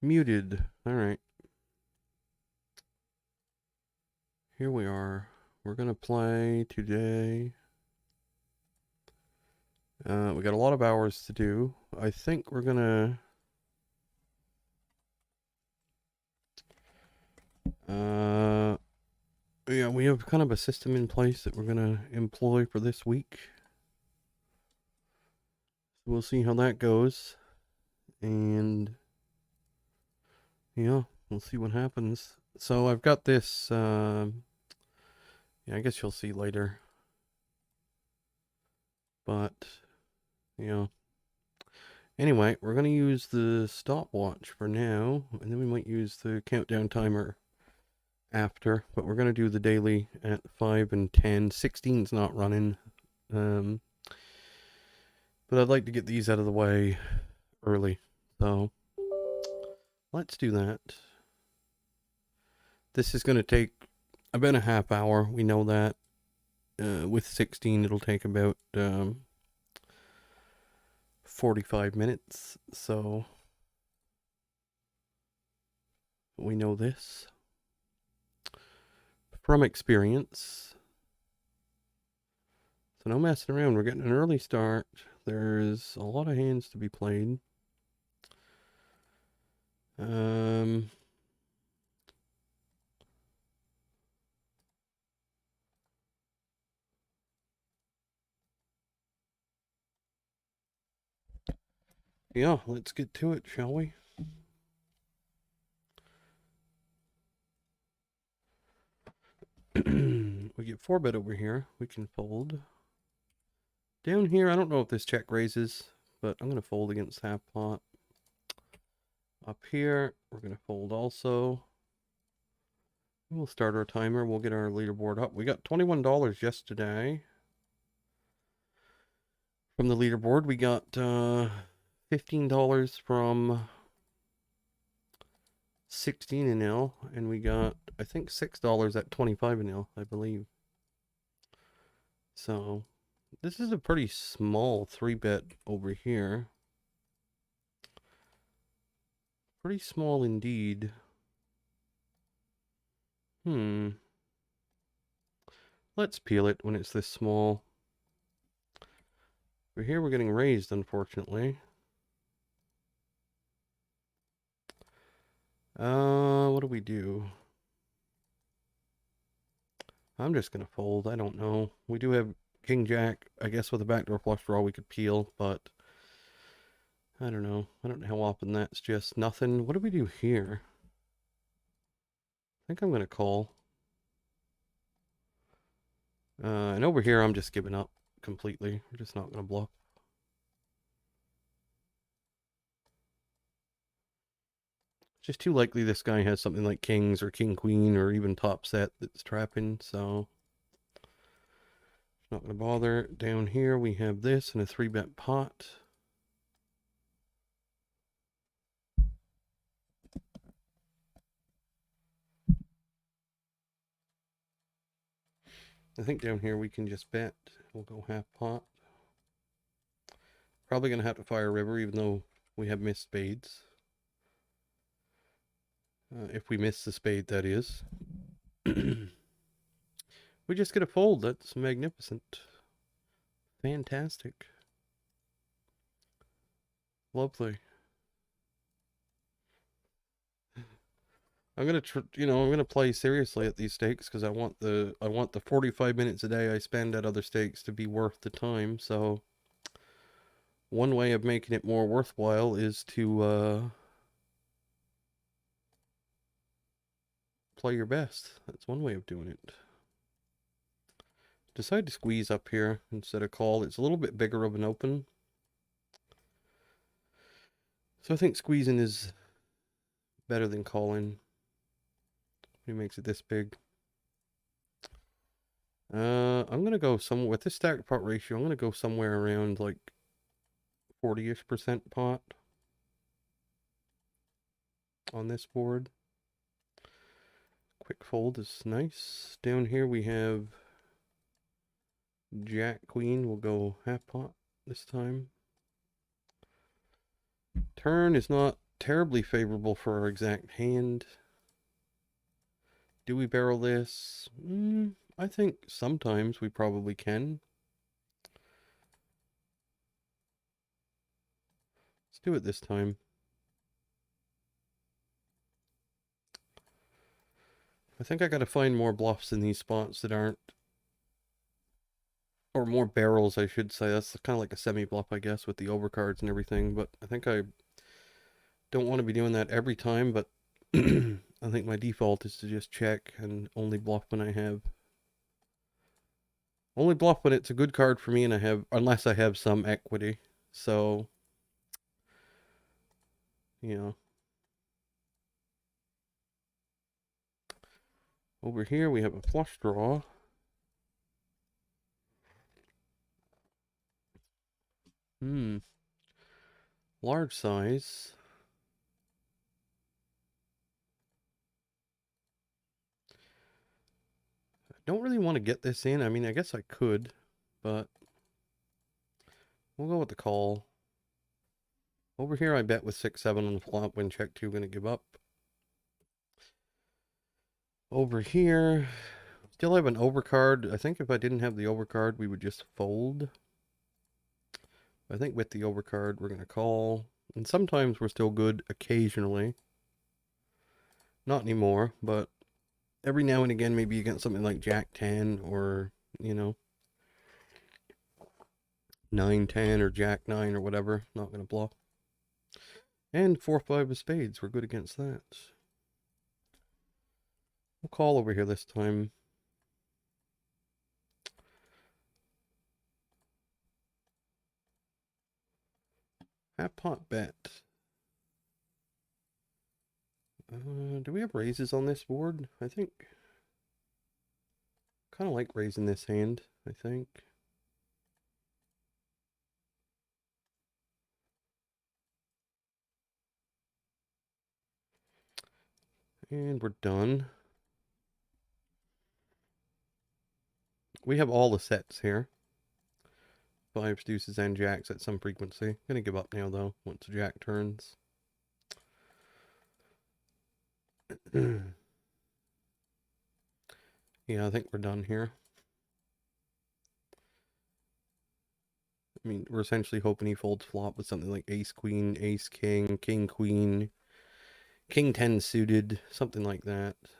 Muted. All right. Here we are. We're going to play today. We got a lot of hours to do. I think we're going to... yeah, we have kind of a system in place that we're going to employ for this week. So we'll see how that goes. And... yeah, we'll see what happens. So I've got this... yeah, I guess you'll see later. But... yeah. Anyway, we're going to use the stopwatch for now, and then we might use the countdown timer after, but we're going to do the daily at 5 and 10. 16's not running, but I'd like to get these out of the way early, so let's do that. This is going to take about a half hour, we know that. With 16, it'll take about 45 minutes, so we know this from experience. So no messing around, we're getting an early start. There's a lot of hands to be played. Yeah, let's get to it, shall we? We get 4-bet over here. We can fold. Down here, I don't know if this check raises, but I'm going to fold against half pot. Up here, we're going to fold also. We'll start our timer. We'll get our leaderboard up. We got $21 yesterday. From the leaderboard, we got $15 from 16 and L, and we got, I think, $6 at 25 and L, I believe. So, this is a pretty small 3-bet over here. Pretty small indeed. Let's peel it when it's this small. Over here we're getting raised, unfortunately. What do we do? I'm just gonna fold. I don't know. We do have King Jack. I guess with a backdoor flush draw we could peel, but I don't know. I don't know how often that's just nothing. What do we do here? I think I'm gonna call. And over here I'm just giving up completely. We're just not gonna bluff. Just too likely this guy has something like kings or king queen or even top set that's trapping, so not gonna bother. Down here we have this and a 3-bet pot. I think down here we can just bet. We'll go half pot. Probably gonna have to fire river even though we have missed spades. If we miss the spade, that is. We just get a fold. That's magnificent. Fantastic. Lovely. I'm gonna play seriously at these stakes because I want the 45 minutes a day I spend at other stakes to be worth the time. So one way of making it more worthwhile is to play your best. That's one way of doing it. Decide to squeeze up here instead of call. It's a little bit bigger of an open. So I think squeezing is better than calling. He makes it this big. I'm gonna go somewhere with this stack pot ratio. I'm gonna go somewhere around like 40-ish% pot on this board. Quick fold is nice. Down here we have Jack Queen. We'll go half pot this time. Turn is not terribly favorable for our exact hand. Do we barrel this? I think sometimes we probably can. Let's do it this time. I think I gotta find more bluffs in these spots that aren't, or more barrels, I should say. That's kind of like a semi-bluff, I guess, with the overcards and everything, but I think I don't want to be doing that every time, but I think my default is to just check and only bluff when I have, only bluff when it's a good card for me and I have, unless I have some equity. So, you know. Over here we have a flush draw. Large size. I don't really want to get this in. I mean, I guess I could, but we'll go with the call. Over here I bet with 6-7 on the flop when check 2 going to give up. Over here, still have an overcard. I think if I didn't have the overcard, we would just fold. I think with the overcard, we're going to call. And sometimes we're still good occasionally. Not anymore, but every now and again, maybe you get something like Jack 10 or, you know, 9-10 or Jack 9 or whatever. Not going to bluff. And 4-5 of spades. We're good against that. We'll call over here this time. Half pot bet. Do we have raises on this board? I think. Kind of like raising this hand, I think. And we're done. We have all the sets here. Fives, deuces, and jacks at some frequency. Gonna give up now, though, once the jack turns. Yeah, I think we're done here. I mean, we're essentially hoping he folds flop with something like ace, queen, ace, king, king, queen, king 10 suited, something like that. It's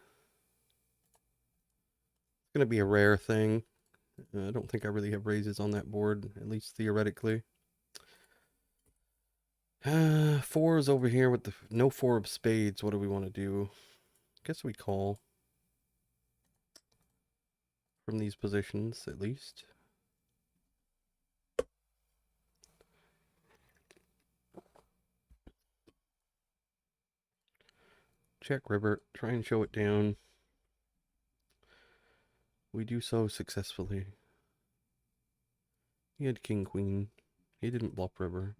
gonna be a rare thing. I don't think I really have raises on that board, at least theoretically. Fours over here with the no 4 of spades. What do we want to do? Guess we call. From these positions, at least. Check river. Try and show it down. We do so successfully. He had king, queen. He didn't bluff river.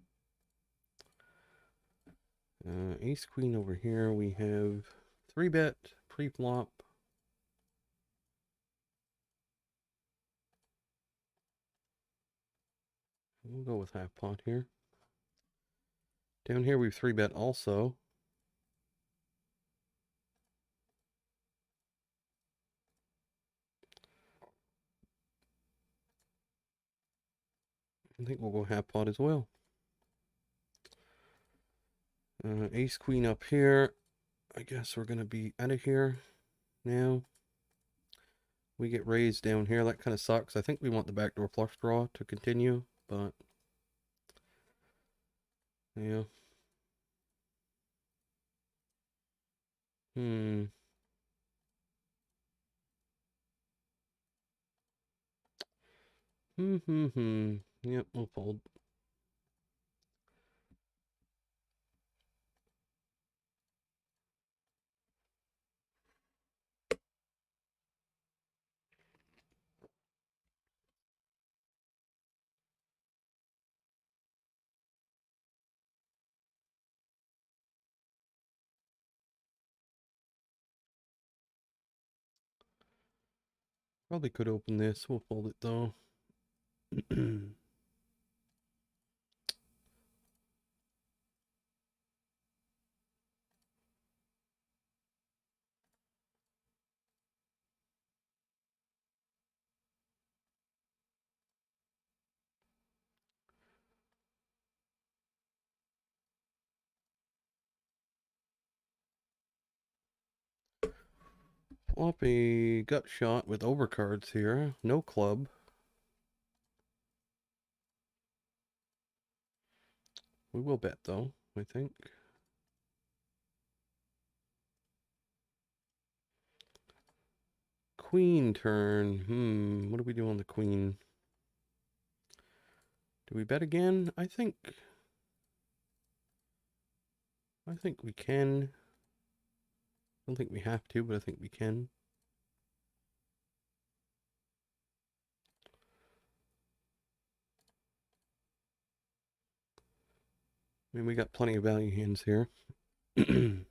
Ace, queen over here. We have 3-bet, pre-flop. We'll go with half pot here. Down here we've 3-bet also. I think we'll go half pot as well. Ace, queen up here. I guess we're going to be out of here now. We get raised down here. That kind of sucks. I think we want the backdoor flush draw to continue, but yeah. Yep, we'll fold. Probably could open this. We'll fold it though. Flop a gut shot with overcards here. No club. We will bet though, I think. Queen turn. What do we do on the queen? Do we bet again? I think we can. I don't think we have to, but I think we can. I mean, we got plenty of value hands here. Down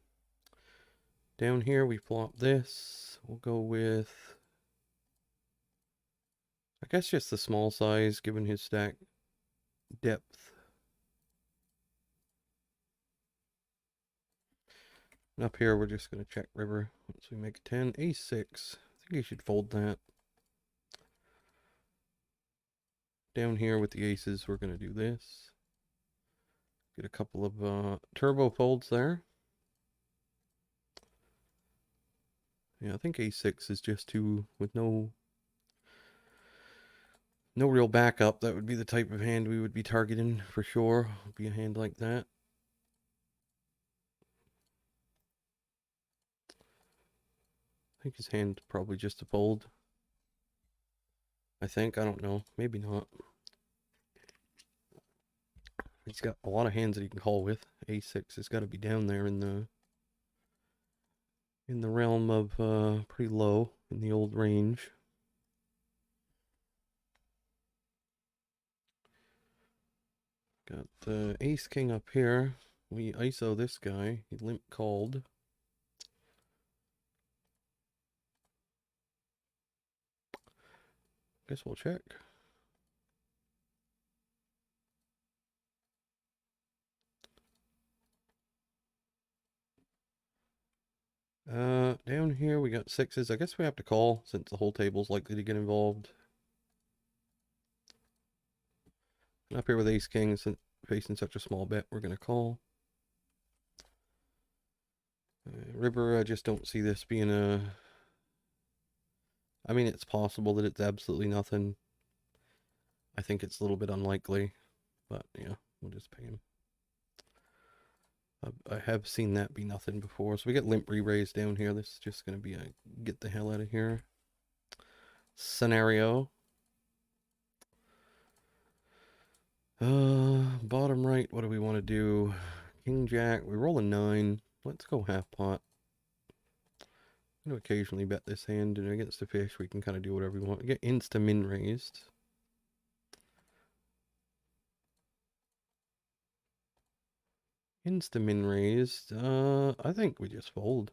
here, we flop this. We'll go with, I guess, just the small size, given his stack depth. And up here, we're just going to check river. Once we make a 10, ace-6. I think he should fold that. Down here with the aces, we're going to do this. Get a couple of turbo folds there. Yeah, I think a6 is just too, with no real backup. That would be the type of hand we would be targeting for sure. Would be a hand like that. I think his hand's probably just a fold. I don't know. Maybe not. He's got a lot of hands that he can call with. A6 has got to be down there in the realm of pretty low in the old range. Got the ace king up here. We ISO this guy. He limp called. Guess we'll check. Down here we got sixes. I guess we have to call since the whole table's likely to get involved. And up here with ace kings and facing such a small bet, we're going to call. River, I just don't see this being a... I mean, it's possible that it's absolutely nothing. I think it's a little bit unlikely, but yeah, we'll just pay him. I have seen that be nothing before. So we get limp re-raise down here. This is just going to be a get the hell out of here scenario. Bottom right, what do we want to do? King Jack, we roll a 9. Let's go half pot. I'm going to occasionally bet this hand, and against the fish we can kind of do whatever we want. We get insta min raised. Insta min raised. I think we just fold.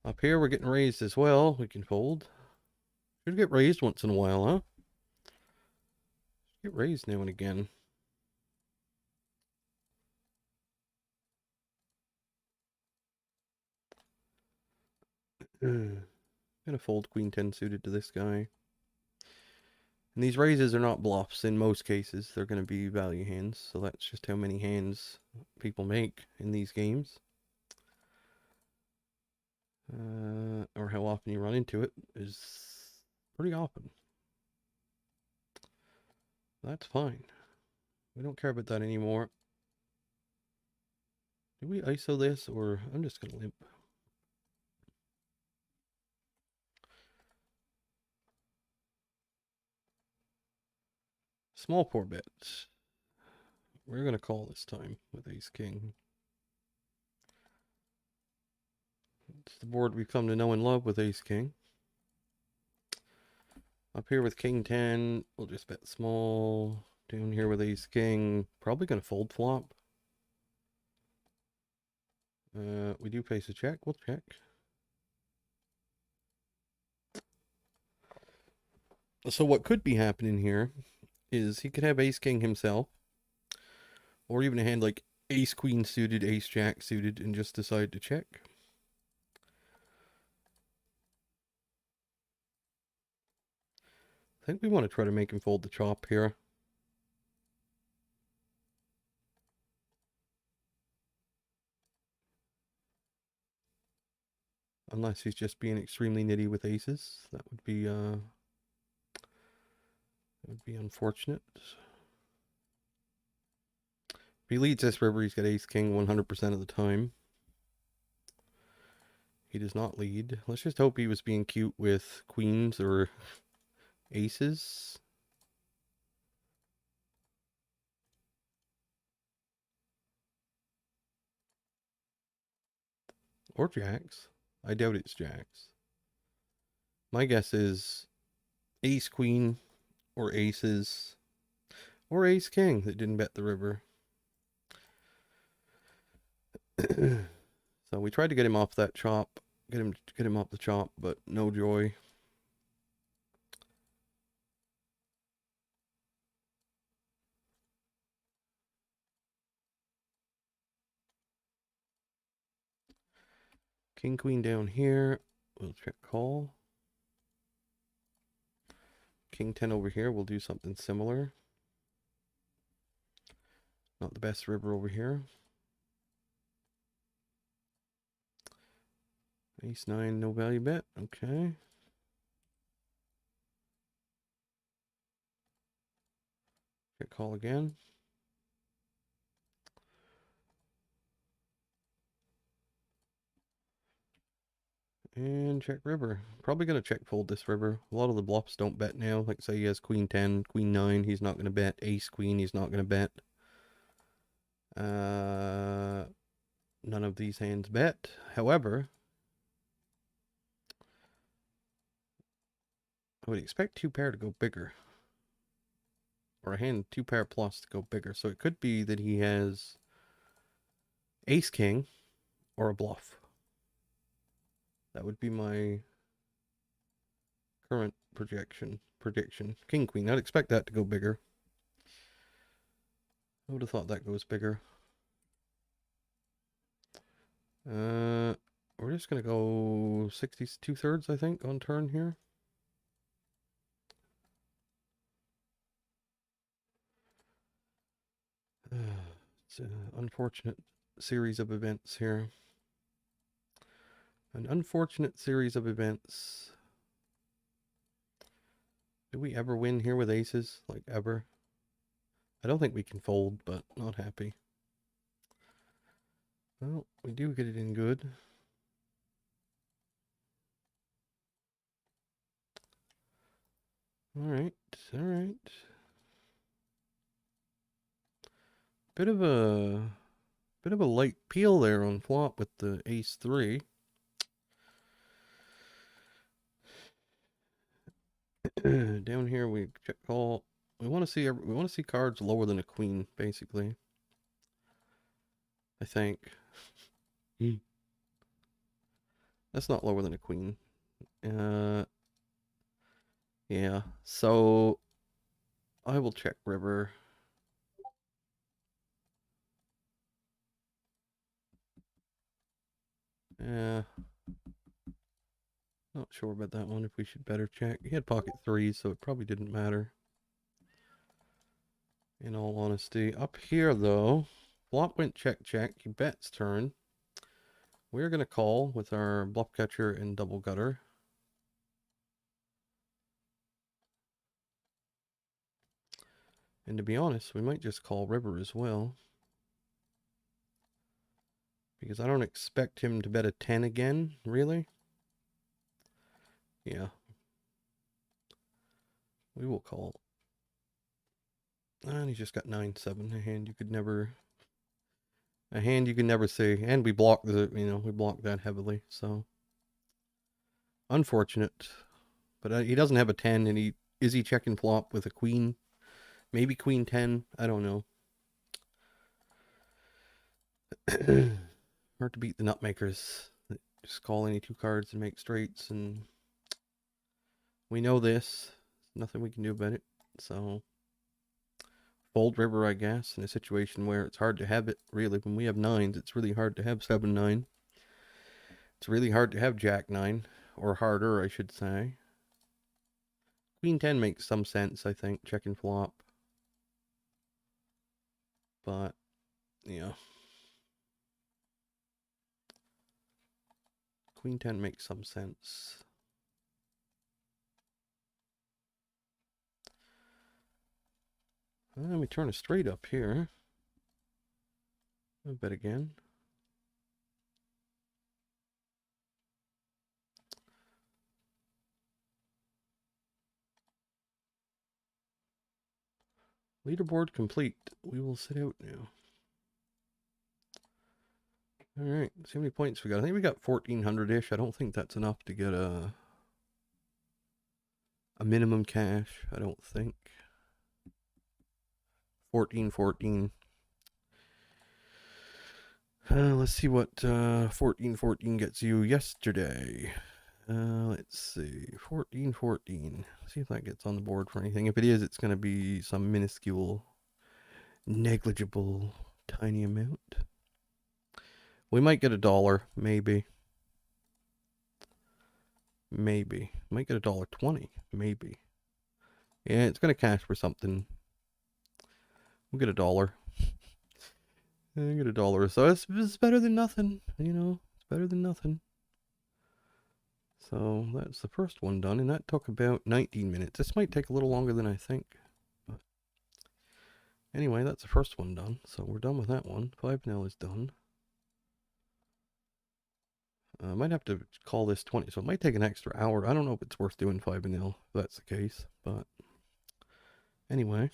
Up here we're getting raised as well. We can fold. Should get raised once in a while, huh? Get raised now and again. Gonna fold queen 10 suited to this guy. And these raises are not bluffs in most cases. They're going to be value hands. So that's just how many hands people make in these games. Or how often you run into it is pretty often. That's fine. We don't care about that anymore. Do we ISO this or I'm just going to limp? Small poor bets. We're going to call this time with ace king. It's the board we've come to know and love with ace king. Up here with king 10, we'll just bet small. Down here with ace king, probably going to fold flop. We do face a check. We'll check. So what could be happening here is he could have ace king himself, or even a hand like ace queen suited, ace jack suited, and just decide to check. I think we want to try to make him fold the chop here. Unless he's just being extremely nitty with aces. That would be unfortunate. If he leads this river, he's got ace king 100% of the time. He does not lead. Let's just hope he was being cute with queens or aces. Or jacks. I doubt it's jacks. My guess is ace queen or aces or ace king that didn't bet the river. So we tried to get him off that chop, get him off the chop, but no joy. King queen down here. We'll check call. King 10 over here. We'll do something similar. Not the best river over here. Ace 9, no value bet. Okay. Check call again. And check river. Probably going to check fold this river. A lot of the bluffs don't bet now. Like say he has queen 10, queen 9, he's not going to bet. Ace queen, he's not going to bet. None of these hands bet. However, I would expect 2-pair to go bigger. Or a hand 2-pair plus to go bigger. So it could be that he has ace king or a bluff. That would be my current prediction. King queen. I'd expect that to go bigger. I would have thought that goes bigger. We're just gonna go 62/3, I think, on turn here. It's an unfortunate series of events here. An unfortunate series of events. Do we ever win here with aces? Like, ever? I don't think we can fold, but not happy. Well, we do get it in good. Alright, alright. Bit of a light peel there on flop with the ace 3. Down here we check call. We want to see cards lower than a queen, basically. I think. That's not lower than a queen. Yeah. So I will check river. Yeah. Not sure about that one, if we should better check. He had pocket 3s, so it probably didn't matter. In all honesty. Up here, though, flop went check, check. He bets turn. We're going to call with our bluff catcher and double gutter. And to be honest, we might just call river as well. Because I don't expect him to bet a 10 again, really. Yeah. We will call. And he's just got 9-7, a hand you could never see. And we blocked we blocked that heavily, so unfortunate. But he doesn't have a 10, and is he checking flop with a queen? Maybe queen 10, I don't know. Hard to beat the nutmakers. Just call any 2 cards and make straights, and we know this. Nothing we can do about it. So fold river, I guess, in a situation where it's hard to have it, really. When we have 9s, it's really hard to have 7-9. It's really hard to have jack 9, or harder, I should say. Queen 10 makes some sense, I think, checking flop. But, yeah. queen 10 makes some sense. Let me turn it straight up here. I'll bet again. Leaderboard complete. We will sit out now. All right, see how many points we got. I think we got 1,400-ish. I don't think that's enough to get a minimum cash. I don't think. 1414. Let's see what 1414 gets you yesterday. Let's see, 1414. See if that gets on the board for anything. If it is, it's going to be some minuscule, negligible, tiny amount. We might get $1, maybe. Maybe. Might get $1.20, maybe. Yeah, it's going to cash for something. We'll get $1. I get $1. So it's better than nothing, you know. It's better than nothing. So that's the first one done, and that took about 19 minutes. This might take a little longer than I think. But anyway, that's the first one done. So we're done with that one. 5-0 is done. I might have to call this 20, so it might take an extra hour. I don't know if it's worth doing 5-0 if that's the case, but anyway.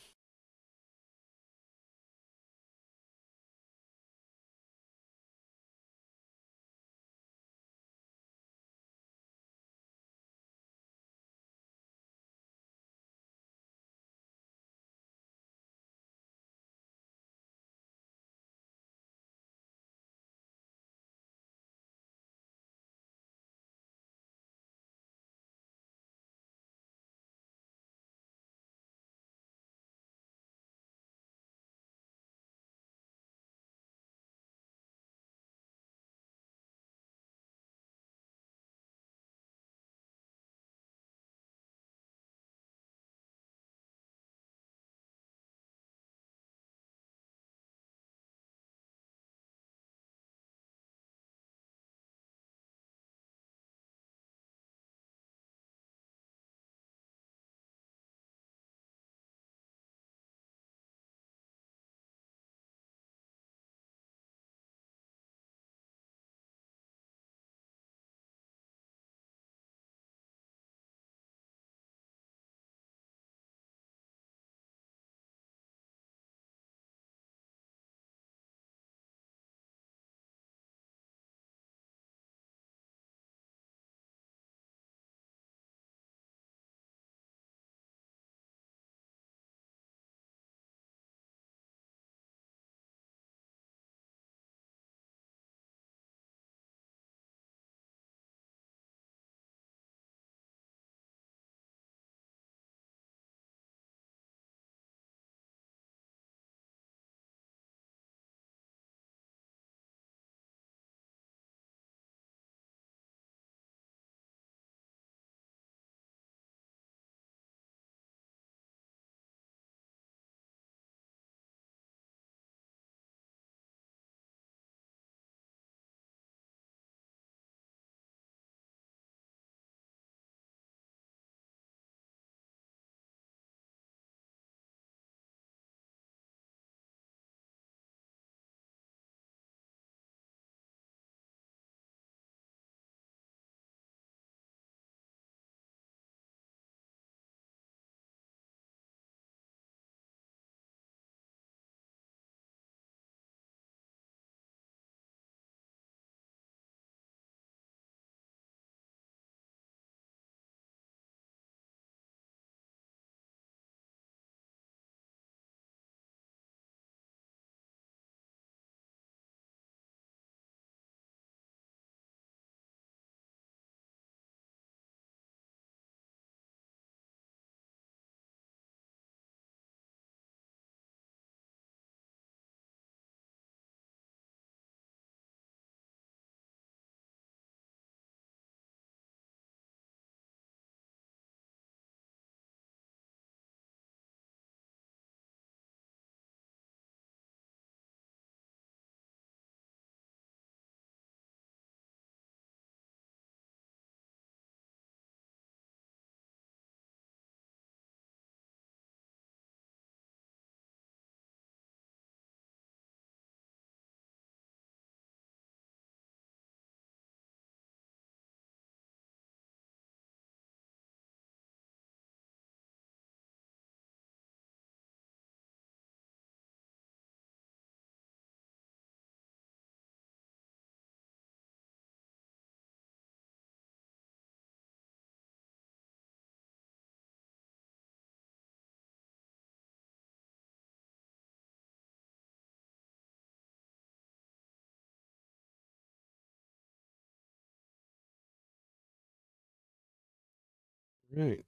Right.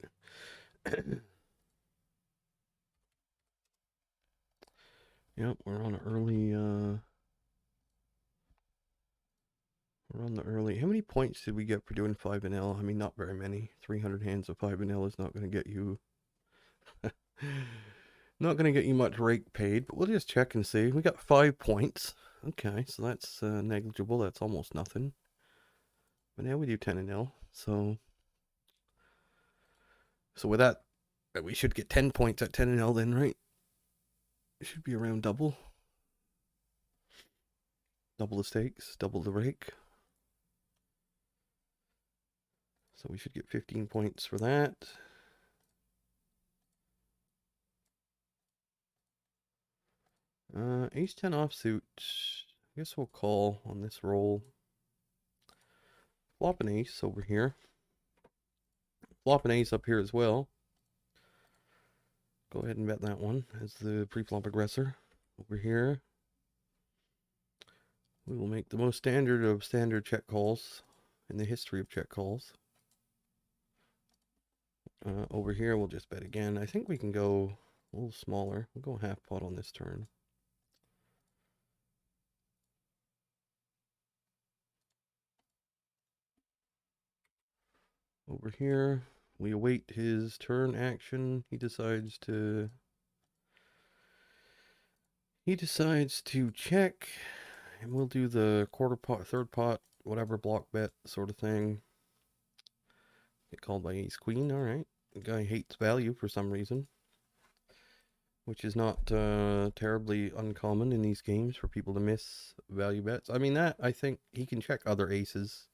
Yep, we're on the early. How many points did we get for doing 5 and L? I mean, not very many. 300 hands of 5 and L is not going to get you not going to get you much rake paid, but we'll just check and see. We got 5 points. Okay, so that's negligible. That's almost nothing. But now we do 10 and L. So with that, we should get 10 points at 10 and L then, right? It should be around double. Double the stakes, double the rake. So we should get 15 points for that. Ace 10 offsuit. I guess we'll call on this roll. Flop an ace over here. Flop an ace up here as well. Go ahead and bet that one as the pre-flop aggressor. Over here, we will make the most standard of standard check calls in the history of check calls. Over here, we'll just bet again. I think we can go a little smaller. We'll go half pot on this turn. Over here, we await his turn action. He decides to check, and we'll do the quarter pot, third pot, whatever block bet sort of thing. Get called by ace queen. All right. The guy hates value for some reason, which is not terribly uncommon in these games for people to miss value bets. I mean, that I think he can check other aces.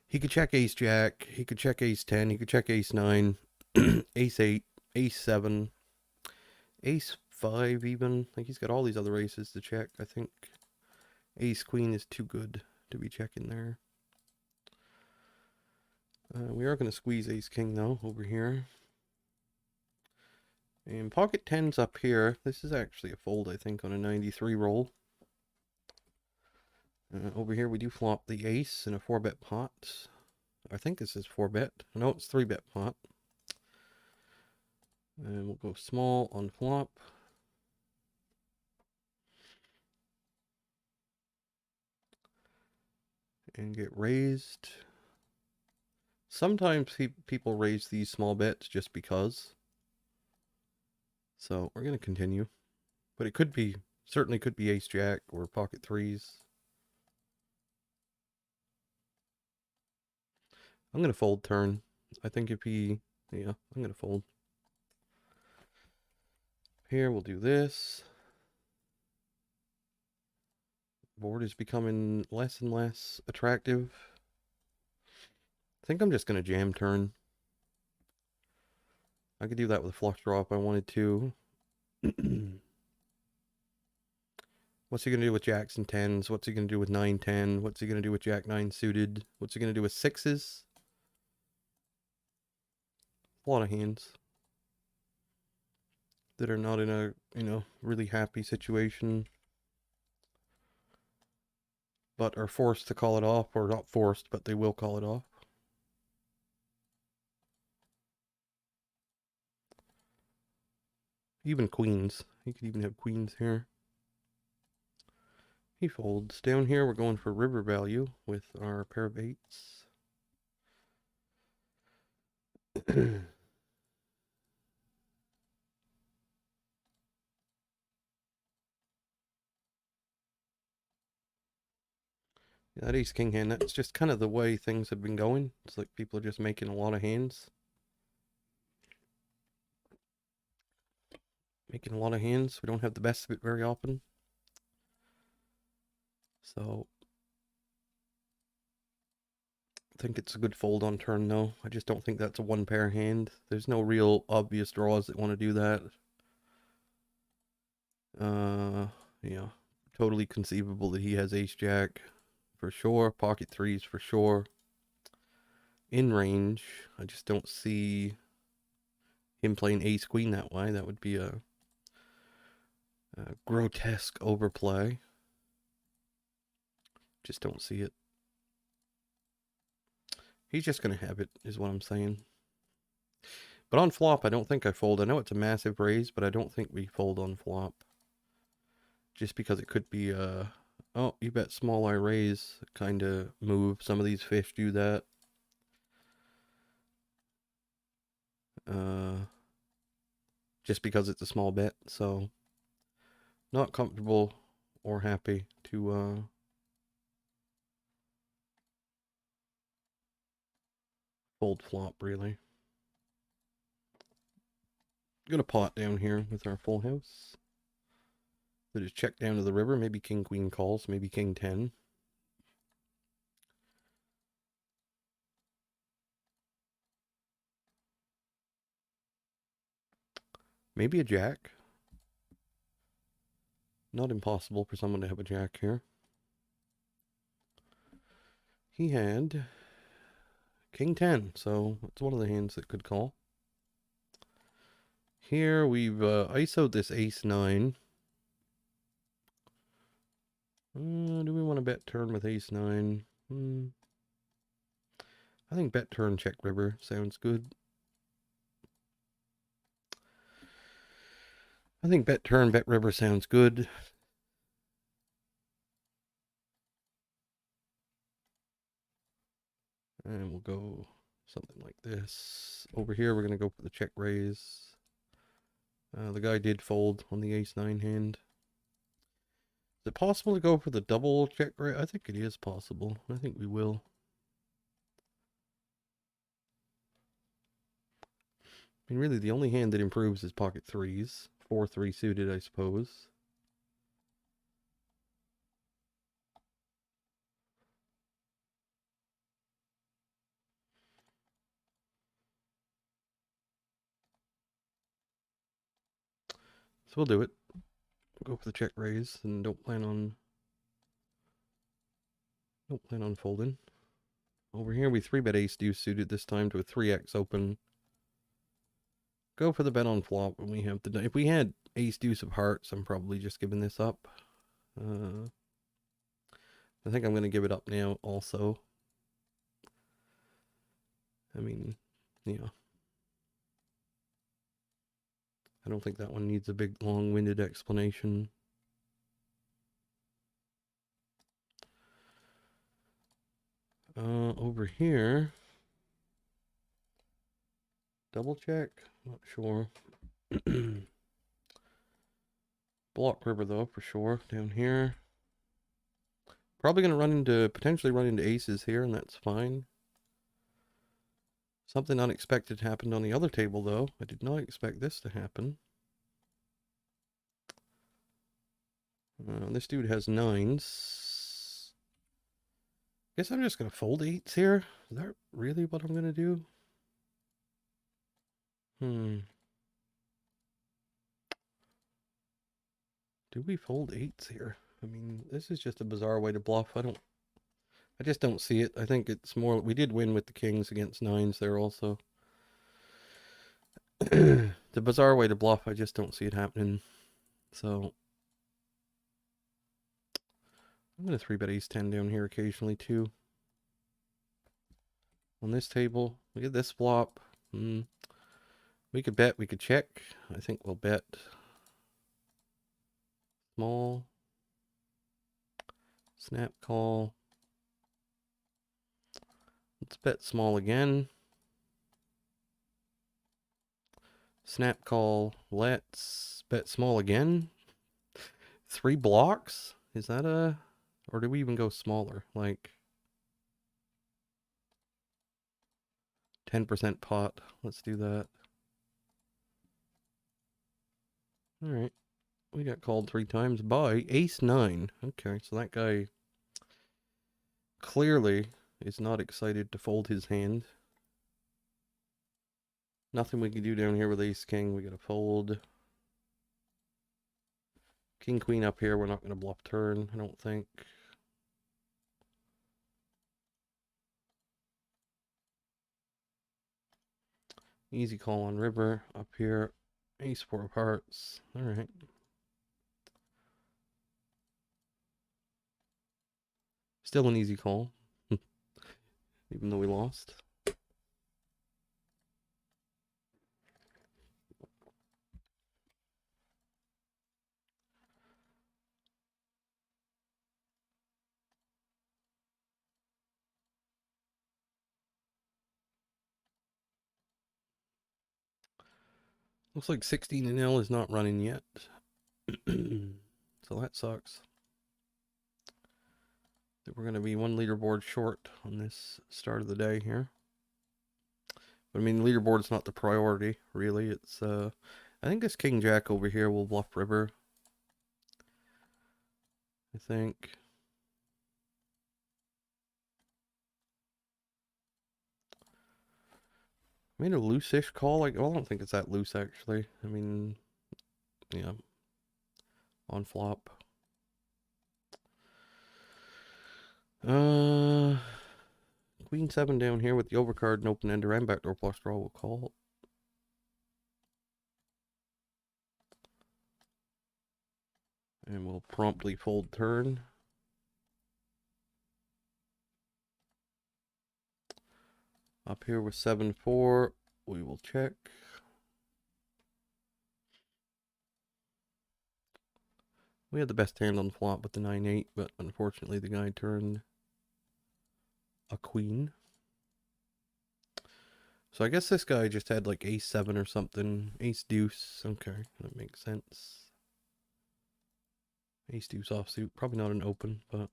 He could check ace jack. He could check ace 10. He could check ace 9, ace 8, ace 7, ace 5 even. Like, he's got all these other aces to check. I think ace queen is too good to be checking there. We are going to squeeze ace king though over here. And pocket 10's up here. This is actually a fold, I think, on a 93 roll. Over here we do flop the ace in a 4-bet pot. I think this is 4-bet. No, it's 3-bet pot. And we'll go small on flop. And get raised. Sometimes people raise these small bets just because. So we're going to continue. But it could be, certainly could be ace jack or pocket 3s. I'm going to fold turn. I think if he, yeah, I'm going to fold. Here we'll do this. Board is becoming less and less attractive. I think I'm just going to jam turn. I could do that with a flush draw if I wanted to. What's he going to do with jacks and 10s? What's he going to do with 9-10? What's he going to do with jack 9 suited? What's he going to do with 6s? A lot of hands that are not in a, really happy situation, but are forced to call it off, or not forced, but they will call it off. Even queens. He could even have queens here. He folds. Down here, we're going for river value with our pair of 8s. That ace king hand, that's just kind of the way things have been going. It's like people are just making a lot of hands. Making a lot of hands. We don't have the best of it very often. So I think it's a good fold on turn though. I just don't think that's a one pair hand. There's no real obvious draws that want to do that. Yeah. Totally conceivable that he has ace jack for sure. Pocket 3s for sure. In range. I just don't see him playing ace queen that way. That would be a grotesque overplay. Just don't see it. He's just going to have it, is what I'm saying. But on flop, I don't think I fold. I know it's a massive raise, but I don't think we fold on flop. Just because it could be oh, you bet small I raise kind of move. Some of these fish do that. Just because it's a small bet, so not comfortable or happy to fold flop, really. Gonna pot down here with our full house. So just check down to the river, maybe king queen calls, maybe king 10. Maybe a jack. Not impossible for someone to have a jack here. He had king 10, so that's one of the hands that could call. Here we've ISO'd this ace 9. Do we want to bet turn with ace 9? I think bet turn check river sounds good. I think bet turn, bet river sounds good. And we'll go something like this. Over here, we're going to go for the check raise. The guy did fold on the ace 9 hand. Is it possible to go for the double check raise? I think it is possible. I think we will. I mean, really, the only hand that improves is pocket threes. 4-3 suited, I suppose. So we'll do it. We'll go for the check raise and don't plan on folding. Over here we 3-bet ace deuce suited this time to a 3x open. Go for the bet on flop when we have the... If we had ace deuce of hearts, I'm probably just giving this up. I think I'm going to give it up now also. I mean, yeah. I don't think that one needs a big long-winded explanation. Over here, double check, not sure. Block river though, for sure, down here. Probably going to potentially run into aces here, and that's fine. Something unexpected happened on the other table though. I did not expect this to happen. This dude has 9s. Guess I'm just going to fold 8s here. Is that really what I'm going to do? Do we fold 8s here? I mean, this is just a bizarre way to bluff. I just don't see it. I think it's more, we did win with the kings against 9s there also. The bizarre way to bluff, I just don't see it happening. So I'm going to 3-bet ace 10 down here occasionally too. On this table, look at this flop. We could bet, we could check. I think we'll bet small. Snap call. Let's bet small again. Snap call. Let's bet small again. 3 blocks? Is that a... Or do we even go smaller? Like 10% pot. Let's do that. Alright. We got called 3 times by ace 9. Okay, so that guy clearly is not excited to fold his hand. Nothing we can do down here with ace king. We gotta fold. King queen up here. We're not gonna bluff turn, I don't think. Easy call on river. Up here, ace 4 of hearts. Alright. Still an easy call. Even though we lost. Looks like 16NL is not running yet. So that sucks. We're going to be one leaderboard short on this start of the day here. But I mean, leaderboard's not the priority, really. It's, I think this King Jack over here will bluff river. I think. Made a loose-ish call. Like, well, I don't think it's that loose, actually. I mean, yeah. On flop. Queen 7 down here with the overcard and open ender and backdoor flush draw will call. And we'll promptly fold turn. Up here with 7-4, we will check. We had the best hand on the flop with the 9-8, but unfortunately the guy turned a queen. So I guess this guy just had like ace-7 or something. Ace-deuce. Okay, that makes sense. Ace-deuce offsuit. Probably not an open, but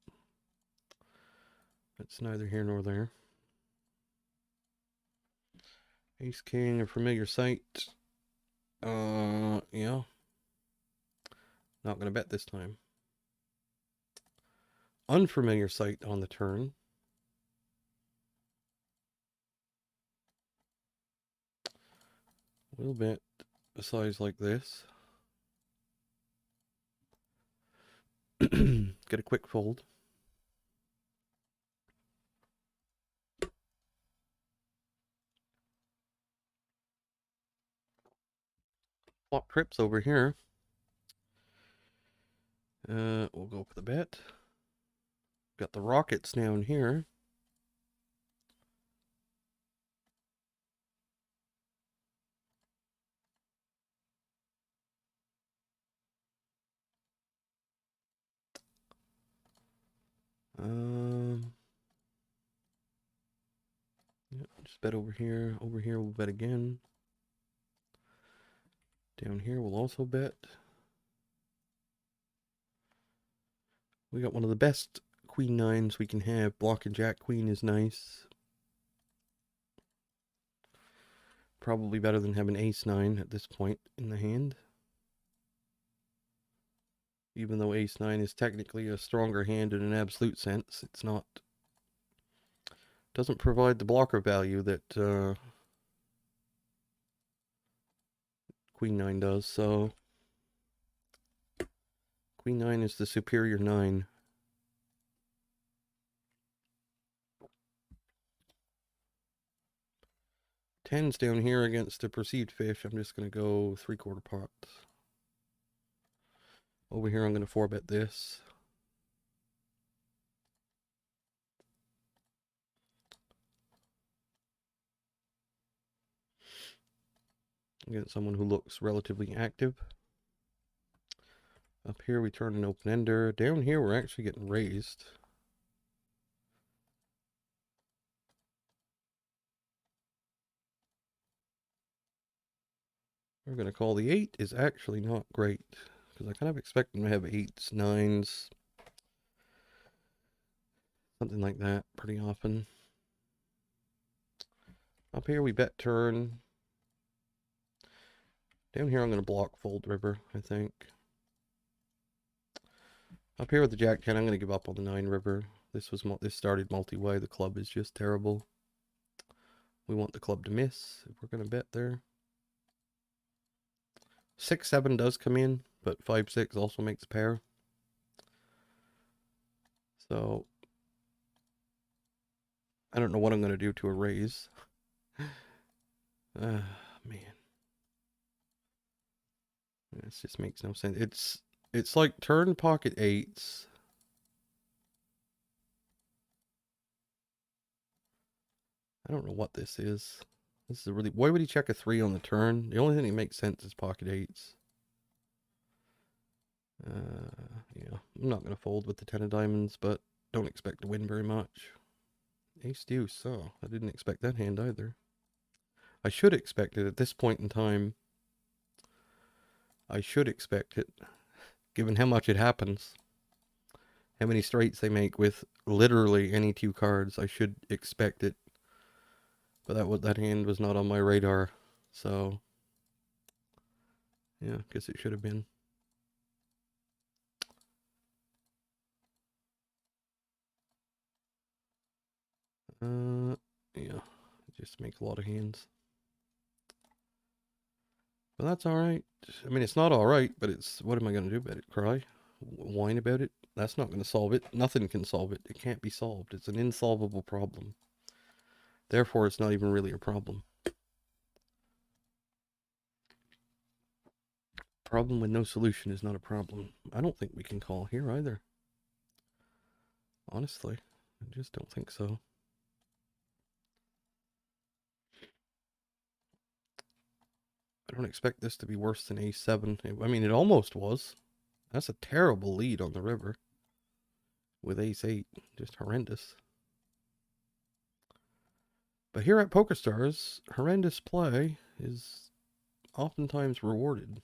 that's neither here nor there. Ace-king, a familiar sight. Yeah. Not gonna bet this time. Unfamiliar sight on the turn. We'll bet a size like this. Get a quick fold. Flop trips over here. We'll go for the bet. Got the rockets down here. Yeah, just bet over here. Over here we'll bet again. Down here we'll also bet. We got one of the best queen nines we can have. Block and jack queen is nice. Probably better than having ace 9 at this point in the hand. Even though ace 9 is technically a stronger hand in an absolute sense, it's not. Doesn't provide the blocker value that queen 9 does, so queen 9 is the superior 9. Tens down here against a perceived fish. I'm just going to go 3/4 pots. Over here I'm going to 4-bet this. Against someone who looks relatively active. Up here we turn an open ender. Down here we're actually getting raised. We're going to call. The 8 is actually not great, because I kind of expect them to have 8s, 9s, something like that pretty often. Up here we bet turn. Down here I'm going to block fold river, I think. Up here with the jack 10, I'm going to give up on the 9 river. This started multi-way. The club is just terrible. We want the club to miss if we're going to bet there. 6-7 does come in, but 5-6 also makes a pair. So I don't know what I'm going to do to a raise. Man. This just makes no sense. It's like turn pocket 8s. I don't know what this is. This is a really... Why would he check a 3 on the turn? The only thing that makes sense is pocket 8s. Yeah, I'm not going to fold with the 10 of diamonds, but don't expect to win very much. Ace deuce. Oh, I didn't expect that hand either. I should expect it at this point in time. I should expect it, given how much it happens. How many straights they make with literally any two cards. I should expect it. But that hand was not on my radar. So, yeah, guess it should have been. Yeah, just make a lot of hands. But that's alright. I mean, it's not alright, but it's, what am I going to do about it? Cry? Whine about it? That's not going to solve it. Nothing can solve it. It can't be solved. It's an insolvable problem. Therefore, it's not even really a problem. Problem with no solution is not a problem. I don't think we can call here either. Honestly, I just don't think so. I don't expect this to be worse than A7. I mean, it almost was. That's a terrible lead on the river. With Ace-8, just horrendous. But here at PokerStars, horrendous play is oftentimes rewarded.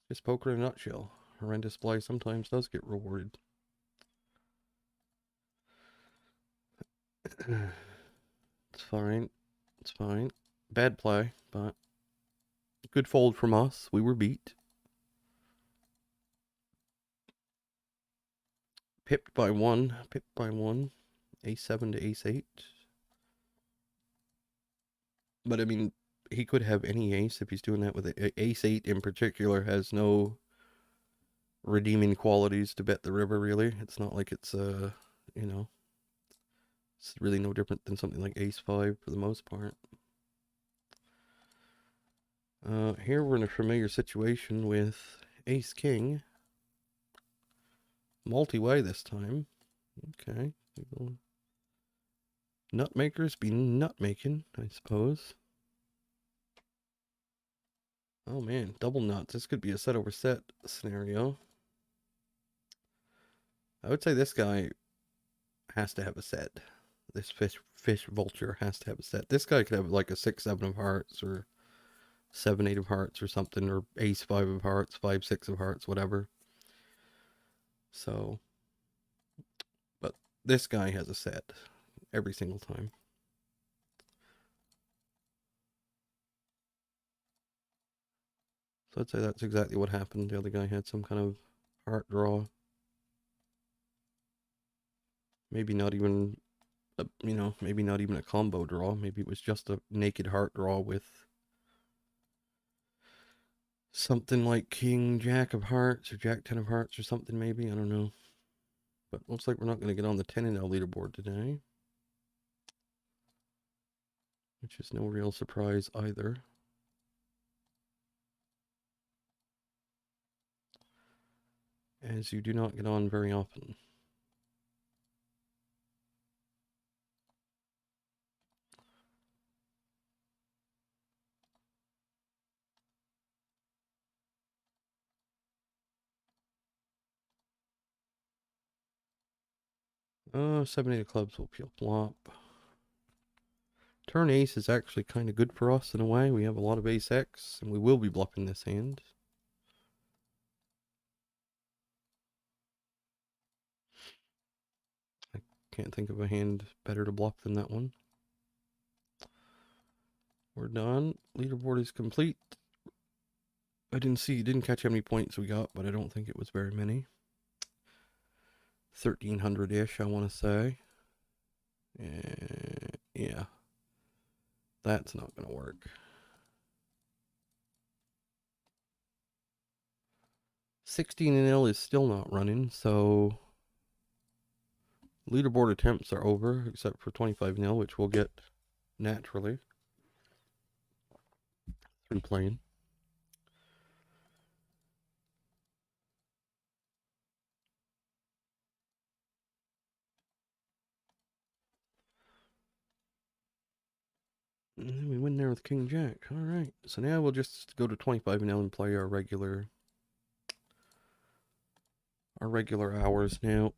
Just poker in a nutshell. Horrendous play sometimes does get rewarded. It's fine. It's fine. Bad play, but good fold from us. We were beat. Pipped by one. Pipped by one. Ace-7 to Ace-8. But I mean, he could have any ace if he's doing that with it. Ace-8 in particular has no redeeming qualities to bet the river, really. It's not like it's, you know, it's really no different than something like Ace-5 for the most part. Here we're in a familiar situation with Ace-King. Multi-way this time. Okay. Nutmakers be nutmaking, I suppose. Oh man, double nuts. This could be a set over set scenario. I would say this guy has to have a set. This fish vulture has to have a set. This guy could have like a 6-7 of hearts or 7-8 of hearts or something, or Ace-5 of hearts, 5-6 of hearts, whatever. So, but this guy has a set every single time. So I'd say that's exactly what happened. The other guy had some kind of heart draw. Maybe not even, maybe not even a combo draw. Maybe it was just a naked heart draw with something like King Jack of Hearts or Jack 10 of Hearts or something, maybe. I don't know. But looks like we're not going to get on the 10-0 leaderboard today, which is no real surprise either. As you do not get on very often. 7-8 of clubs will peel flop. Turn ace is actually kind of good for us in a way. We have a lot of ace-x, and we will be bluffing this hand. I can't think of a hand better to bluff than that one. We're done. Leaderboard is complete. I didn't catch how many points we got, but I don't think it was very many. 1,300-ish, I want to say. Yeah. That's not going to work. 16-0 is still not running, so leaderboard attempts are over, except for 25-0, which we'll get naturally through playing. And then we win there with King Jack. All right. So now we'll just go to 25-0 and play our regular hours now.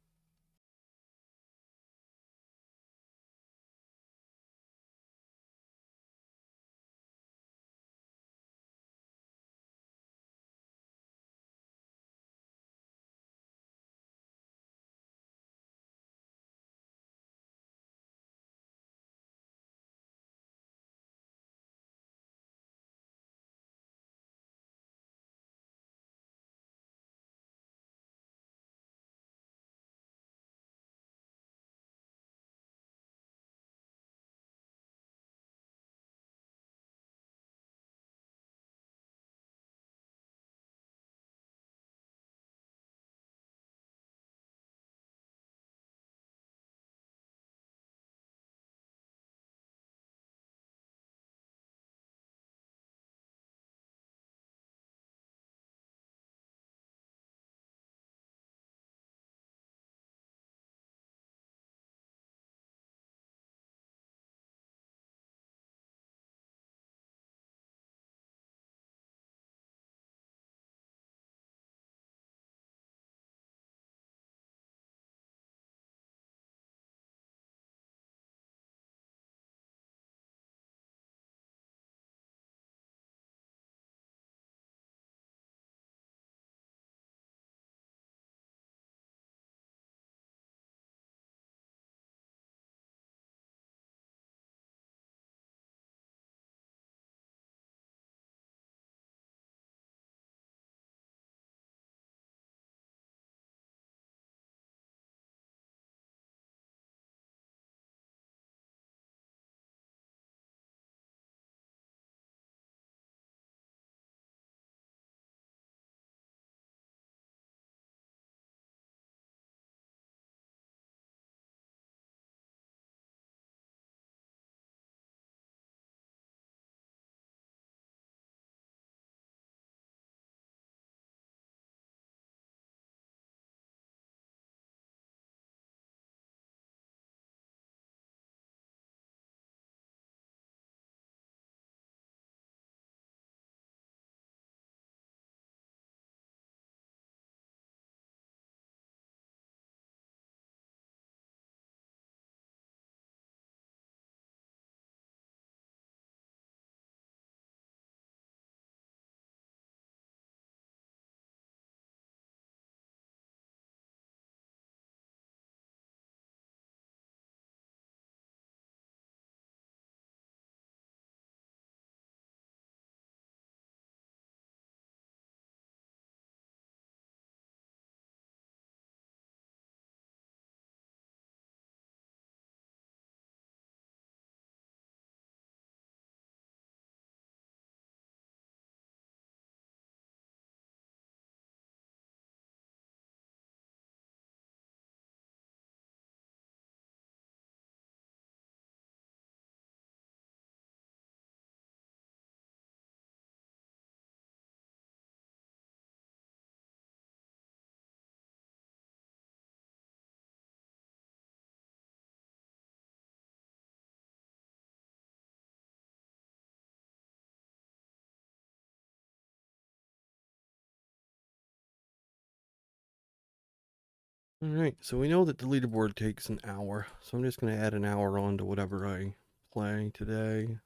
Alright, so we know that the leaderboard takes an hour, so I'm just going to add an hour on to whatever I play today. I'm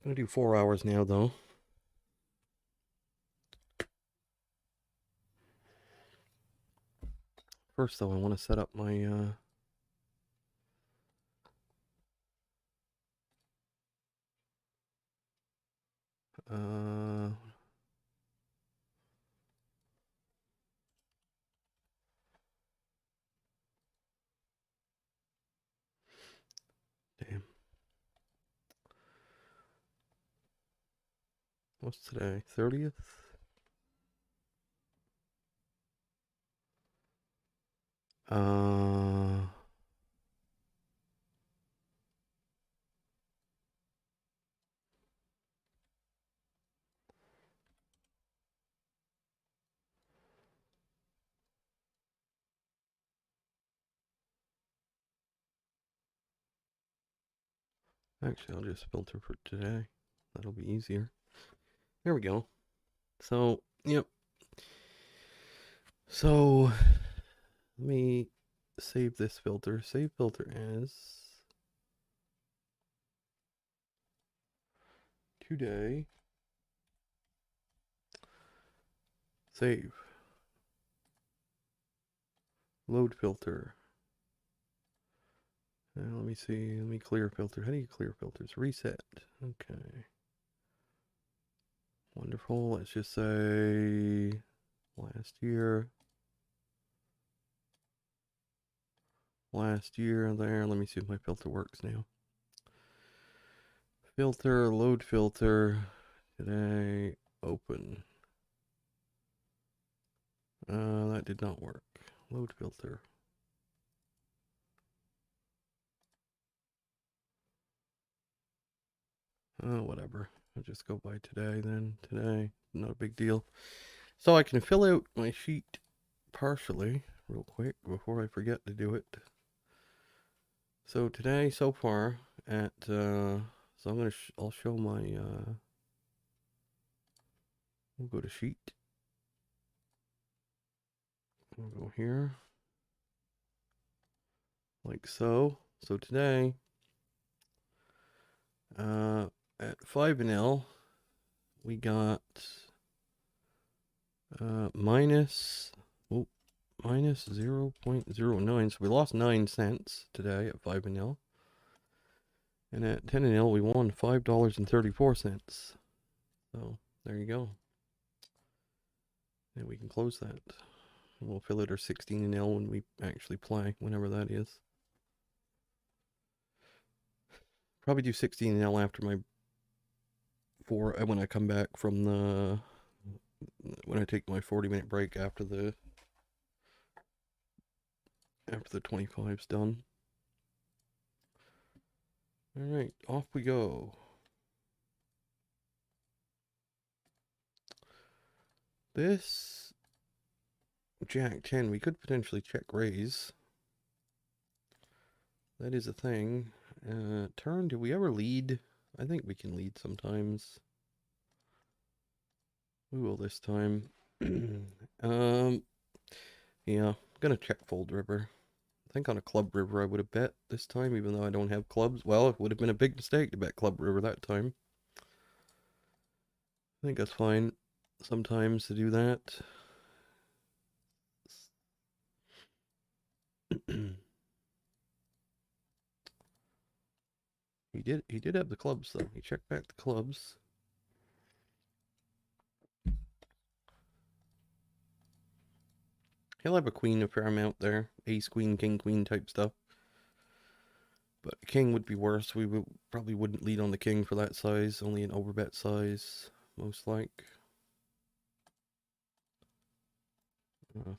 going to do 4 hours now, though. First, though, I want to set up my, damn. What's today? 30th? Actually, I'll just filter for today. That'll be easier. There we go. So, yep. So, let me save this filter. Save filter as today. Save. Load filter. Let me see. Let me clear filter. How do you clear filters? Reset. Okay. Wonderful. Let's just say last year. Last year there. Let me see if my filter works now. Filter, load filter. Today, open. That did not work. Load filter. Whatever. I'll just go by today then. Today, not a big deal. So I can fill out my sheet partially real quick before I forget to do it. So today, so far at, so I'm gonna, I'll show my, we'll go to sheet. We'll go here. Like so. So today, at 5NL, we got minus 0.09, so we lost 9 cents today at 5NL, and at 10NL we won $5.34. So there you go, and we can close that. We'll fill it our 16NL when we actually play, whenever that is. Probably do 16NL after my when I come back from the, when I take my 40-minute break after the 25's done. All right, off we go. This Jack 10, we could potentially check raise. That is a thing. Turn, do we ever lead? I think we can lead sometimes. We will this time. Yeah, I'm gonna check fold river. I think on a club river I would have bet this time, even though I don't have clubs. Well, it would have been a big mistake to bet club river that time. I think that's fine sometimes to do that. He did have the clubs though. He checked back the clubs. He'll have a queen a fair amount there. Ace, queen, king, queen type stuff. But king would be worse. We probably wouldn't lead on the king for that size. Only an overbet size, most like.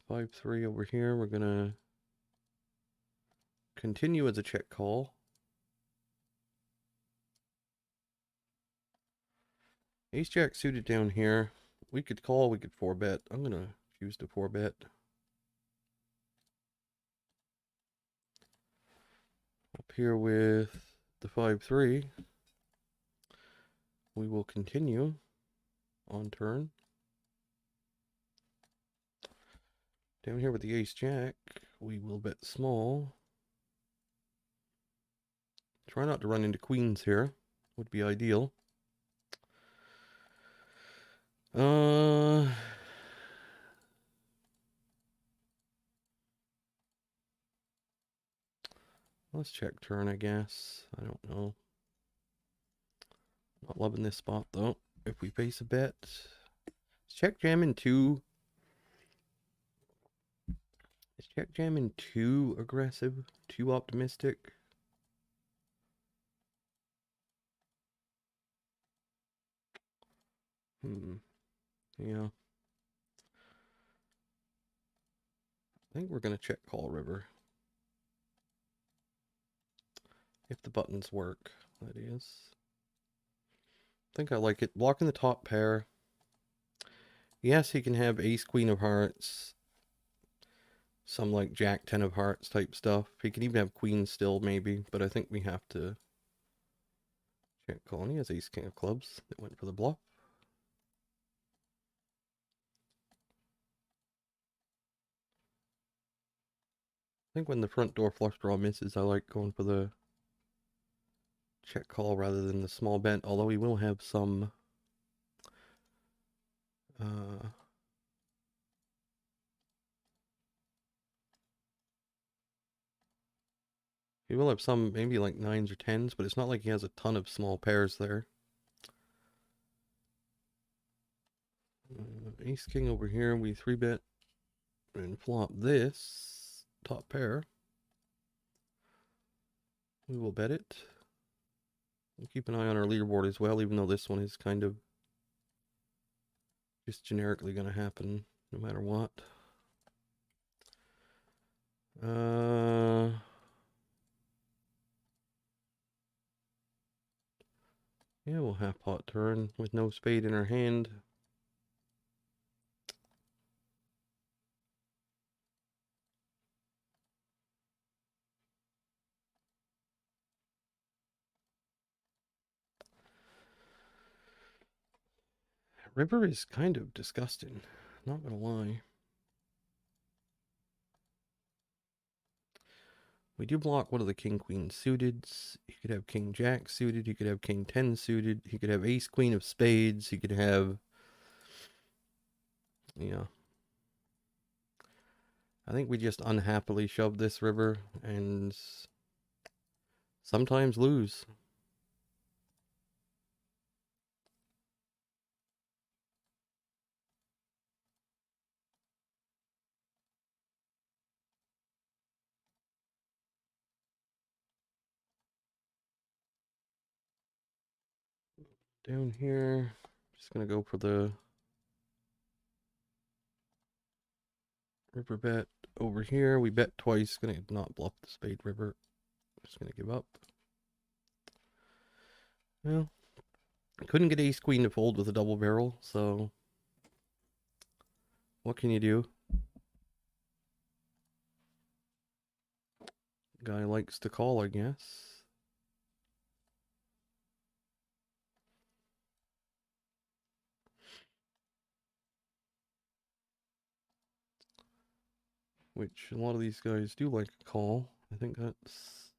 5-3 over here. We're gonna continue as a check call. Ace jack suited down here. We could call, we could 4-bet. I'm gonna choose to 4-bet. Up here with the 5-3. We will continue on turn. Down here with the ace jack, we will bet small. Try not to run into queens here. Would be ideal. Let's check turn, I guess. I don't know. Not loving this spot though. If we face a bet, is check jamming too. Is check jamming too aggressive? Too optimistic? Yeah. I think we're gonna check call river. If the buttons work, that is. I think I like it. Blocking the top pair. Yes, he can have ace queen of hearts. Some like jack 10 of hearts type stuff. He can even have queen still maybe, but I think we have to check call. And he has ace king of clubs that went for the bluff. I think when the front door flush draw misses, I like going for the check call rather than the small bet, although he will have some he will have some maybe like 9s or 10s, but it's not like he has a ton of small pairs there. Ace king over here, we 3-bet and flop this top pair. We will bet it. We'll keep an eye on our leaderboard as well, even though this one is kind of just generically going to happen no matter what. Yeah, we'll half pot turn with no spade in our hand. River is kind of disgusting, not gonna lie. We do block one of the king queen suited. He could have king jack suited. He could have king 10 suited. He could have ace queen of spades. He could have, yeah. I think we just unhappily shove this river and sometimes lose. Down here, just gonna go for the river bet. Over here, we bet twice. Gonna not bluff the spade river. Just gonna give up. Well, couldn't get ace queen to fold with a double barrel, so what can you do? Guy likes to call, I guess. Which a lot of these guys do like a call. I think that's,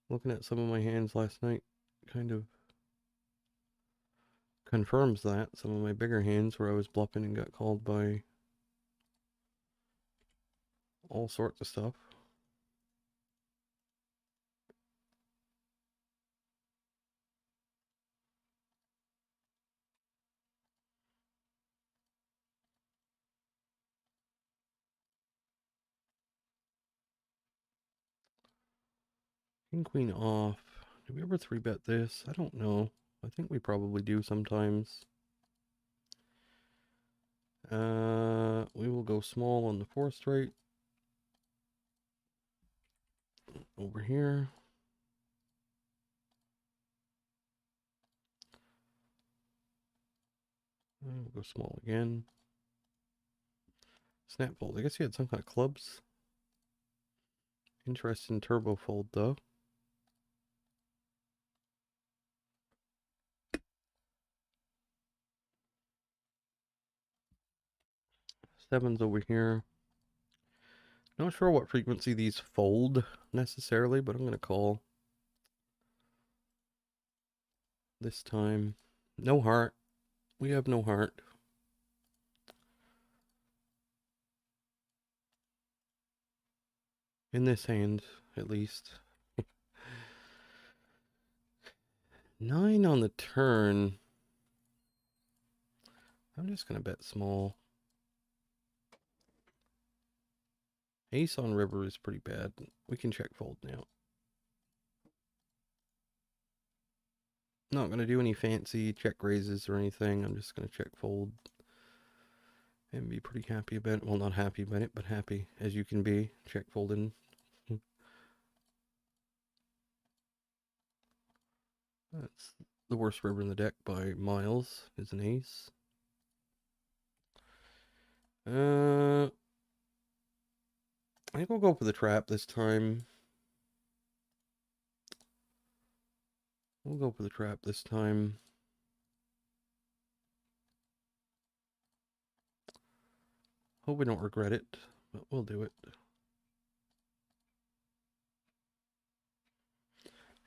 looking at some of my hands last night, kind of confirms that. Some of my bigger hands where I was bluffing and got called by all sorts of stuff. King queen off. Do we ever 3-bet this? I don't know. I think we probably do sometimes. We will go small on the 4 straight. Over here. We'll go small again. Snap fold. I guess he had some kind of clubs. Interesting turbo fold though. Sevens over here. Not sure what frequency these fold necessarily, but I'm going to call this time. No heart. We have no heart. In this hand, at least. 9 on the turn. I'm just going to bet small. Ace on river is pretty bad. We can check fold now. Not going to do any fancy check raises or anything. I'm just going to check fold. And be pretty happy about it. Well, not happy about it, but happy as you can be. Check folding. That's the worst river in the deck by miles. Is an ace. I think we'll go for the trap this time. We'll go for the trap this time. Hope we don't regret it, but we'll do it.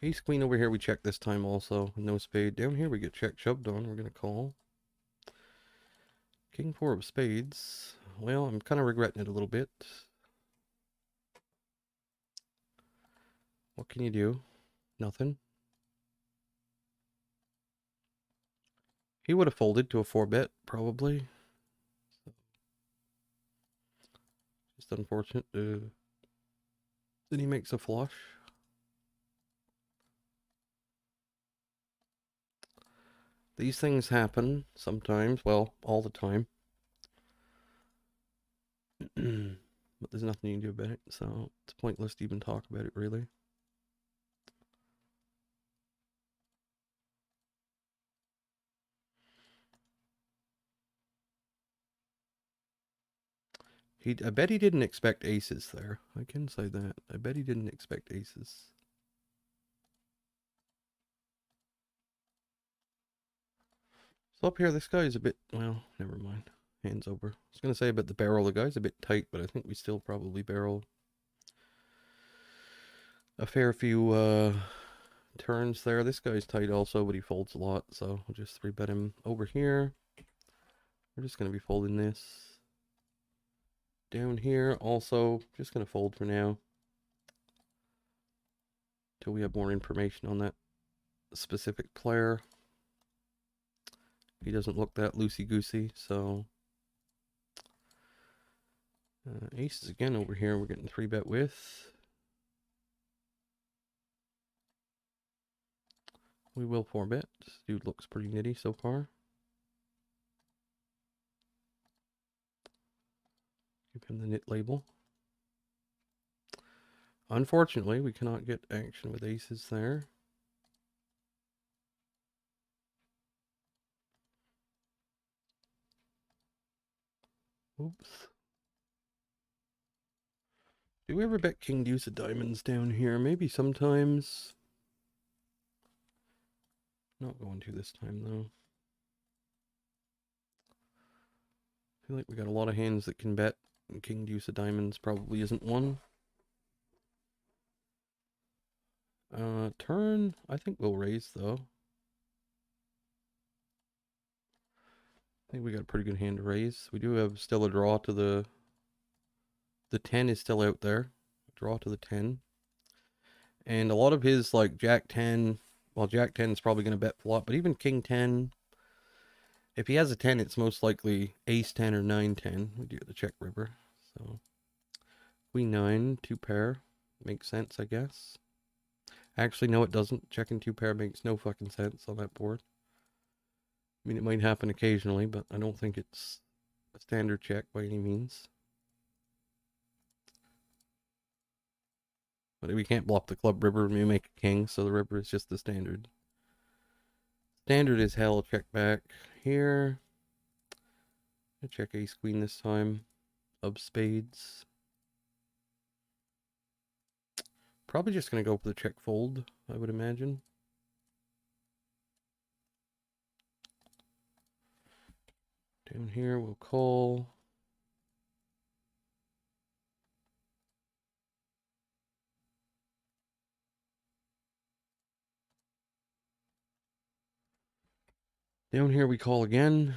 Ace queen over here we check this time also. No spade. Down here we get check shoved on. We're going to call. King 4 of spades. Well, I'm kind of regretting it a little bit. What can you do? Nothing. He would have folded to a 4-bet, probably. Just unfortunate. Then he makes a flush. These things happen sometimes. Well, all the time. But there's nothing you can do about it, so it's pointless to even talk about it, really. I bet he didn't expect aces there. I can say that. I bet he didn't expect aces. So up here, this guy is a bit, well, never mind. Hands over. I was going to say about the barrel. The guy's a bit tight, but I think we still probably barrel a fair few turns there. This guy's tight also, but he folds a lot, so we'll just 3-bet him over here. We're just going to be folding this. Down here, also, just going to fold for now. Till we have more information on that specific player. He doesn't look that loosey-goosey, so... aces again over here, we're getting 3-bet with. We will 4-bet. Dude looks pretty nitty so far. Give him the nit label. Unfortunately, we cannot get action with aces there. Oops. Do we ever bet king deuce of diamonds down here? Maybe sometimes. Not going to this time, though. I feel like we got a lot of hands that can bet, and king deuce of diamonds probably isn't one. Turn, I think we'll raise, though. I think we got a pretty good hand to raise. We do have still a draw to the 10 is still out there. Draw to the 10. And a lot of his, like, jack 10, well, jack 10 is probably going to bet flop, but even king 10, if he has a 10, it's most likely ace 10 or 9-10. We do the check river. So, queen 9, 2-pair. Makes sense, I guess. Actually, no, it doesn't. Checking 2-pair makes no fucking sense on that board. I mean, it might happen occasionally, but I don't think it's a standard check by any means. But we can't bluff the club river when we make a king, so the river is just the standard. Standard is hell, check back here. I check ace queen this time of spades. Probably just going to go for the check fold, I would imagine. Down here we'll call. Down here we call again.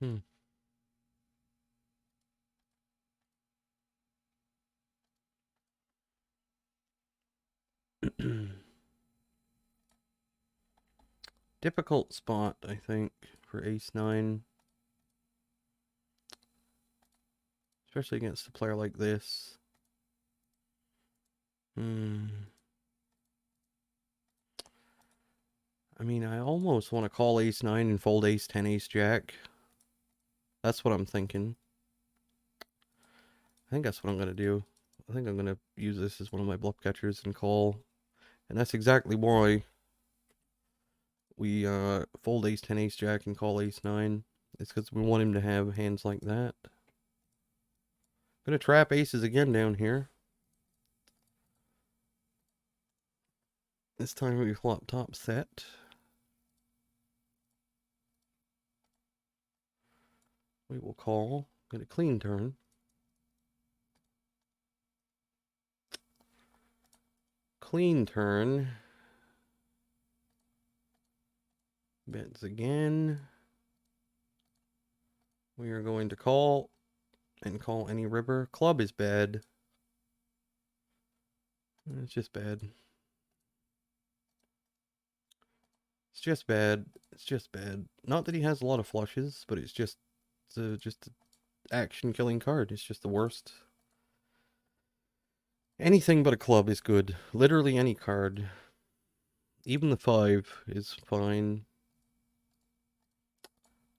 Hmm. Difficult spot, I think, for ace-9. Especially against a player like this. Hmm. I mean, I almost want to call ace-9 and fold ace-10, ace-jack. That's what I'm thinking. I think that's what I'm going to do. I think I'm going to use this as one of my bluff catchers and call. And that's exactly why we fold ace-10, ace-jack and call ace-9. It's because we want him to have hands like that. I'm going to trap aces again down here. This time we flop top set. We will call. Get a clean turn. Clean turn. Bets again. We are going to call and call any river. Club is bad. It's just bad. It's just bad. It's just bad. Not that he has a lot of flushes, but it's just an action killing card. It's just the worst. Anything but a club is good. Literally any card. Even the 5 is fine.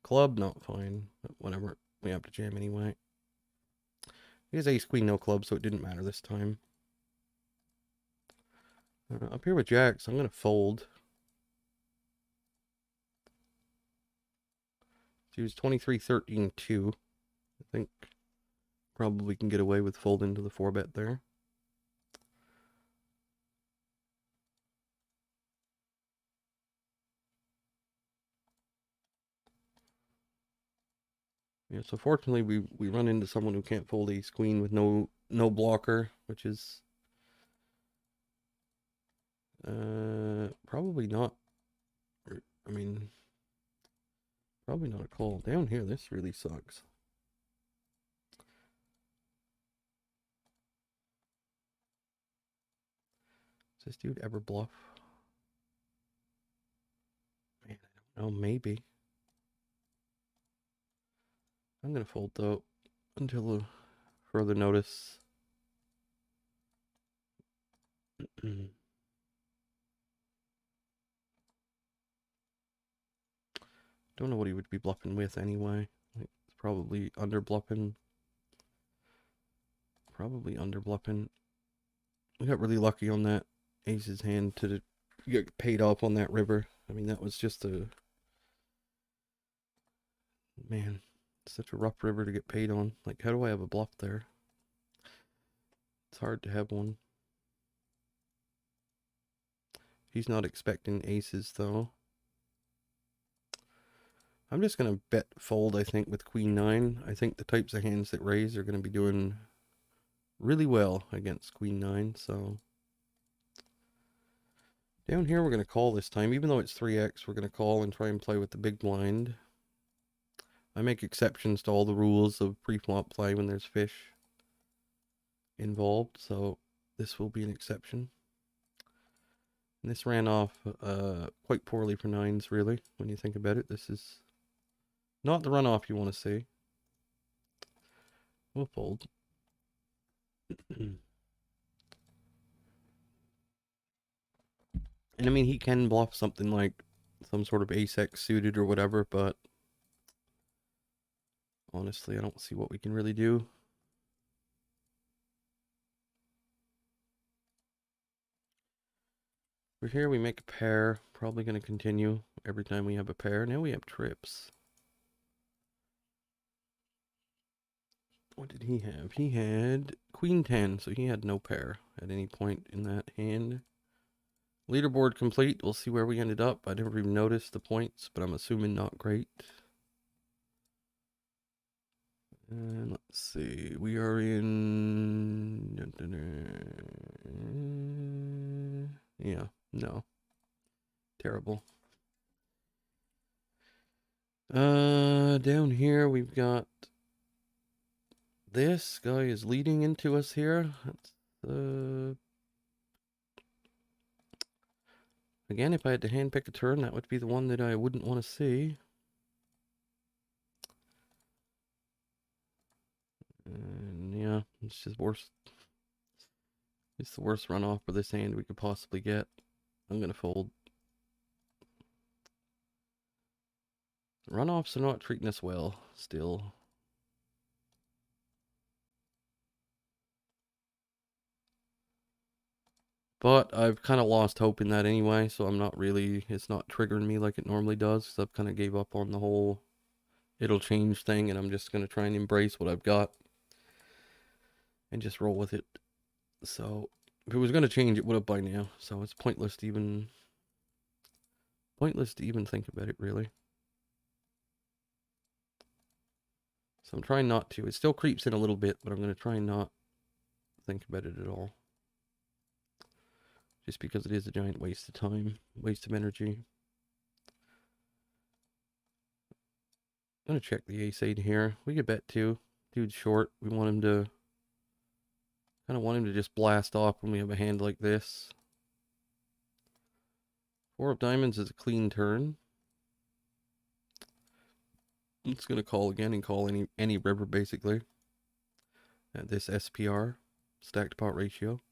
Club, not fine. But whatever. We have to jam anyway. He has ace queen, no club, so it didn't matter this time. Up here with jacks, I'm going to fold. Use 23-13-2. I think probably can get away with fold into the 4-bet there. Yeah, so fortunately we run into someone who can't fold ace queen with no blocker, which is probably not. I mean, probably not a call. Down here, this really sucks. Does this dude ever bluff? Man, I don't know. Maybe. I'm gonna fold though until further notice. Don't know what he would be bluffing with anyway. It's probably under bluffing. Probably under bluffing. We got really lucky on that ace's hand to get paid off on that river. I mean, that was just a... Man, such a rough river to get paid on. Like, how do I have a bluff there? It's hard to have one. He's not expecting aces, though. I'm just going to bet fold, I think, with queen 9. I think the types of hands that raise are going to be doing really well against queen 9, so... Down here, we're going to call this time. Even though it's 3x, we're going to call and try and play with the big blind. I make exceptions to all the rules of pre-flop play when there's fish involved, so this will be an exception. And this ran off quite poorly for 9s, really, when you think about it. This is not the runoff you want to see. We'll fold. And I mean, he can bluff something like some sort of ace-x suited or whatever, but honestly, I don't see what we can really do. For here, we make a pair. Probably going to continue every time we have a pair. Now we have trips. What did he have? He had queen 10, so he had no pair at any point in that hand. Leaderboard complete. We'll see where we ended up. I never even noticed the points, but I'm assuming not great. And let's see, we are in... Yeah, no. Terrible. Down here we've got... This guy is leading into us here. That's, again, if I had to handpick a turn, that would be the one that I wouldn't want to see. And yeah, it's just worse. It's the worst runoff for this hand we could possibly get. I'm gonna fold. Runoffs are not treating us well, still. But I've kind of lost hope in that anyway, so I'm not really, it's not triggering me like it normally does, because I've kind of gave up on the whole it'll change thing, and I'm just going to try and embrace what I've got and just roll with it. So if it was going to change, it would have by now, so it's pointless to even think about it, really. So I'm trying not to. It still creeps in a little bit, but I'm going to try and not think about it at all. Just because it is a giant waste of time, waste of energy. I'm going to check the ace-8 here. We could bet too. Dude's short. We want him to... kind of want him to just blast off when we have a hand like this. 4 of diamonds is a clean turn. It's going to call again and call any river, basically. At this SPR, stacked pot ratio.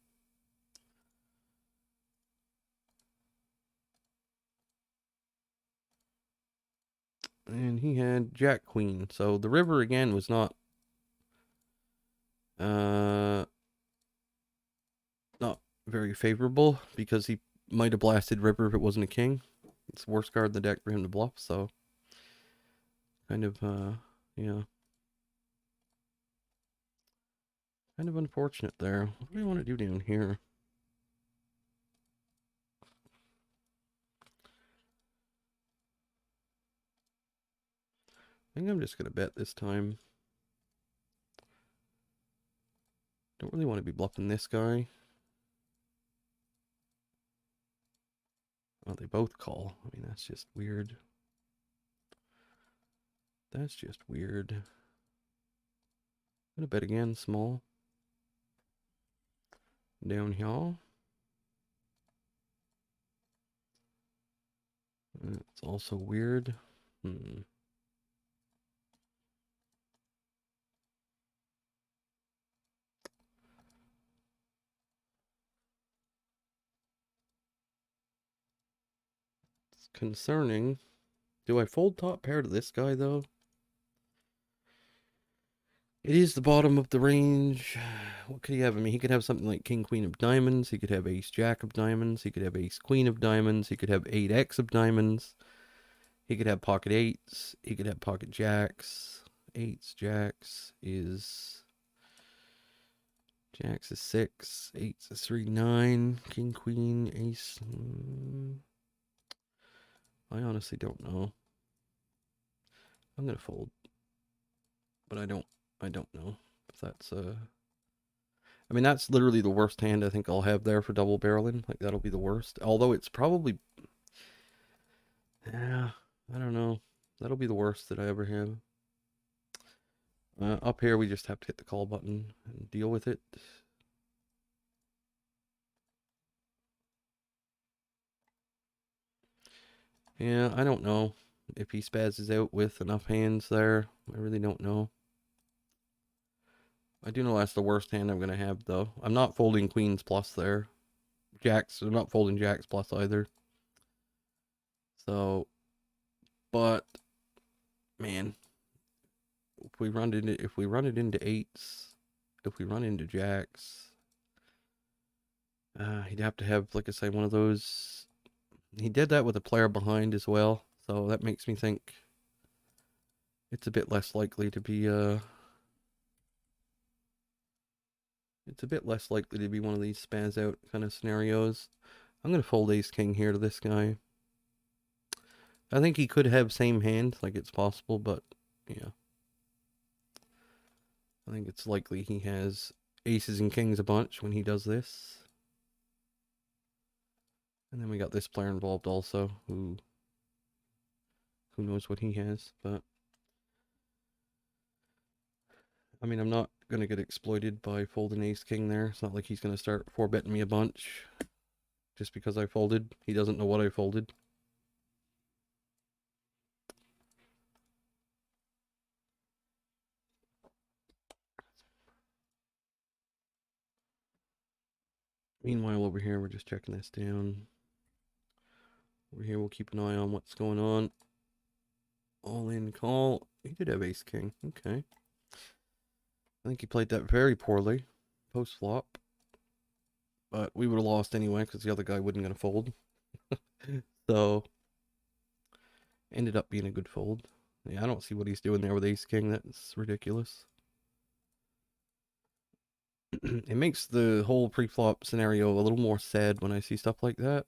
And he had Jack Queen. So the river again was not very favorable, because he might have blasted river if it wasn't a king. It's the worst card in the deck for him to bluff, so kind of yeah. Kind of unfortunate there. What do we want to do down here? I think I'm just going to bet this time. Don't really want to be bluffing this guy. Oh, they both call. I mean, that's just weird. That's just weird. I'm going to bet again, small. Down here. It's also weird. It's concerning. Do I fold top pair to this guy, though? It is the bottom of the range. What could he have? I mean, he could have something like King, Queen of Diamonds. He could have Ace, Jack of Diamonds. He could have Ace, Queen of Diamonds. He could have 8X of Diamonds. He could have pocket 8s. He could have pocket Jacks. 8s, Jacks is... Jacks is 6. 8s is 3, 9. King, Queen, Ace... I honestly don't know. I'm going to fold. But I don't know if that's I mean, that's literally the worst hand I think I'll have there for double barreling. Like, that'll be the worst. Although it's probably, yeah, I don't know. That'll be the worst that I ever have. Up here, we just have to hit the call button and deal with it. Yeah, I don't know if he spazzes out with enough hands there. I really don't know. I do know that's the worst hand I'm going to have, though. I'm not folding queens plus there. Jacks, I'm not folding jacks plus either. So, but, man, if we run it into 8s, if we run into jacks, he'd have to have, like I say, one of those. He did that with a player behind as well, so that makes me think it's a bit less likely to be it's a bit less likely to be one of these spaz out kind of scenarios. I'm gonna fold ace king here to this guy. I think he could have same hand, like it's possible, but yeah. I think it's likely he has aces and kings a bunch when he does this. And then we got this player involved also, who knows what he has, but I mean, I'm not going to get exploited by folding ace king there. It's not like he's going to start 4-betting me a bunch just because I folded. He doesn't know what I folded. Meanwhile, over here, we're just checking this down. Over here, we'll keep an eye on what's going on. All in call. He did have ace king. Okay. I think he played that very poorly post flop. But we would have lost anyway because the other guy wasn't going to fold. So, ended up being a good fold. Yeah, I don't see what he's doing there with ace king. That's ridiculous. It makes the whole pre-flop scenario a little more sad when I see stuff like that.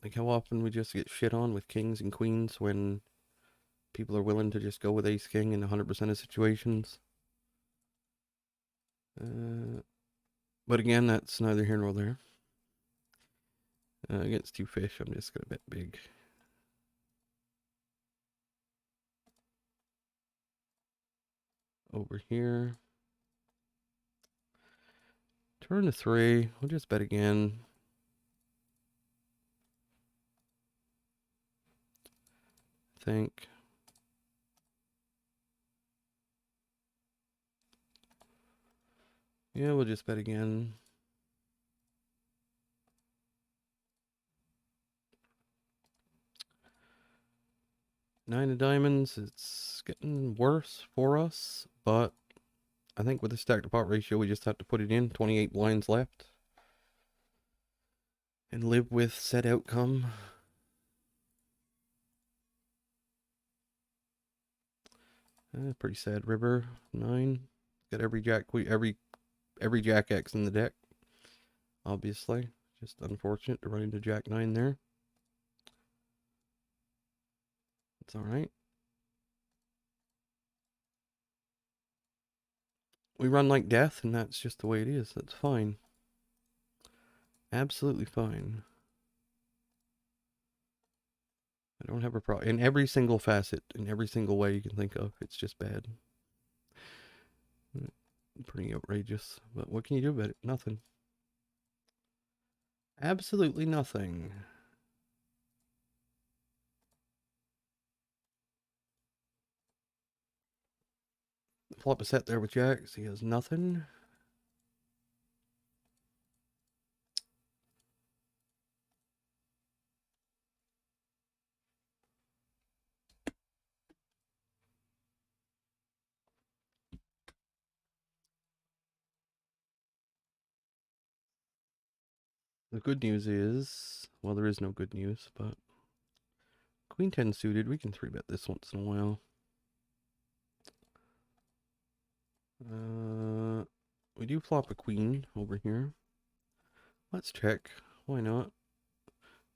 Like how often we just get shit on with kings and queens when people are willing to just go with ace king in 100% of situations. But again, that's neither here nor there. Against two fish, I'm just going to bet big. Over here. Turn to 3. We'll just bet again. I think. Yeah, we'll just bet again. Nine of diamonds, it's getting worse for us, but I think with the stack to pot ratio, we just have to put it in. 28 blinds left. And live with said outcome. Pretty sad river. 9. Got every jack every jack X in the deck. Obviously. Just unfortunate to run into jack 9 there. It's alright. We run like death, and that's just the way it is. That's fine. Absolutely fine. I don't have a problem. In every single facet, in every single way you can think of, it's just bad. Pretty outrageous. But what can you do about it? Nothing. Absolutely nothing. Flop a set there with jacks. He has nothing. The good news is, well, there is no good news, but Queen 10 suited, we can 3-bet this once in a while. We do flop a queen over here. Let's check. Why not?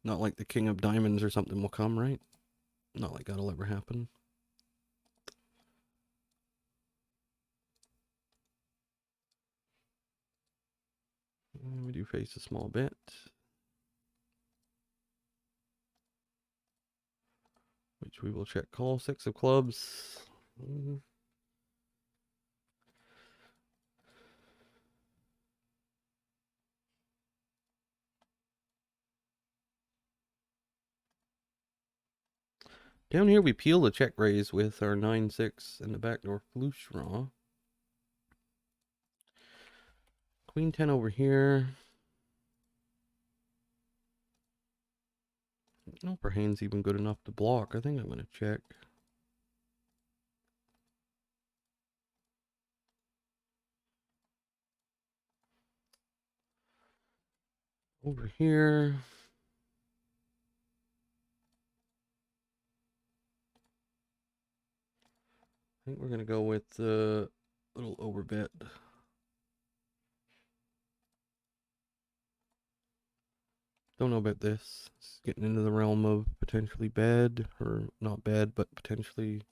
Not like the king of diamonds or something will come, right? Not like that'll ever happen. We do face a small bet. Which we will check call. 6 of clubs. Down here we peel the check raise with our 9-6 and the backdoor flush draw. Queen 10 over here. I don't know if our hand's even good enough to block. I think I'm going to check. Over here. I think we're going to go with the little overbet. Don't know about this. It's getting into the realm of potentially bad, or not bad, but potentially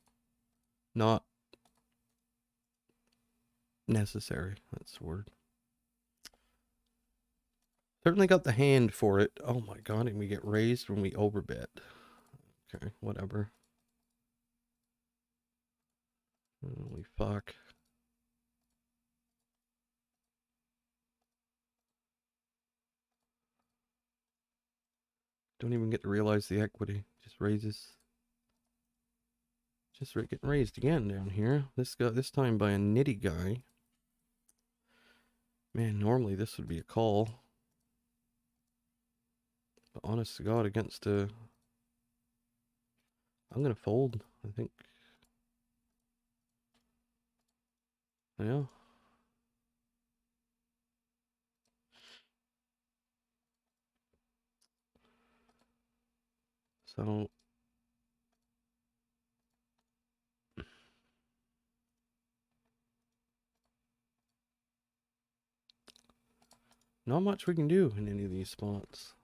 not. necessary. That's the word. Certainly got the hand for it. Oh my god, and we get raised when we overbet. Okay, whatever. Holy fuck. Don't even get to realize the equity. Just raises. Just getting raised again down here. This time by a nitty guy. Man, normally this would be a call. But honest to God, against a... I'm gonna fold, I think. Yeah. So... not much we can do in any of these spots.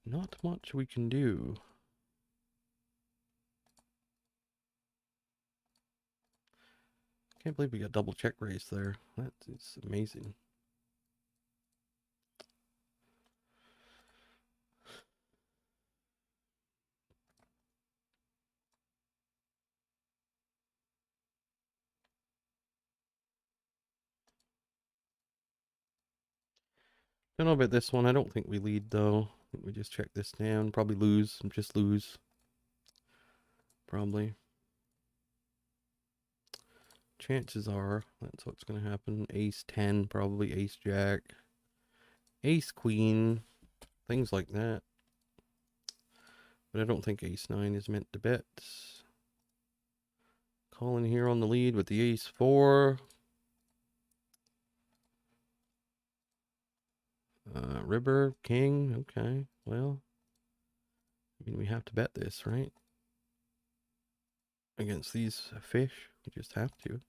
Not much we can do. Can't believe we got double check raise there. That is amazing. Don't know about this one. I don't think we lead though. I think we just check this down. Probably lose. Just lose. Probably. Chances are that's what's going to happen. Ace 10, probably ace jack. Ace queen. Things like that. But I don't think ace 9 is meant to bet. Calling here on the lead with the ace 4. River, king. Okay, well. I mean, we have to bet this, right? Against these fish. We just have to.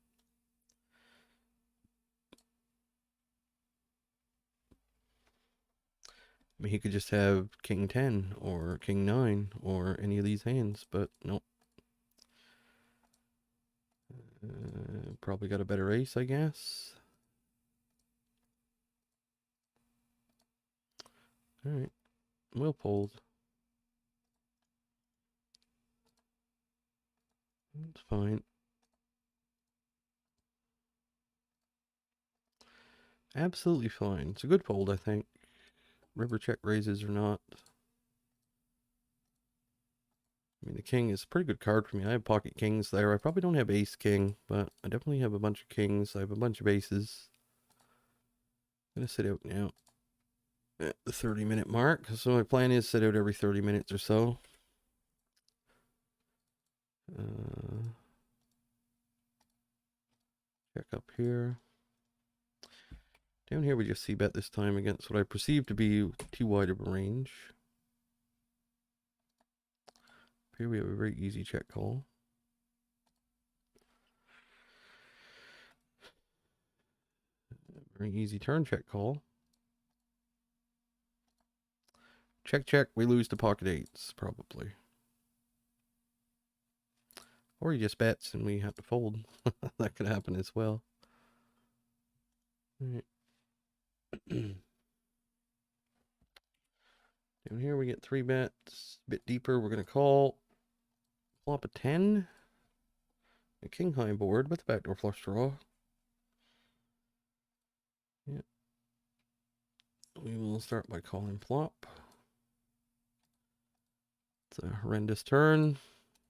I mean, he could just have king 10 or king 9 or any of these hands, but nope. Probably got a better ace, I guess. Alright, we'll fold. It's fine. Absolutely fine. It's a good fold, I think. River check raises or not. I mean, the king is a pretty good card for me. I have pocket kings there. I probably don't have ace king, but I definitely have a bunch of kings. I have a bunch of aces. I'm going to sit out now at the 30-minute mark. So my plan is sit out every 30 minutes or so. Check up here. Down here we just c-bet this time against what I perceive to be too wide of a range. Here we have a very easy check call. Very easy turn check call. Check, check. We lose to pocket eights, probably. Or he just bets and we have to fold. That could happen as well. All right. Down here we get 3 bets. A bit deeper, we're going to call. Flop a 10. A king high board with a backdoor flush draw. Yeah. We will start by calling flop. It's a horrendous turn.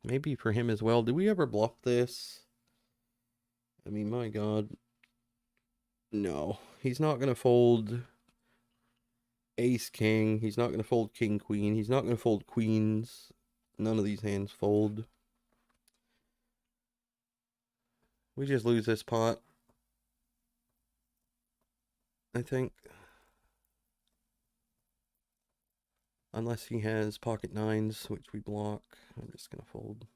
Maybe for him as well. Do we ever bluff this? I mean, my God. No. He's not going to fold ace king. He's not going to fold king queen. He's not going to fold queens. None of these hands fold. We just lose this pot, I think. Unless he has pocket nines, which we block. I'm just going to fold.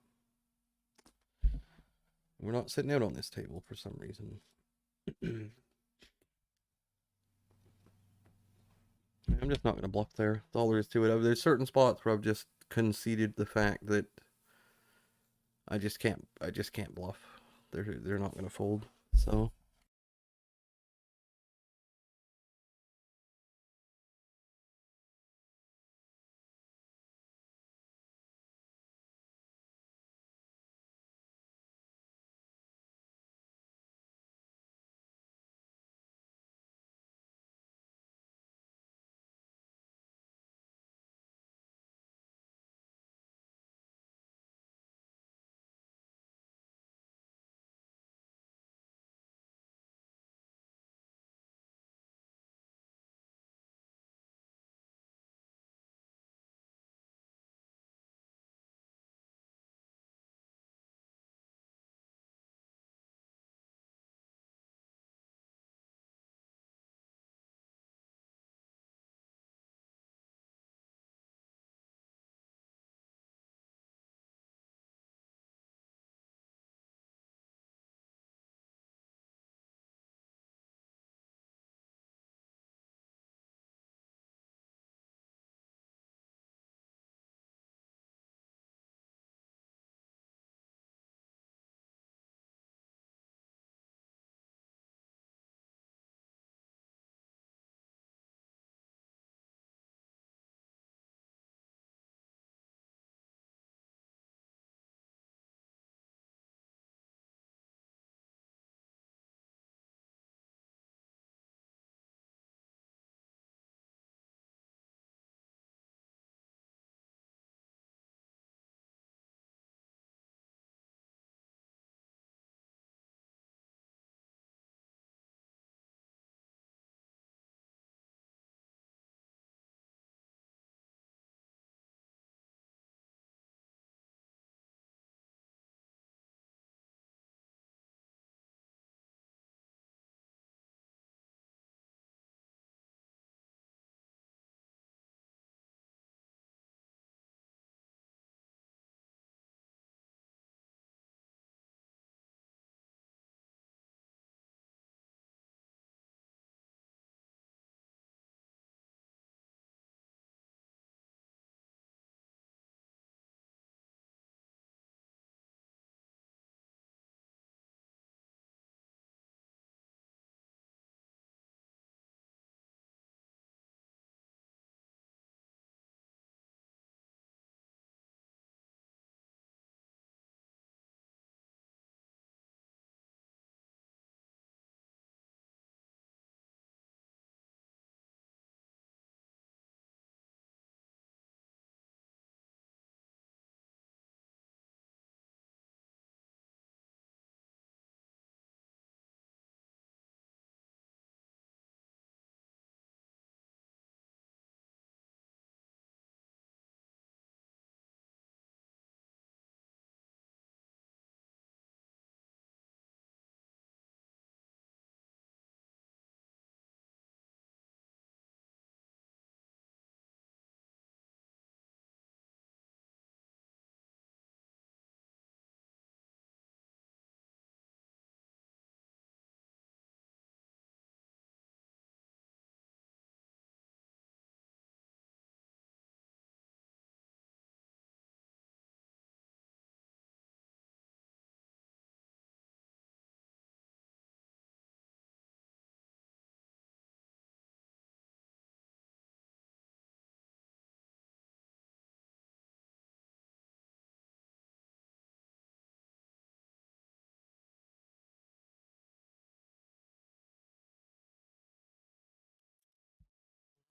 We're not sitting out on this table for some reason. I'm just not going to bluff there. That's all there is to it. There's certain spots where I've just conceded the fact that I just can't bluff. They're not gonna fold. So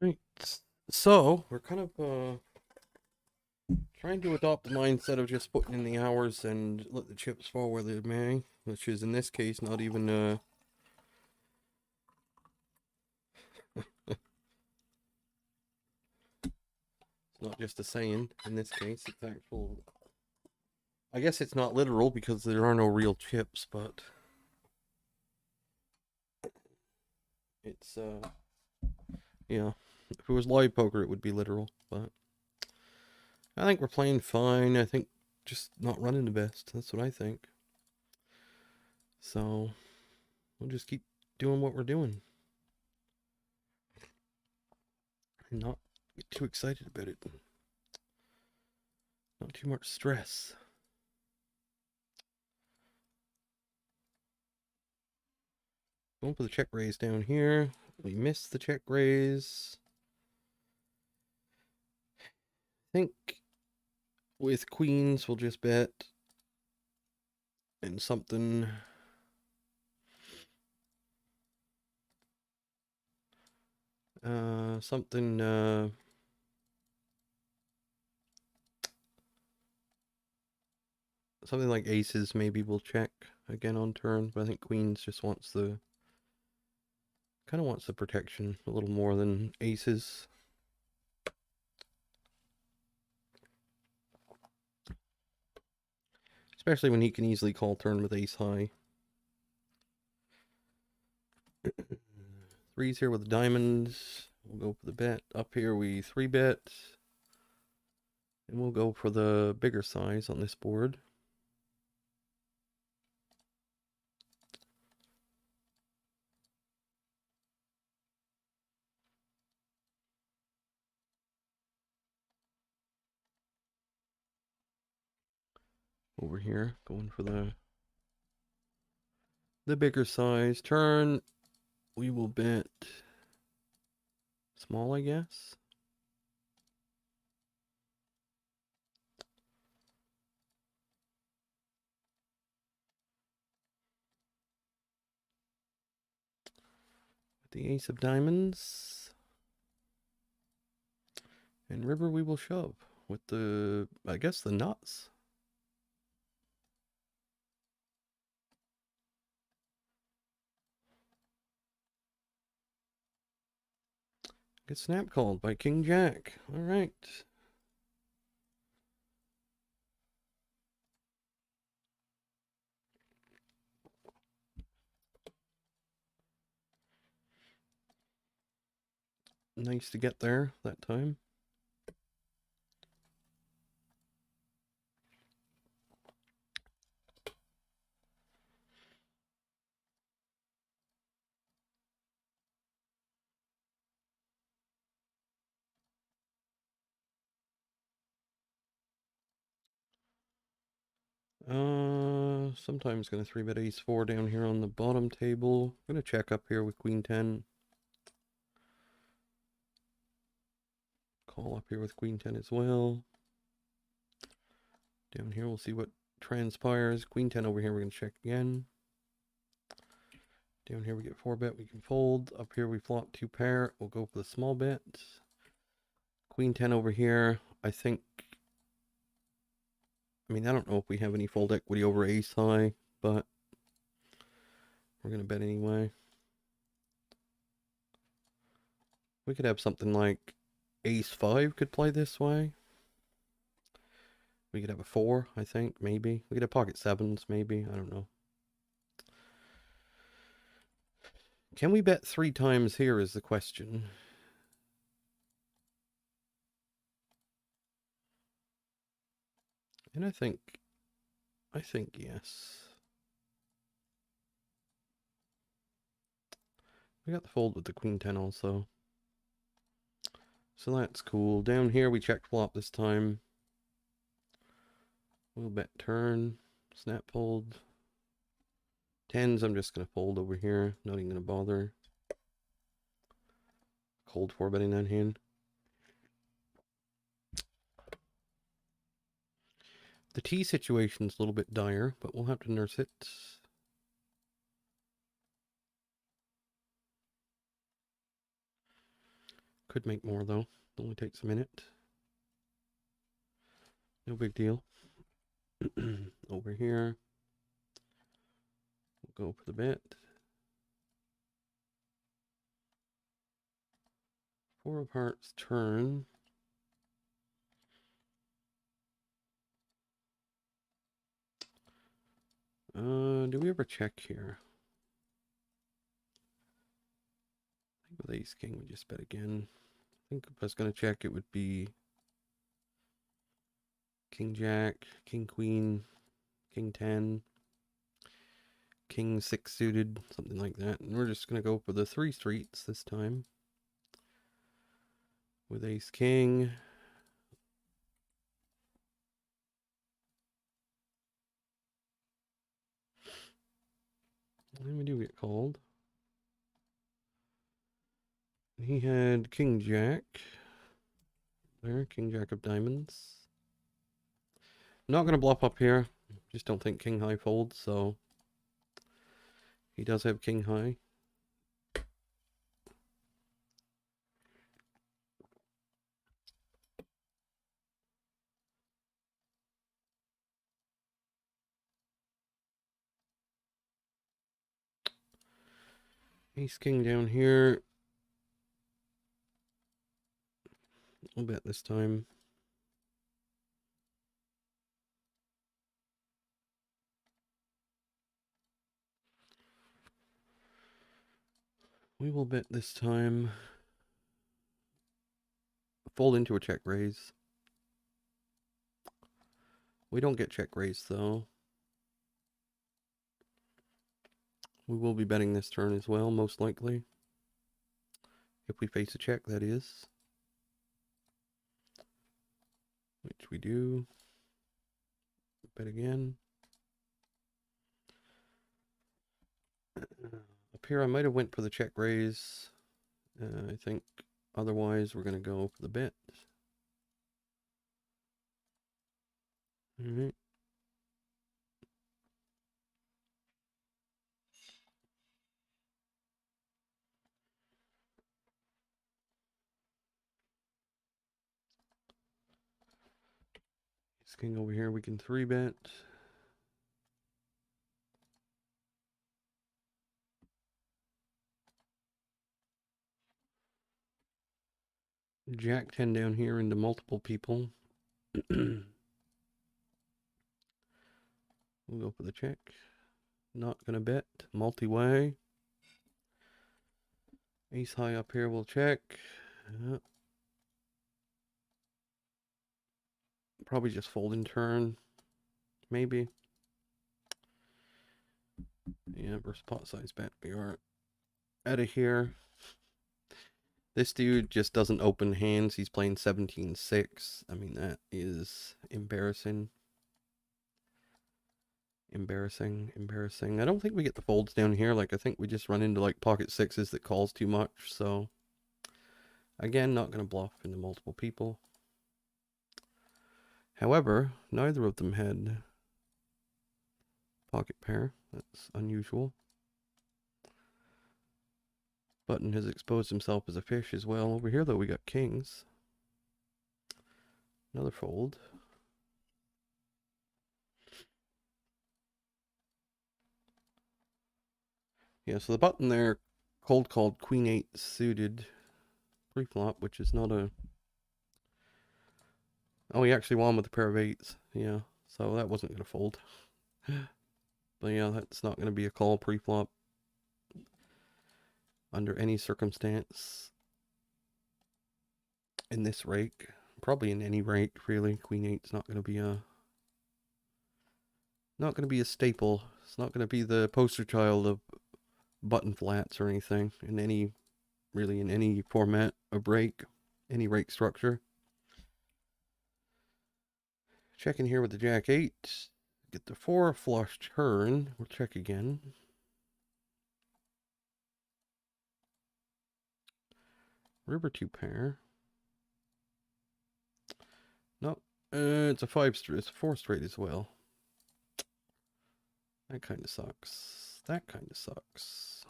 right. So we're kind of trying to adopt the mindset of just putting in the hours and let the chips fall where they may, which is in this case not even it's not just a saying. In this case, it's actual. I guess it's not literal because there are no real chips, but it's yeah. If it was live poker, it would be literal, but I think we're playing fine. I think just not running the best. That's what I think. So we'll just keep doing what we're doing and not get too excited about it. Not too much stress. Going for the check raise down here. We missed the check raise. I think with queens we'll just bet. And something. Something like aces maybe we'll check again on turn, but I think queens just wants the kind of wants the protection a little more than aces. Especially when he can easily call turn with ace high. Threes here with the diamonds. We'll go for the bet. Up here we 3-bet. And we'll go for the bigger size on this board. Over here, going for the bigger size. Turn, we will bet small, I guess. The ace of diamonds. And river we will shove with the, I guess, the nuts. Get snap called by King Jack. All right. Nice to get there that time. Sometimes gonna 3-bet ace 4 down here on the bottom table. Gonna check up here with queen 10. Call up here with queen 10 as well. Down here we'll see what transpires. Queen 10 over here we're gonna check again. Down here we get 4-bet, we can fold. Up here we flop 2 pair. We'll go for the small bet. Queen 10 over here. I don't know if we have any fold equity over ace high, but we're gonna bet anyway. We could have something like ace 5 could play this way. We could have a 4, I think, maybe. We could have pocket 7s, maybe. I don't know. Can we bet 3 times here is the question. And I think yes. We got the fold with the queen 10 also. So that's cool. Down here we check flop this time. We'll bet turn. Snap fold. 10s I'm just going to fold over here. Not even going to bother. Cold 4-betting that hand. The T situation's a little bit dire, but we'll have to nurse it. Could make more though. It only takes a minute. No big deal. Over here. We'll go for the bet. 4 of hearts turn. Do we ever check here? I think with ace king we just bet again. I think if I was going to check it would be king jack, king queen, king 10, king 6 suited, something like that. And we're just going to go for the 3 streets this time. With ace king. And we do get called. He had King Jack. There, King Jack of Diamonds. Not going to bluff up here. Just don't think King High folds, so he does have King High. Ace King down here. I'll bet this time. We will bet this time. Fold into a check raise. We don't get check raise though. We will be betting this turn as well, most likely. If we face a check, that is. Which we do. Bet again. Up here I might have went for the check raise. I think otherwise we're going to go for the bet. Alright. Ace King over here, we can 3-bet. Jack 10 down here into multiple people. We'll go for the check. Not gonna bet. Multi-way. Ace high up here, we'll check. Probably just fold in turn. Maybe. Yeah, versus pot size bet. We are out of here. This dude just doesn't open hands. He's playing 17-6. I mean, that is embarrassing. Embarrassing. I don't think we get the folds down here. Like, I think we just run into, like, pocket sixes that calls too much. So, again, not going to bluff into multiple people. However, neither of them had pocket pair. That's unusual. Button has exposed himself as a fish as well. Over here, though, we got kings. Another fold. Yeah, so the button there cold called Queen 8 suited pre-flop, which is not a... Oh, he actually won with a pair of 8s. Yeah, so that wasn't going to fold. But yeah, that's not going to be a call pre-flop under any circumstance. In this rake, probably in any rake, really. Queen 8's not going to be a staple. It's not going to be the poster child of button flats or anything in any format of rake, any rake structure. Checking here with the Jack 8. Get the 4 flush turn. We'll check again. River 2 pair. No, it's a 5 straight. It's a 4 straight as well. That kind of sucks. That kind of sucks.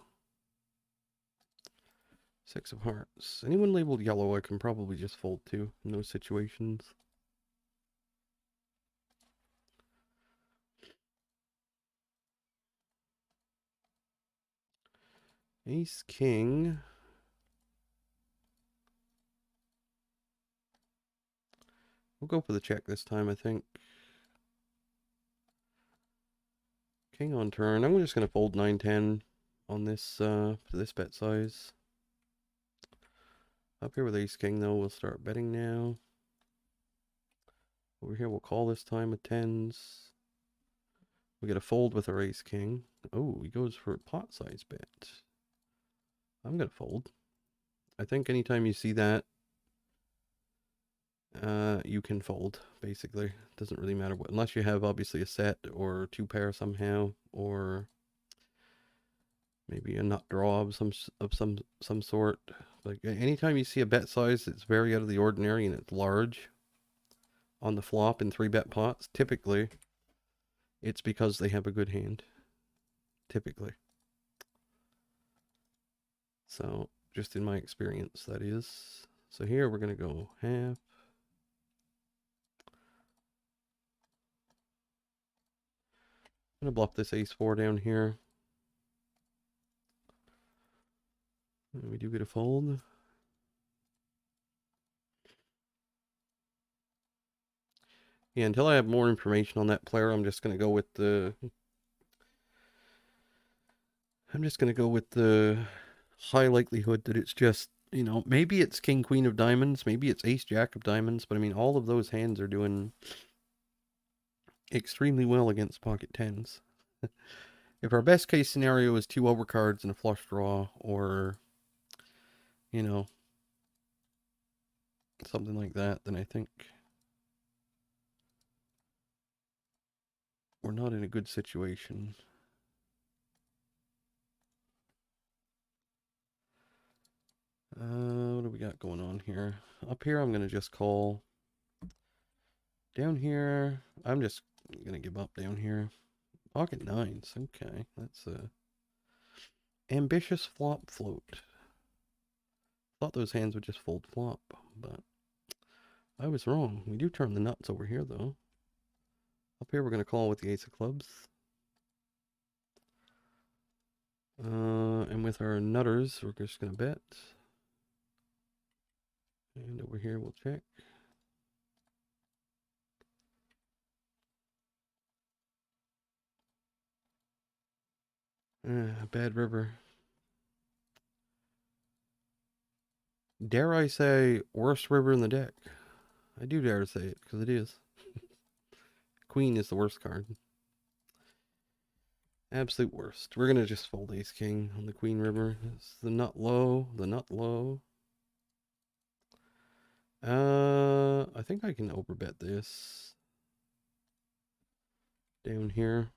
6 of hearts. Anyone labeled yellow, I can probably just fold to in those situations. Ace, king. We'll go for the check this time, I think. King on turn. I'm just going to fold 9-10 on this bet size. Up here with ace king though, we'll start betting now. Over here we'll call this time with 10s. We get a fold with our ace king. Oh, he goes for a pot size bet. I'm going to fold. I think anytime you see that, you can fold, basically. Doesn't really matter what, unless you have obviously a set or 2 pair somehow, or Maybe a nut draw of some sort. Like anytime you see a bet size that's very out of the ordinary and it's large on the flop in 3-bet pots, typically it's because they have a good hand. Typically. So just in my experience, that is. So here we're gonna go half. I'm gonna bluff this ace-4 down here. And we do get a fold. Yeah, until I have more information on that player, I'm just gonna go with the high likelihood that it's just, you know, maybe it's king queen of diamonds, maybe it's ace jack of diamonds, but I mean all of those hands are doing extremely well against pocket tens. If our best case scenario is 2 overcards and a flush draw, or, you know, something like that, then I think we're not in a good situation. What do we got going on here? Up here, I'm going to just call. Down here, I'm just going to give up down here. Pocket nines, okay. That's a ambitious flop float. Thought those hands would just fold flop, but I was wrong. We do turn the nuts over here, though. Up here, we're going to call with the ace of clubs. And with our nutters, we're just going to bet. And over here, we'll check. Bad river. Dare I say, worst river in the deck? I do dare to say it, because it is. Queen is the worst card. Absolute worst. We're going to just fold ace king on the queen river. It's the nut low, the nut low. I think I can overbet this. Down here.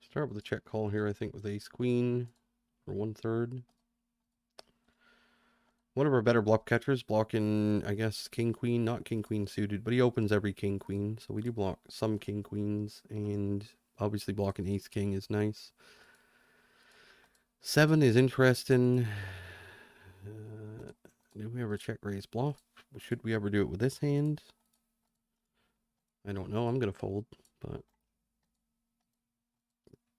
Start with a check call here, I think, with ace queen for 1/3. One of our better bluff catchers, blocking, I guess, king queen, not king queen suited, but he opens every king queen, so we do block some king queens, and obviously blocking ace king is nice. 7 is interesting. Did we ever check raise bluff? Should we ever do it with this hand? I don't know. I'm going to fold, but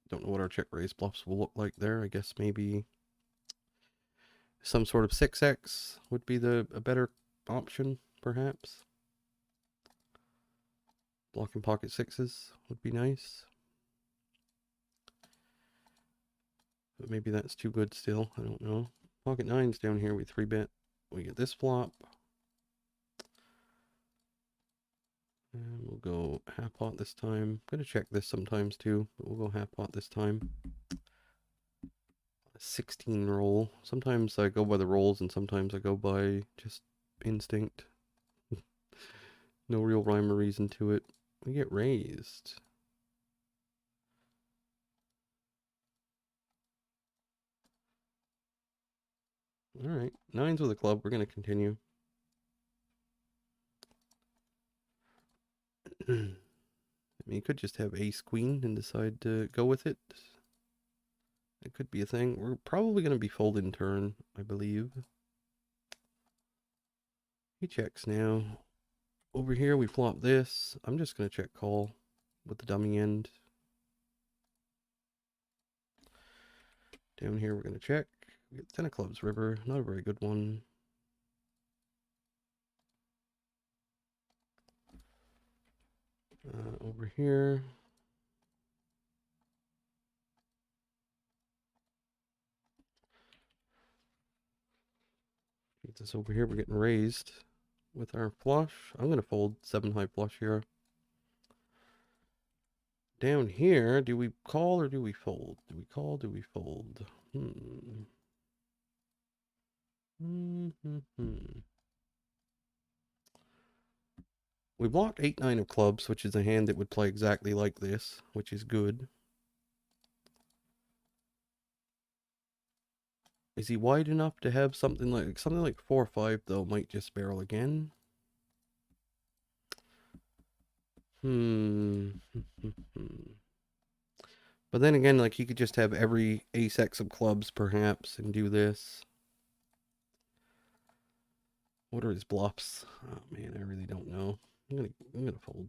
don't know what our check raise bluffs will look like there. I guess maybe some sort of 6x would be a better option, perhaps. Blocking pocket sixes would be nice. But maybe that's too good still. I don't know. Pocket nines down here. We 3-bet. We get this flop. And we'll go half pot this time. I'm going to check this sometimes too, but we'll go half pot this time. 16 roll. Sometimes I go by the rolls and sometimes I go by just instinct. No real rhyme or reason to it. We get raised. Alright, nines with a club. We're going to continue. I mean, you could just have ace queen and decide to go with it. It could be a thing. We're probably going to be folding turn, I believe. He checks now. Over here, we flop this. I'm just going to check call with the dummy end. Down here, we're going to check. We get 10 of clubs river. Not a very good one. Over here. Get this over here. We're getting raised with our flush. I'm going to fold 7 high flush here. Down here, do we call or do we fold? Do we call, do we fold? We blocked 8-9 of clubs, which is a hand that would play exactly like this, which is good. Is he wide enough to have something like 4-5 though might just barrel again? But then again, like he could just have every ace-x of clubs perhaps and do this. What are his bluffs? Oh man, I really don't know. I'm gonna fold.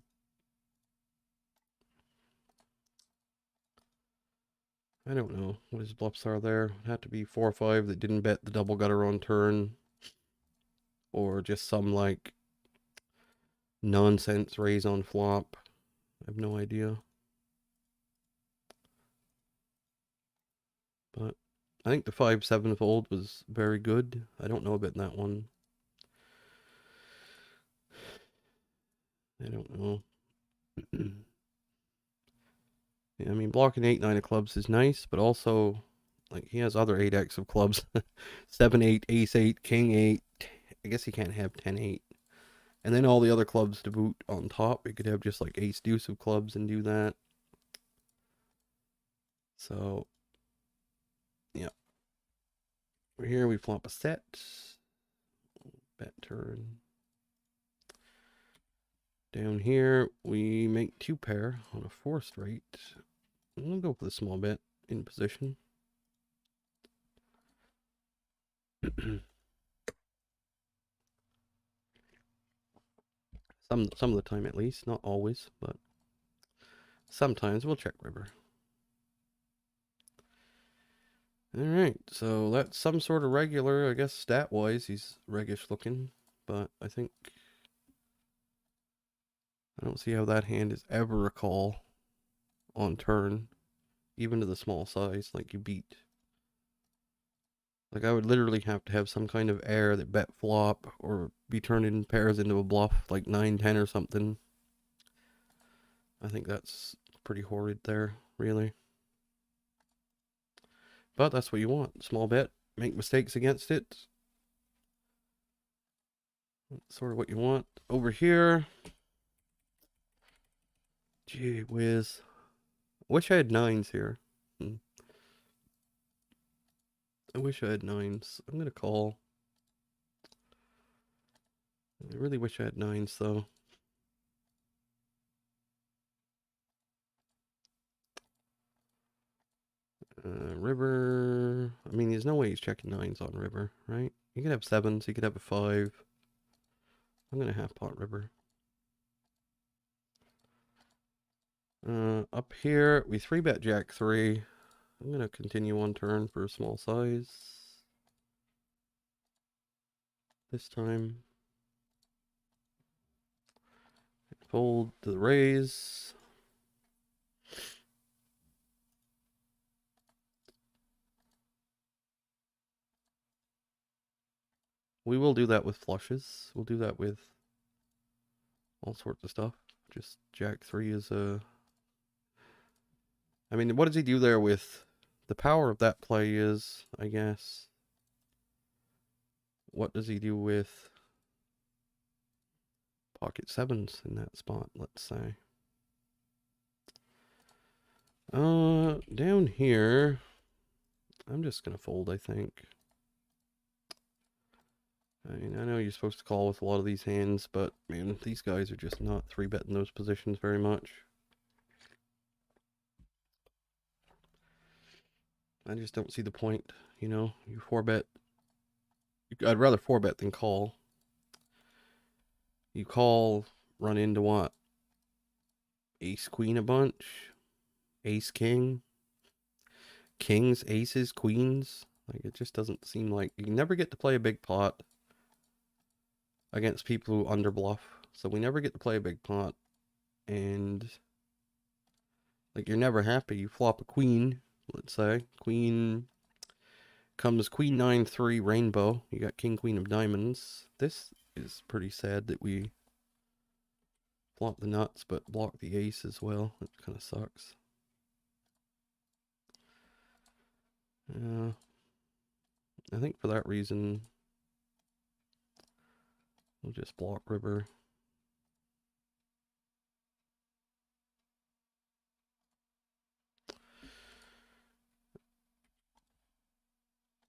I don't know what his bluffs are there. It'd have to be 4-5 that didn't bet the double gutter on turn. Or just some like nonsense raise on flop. I have no idea. But I think the 5-7 fold was very good. I don't know about that one. I don't know. Yeah, I mean, blocking 8-9 of clubs is nice, but also, like, he has other 8x of clubs. 7-8, ace-8, king-8. I guess he can't have 10-8. And then all the other clubs to boot on top. You could have just, like, ace-deuce of clubs and do that. So, yeah. Over here, we flop a set. Bet turn. Down here, we make 2 pair on a 4 straight. We'll go for the small bet in position. Some of the time at least, not always, but sometimes we'll check river. Alright, so that's some sort of regular, I guess stat-wise he's reggish looking, but I think I don't see how that hand is ever a call on turn, even to the small size, like you beat. Like I would literally have to have some kind of air that bet flop or be turned in pairs into a bluff, like 9-10 or something. I think that's pretty horrid there, really. But that's what you want. Small bet, make mistakes against it. That's sort of what you want. Over here, gee whiz. Wish I had 9s here. I wish I had 9s. I'm gonna call. I really wish I had 9s though. River. I mean, there's no way he's checking 9s on river, right? You could have 7s. He could have a 5. I'm gonna half pot river. Up here, we 3-bet jack 3. I'm gonna continue on turn for a small size. This time. Fold to the raise. We will do that with flushes. We'll do that with all sorts of stuff. Just jack 3 is a... I mean, what does he do there with... The power of that play is, I guess... What does he do with pocket 7s in that spot, let's say? Down here... I'm just gonna fold, I think. I mean, I know you're supposed to call with a lot of these hands, but, man, these guys are just not 3-betting those positions very much. I just don't see the point, you know? You 4-bet. I'd rather 4-bet than call. You call, run into what? Ace-queen a bunch? Ace-king? Kings, aces, queens? Like, it just doesn't seem like... You never get to play a big pot against people who underbluff. So we never get to play a big pot. And... Like, you're never happy. You flop a queen, let's say. Queen... Comes queen 9-3 rainbow. You got king queen of diamonds. This is pretty sad that we flop the nuts, but block the ace as well. That kind of sucks. I think for that reason, we'll just block river.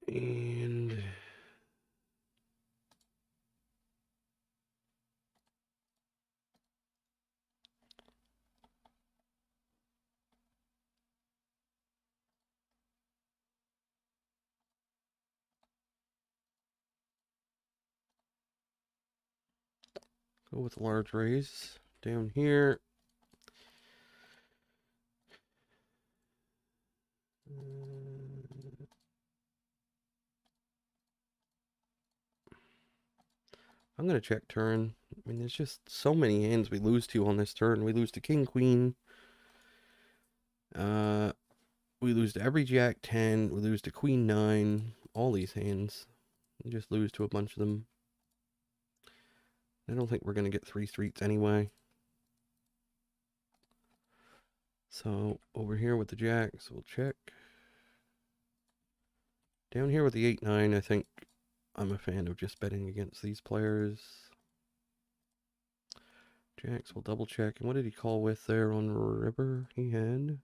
And go with large raise down here. I'm going to check turn. I mean, there's just so many hands we lose to on this turn. We lose to king, queen. We lose to every jack 10. We lose to queen 9. All these hands. We just lose to a bunch of them. I don't think we're going to get 3 streets anyway. So over here with the jacks, we'll check. Down here with the 8-9, I think I'm a fan of just betting against these players. Jacks will double check. And what did he call with there on river? He had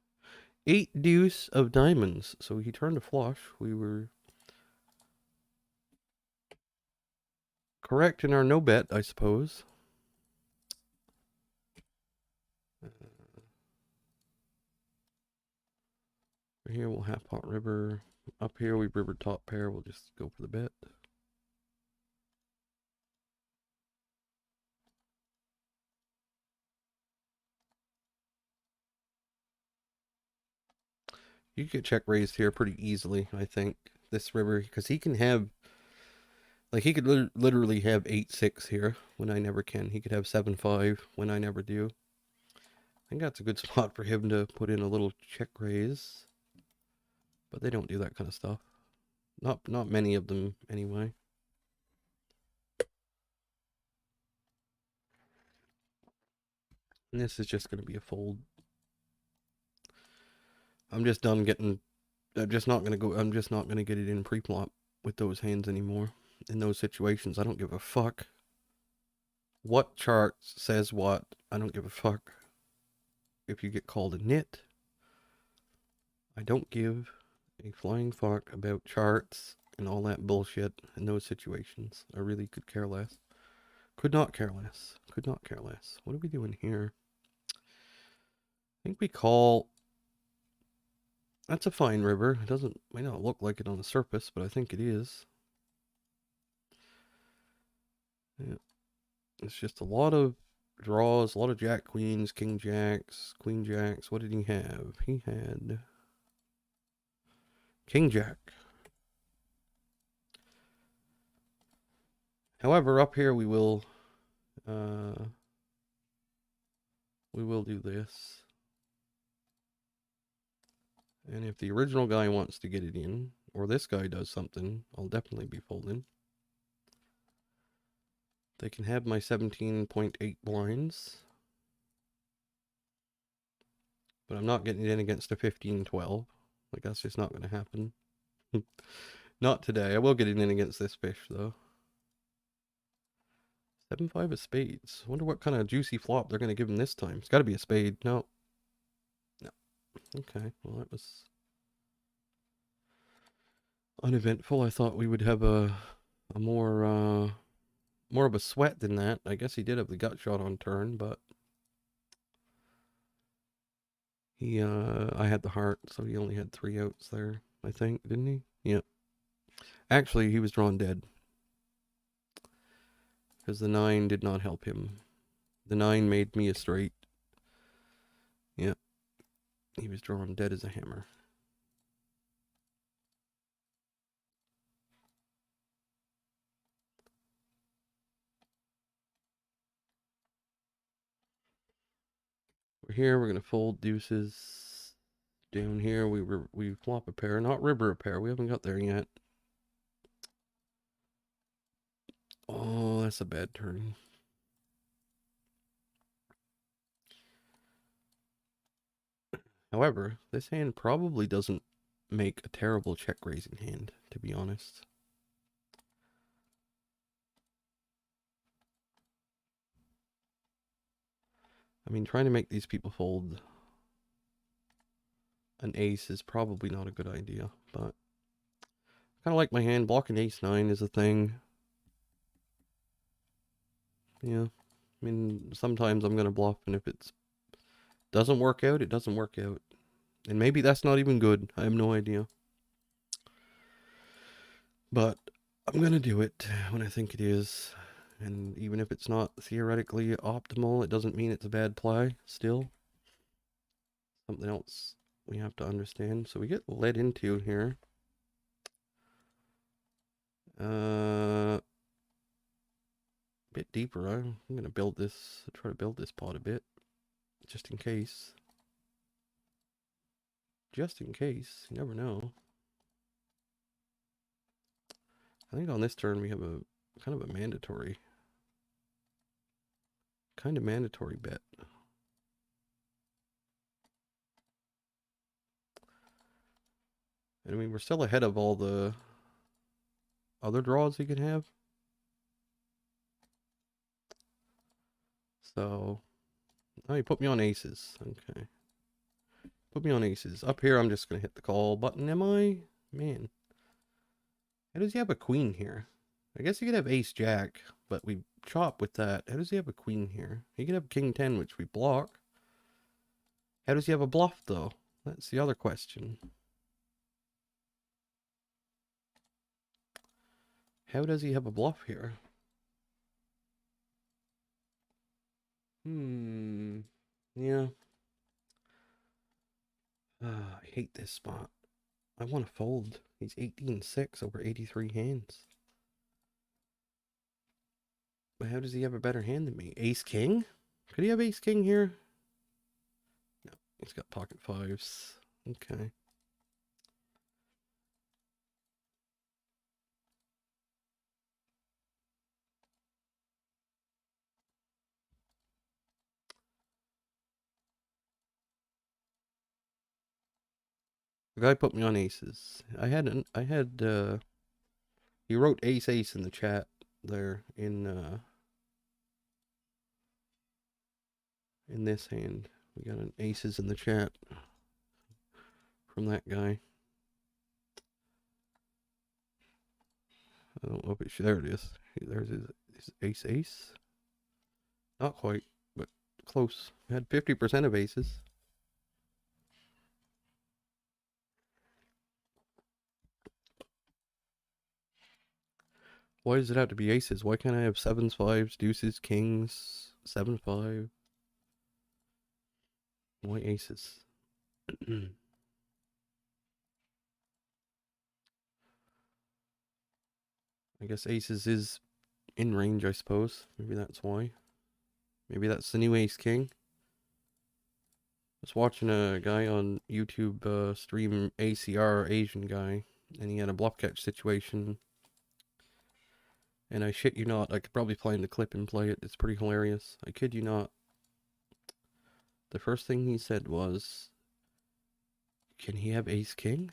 8 deuce of diamonds. So he turned a flush. We were correct in our no bet, I suppose. Here we'll half pot river. Up here we river top pair. We'll just go for the bet. You could check raised here pretty easily, I think. This river, because he can have, like, he could literally have 8-6 here when I never can. He could have 7-5 when I never do. I think that's a good spot for him to put in a little check raise. But they don't do that kind of stuff. Not many of them, anyway. And this is just going to be a fold. I'm just done getting... I'm just not going to get it in pre-flop with those hands anymore. In those situations, I don't give a fuck. What chart says what? I don't give a fuck. If you get called a nit, I don't give a flying fuck about charts and all that bullshit in those situations. I really could care less. Could not care less. Could not care less. What are we doing here? I think we call... That's a fine river. It may not look like it on the surface, but I think it is. Yeah. It's just a lot of draws, a lot of jack queens, king jacks, queen jacks. What did he have? He had king jack. However, up here we will do this. And if the original guy wants to get it in, or this guy does something, I'll definitely be folding. They can have my 17.8 blinds. But I'm not getting it in against a 15-12. Like, that's just not going to happen. Not today. I will get it in against this fish, though. 7-5 of spades. Wonder what kind of juicy flop they're going to give him this time. It's got to be a spade. No. No. Okay. Well, that was uneventful. I thought we would have a more of a sweat than that. I guess he did have the gut shot on turn, but he I had the heart, so he only had 3 outs there, I think, didn't he? Yeah. Actually, he was drawn dead. Because the 9 did not help him. The 9 made me a straight. Yeah. He was drawn dead as a hammer. We're here, we're going to fold deuces. Down here, we flop a pair. Not river a pair. We haven't got there yet. Oh, that's a bad turn. However, this hand probably doesn't make a terrible check raising hand, to be honest. I mean, trying to make these people fold an ace is probably not a good idea, but I kind of like my hand. Blocking ace 9 is a thing. Yeah, I mean, sometimes I'm going to bluff, and if it doesn't work out, it doesn't work out. And maybe that's not even good. I have no idea. But I'm going to do it when I think it is. And even if it's not theoretically optimal, it doesn't mean it's a bad play still. Something else we have to understand. So we get led into here. A bit deeper. I'm going to build this, try to build this pot a bit. Just in case. Just in case. You never know. I think on this turn we have a kind of a mandatory bet. I mean, we're still ahead of all the other draws he could have. So, oh, he put me on aces. Okay. Put me on aces. Up here, I'm just going to hit the call button, am I? Man. How does he have a queen here? I guess he could have ace jack, but we chop with that. How does he have a queen here? He could have king 10, which we block. How does he have a bluff, though? That's the other question. How does he have a bluff here? Yeah. I hate this spot. I want to fold. He's 18-6 over 83 hands. But how does he have a better hand than me? Ace king? Could he have ace king here? No, he's got pocket fives. Okay. The guy put me on aces. He wrote ace ace in the chat there in this hand. We got an aces in the chat from that guy. I don't know if it's, there it is. There's his ace ace. Not quite, but close. Had 50% of aces. Why does it have to be aces? Why can't I have sevens, fives, deuces, kings, 7-5? Why aces? I guess aces is in range, I suppose. Maybe that's why. Maybe that's the new ace king. I was watching a guy on YouTube stream ACR, Asian guy, and he had a bluff catch situation. And I shit you not, I could probably find the clip and play it. It's pretty hilarious. I kid you not. The first thing he said was, "Can he have ace king?"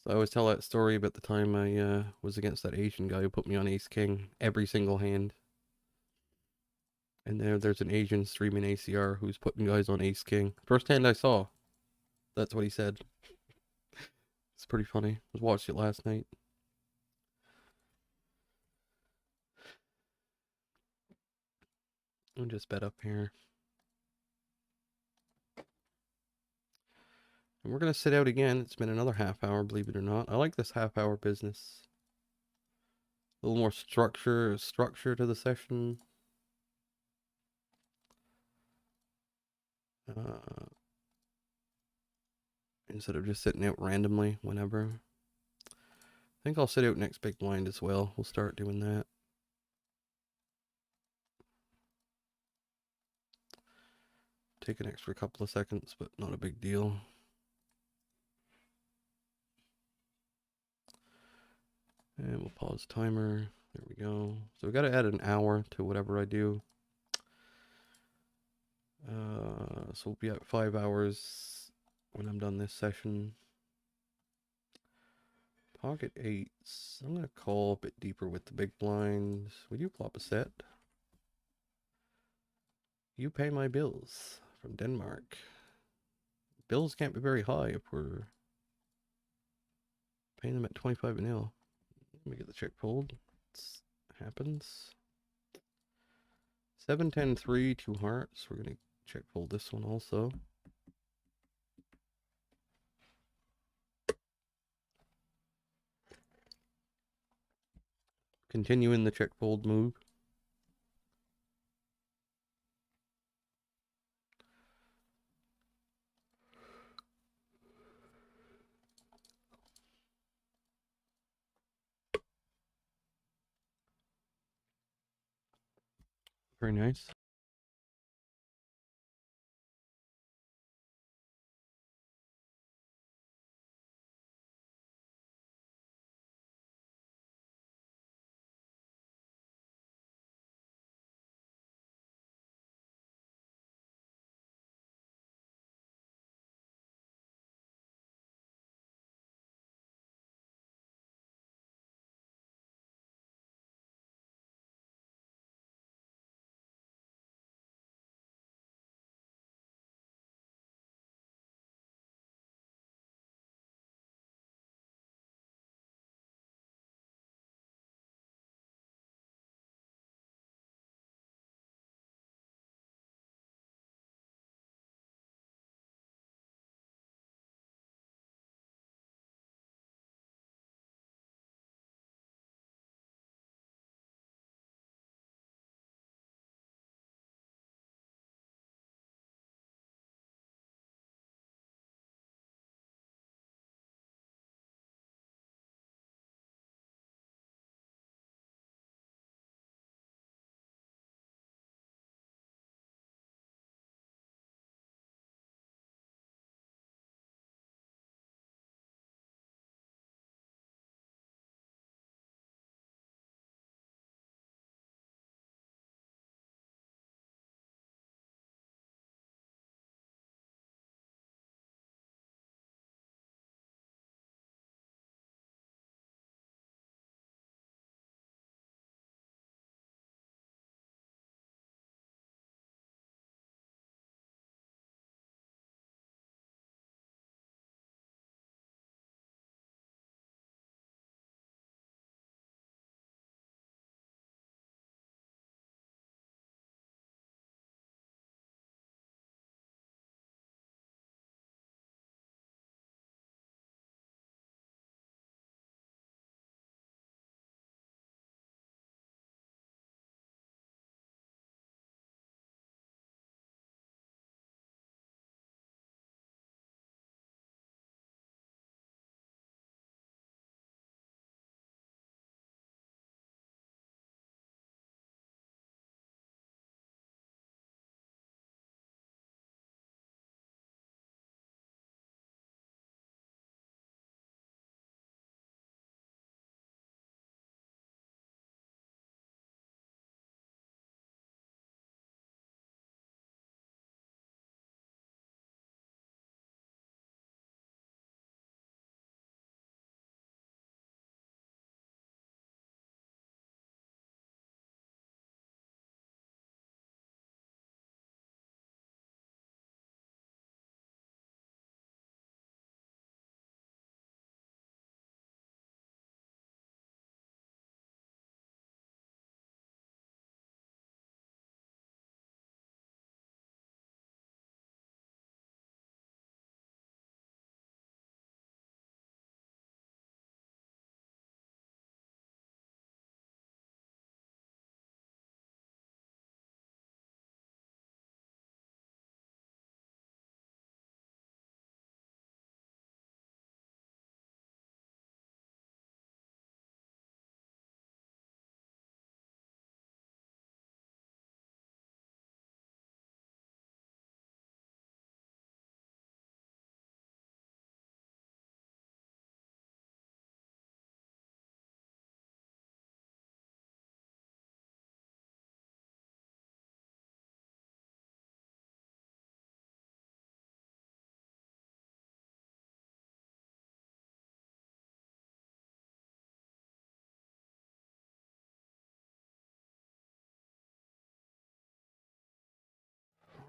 So I always tell that story about the time I was against that Asian guy who put me on ace king every single hand. And there's an Asian streaming ACR who's putting guys on ace king. First hand I saw. That's what he said. It's pretty funny. I was watching it last night. I'll just bet up here. And we're going to sit out again. It's been another half hour, believe it or not. I like this half hour business. A little more structure to the session. Instead of just sitting out randomly whenever. I think I'll sit out next big blind as well. We'll start doing that. Take an extra couple of seconds, but not a big deal. And we'll pause timer. There we go. So we got to add an hour to whatever I do. So we'll be at 5 hours when I'm done this session. Pocket eights. I'm gonna call a bit deeper with the big blinds. Would you plop a set? You pay my bills from Denmark. Bills can't be very high if we're paying them at 25 an L. Let me get the check pulled. It happens. 7, 10, 3, 2 hearts. We're gonna check fold this one also. Continuing the check fold move. Very nice.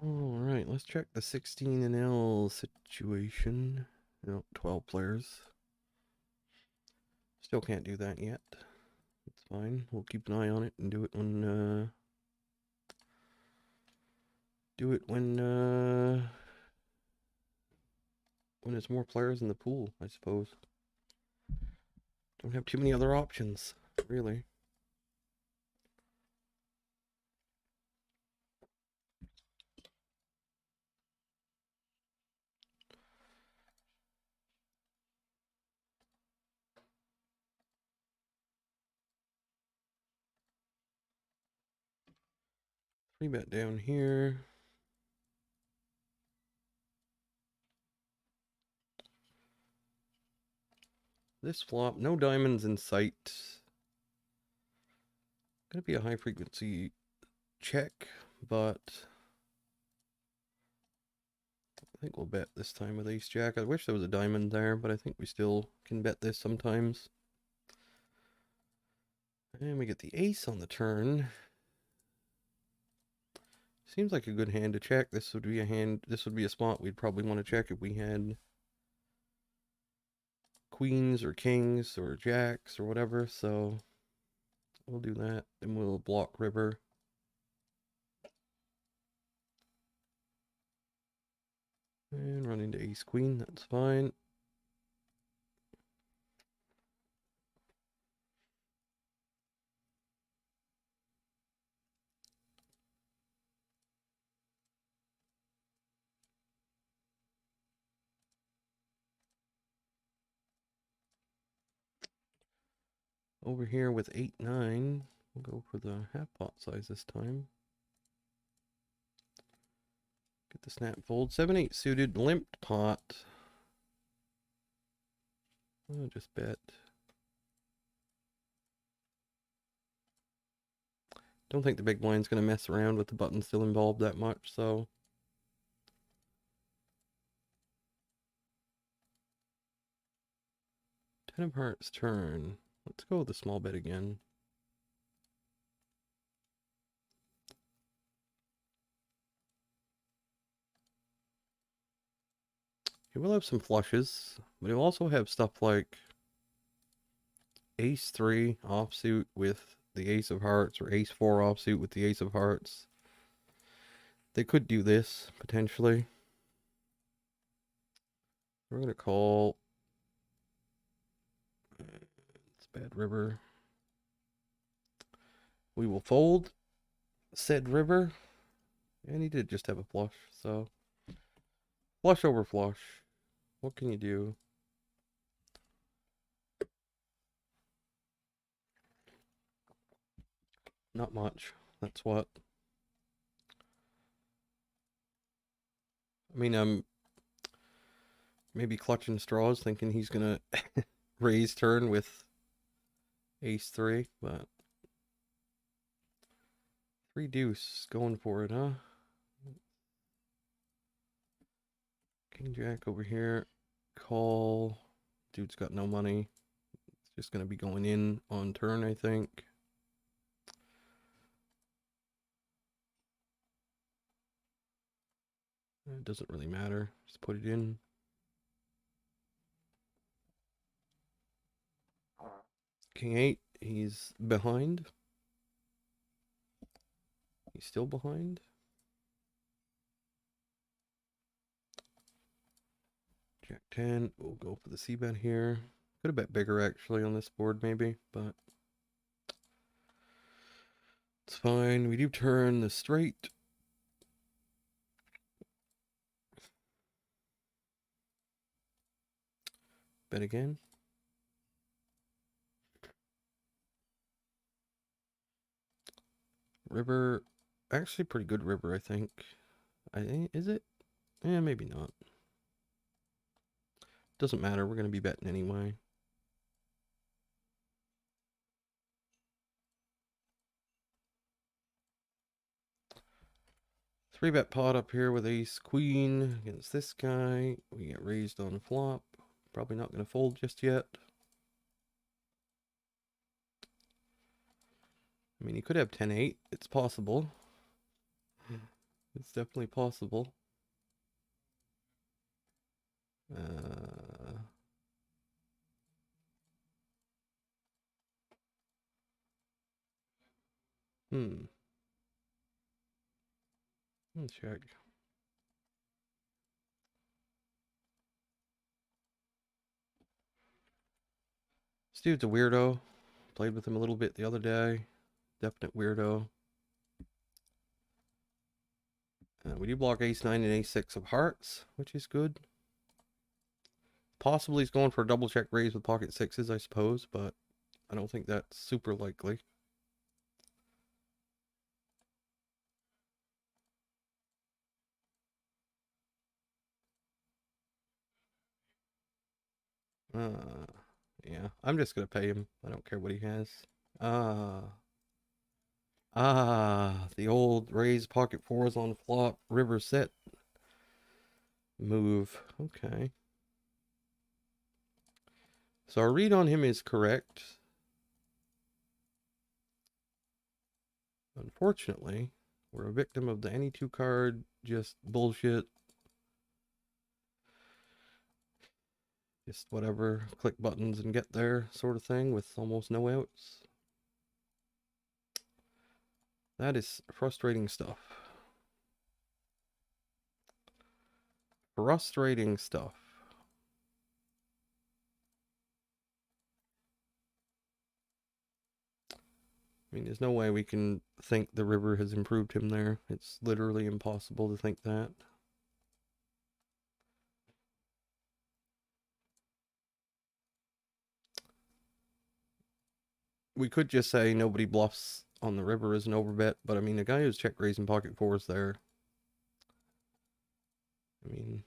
Alright, let's check the 16 and L situation. No, 12 players. Still can't do that yet. It's fine. We'll keep an eye on it and do it when when there's more players in the pool, I suppose. Don't have too many other options, really. Three bet down here. This flop, no diamonds in sight. Gonna be a high frequency check, but I think we'll bet this time with ace jack. I wish there was a diamond there, but I think we still can bet this sometimes. And we get the ace on the turn. Seems like a good hand to check. This would be a spot we'd probably want to check if we had queens or kings or jacks or whatever, so we'll do that. Then we'll block river. And run into ace queen, that's fine. Over here with 8-9, we'll go for the half pot size this time. Get the snap fold. 7-8 suited, limped pot. I'll just bet. Don't think the big blind's going to mess around with the button still involved that much, so. Ten of hearts turn. Let's go with the small bet again. He will have some flushes, but he'll also have stuff like ace 3 offsuit with the ace of hearts, or ace 4 offsuit with the ace of hearts. They could do this, potentially. We're going to call. It's bad river. We will fold said river. And he did just have a flush, so. Flush over flush. What can you do? Not much. That's what. I mean, I'm maybe clutching straws thinking he's going to raise turn with ace 3, but 3 deuce going for it, huh? King jack over here. Call. Dude's got no money. It's just going to be going in on turn, I think. It doesn't really matter. Just put it in. King 8, he's behind. He's still behind. Jack 10, we'll go for the c-bet here. Could have bet bigger actually on this board maybe, but it's fine. We do turn the straight. Bet again. River, actually pretty good river, I think. Is it? Eh, maybe not. Doesn't matter, we're going to be betting anyway. Three bet pot up here with ace queen against this guy. We get raised on flop. Probably not going to fold just yet. I mean, he could have 10-8. It's possible. It's definitely possible. Uh, hmm. Let's check. This dude's a weirdo. Played with him a little bit the other day. Definite weirdo. We do block ace 9 and ace 6 of hearts, which is good. Possibly he's going for a double check raise with pocket sixes, I suppose, but I don't think that's super likely. Yeah, I'm just gonna pay him. I don't care what he has. Ah, the old raise pocket fours on flop river set move. Okay. So our read on him is correct. Unfortunately, we're a victim of the any two card just bullshit. Just whatever, click buttons and get there sort of thing with almost no outs. That is frustrating stuff. Frustrating stuff. I mean, there's no way we can think the river has improved him there. It's literally impossible to think that. We could just say nobody bluffs on the river as an overbet, but I mean, a guy who's check raising pocket fours there. I mean,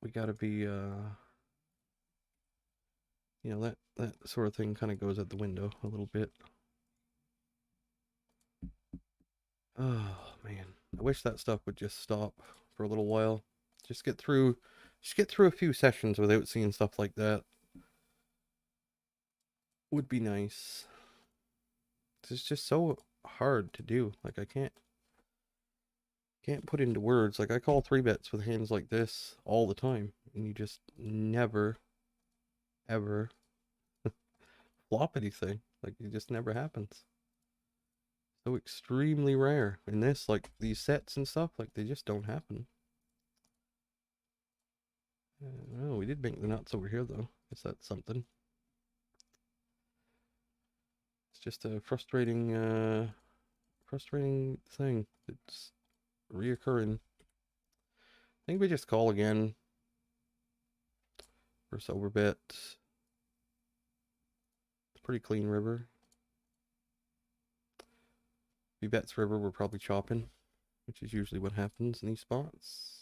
we gotta be, you know, that sort of thing kind of goes out the window a little bit. Oh man, I wish that stuff would just stop for a little while. Just get through a few sessions without seeing stuff like that. Would be nice. It's just so hard to do. Like I can't put into words. Like I call three bets with hands like this all the time, and you just never ever flop anything. Like it just never happens. So extremely rare. In this, like these sets and stuff, like they just don't happen. Oh, we did bank the nuts over here though. Guess that's something. It's just a frustrating thing. It's reoccurring. I think we just call again. Versus overbet. It's a pretty clean river. If he bets river, we're probably chopping, which is usually what happens in these spots.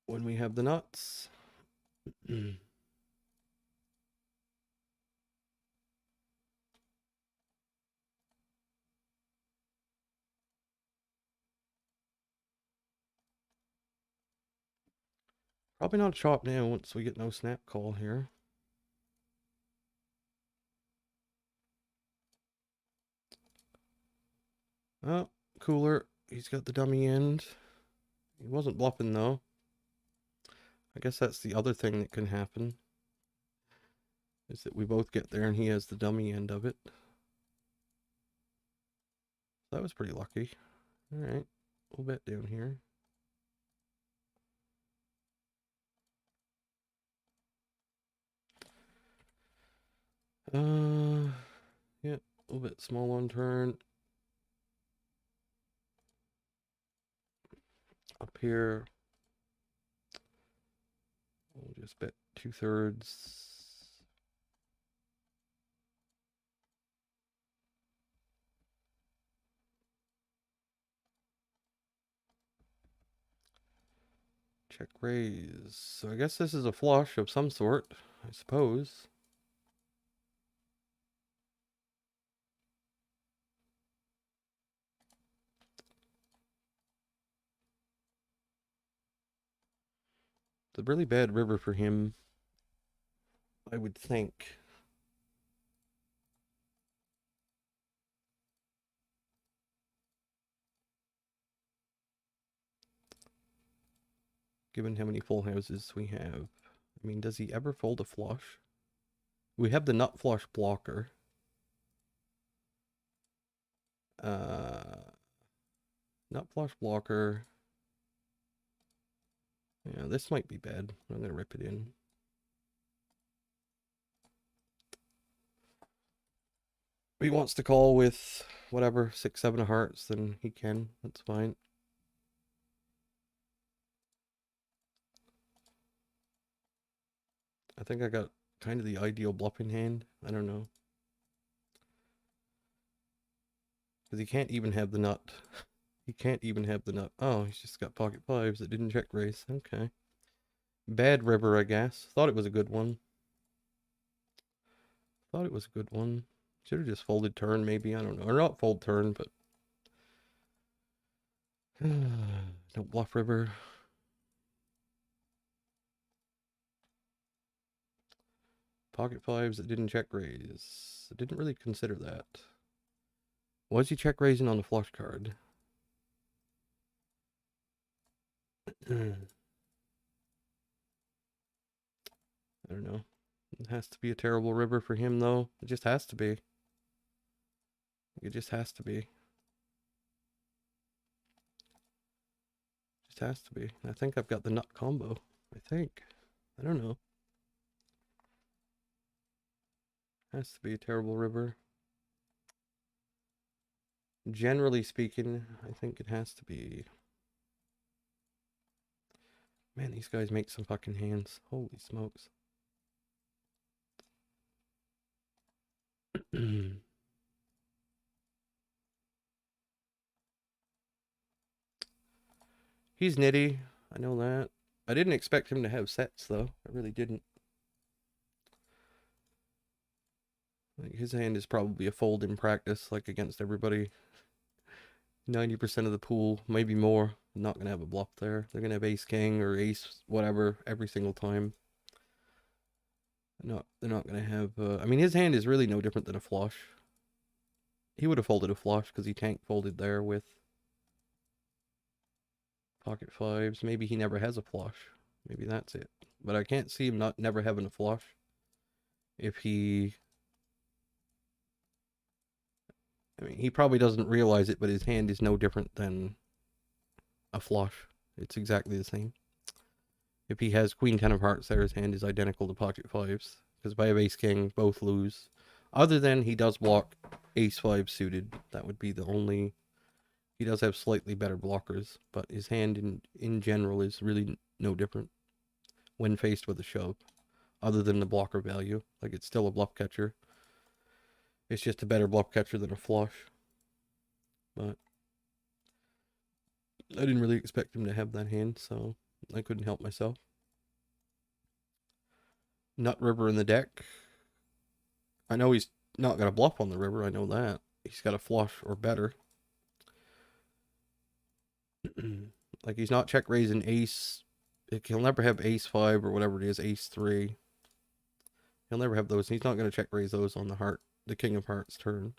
When we have the nuts. Probably not a chop now once we get no snap call here. Oh, cooler. He's got the dummy end. He wasn't bluffing though. I guess that's the other thing that can happen. Is that we both get there and he has the dummy end of it. That was pretty lucky. Alright, we'll bet down here. Yeah, a little bit small on turn. Up here, we'll just bet 2/3. Check raise. So I guess this is a flush of some sort, I suppose. It's a really bad river for him. I would think. Given how many full houses we have. I mean, does he ever fold a flush? We have the nut flush blocker. Nut flush blocker. Yeah, this might be bad. I'm gonna rip it in. If he wants to call with whatever, 6, 7 of hearts, then he can. That's fine. I think I got kind of the ideal bluffing hand. I don't know. Because he can't even have the nut. He can't even have the nut. Oh, he's just got pocket fives that didn't check raise. Okay. Bad river, I guess. Thought it was a good one. Thought it was a good one. Should have just folded turn, maybe. I don't know. Or not fold turn, but... Don't bluff river. Pocket fives that didn't check raise. I didn't really consider that. Was he check raising on the flush card? I don't know. It has to be a terrible river for him, though. It just has to be. It just has to be. Just has to be. I think I've got the nut combo. I think. I don't know. Has to be a terrible river. Generally speaking, I think it has to be. Man, these guys make some fucking hands. Holy smokes. He's nitty. I know that. I didn't expect him to have sets, though. I really didn't. Like, his hand is probably a fold in practice, like against everybody. 90% of the pool, maybe more, not going to have a bluff there. They're going to have ace king or ace whatever every single time. They're not going to have... I mean, his hand is really no different than a flush. He would have folded a flush because he tank folded there with pocket fives. Maybe he never has a flush. Maybe that's it. But I can't see him never having a flush. If he... I mean, he probably doesn't realize it, but his hand is no different than a flush. It's exactly the same. If he has queen 10 of hearts there, his hand is identical to pocket fives. Because if I have ace king, both lose. Other than he does block ace 5 suited. That would be the only... He does have slightly better blockers, but his hand in general is really no different when faced with a shove. Other than the blocker value. Like, it's still a bluff catcher. It's just a better bluff catcher than a flush. But I didn't really expect him to have that hand, so I couldn't help myself. Nut river in the deck. I know he's not got a bluff on the river, I know that. He's got a flush or better. Like, he's not check raising ace. He'll never have ace 5 or whatever it is, ace 3. He'll never have those. He's not going to check raise those on the king of hearts turn.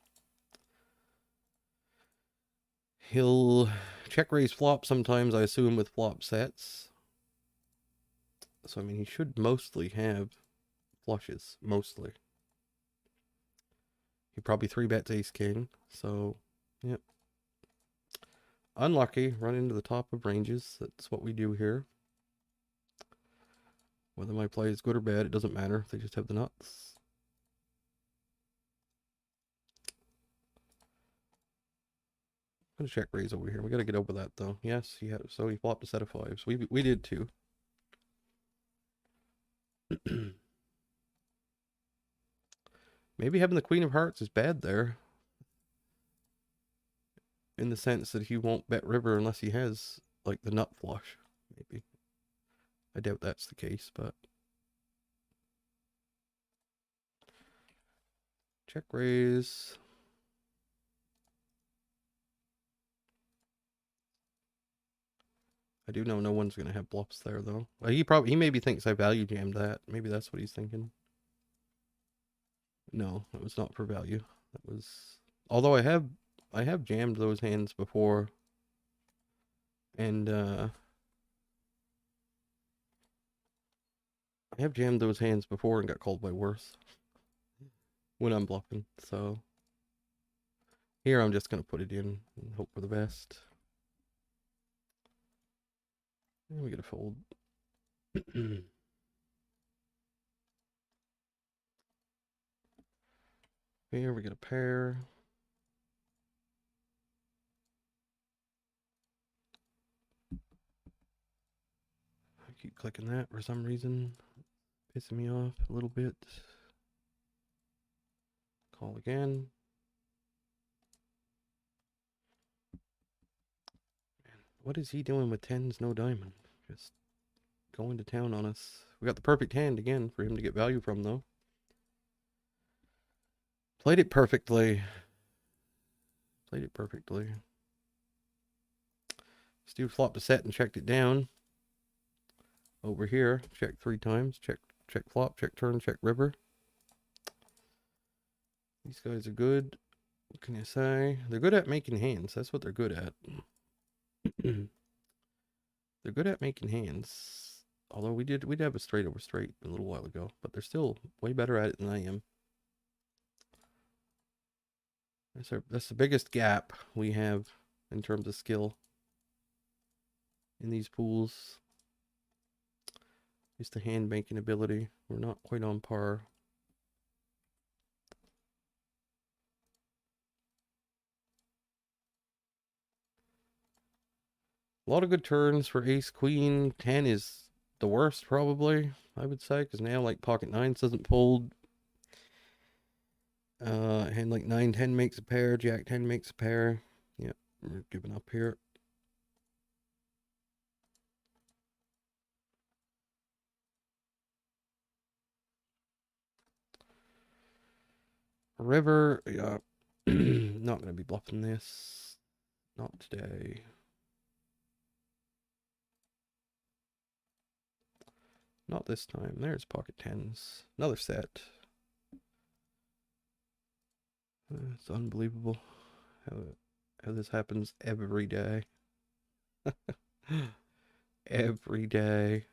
He'll check raise flop sometimes, I assume, with flop sets. So, I mean, he should mostly have flushes. Mostly. He probably 3-bets ace king. So, yep. Unlucky. Run into the top of ranges. That's what we do here. Whether my play is good or bad, it doesn't matter. They just have the nuts. I'm gonna check raise over here. We gotta get over that though. Yes, he had, so he flopped a set of fives. We did too. Maybe having the queen of hearts is bad there. In the sense that he won't bet river unless he has like the nut flush. Maybe. I doubt that's the case, but check raise. I do know no one's gonna have bluffs there though. He maybe thinks I value jammed that. Maybe that's what he's thinking. No, that was not for value. That was, although I have jammed those hands before, and I have jammed those hands before and got called by worse when I'm bluffing. So here I'm just gonna put it in and hope for the best. And we get a fold. Here we get a pair. I keep clicking that for some reason. Pissing me off a little bit. Call again. What is he doing with tens, no diamond? Just going to town on us. We got the perfect hand again for him to get value from, though. Played it perfectly. Played it perfectly. Stu flopped a set and checked it down. Over here, check 3 times. Check flop, check turn, check river. These guys are good. What can you say? They're good at making hands. That's what they're good at. They're good at making hands. Although we'd have a straight over straight a little while ago, but they're still way better at it than I am. That's the biggest gap we have in terms of skill in these pools. Is the hand making ability. We're not quite on par. A lot of good turns for ace queen. 10 is the worst, probably, I would say, because now like pocket nines doesn't fold. Hand like 9-10 makes a pair, jack 10 makes a pair. Yep, we're giving up here. River, yeah. Not gonna be bluffing this. Not today. Not this time. There's pocket tens. Another set. It's unbelievable how this happens every day. Every day.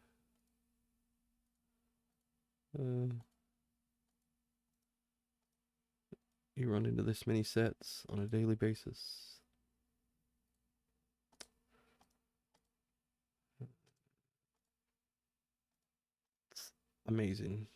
You run into this many sets on a daily basis. It's amazing.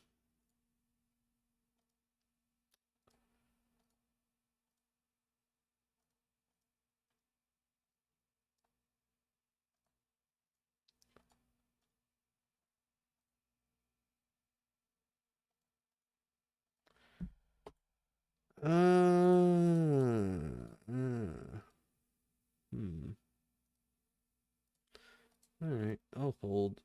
Alright, I'll fold.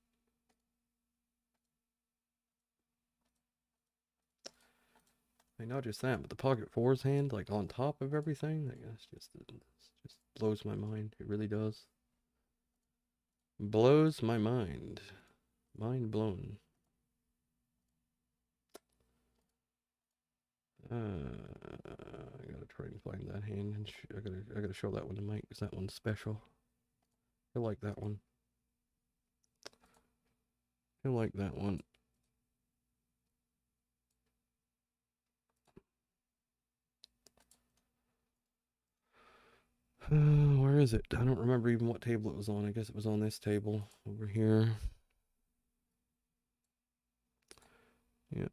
Not just that, but the pocket fours hand, like on top of everything, like, it's just blows my mind. It really does. Blows my mind. Mind blown. I gotta try and find that hand, and I gotta show that one to Mike, because that one's special. He'll like that one. He'll like that one. Where is it? I don't remember even what table it was on. I guess it was on this table over here. Yeah.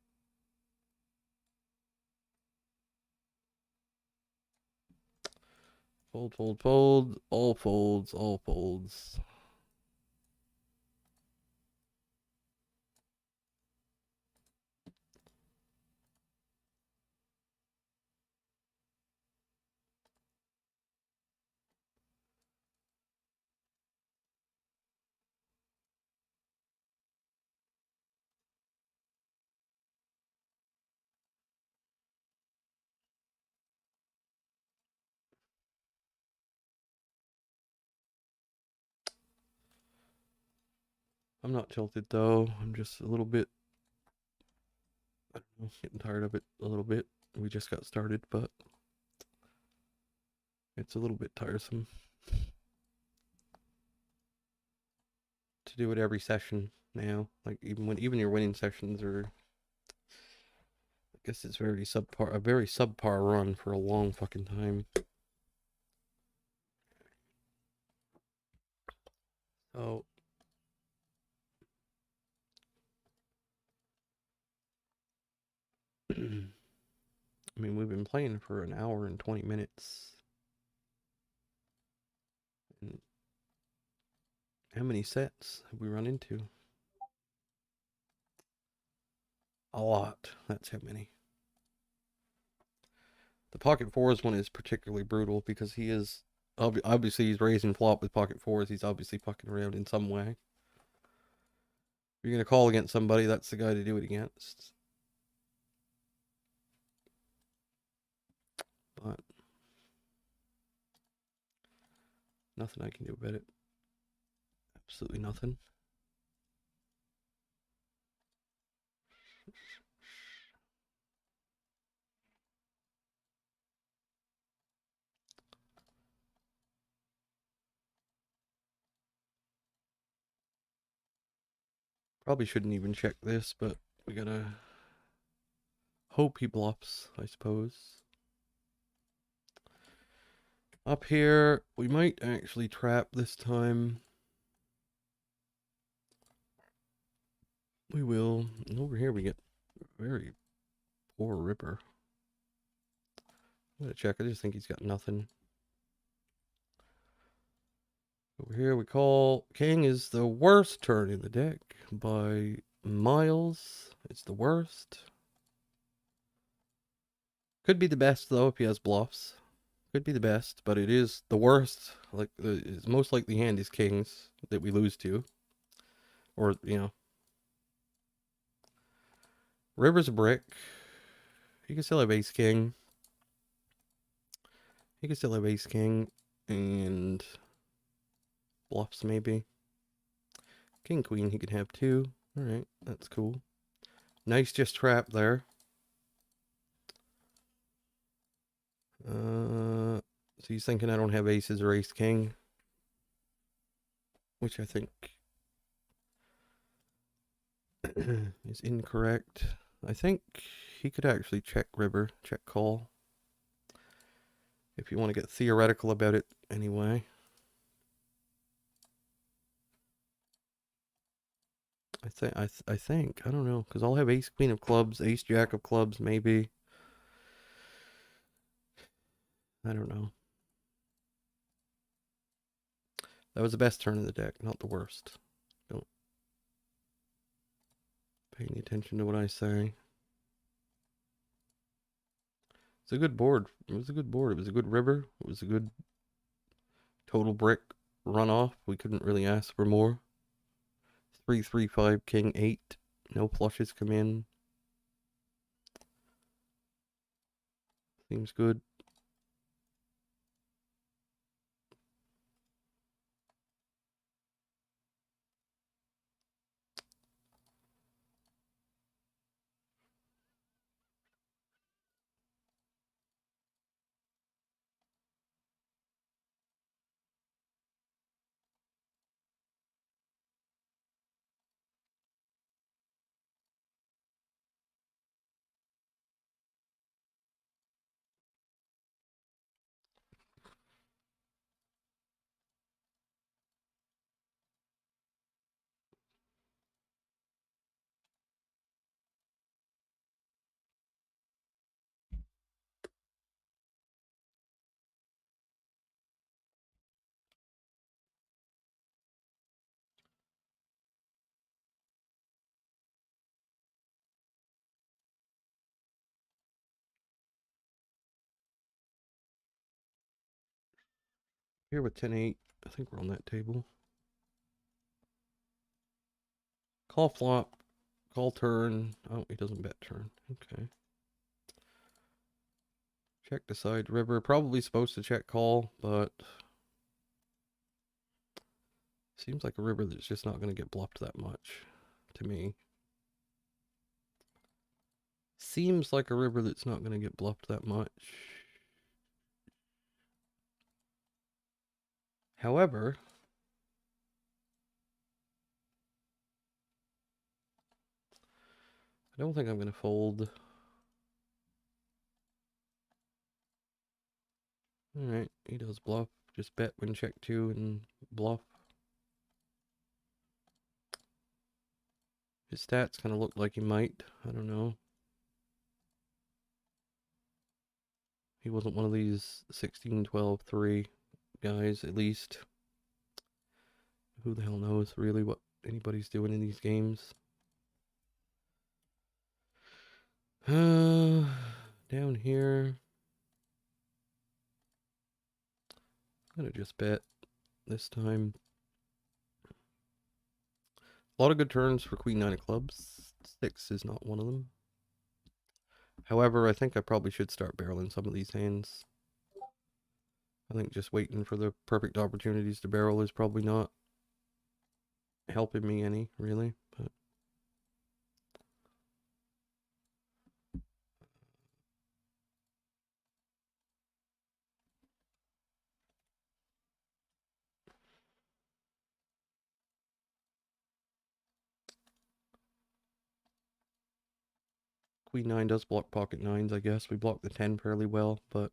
Fold, fold, fold. All folds, all folds. I'm not tilted though. I'm just a little bit I don't know, getting tired of it a little bit. We just got started, but it's a little bit tiresome to do it every session now. Like even your winning sessions are, I guess it's a very subpar run for a long fucking time. So I mean, we've been playing for an hour and 20 minutes. And how many sets have we run into? A lot. That's how many. The pocket fours one is particularly brutal because he is obviously he's raising flop with pocket fours. He's obviously fucking around in some way. If you're gonna call against somebody, that's the guy to do it against. But nothing I can do about it. Absolutely nothing. Probably shouldn't even check this, but we gotta hope he bluffs, I suppose. Up here, we might actually trap this time. We will. And over here we get very poor ripper. I'm gonna check. I just think he's got nothing. Over here we call. King is the worst turn in the deck by miles. It's the worst. Could be the best though if he has bluffs. Could be the best, but it is the worst. Like it's most likely hand is kings that we lose to, or you know, river's a brick. He can still have ace king. He can still have ace king and bluffs maybe. King queen he could have too. All right, that's cool. Nice just trap there. So he's thinking I don't have aces or ace king, which I think is incorrect. I think he could actually check river, check call. If you want to get theoretical about it anyway. I think I don't know because I'll have ace queen of clubs, ace jack of clubs maybe. I don't know. That was the best turn in the deck, not the worst. Don't pay any attention to what I say. It's a good board. It was a good board. It was a good river. It was a good total brick runoff. We couldn't really ask for more. 3-3-5 king 8. No flushes come in. Seems good. Here with 10-8. I think we're on that table. Call flop. Call turn. Oh, he doesn't bet turn. Okay. Check decide river. Probably supposed to check call, but seems like a river that's just not going to get bluffed that much to me. seems like a river that's not going to get bluffed that much. However, I don't think I'm going to fold. Alright, he does bluff. Just bet when check 2 and bluff. His stats kind of look like he might. I don't know. He wasn't one of these 16, 12, 3 guys, at least. Who the hell knows, really, what anybody's doing in these games. Down here. I'm gonna just bet this time. A lot of good turns for Queen 9 of clubs. 6 is not one of them. However, I think I probably should start barreling some of these hands. I think just waiting for the perfect opportunities to barrel is probably not helping me any, really. But Queen 9 does block pocket 9s, I guess. We block the 10 fairly well, but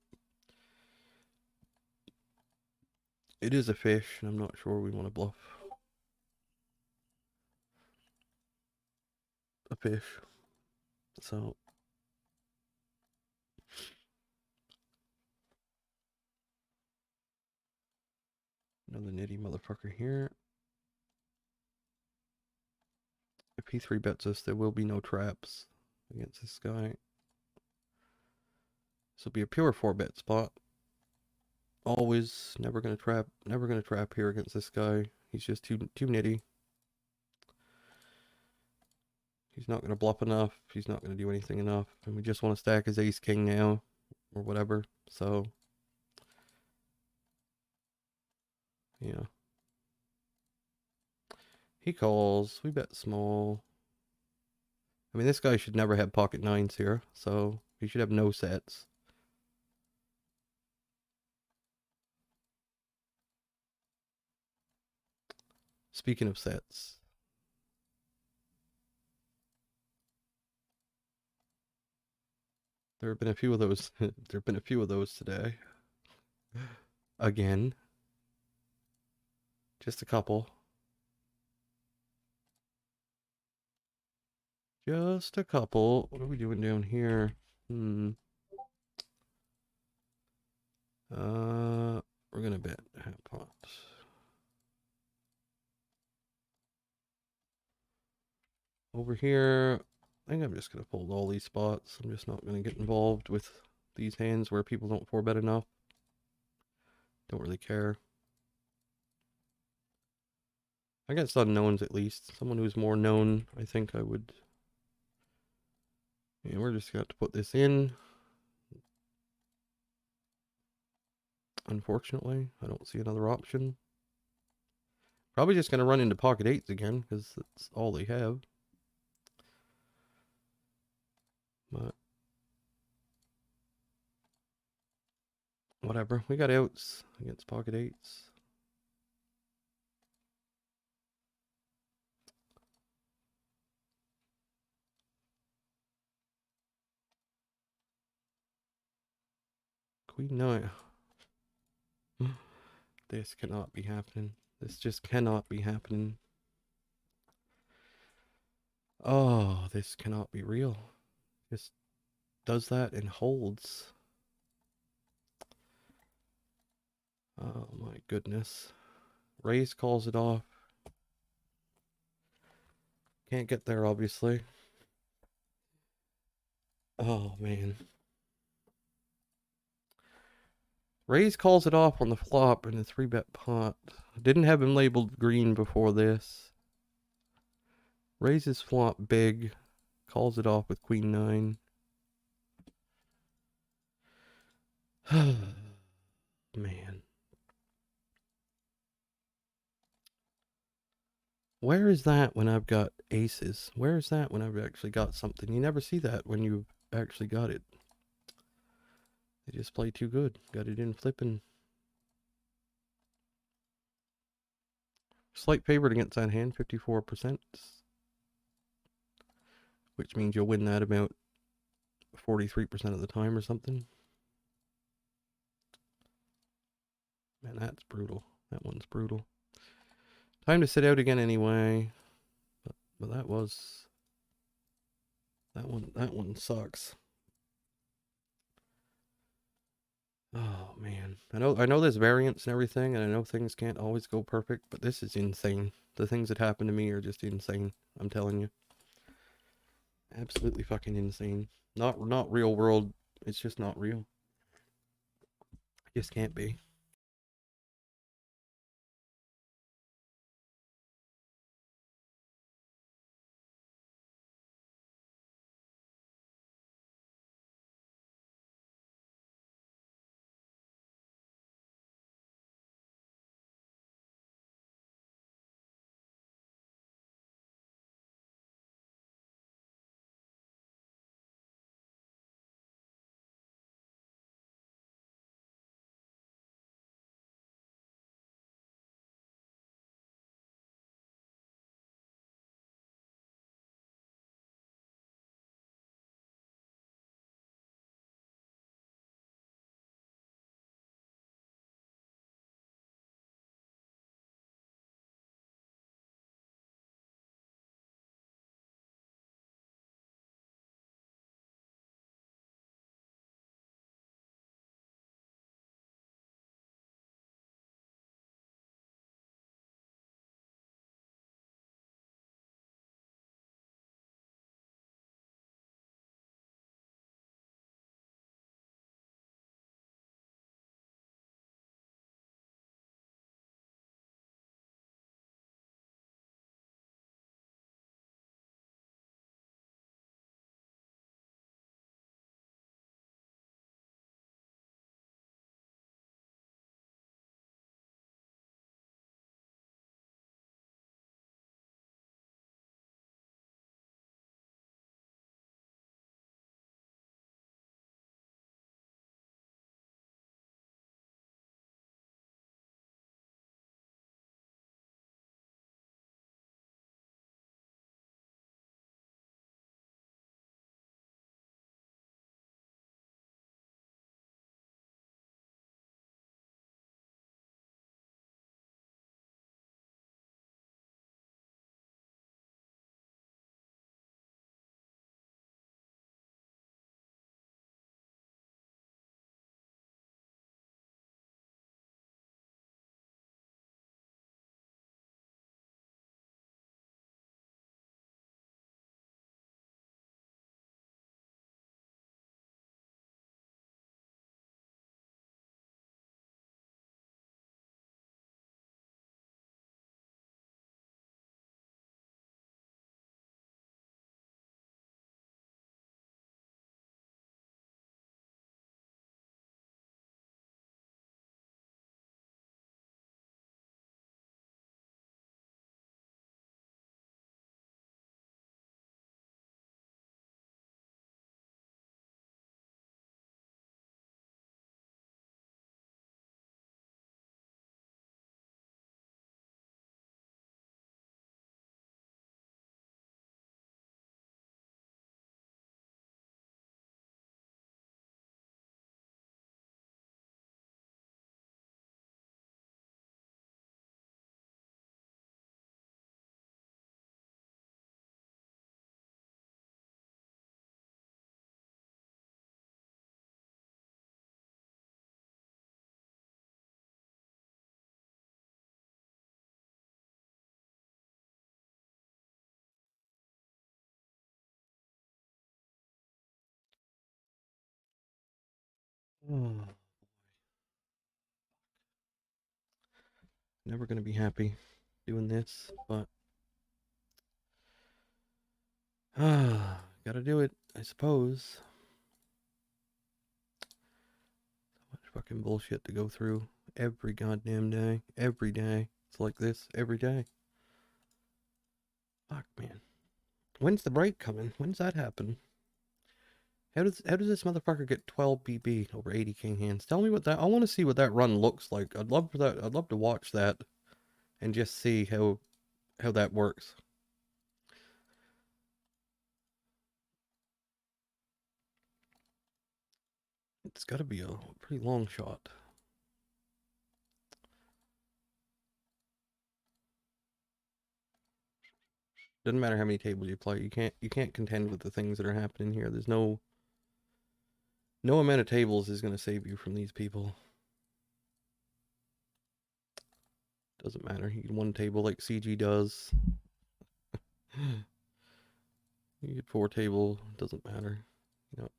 it is a fish, and I'm not sure we want to bluff a fish. So another nitty motherfucker here. If he 3-bets us, there will be no traps against this guy. This will be a pure 4-bet spot. Always never gonna trap here against this guy. He's just too nitty. He's not gonna bluff enough. He's not gonna do anything enough. And we just want to stack his ace king now. Or whatever. So yeah. He calls. We bet small. I mean, this guy should never have pocket 9s here. So he should have no sets. Speaking of sets. There have been a few of those. There have been a few of those today. Again. Just a couple. Just a couple. What are we doing down here? We're gonna bet half pots. Over here, I think I'm just gonna fold all these spots. I'm just not gonna get involved with these hands where people don't 4-bet enough. Don't really care. Against unknowns, at least. Someone who's more known, I think I would. Yeah, we're just going to put this in. Unfortunately, I don't see another option. Probably just going to run into pocket 8s again, because that's all they have. But whatever, we got outs against pocket 8s. Queen 9. This cannot be happening. This just cannot be happening. Oh, this cannot be real. Just does that and holds. Oh my goodness. Raise calls it off. Can't get there, obviously. Oh man. Raise calls it off on the flop in a 3-bet pot. Didn't have him labeled green before this. Raises flop big. Calls it off with Queen 9. Man. Where is that when I've got aces? Where is that when I've actually got something? You never see that when you actually got it. They just play too good. Got it in flipping. Slight favorite against that hand, 54%. Which means you'll win that about 43% of the time or something. Man, that's brutal. That one's brutal. Time to sit out again anyway. But that was... That one sucks. Oh man. I know there's variance and everything, and I know things can't always go perfect, but this is insane. The things that happen to me are just insane. I'm telling you. Absolutely fucking insane. Not real world. It's just not real. It just can't be. Oh, never gonna be happy doing this, but gotta do it, I suppose. So much fucking bullshit to go through every goddamn day. Every day. It's like this every day. Fuck, man. When's the break coming? When's that happen? How does this motherfucker get 12 BB over 80 king hands? Tell me what that. I want to see what that run looks like. I'd love for that. I'd love to watch that and just see how that works. It's got to be a pretty long shot. Doesn't matter how many tables you play. You can't contend with the things that are happening here. There's no amount of tables is going to save you from these people. Doesn't matter. You get one table like CG does. You get 4 table. Doesn't matter. You know.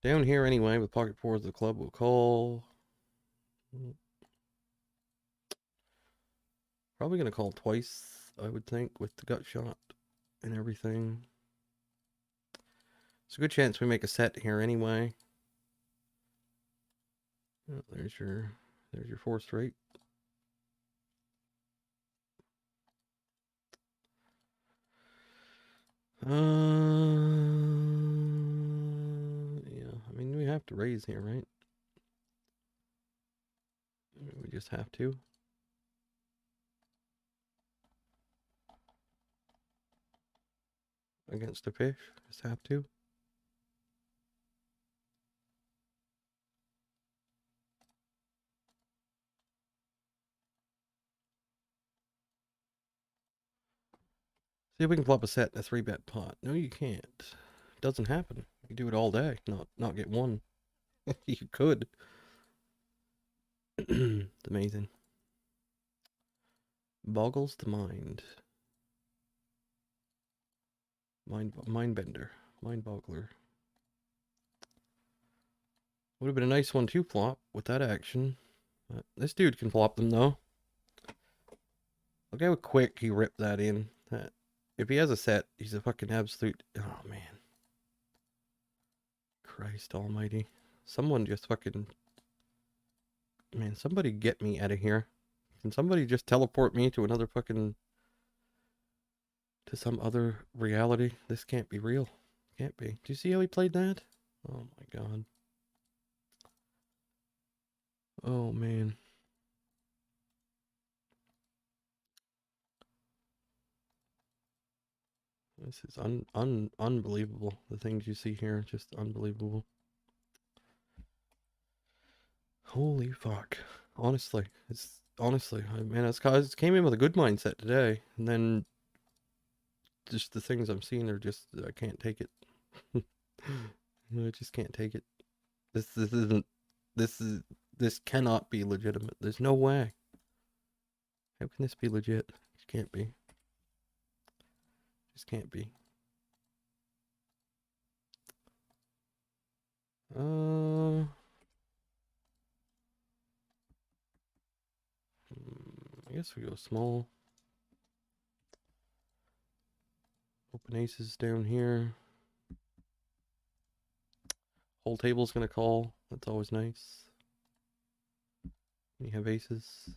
Down here anyway, with pocket 4s, the club will call. Probably going to call twice, I would think, with the gut shot and everything. It's a good chance we make a set here anyway. Oh, there's your 4 straight. Yeah, I mean, we have to raise here, right? We just have to. Against a fish, just have to. See if we can flop a set in a 3-bet pot. No, you can't. It doesn't happen. You do it all day, not get one. You could. It's amazing. Boggles the mind. Mind bender. Mind boggler. Would have been a nice one to flop with that action. This dude can flop them though. Look how quick he ripped that in. If he has a set, he's a fucking absolute... Oh, man. Christ almighty. Someone just fucking... Man, somebody get me out of here. Can somebody just teleport me to another fucking... To some other reality? This can't be real. Can't be. Do you see how he played that? Oh, my God. Oh, man. This is unbelievable. The things you see here, just unbelievable. Holy fuck. Honestly, man, I came in with a good mindset today, and then just the things I'm seeing are just, I can't take it. I just can't take it. This cannot be legitimate. There's no way. How can this be legit? It can't be. Just can't be. I guess we go small. Open aces down here. Whole table's gonna call. That's always nice. You have aces.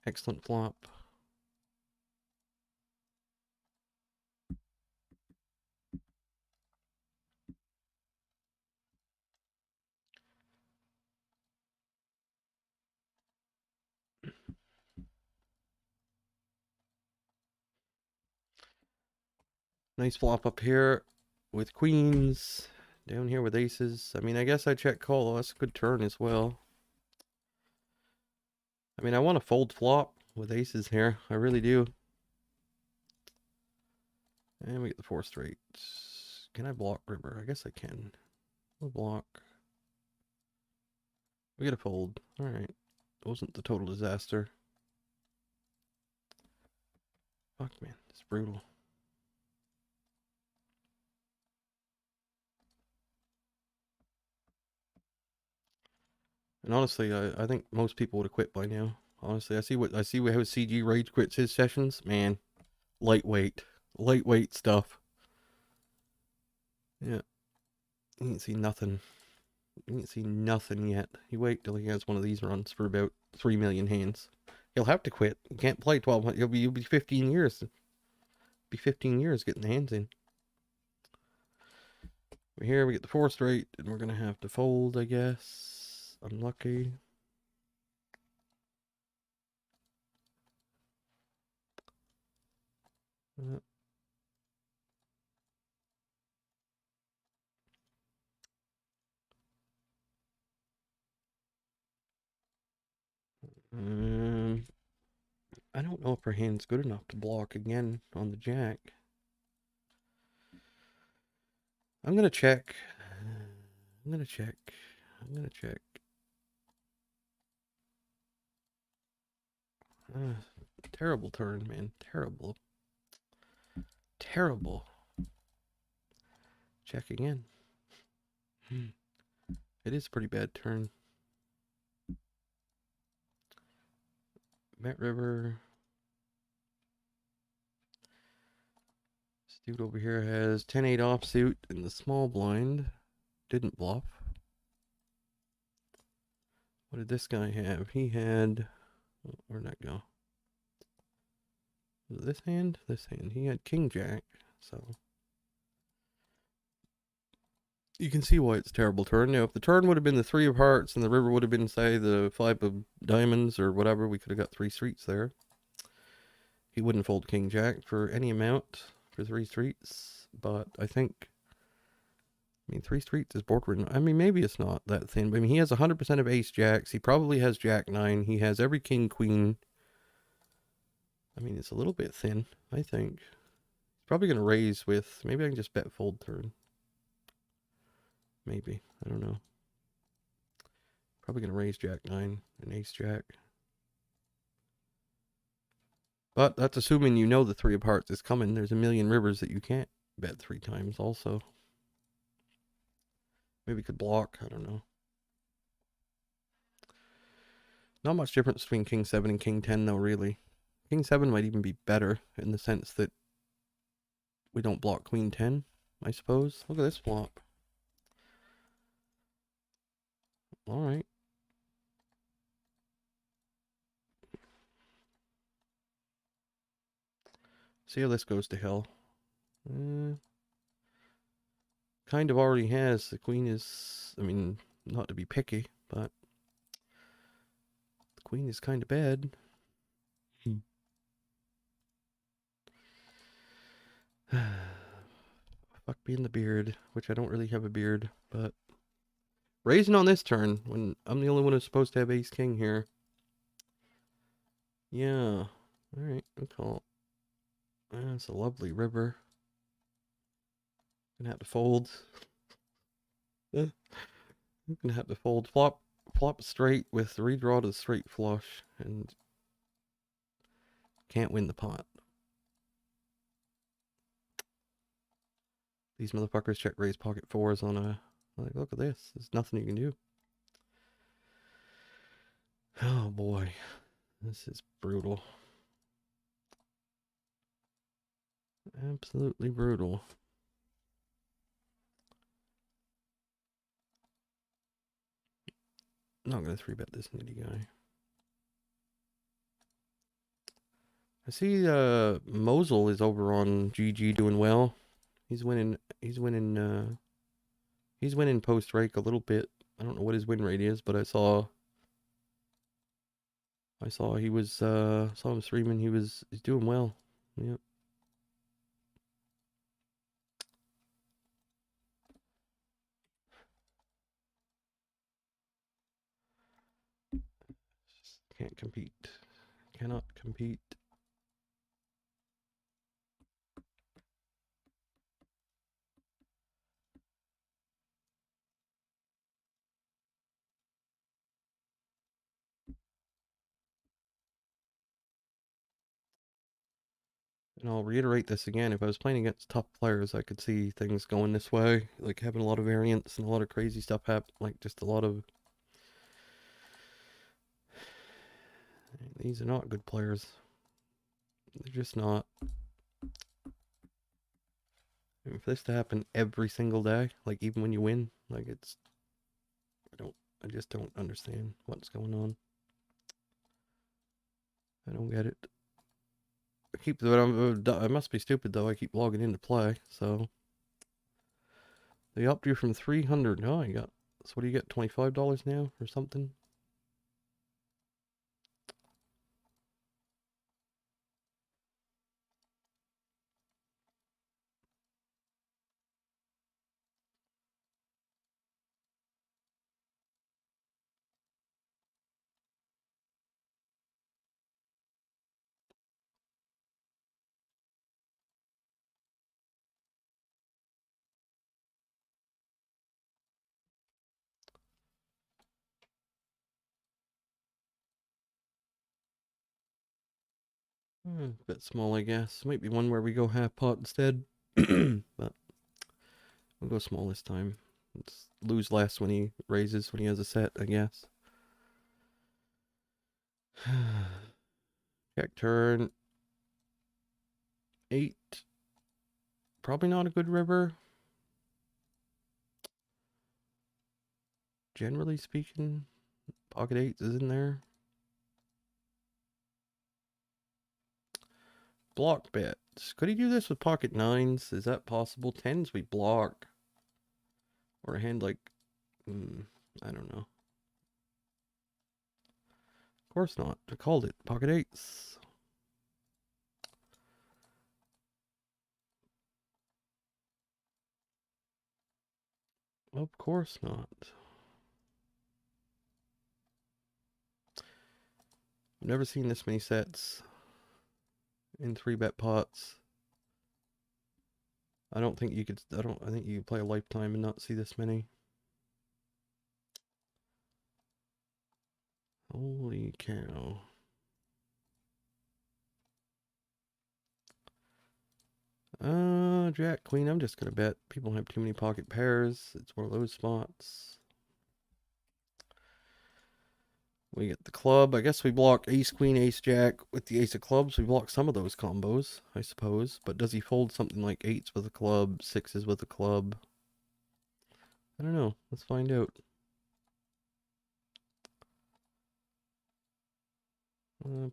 Excellent flop. Nice flop up here with queens. Down here with aces. I mean, I guess I check call. Oh, that's a good turn as well. I mean, I want to fold flop with aces here. I really do. And we get the 4 straight. Can I block river? I guess I can. We'll block. We get a fold. Alright. It wasn't the total disaster. Fuck, man. It's brutal. And honestly, I think most people would have quit by now. Honestly, I see how CG Rage quits his sessions. Man, lightweight stuff. Yeah, he ain't seen nothing. He ain't seen nothing yet. You wait till he has one of these runs for about 3 million hands. He'll have to quit. He can't play 1200. He'll be 15 years. Be 15 years getting the hands in. Here we get the 4 straight, and we're gonna have to fold, I guess. Unlucky. Um, I don't know if her hand's good enough to block again on the jack. I'm gonna check. I'm gonna check. I'm gonna check. Terrible turn, man. Terrible. Terrible. Check again. It is a pretty bad turn. Met River. This dude over here has 10-8 offsuit in the small blind. Didn't bluff. What did this guy have? He had... Where'd that go? Was it this hand? This hand. He had King Jack, so... You can see why it's a terrible turn. Now, if the turn would have been the 3 of hearts and the river would have been, say, the 5 of diamonds or whatever, we could have got 3 streets there. He wouldn't fold King Jack for any amount for 3 streets, but I think... I mean, 3 streets is borderline. I mean, maybe it's not that thin, but I mean, he has 100% of ace jacks. He probably has jack 9. He has every king queen. I mean, it's a little bit thin, I think. He's probably going to raise with... Maybe I can just bet fold turn. Maybe. I don't know. Probably going to raise jack 9 and ace jack. But that's assuming you know the 3 of hearts is coming. There's a million rivers that you can't bet 3 times also. Maybe could block. I don't know. Not much difference between King 7 and King 10 though, really. King 7 might even be better in the sense that we don't block Queen 10, I suppose. Look at this flop. Alright. See how this goes to hell. Kind of already has. The queen is, I mean, not to be picky, but the queen is kind of bad. Fuck being the beard, which I don't really have a beard, but raising on this turn when I'm the only one who's supposed to have ace king here. Yeah. Alright, we'll call. That's a lovely river. Gonna have to fold. Gonna have to fold. Flop straight with the redraw to the straight flush and can't win the pot. These motherfuckers check raise pocket 4s on a... Like, look at this. There's nothing you can do. Oh boy. This is brutal. Absolutely brutal. I'm not going to 3-bet this nitty guy. I see Mosul is over on GG doing well. He's winning post rake a little bit. I don't know what his win rate is, but I saw he was saw him streaming. He's doing well. Yep. Can't compete. Cannot compete. And I'll reiterate this again. If I was playing against tough players, I could see things going this way, like having a lot of variance and a lot of crazy stuff happen, like just a lot of... These are not good players. They're just not. And for this to happen every single day, like even when you win, like it's... I just don't understand what's going on. I don't get it. I must be stupid though. I keep logging in to play, so They upped you from 300. Oh, you got. So what do you get? $25 now or something? Bit small, I guess. Might be one where we go half pot instead. But we'll go small this time. Let's lose less when he raises, when he has a set, I guess. Check turn. 8. Probably not a good river. Generally speaking, pocket 8s is in there. Block bets. Could he do this with pocket 9s? Is that possible? 10s we block. Or a hand like, I don't know. Of course not. I called it. Pocket 8s. Of course not. I've never seen this many sets in 3-bet pots. I think you could play a lifetime and not see this many. Holy cow. Jack, Queen, I'm just gonna bet. People have too many pocket pairs. It's one of those spots. We get the club. I guess we block ace, queen, ace, jack with the ace of clubs. We block some of those combos, I suppose. But does he fold something like 8s with a club, 6s with a club? I don't know. Let's find out.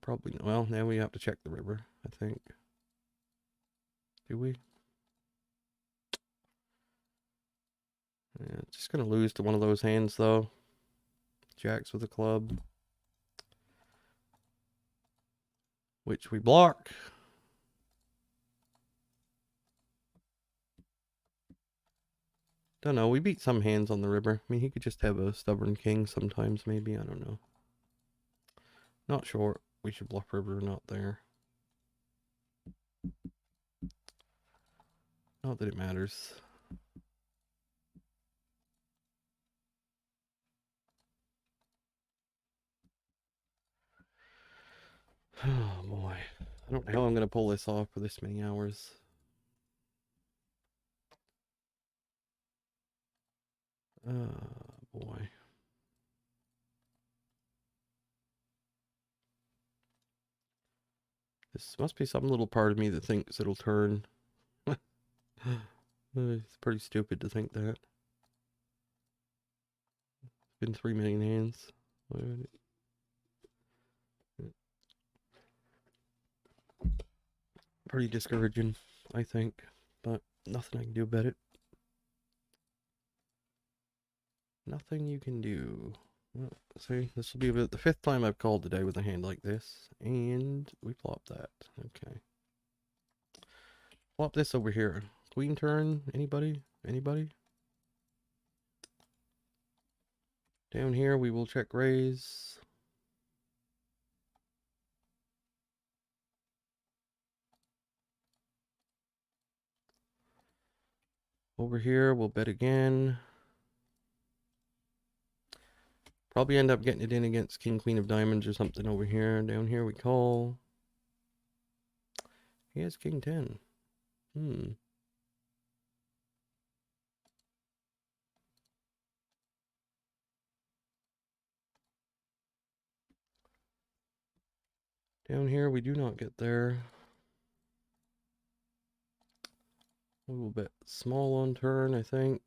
Probably not. Well, now we have to check the river, I think. Do we? Yeah, just gonna lose to one of those hands, though. Jacks with a club. Which we block. Don't know. We beat some hands on the river. I mean, he could just have a stubborn king sometimes, maybe. I don't know. Not sure we should bluff river or not there. Not that it matters. Oh boy. I don't know how I'm going to pull this off for this many hours. Boy. This must be some little part of me that thinks it'll turn. It's pretty stupid to think that. It's been 3 million hands. Pretty discouraging, I think. But nothing I can do about it. Nothing you can do. Well, see, this will be about the 5th time I've called today with a hand like this. And we flop that. Okay. Flop this over here. Queen turn. Anybody? Anybody? Down here we will check raise. Over here we'll bet again. Probably end up getting it in against king, queen of diamonds or something over here. Down here we call. He has king 10. Down here we do not get there. A little bit small on turn, I think.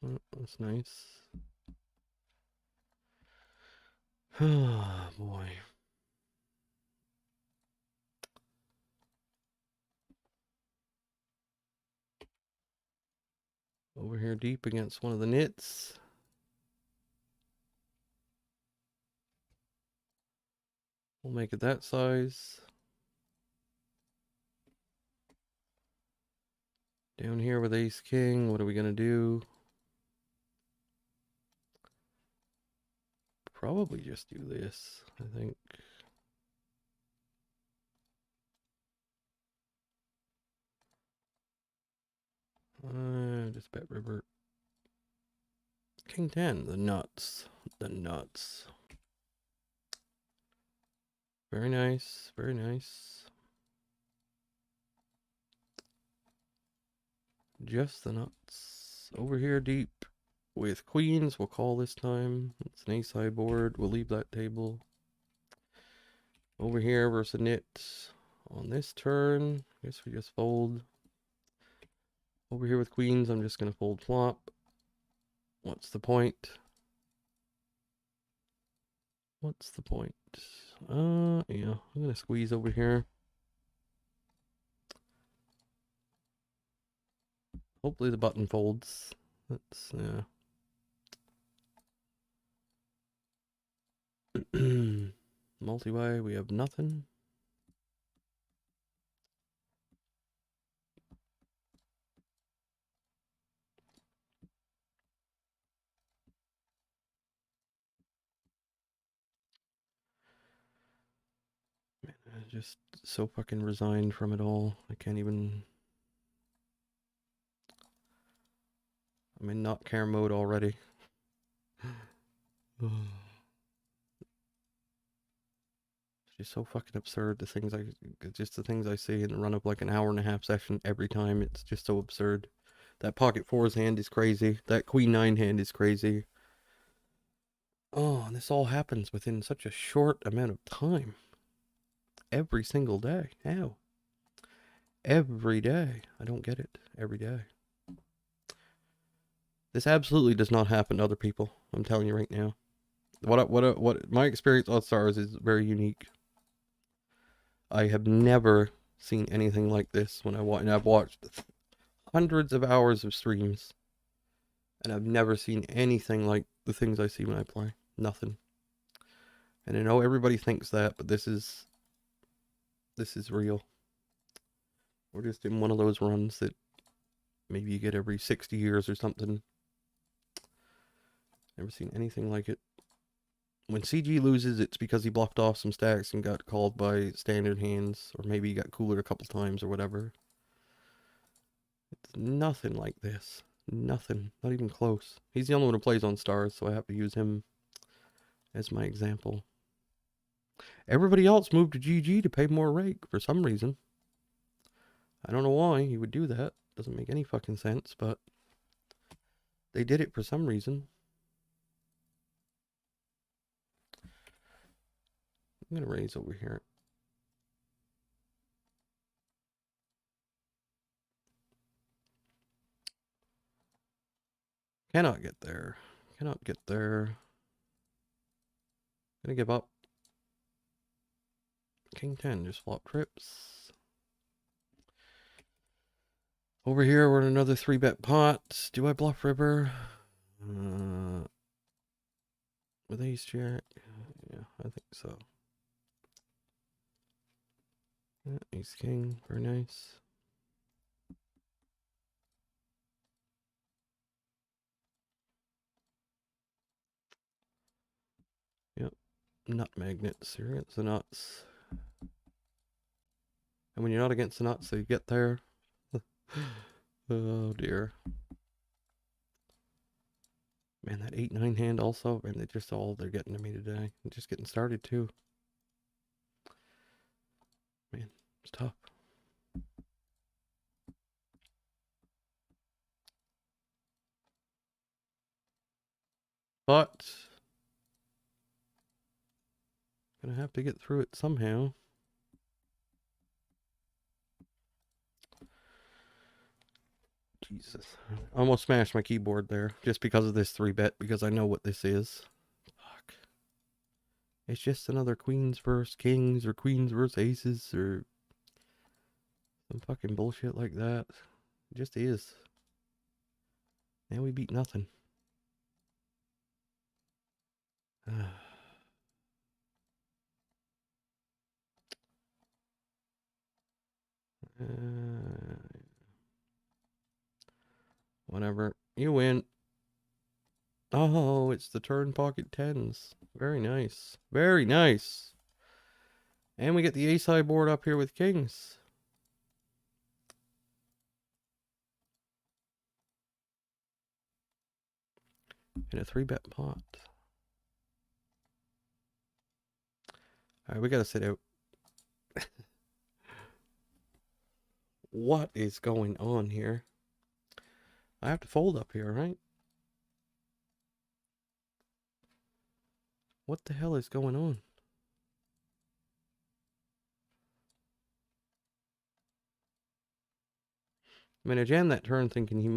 Oh, that's nice. Oh boy. here deep against one of the nits. We'll make it that size. Down here with ace king, what are we gonna do? Probably just do this, I think. Just bet river. King 10, the nuts. The nuts. Very nice, very nice. Just the nuts. Over here deep with queens, we'll call this time. It's an ace high board, we'll leave that table. Over here versus a nit. On this turn, I guess we just fold. Over here with queens, I'm just gonna fold flop. What's the point? What's the point? Yeah, I'm gonna squeeze over here. Hopefully the button folds. That's, multi-way, we have nothing. Man, I'm just so fucking resigned from it all. I can't even... I'm in not care mode already. It's just so fucking absurd. The things I see in the run of like an hour and a half session every time. It's just so absurd. That pocket fours hand is crazy. That queen 9 hand is crazy. Oh, and this all happens within such a short amount of time. Every single day. How? Every day. I don't get it. Every day. This absolutely does not happen to other people. I'm telling you right now. What my experience on Stars is very unique. I have never seen anything like this when I've watched hundreds of hours of streams, and I've never seen anything like the things I see when I play. Nothing. And I know everybody thinks that, but this is real. We're just in one of those runs that maybe you get every 60 years or something. Never seen anything like it. When CG loses, it's because he bluffed off some stacks and got called by standard hands, or maybe he got cooler a couple times or whatever. It's nothing like this. Nothing. Not even close. He's the only one who plays on Stars, so I have to use him as my example. Everybody else moved to GG to pay more rake for some reason. I don't know why he would do that. Doesn't make any fucking sense, but they did it for some reason. I'm gonna raise over here. Cannot get there. Cannot get there. Gonna give up. King 10 just flop trips. Over here we're in another 3-bet pot. Do I bluff river? With ace jack? Yeah, I think so. Yeah, ace king, very nice. Yep, nut magnets. You're against the nuts. And when you're not against the nuts, so you get there. Oh dear. Man, that 8-9 hand also, and they're getting to me today. I'm just getting started too. Man, it's tough. But gonna have to get through it somehow. Jesus. I almost smashed my keyboard there just because of this 3-bet, because I know what this is. Fuck. It's just another queens versus kings or queens versus aces or some fucking bullshit like that. It just is. Now we beat nothing. Whatever. You win. Oh, it's the turn pocket tens. Very nice. Very nice. And we get the ace high board up here with kings. In a 3-bet pot. Alright, we gotta sit out. What is going on here? I have to fold up here, right? What the hell is going on? I mean, I jammed that turn thinking he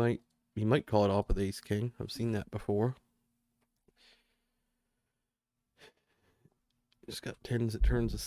might call it off with ace king. I've seen that before. Just got tens, it turns a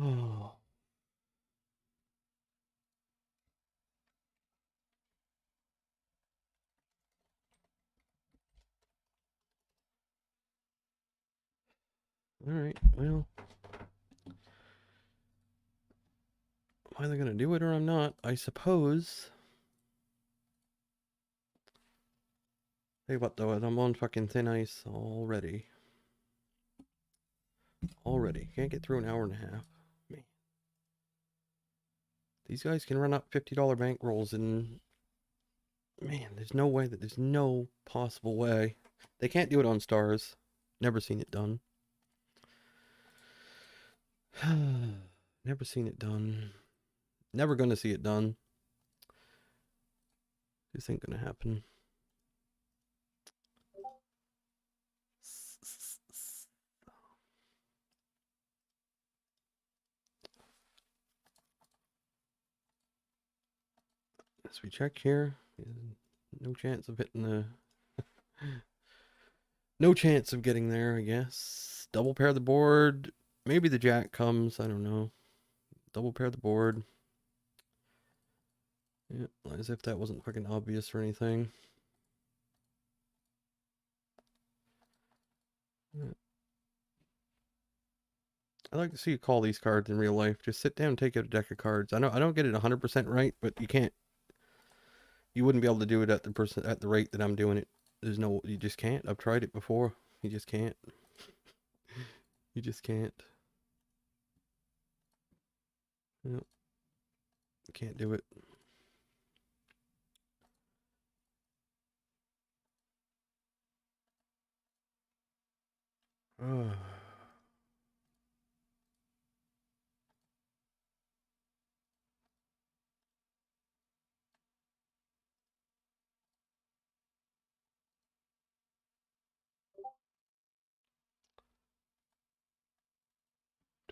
Oh. Alright, well. I'm either gonna do it or I'm not, I suppose. Hey, what though? I'm on fucking thin ice already. Already. Can't get through an hour and a half. Man. These guys can run up $50 bank rolls and man, there's no way there's no possible way. They can't do it on stars. Never seen it done. Never seen it done. Never gonna see it done. This ain't gonna happen. As we check here, no chance of hitting the... No chance of getting there, I guess. Double pair the board. Maybe the jack comes, I don't know. Double pair the board. Yeah, as if that wasn't fucking obvious or anything. Yeah. I like to see you call these cards in real life. Just sit down and take out a deck of cards. I don't get it 100% right, but you can't. You wouldn't be able to do it at the rate that I'm doing it. You just can't. I've tried it before. You just can't. You just can't. Yeah. Can't do it.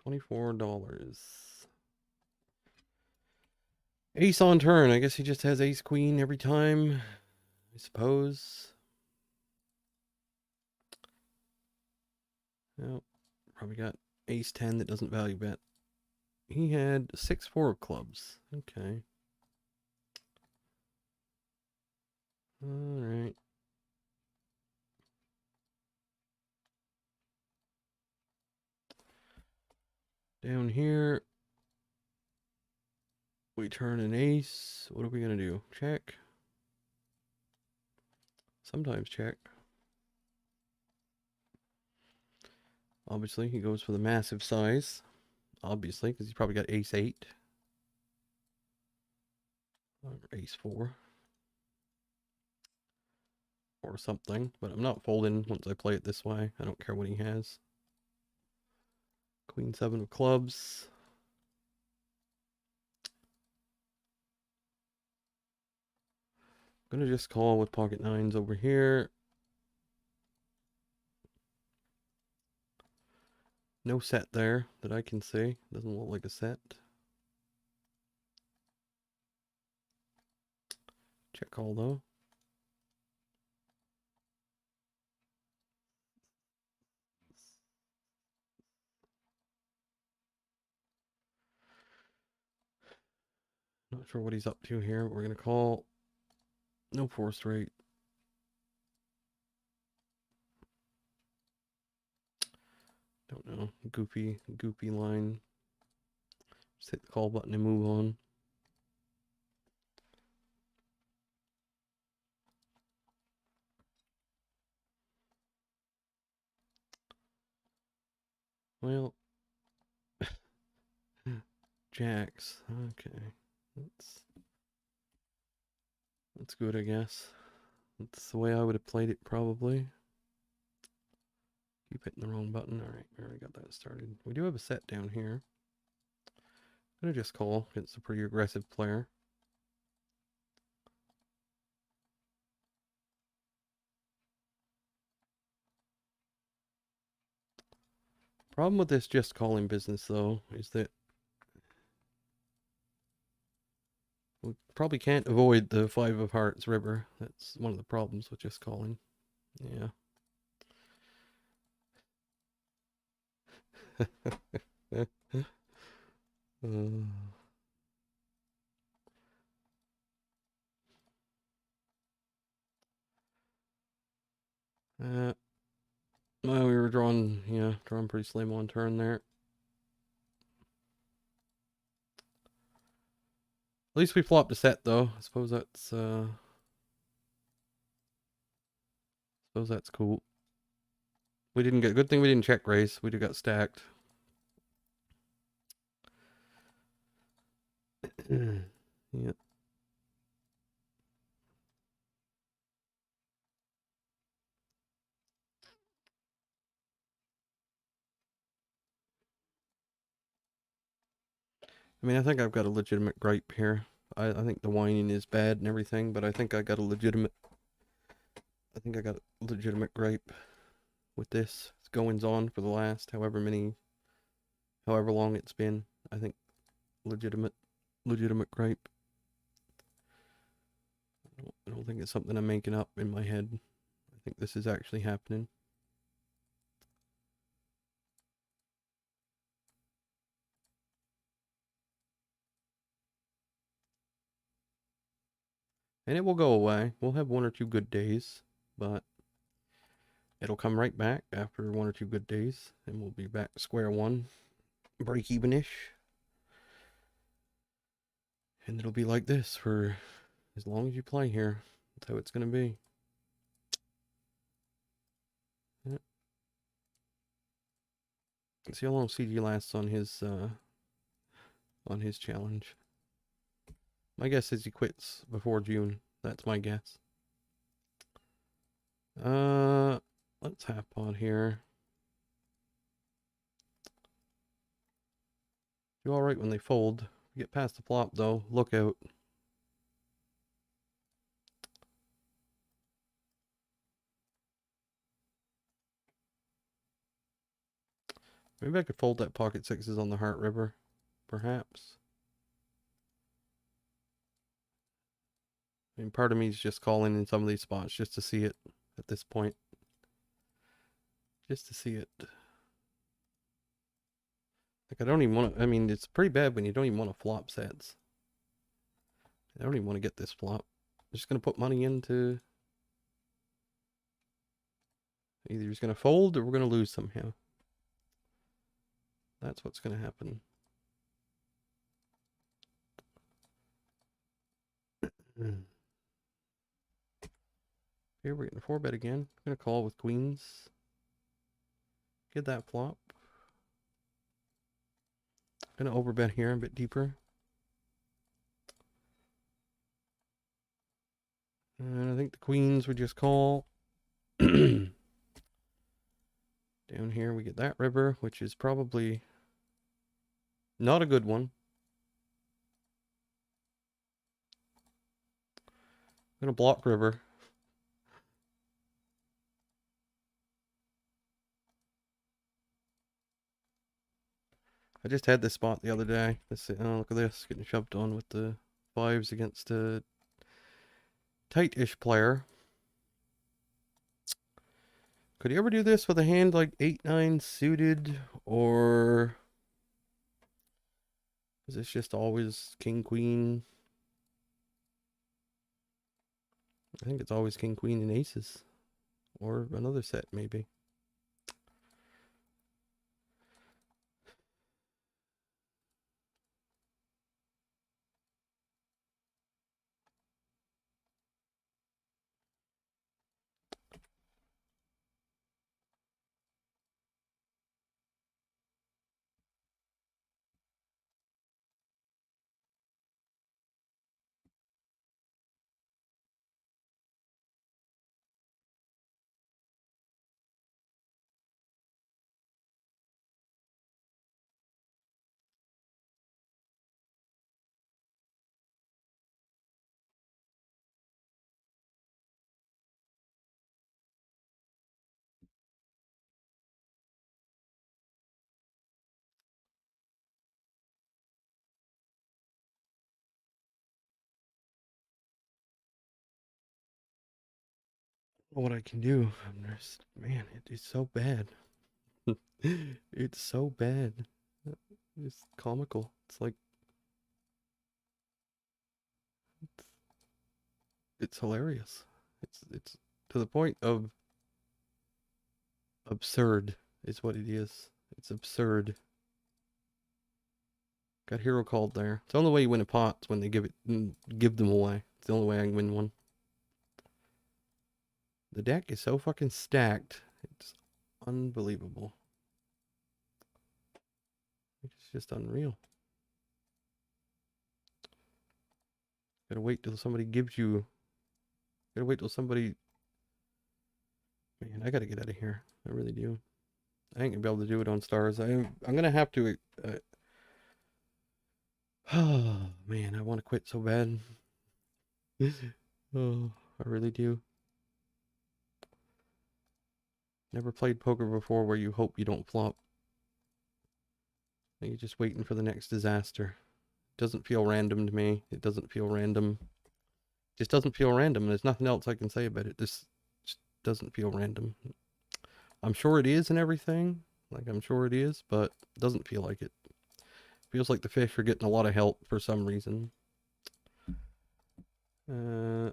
$24. Ace on turn. I guess he just has ace queen every time. I suppose. Well, probably got ace 10 that doesn't value bet. He had 6-4 of clubs. Okay. Alright. Down here, we turn an ace. What are we going to do? Check. Sometimes check. Obviously, he goes for the massive size. Obviously, because he's probably got ace 8. Or ace 4. Or something. But I'm not folding once I play it this way. I don't care what he has. Queen 7 of clubs. I'm going to just call with pocket 9s over here. No set there that I can see. Doesn't look like a set. Check call though. Not sure what he's up to here. We're going to call. No forced rate. Don't know. Goofy line. Just hit the call button and move on. Well, jacks. Okay. That's good, I guess. That's the way I would have played it, probably. Keep hitting the wrong button. Alright, we already got that started. We do have a set down here. I'm going to just call against a pretty aggressive player. Problem with this just calling business, though, is that we probably can't avoid the 5 of hearts river. That's one of the problems with just calling. Yeah. Uh, uh, well, we were drawing, yeah, drawing pretty slim on turn there. At least we flopped a set though. I suppose that's cool. We didn't get, good thing we didn't check raise. We'd have got stacked. Yeah. I mean, I think I've got a legitimate gripe here. I think the whining is bad and everything, but I think I got a legitimate gripe with this. It's goings on for the last however long it's been. I think legitimate gripe. I don't think it's something I'm making up in my head. I think this is actually happening. And it will go away. We'll have one or two good days, but it'll come right back after one or two good days, and we'll be back to square one, break even-ish. And it'll be like this for as long as you play here. That's how it's going to be. Yeah. Let's see how long CG lasts on his challenge. My guess is he quits before June. That's my guess. Let's hop on here. Do alright when they fold. Get past the flop though. Look out. Maybe I could fold that pocket sixes on the heart river. Perhaps. I mean, part of me is just calling in some of these spots just to see it at this point. Just to see it. Like, I don't even want to, I mean, it's pretty bad when you don't even want to flop sets. I don't even want to get this flop. I'm just going to put money into... Either he's going to fold or we're going to lose somehow. That's what's going to happen. Here we're getting 4-bet again. I'm going to call with queens. Get that flop. Going to overbet here a bit deeper. And I think the queens would just call. Down here we get that river, which is probably not a good one. I'm going to block river. I just had this spot the other day. Let's see. Oh, look at this. Getting shoved on with the fives against a tight-ish player. Could you ever do this with a hand like 8-9 suited, or is this just always king queen? I think it's always king queen and aces, or another set maybe. What I can do, I'm just, man, it is so bad. It's so bad. It's comical. It's like it's hilarious. It's to the point of absurd is what it is. It's absurd. Got hero called there. It's the only way you win a pot is when they give them away. It's the only way I can win one. The deck is so fucking stacked. It's unbelievable. It's just unreal. Gotta wait till somebody gives you. Gotta wait till somebody. Man, I gotta get out of here. I really do. I ain't gonna be able to do it on stars. I'm gonna have to. Oh man, I want to quit so bad. Oh, I really do. Never played poker before where you hope you don't flop. You're just waiting for the next disaster. It doesn't feel random to me. It doesn't feel random. It just doesn't feel random. There's nothing else I can say about it. This just doesn't feel random. I'm sure it is and everything. Like, I'm sure it is, but it doesn't feel like it. Feels like the fish are getting a lot of help for some reason. Where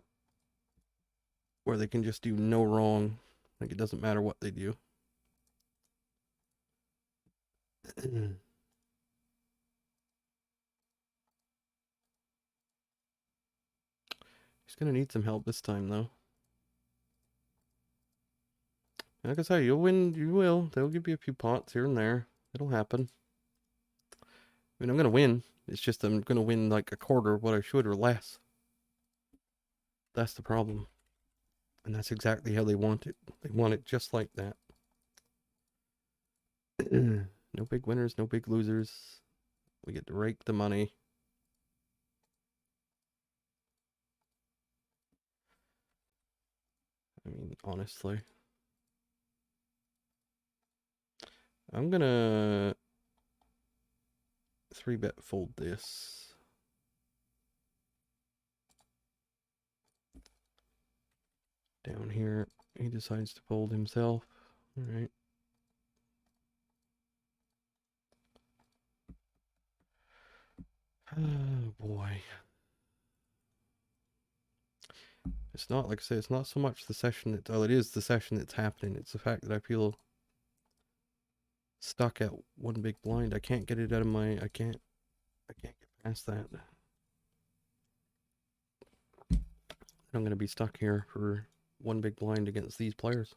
they can just do no wrong. Like, it doesn't matter what they do. He's gonna need some help this time, though. Like I say, you'll win. You will. They'll give you a few pots here and there. It'll happen. I mean, I'm gonna win. It's just I'm gonna win like a quarter of what I should or less. That's the problem. And that's exactly how they want it. They want it just like that. No big winners, no big losers. We get to rake the money. I mean, honestly. I'm gonna 3-bet fold this. Down here, he decides to fold himself. All right. Oh boy. It's not, like I say, it's not so much the session that, well, it is the session that's happening. It's the fact that I feel stuck at one big blind. I can't get it out of my, I can't get past that. I'm going to be stuck here for one big blind against these players.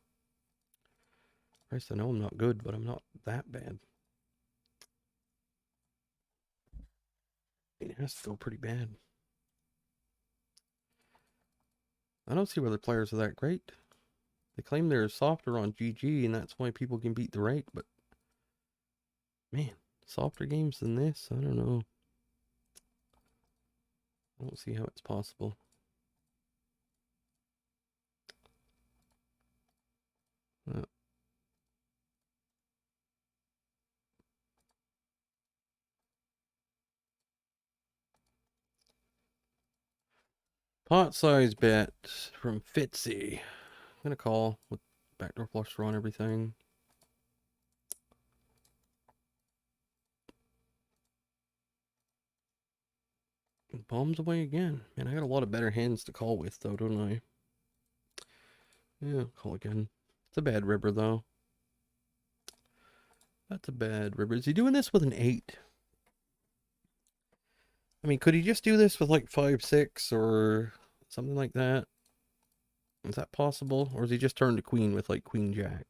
Christ, I know I'm not good, but I'm not that bad. It has to go pretty bad. I don't see why the players are that great. They claim they're softer on GG, and that's why people can beat the rake, but man, softer games than this? I don't know. I don't see how it's possible. Pot size bet from Fitzy. I'm gonna call with backdoor flush draw and everything. Bombs away again. Man, I got a lot of better hands to call with, though, don't I? Yeah, call again. It's a bad river, though. That's a bad river. Is he doing this with an 8? I mean, could he just do this with like 5-6 or something like that? Is that possible? Or is he just turned to queen with like queen jack?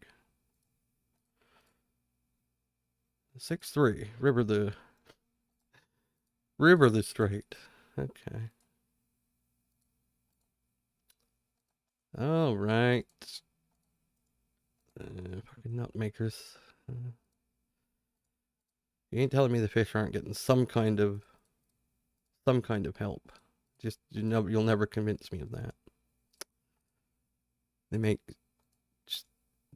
6-3. River the straight. Okay. All right. Fucking nut makers. You ain't telling me the fish aren't getting some kind of help. Just you'll never convince me of that. They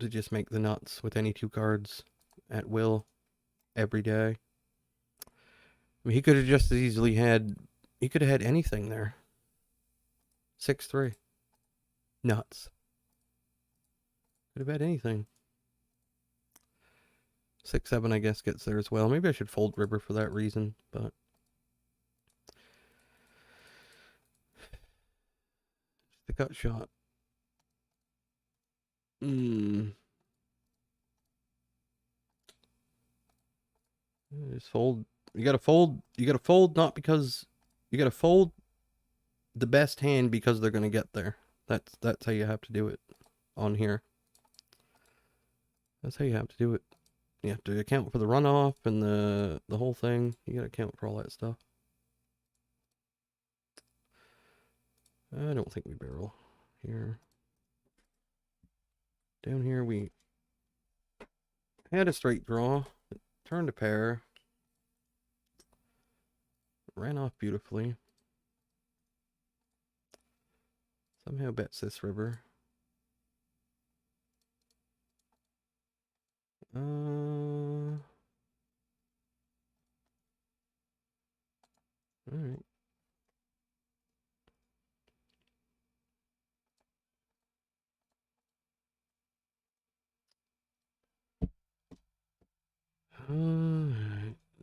just make the nuts with any 2 cards at will every day. I mean, he could have just as easily had anything there. 6-3. Nuts. Could have had anything. 6-7, I guess, gets there as well. Maybe I should fold river for that reason, but the gut shot. Just fold. You gotta fold. You gotta fold not because you gotta fold the best hand because they're gonna get there. That's how you have to do it on here. That's how you have to do it. You have to account for the runoff and the whole thing. You gotta account for all that stuff. I don't think we barrel here. Down here we had a straight draw, turned a pair, ran off beautifully. Somehow bets this river. All right.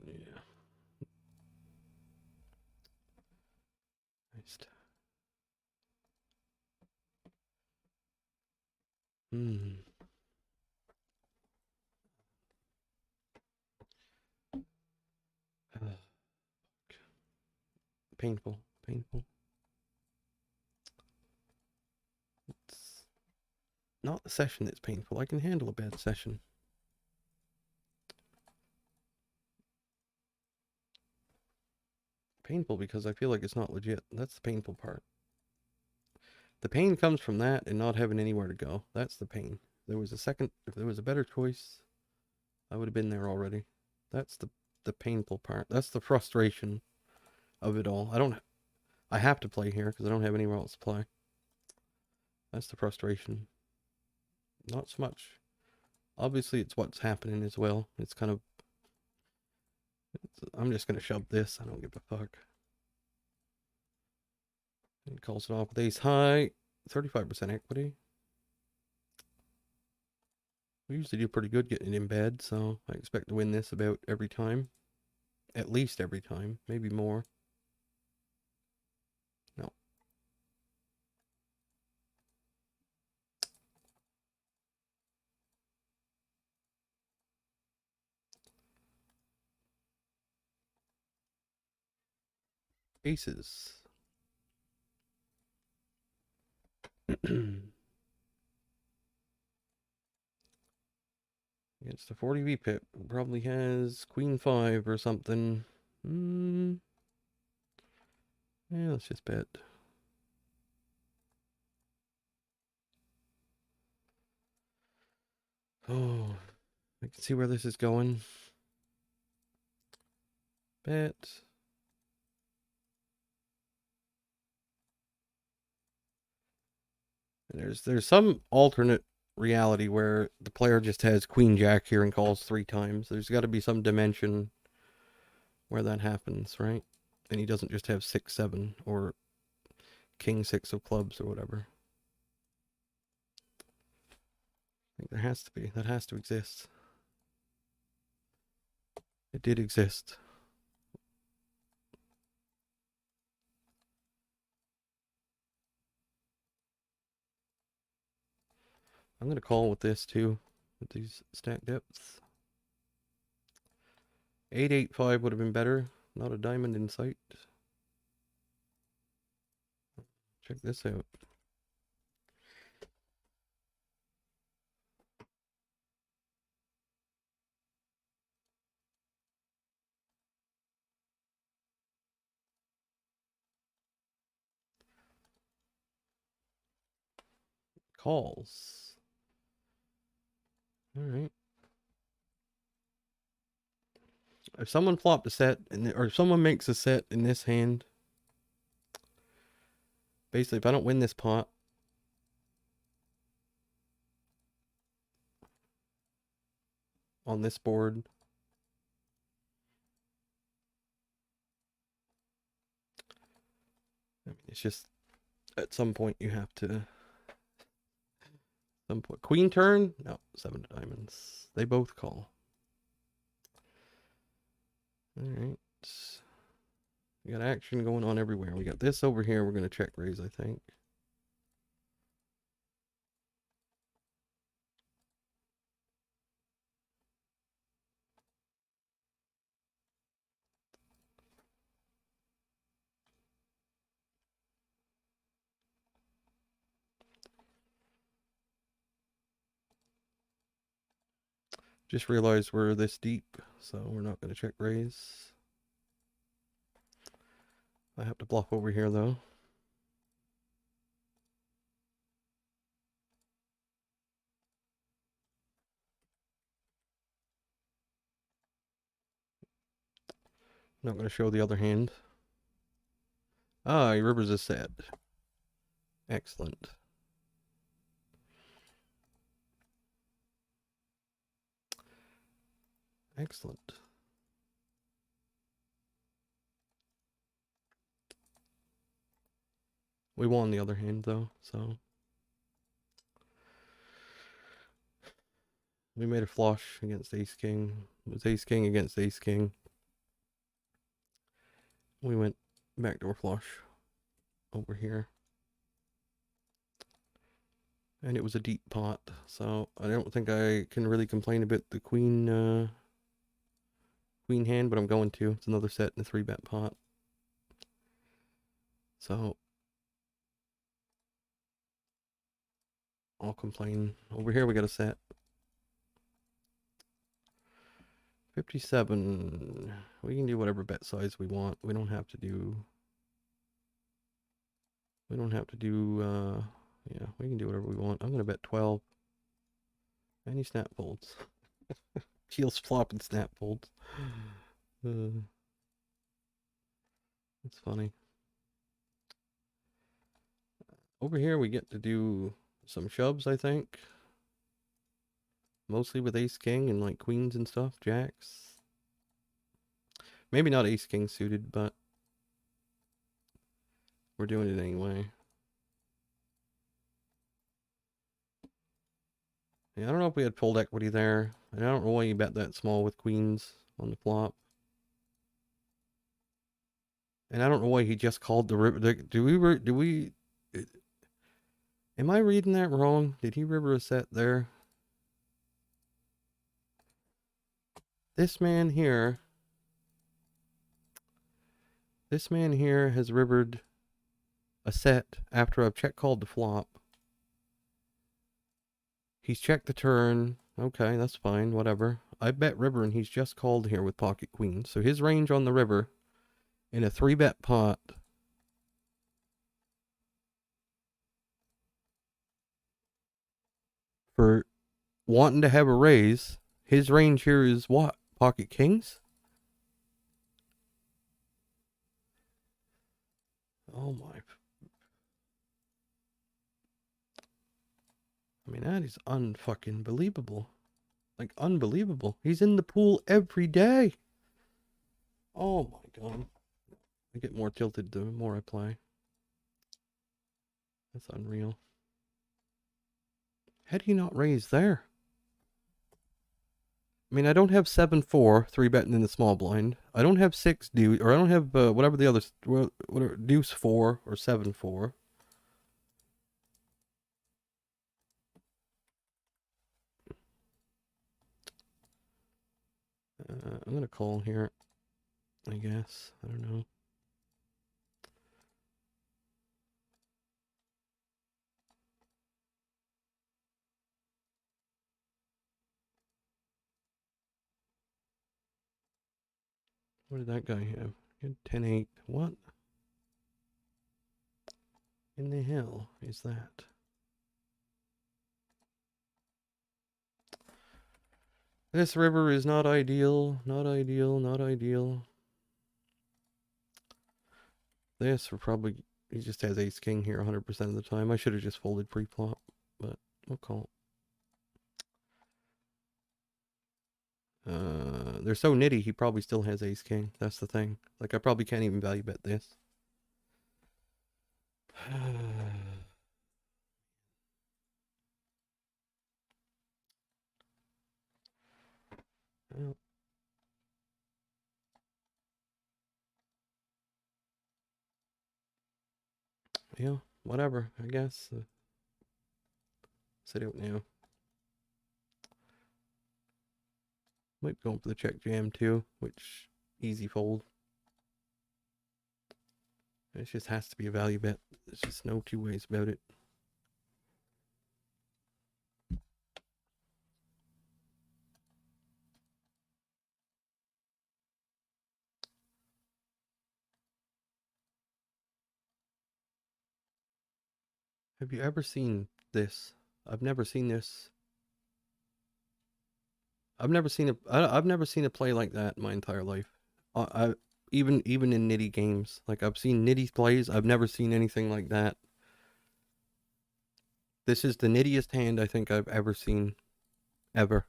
Yeah. Nice. Painful. Painful. It's not the session that's painful. I can handle a bad session. Painful because I feel like it's not legit. That's the painful part. The pain comes from that and not having anywhere to go. That's the pain. If there was a better choice, I would have been there already. That's the painful part. That's the frustration of it all. I have to play here because I don't have anywhere else to play. That's the frustration. Not so much. Obviously, it's what's happening as well. It's kind of... I'm just going to shove this. I don't give a fuck. He calls it off with ace high. 35% equity. We usually do pretty good getting it in bed, so I expect to win this about every time. At least every time. Maybe more. No. Aces. Against the 40 pip. Probably has queen 5 or something. Yeah, let's just bet. Oh, I can see where this is going. Bet. And there's some alternate reality where the player just has queen jack here and calls 3 times. There's got to be some dimension where that happens, right? And he doesn't just have 6-7 or king 6 of clubs or whatever. I think there has to be. That has to exist. It did exist. I'm going to call with this too, with these stack depths. 8-8-5 would have been better. Not a diamond in sight. Check this out. Calls. All right. If someone flopped a set, or if someone makes a set in this hand, basically, if I don't win this pot, on this board, I mean, it's just, at some point you have to, some point, queen turn? No, 7 of diamonds. They both call. Alright. We got action going on everywhere. We got this over here. We're going to check raise, I think. Just realized we're this deep, so we're not going to check raise. I have to bluff over here, though. Not going to show the other hand. Ah, he rivers a set. Excellent. Excellent. We won the other hand, though, so... We made a flush against ace-king. It was ace-king against ace-king. We went backdoor flush over here. And it was a deep pot, so I don't think I can really complain about the queen queen hand, but I'm going to. It's another set in a 3-bet pot. So I'll complain. Over here we got a set. 57. We can do whatever bet size we want. We don't have to do... yeah, we can do whatever we want. I'm going to bet 12. And he snap folds. Heels flop and snap folds. It's funny. Over here we get to do some shoves, I think. Mostly with ace-king and like queens and stuff, jacks. Maybe not ace-king suited, but we're doing it anyway. Yeah, I don't know if we had fold equity there. And I don't know why you bet that small with queens on the flop. And I don't know why he just called the river. Am I reading that wrong? Did he river a set there? This man here has rivered a set after I've check called the flop. He's checked the turn. Okay, that's fine, whatever. I bet river and he's just called here with pocket queen. So his range on the river in a 3-bet pot for wanting to have a raise, his range here is what? Pocket kings? Oh my. I mean, that is unfucking believable. Like, unbelievable. He's in the pool every day. Oh my god. I get more tilted the more I play. That's unreal. How do you not raise there? I mean, I don't have 7-4, 3-betting in the small blind. I don't have 6 deuce, or I don't have whatever the other, whatever, deuce 4 or 7-4. I'm gonna call here, I guess. I don't know. What did that guy have? He had 10-8. What in the hell is that? This river is not ideal. Not ideal. Not ideal. This will probably... He just has ace-king here 100% of the time. I should have just folded pre-flop, but we'll call. They're so nitty, he probably still has ace-king. That's the thing. Like, I probably can't even value bet this. Well, Yeah, whatever, I guess. Sit out now. Might be going for the check jam too, which easy fold. It just has to be a value bet. There's just no two ways about it. Have you ever seen this? I've never seen this. I've never seen a play like that in my entire life. I even in nitty games. Like I've seen nitty plays. I've never seen anything like that. This is the nittiest hand I think I've ever seen. Ever.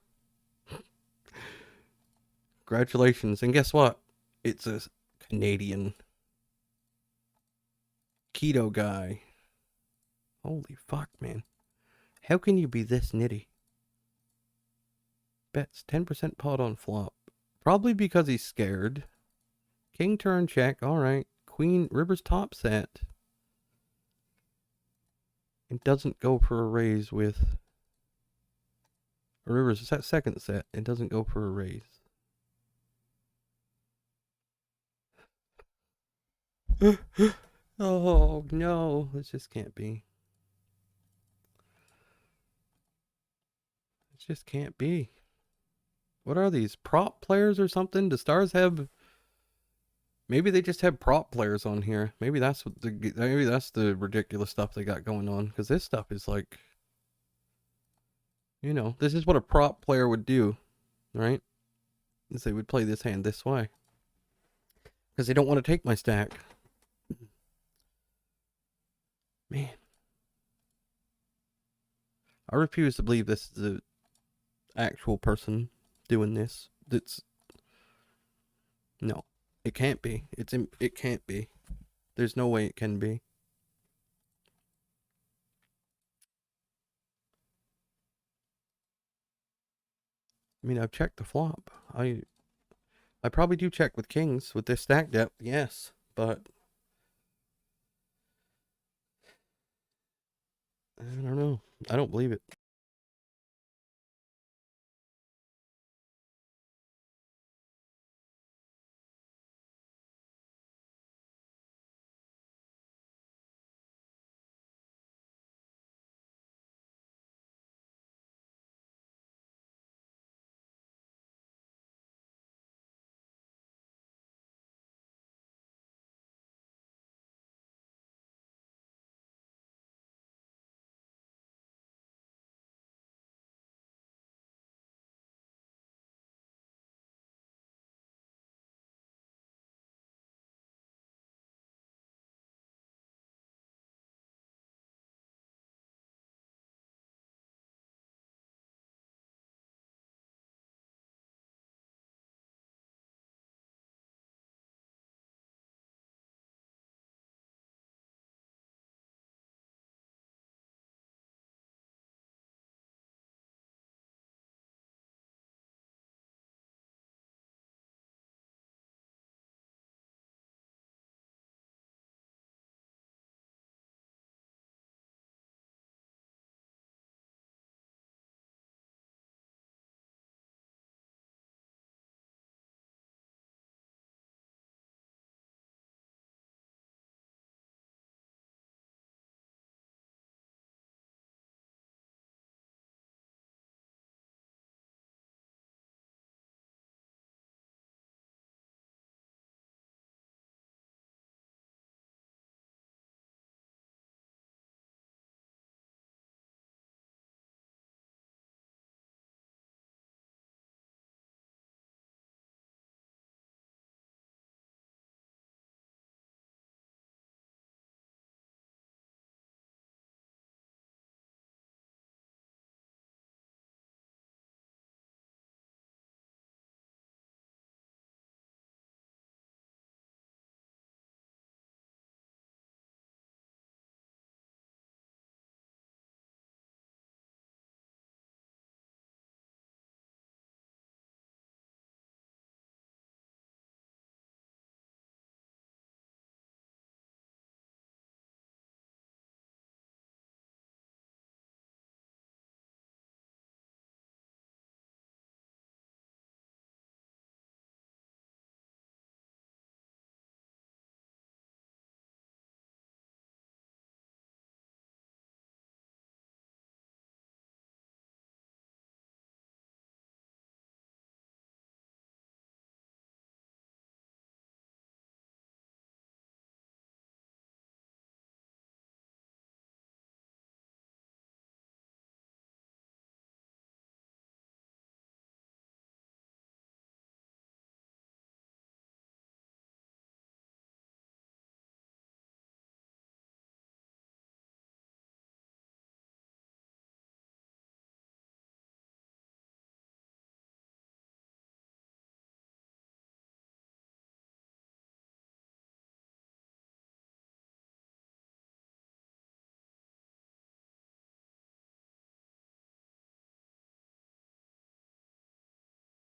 Congratulations. And guess what? It's a Canadian keto guy. Holy fuck, man. How can you be this nitty? Bets 10% pot on flop. Probably because he's scared. King turn check. Alright. Queen, river's top set. It doesn't go for a raise with... River's second set. It doesn't go for a raise. Oh, no. This just can't be. It just can't be. What are these? Prop players or something? Do stars have... Maybe they just have prop players on here. Maybe that's what maybe that's the ridiculous stuff they got going on. Because this stuff is like... You know, this is what a prop player would do. Right? Is they would play this hand this way. Because they don't want to take my stack. Man. I refuse to believe this is the actual person doing this. That's... No. It can't be. It can't be. There's no way it can be. I mean, I've checked the flop. I probably do check with kings with this stack depth, yes, but I don't know. I don't believe it.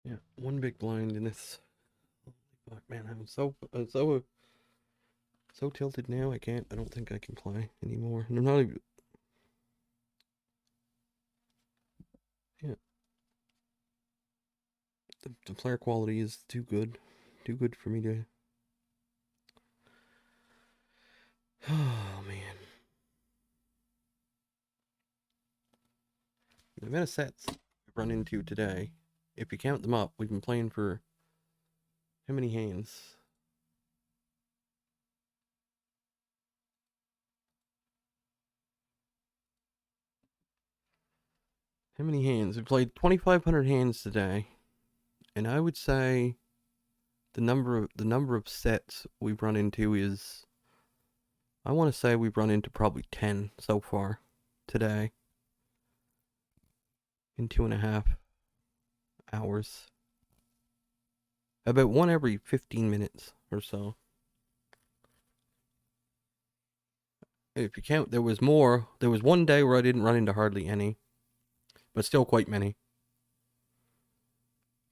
Yeah, one big blind in this. Fuck, man, I'm so tilted now. I don't think I can play anymore. And I'm not even. Yeah, the player quality is too good for me to. Oh man, the amount of sets I've run into today. If you count them up, we've been playing for how many hands? How many hands? We played 2,500 hands today, and I would say the number of sets we've run into is, I want to say we've run into probably 10 so far today in 2.5 hours. About one every 15 minutes or so. If you count, there was more. There was one day where I didn't run into hardly any, but still quite many.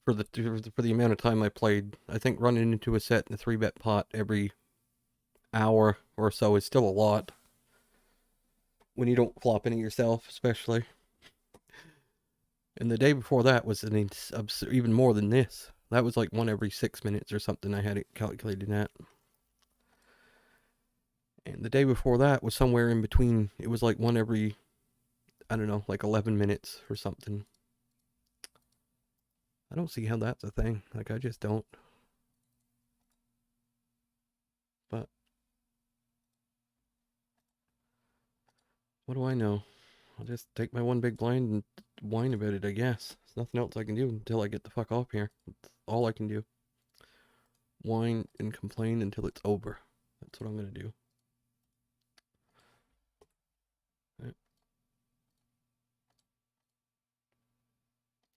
For the amount of time I played, I think running into a set in a 3-bet pot every hour or so is still a lot. When you don't flop any yourself, especially. And the day before that was even more than this. That was like one every 6 minutes or something I had it calculated at. And the day before that was somewhere in between. It was like one every, I don't know, like 11 minutes or something. I don't see how that's a thing. Like, I just don't. But what do I know? I'll just take my one big blind and whine about it, I guess. There's nothing else I can do until I get the fuck off here. That's all I can do. Whine and complain until it's over. That's what I'm gonna do.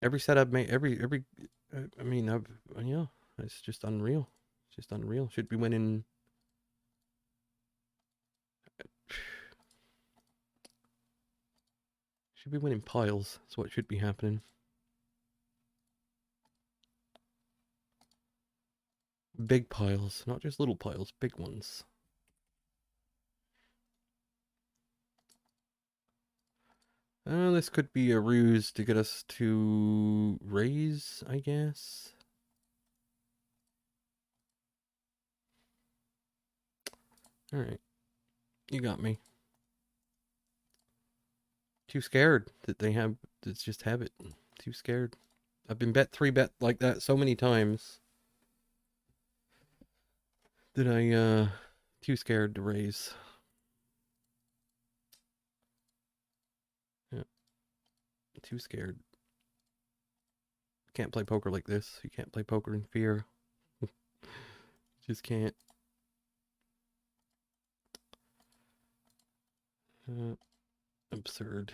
Every set I've made, I mean, yeah, it's just unreal. It's just unreal. Should be winning. Should be winning piles. That's what should be happening. Big piles, not just little piles, big ones. This could be a ruse to get us to raise, I guess. Alright. You got me. Too scared that they have, it's just habit. Too scared. I've been bet 3-bet like that so many times that too scared to raise. Yeah. Too scared. Can't play poker like this. You can't play poker in fear. Just can't. Absurd.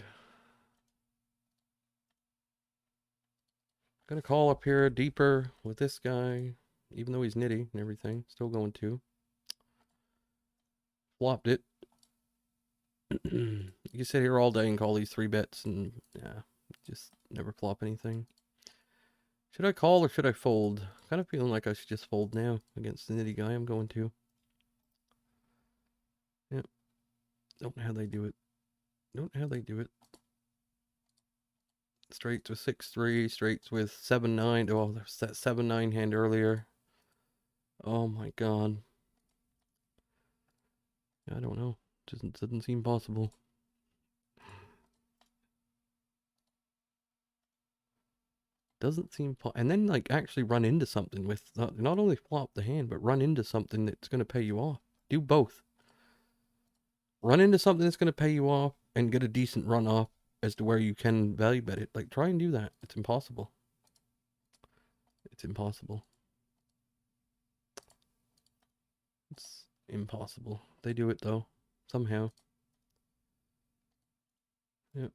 Gonna call up here deeper with this guy, even though he's nitty and everything. Still going to. Flopped it. You can sit here all day and call these 3-bets and yeah, just never flop anything. Should I call or should I fold? Kind of feeling like I should just fold now against the nitty guy. I'm going to. Yep. Don't know how they do it. Don't know how they do it. Straights with 6-3, straights with 7-9. Oh, there's that 7-9 hand earlier. Oh my god. I don't know. Doesn't seem possible. Doesn't seem and then like actually run into something with not only flop the hand but run into something that's going to pay you off. Do both. Run into something that's going to pay you off and get a decent run off as to where you can value bet it. Like, try and do that. It's impossible. It's impossible. It's impossible. They do it though, somehow. Yep.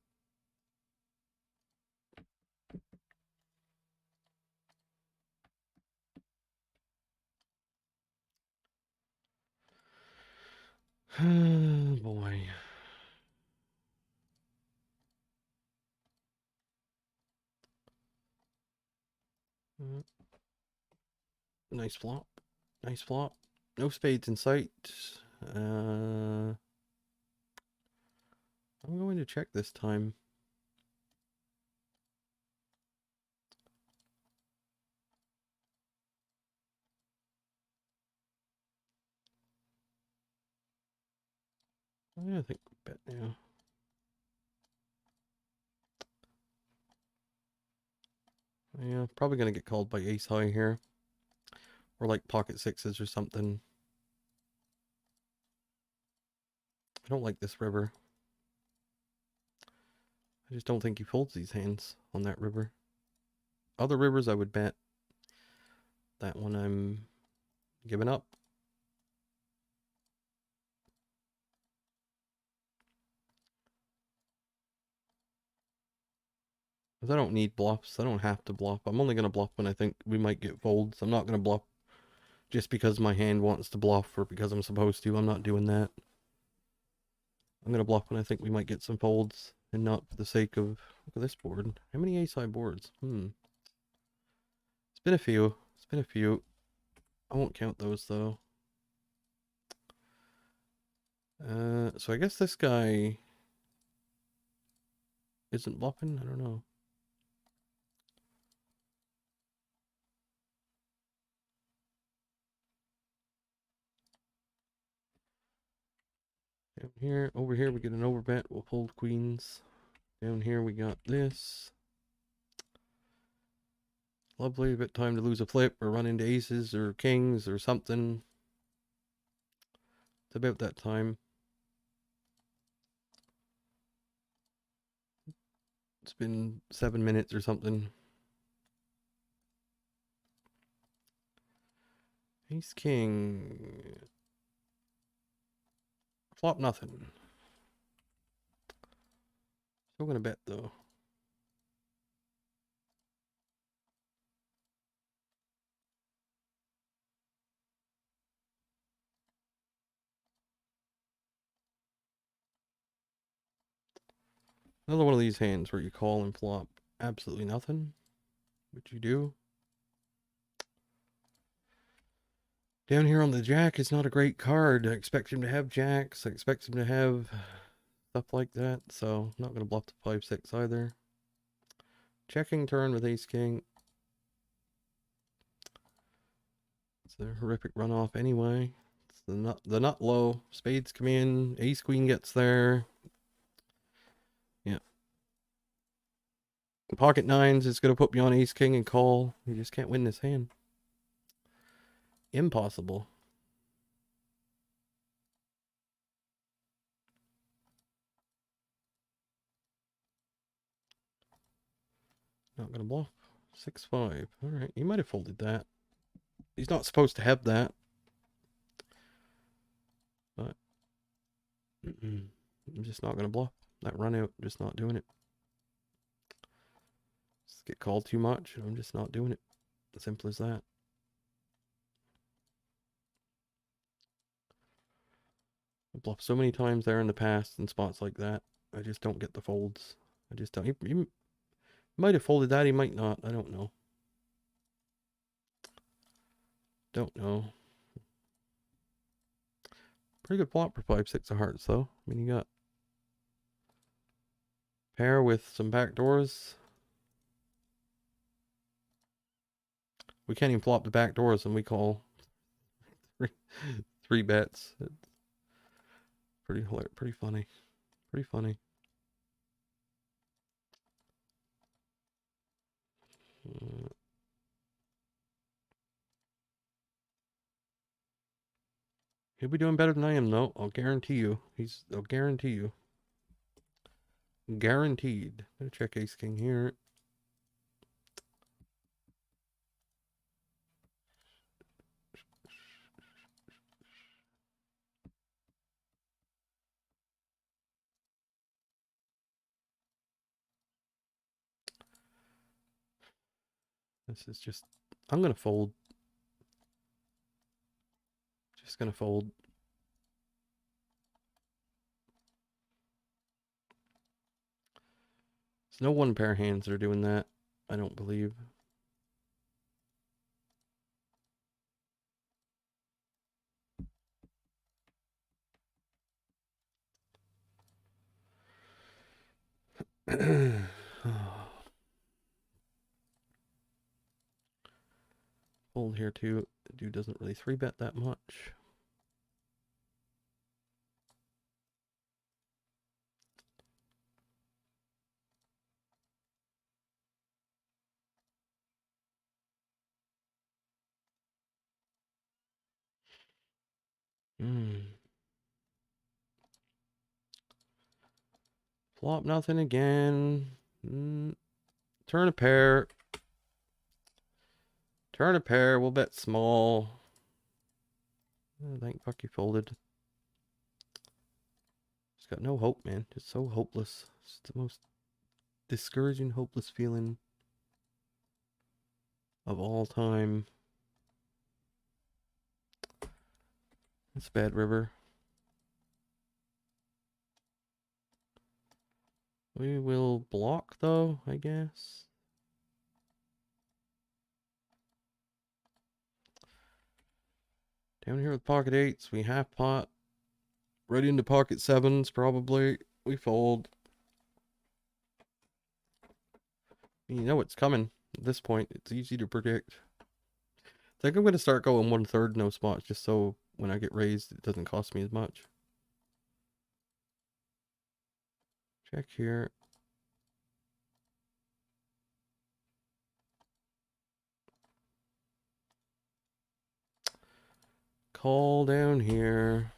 Oh boy. Nice flop. Nice flop. No spades in sight. I'm going to check this time. I think we bet now. Yeah, probably going to get called by ace high here. Or like pocket sixes or something. I don't like this river. I just don't think he folds these hands on that river. Other rivers I would bet. That one I'm giving up. Because I don't need bluffs. I don't have to bluff. I'm only going to bluff when I think we might get folds. I'm not going to bluff just because my hand wants to bluff or because I'm supposed to. I'm not doing that. I'm going to bluff when I think we might get some folds and not for the sake of... Look at this board. How many ace high boards? It's been a few. It's been a few. I won't count those though. So I guess this guy isn't bluffing. I don't know. Down here, over here we get an overbet. We'll fold queens. Down here we got this. Lovely, a bit time to lose a flip or run into aces or kings or something. It's about that time. It's been 7 minutes or something. Ace king. Flop nothing. Still gonna bet though. Another one of these hands where you call and flop absolutely nothing, which you do. Down here on the jack is not a great card. I expect him to have jacks. I expect him to have stuff like that. So I'm not going to bluff the 5-6 either. Checking turn with ace king. It's a horrific runoff anyway. It's the nut low. Spades come in. Ace queen gets there. Yeah. Pocket nines is going to put me on ace king and call. You just can't win this hand. Impossible. Not going to bluff. 6-5. All right. He might have folded that. He's not supposed to have that. But I'm just not going to bluff. That run out, just not doing it. Just get called too much, and I'm just not doing it. As simple as that. I bluffed so many times there in the past in spots like that. I just don't get the folds. I just don't. He might have folded that, he might not. I don't know. Don't know. Pretty good flop for 5-6 of hearts, though. I mean, you got pair with some back doors. We can't even flop the back doors, and we call three bets. It's pretty hilarious, pretty funny, pretty funny. He'll be doing better than I am, though. I'll guarantee you. I'll guarantee you. Guaranteed. I'm gonna check ace king here. This is just, I'm gonna fold. Just gonna fold. There's no one pair hands that are doing that. I don't believe. Fold here too. The dude doesn't really 3-bet that much. Flop nothing again. Turn a pair. Turn a pair. We'll bet small. Oh, thank fuck you folded. Just got no hope, man. Just so hopeless. It's the most discouraging, hopeless feeling of all time. It's bad, river. We will block, though, I guess. Down here with pocket eights, we half pot. Right into pocket sevens, probably. We fold. You know it's coming at this point. It's easy to predict. I think I'm going to start going 1/3 no spots, just so when I get raised, it doesn't cost me as much. Check here. Call down here.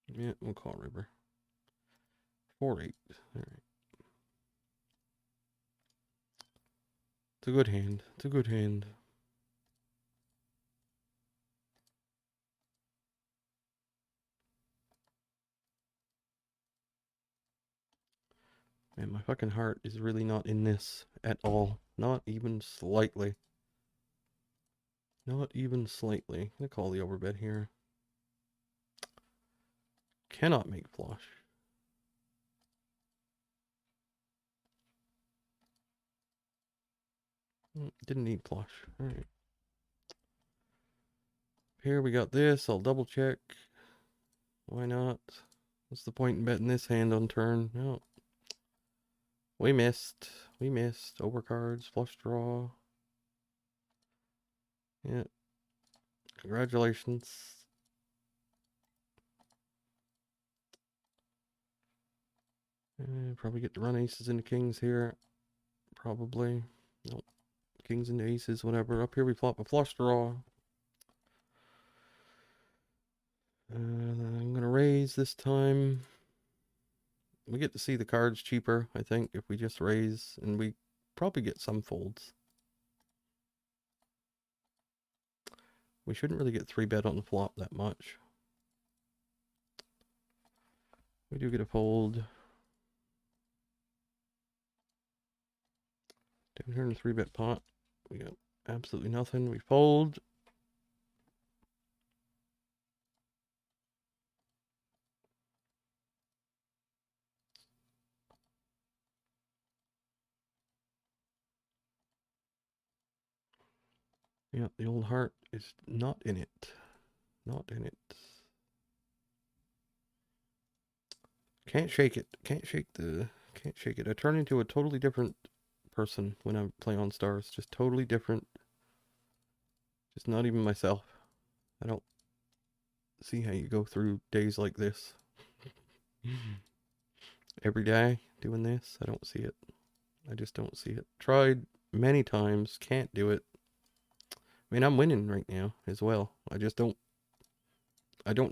Yeah, we'll call river. 4-8. All right. It's a good hand. It's a good hand. Man, my fucking heart is really not in this at all. Not even slightly. Not even slightly. I'm gonna call the overbet here. Cannot make flush. Didn't need flush. Alright. Here we got this. I'll double check. Why not? What's the point in betting this hand on turn? No. We missed. We missed. Overcards. Flush draw. Yeah. Congratulations. Probably get to run aces into kings here. Probably. Nope. Kings into aces, whatever. Up here we flop a flush draw. I'm going to raise this time. We get to see the cards cheaper, I think, if we just raise. And we probably get some folds. We shouldn't really get 3-bet on the flop that much. We do get a fold. Down here in the 3-bet pot, we got absolutely nothing. We fold. Yeah, the old heart is not in it. Not in it. Can't shake it. Can't shake it. I turn into a totally different person when I play on stars. Just totally different. Just not even myself. I don't see how you go through days like this. Every day doing this. I don't see it. I just don't see it. Tried many times. Can't do it. I mean, I'm winning right now as well. I don't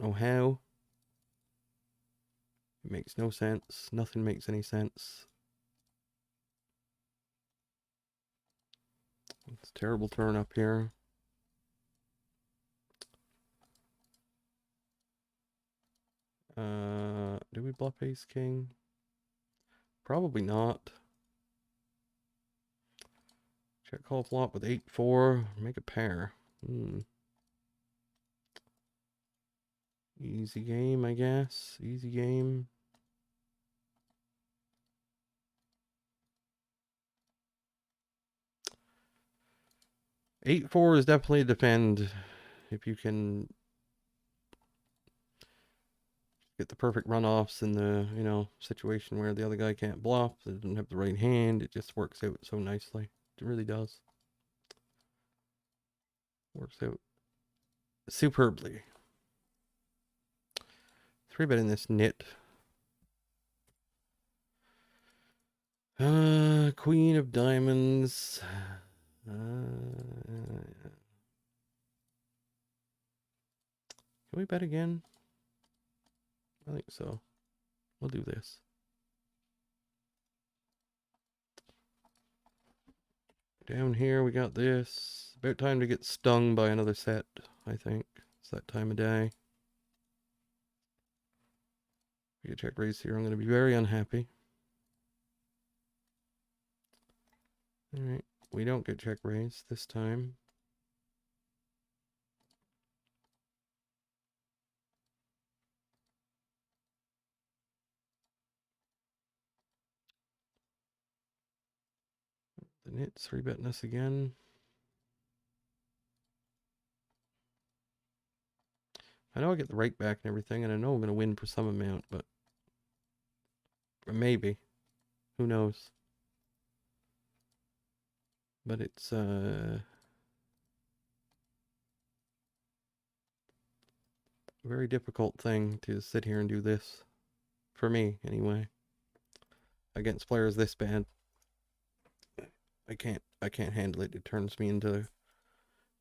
know how. It makes no sense. Nothing makes any sense. It's a terrible turn up here. Do we bluff ace king? Probably not. Check call flop with 8-4. Make a pair. Easy game, I guess. Easy game. Eight four is definitely a defend if you can get the perfect runoffs in the, you know, situation where the other guy can't bluff, they doesn't have the right hand. It just works out so nicely. It really does. Works out superbly. 3-bet in this nit. Queen of diamonds. Can we bet again? I think so. We'll do this. Down here we got this. About time to get stung by another set, I think. It's that time of day. If we get check raise here, I'm going to be very unhappy. Alright, we don't get check raise this time. The nit's 3-betting us again. I know I get the rake back and everything, and I know I'm going to win for some amount, but or maybe. Who knows? But it's a very difficult thing to sit here and do this. For me, anyway. Against players this bad. I can't handle it. It turns me into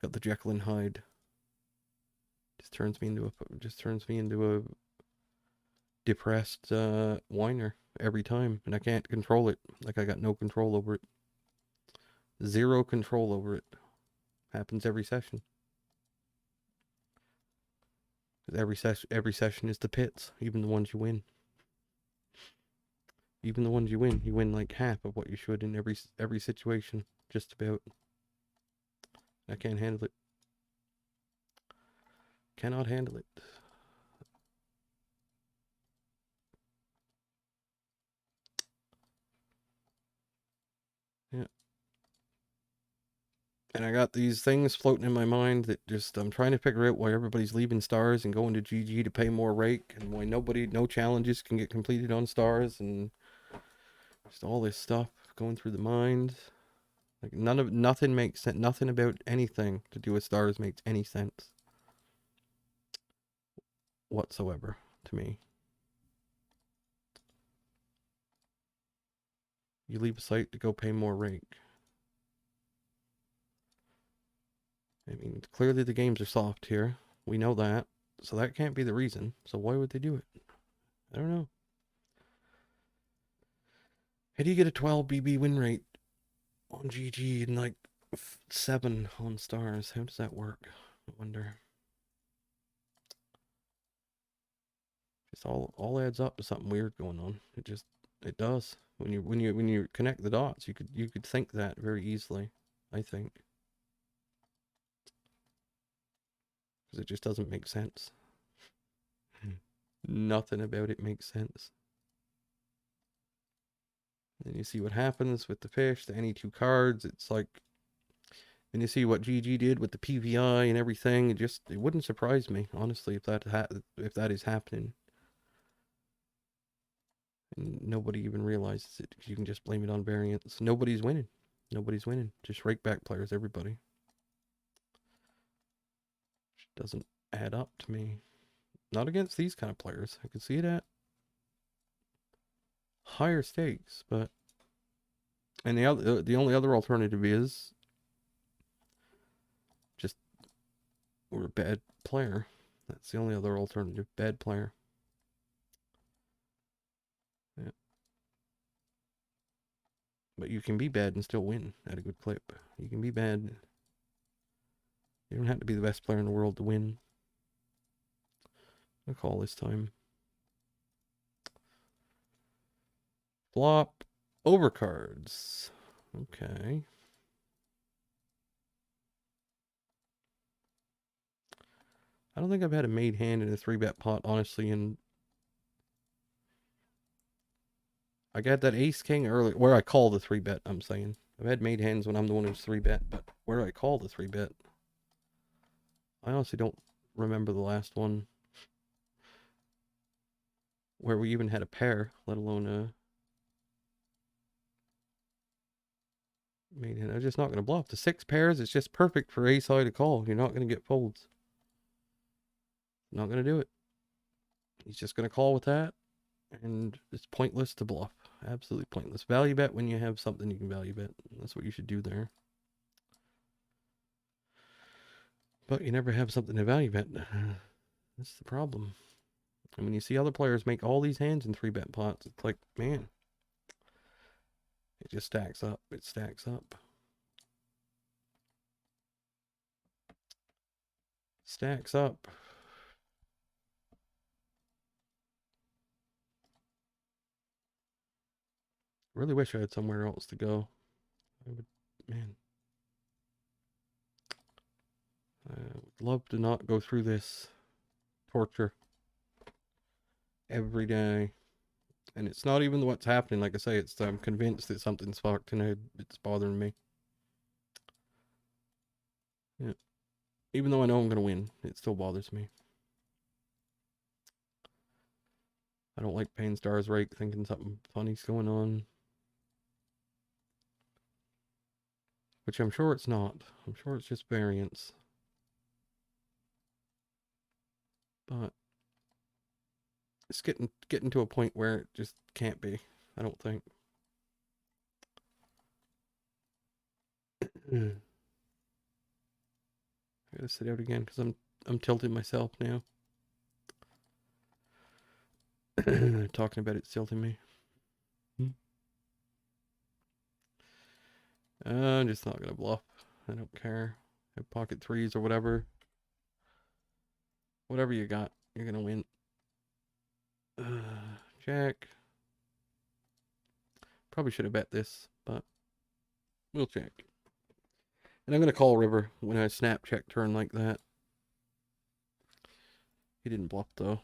got the Jekyll and Hyde. Just turns me into a depressed whiner every time, and I can't control it. Like I got no control over it. Zero control over it. Happens every session. Every session is the pits, even the ones you win. Even the ones you win like half of what you should in every situation, just about. I can't handle it. Cannot handle it. Yeah. And I got these things floating in my mind that just, I'm trying to figure out why everybody's leaving stars and going to GG to pay more rake, and why no challenges can get completed on stars, and just all this stuff going through the mind. Like nothing makes sense. Nothing about anything to do with stars makes any sense whatsoever to me. You leave a site to go pay more rake. I mean, clearly the games are soft here. We know that. So that can't be the reason. So why would they do it? I don't know. How do you get a 12 BB win rate on GG and like 7 on stars? How does that work? I wonder. It's all adds up to something weird going on. It does. When you connect the dots, you could think that very easily, I think. Because it just doesn't make sense. Nothing about it makes sense. Then you see what happens with the fish, the any 2 cards. It's like, then you see what GG did with the PVI and everything. It wouldn't surprise me, honestly, if that is happening. And nobody even realizes it, because you can just blame it on variance. Nobody's winning. Nobody's winning. Just rake back players, everybody. Which doesn't add up to me. Not against these kind of players. I can see it at higher stakes, but... And the only other alternative is... just... we're a bad player. That's the only other alternative. Bad player. Yeah. But you can be bad and still win at a good clip. You can be bad. You don't have to be the best player in the world to win. I'll call this time. Flop overcards. Okay. I don't think I've had a made hand in a 3-bet pot, honestly, and I got that ace king early, where I call the 3-bet, I'm saying. I've had made hands when I'm the one who's 3-bet, but where I call the 3-bet, I honestly don't remember the last one. where we even had a pair, let alone a main hand. I'm just not going to bluff. The 6 pairs is just perfect for ace-high to call. You're not going to get folds. Not going to do it. He's just going to call with that, and it's pointless to bluff. Absolutely pointless. Value bet when you have something you can value bet. That's what you should do there. But you never have something to value bet. That's the problem. And when you see other players make all these hands in 3-bet pots, it's like, man, it just stacks up. It stacks up. Stacks up. Really wish I had somewhere else to go. I would, man. I would love to not go through this torture every day. And it's not even what's happening. Like I say, it's I'm convinced that something's fucked and it's bothering me. Yeah. Even though I know I'm going to win, it still bothers me. I don't like paying stars right, thinking something funny's going on. Which I'm sure it's not. I'm sure it's just variance. But it's getting to a point where it just can't be. I don't think. I gotta sit out again because I'm tilting myself now. Talking about it tilting me. I'm just not gonna bluff. I don't care. Have pocket threes or whatever. Whatever you got, you're gonna win. Jack. Probably should have bet this, but we'll check. And I'm gonna call river when I snap check turn like that. He didn't bluff though.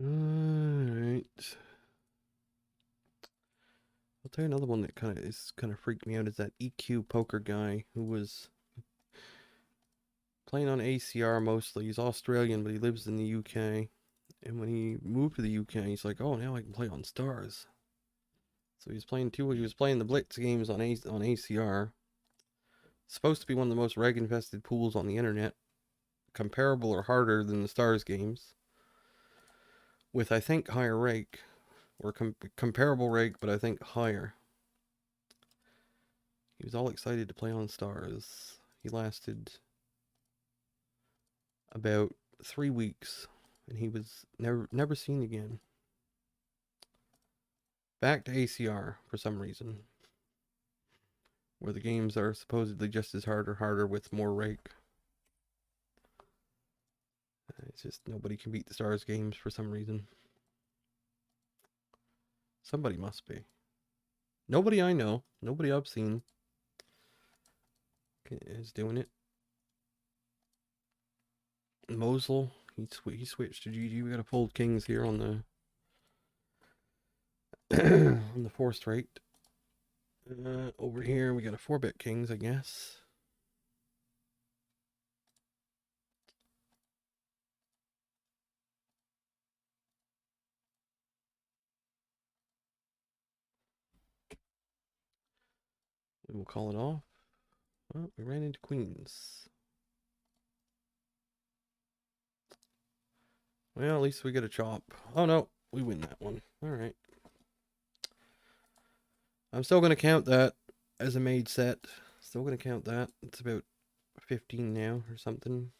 Alright. I'll tell you another one that kind of freaked me out is that EQ poker guy who was playing on ACR mostly. He's Australian, but he lives in the UK. And when he moved to the UK, he's like, "Oh, now I can play on Stars." So he was playing the Blitz games on ACR. Supposed to be one of the most reg infested pools on the internet, comparable or harder than the Stars games, with I think higher rake or comparable rake, but I think higher. He was all excited to play on Stars. He lasted about 3 weeks, and he was never seen again. Back to ACR for some reason, where the games are supposedly just as hard or harder with more rake. It's just nobody can beat the Stars games for some reason. Somebody must be. Nobody I know, nobody I've seen is doing it. Mosul, he switched to GG. We got a fold kings here on the on the forced rate. Over here we got a 4-bet kings, I guess. We will call it off. Oh, we ran into queens. Well, at least we get a chop. Oh no, we win that one. All right. I'm still going to count that as a made set. Still going to count that. It's about 15 now or something.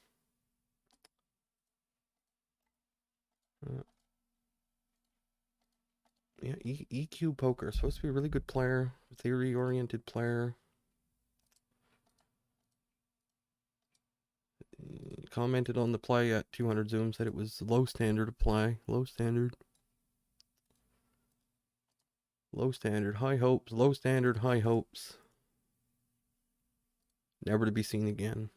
Yeah, EQ Poker. Supposed to be a really good player. Theory-oriented player. Commented on the play at 200 Zoom. Said it was low standard of play. Low standard. Low standard. High hopes. Low standard. High hopes. Never to be seen again.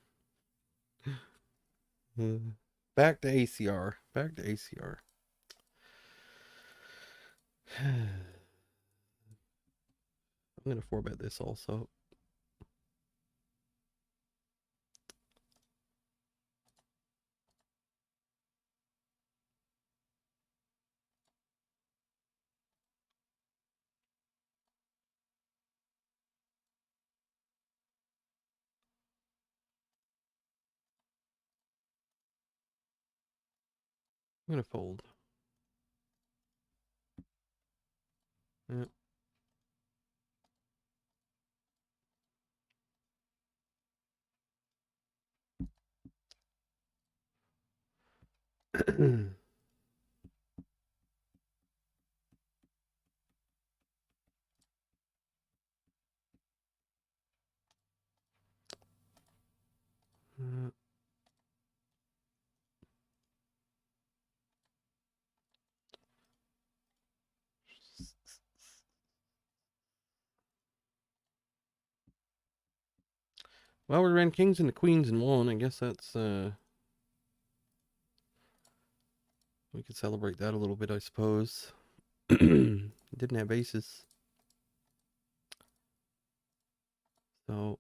Back to ACR. Back to ACR. I'm going to 4-bet this also. I'm going to fold. Yeah. Well, we ran kings into queens and won. I guess that's we could celebrate that a little bit, I suppose. Didn't have aces. So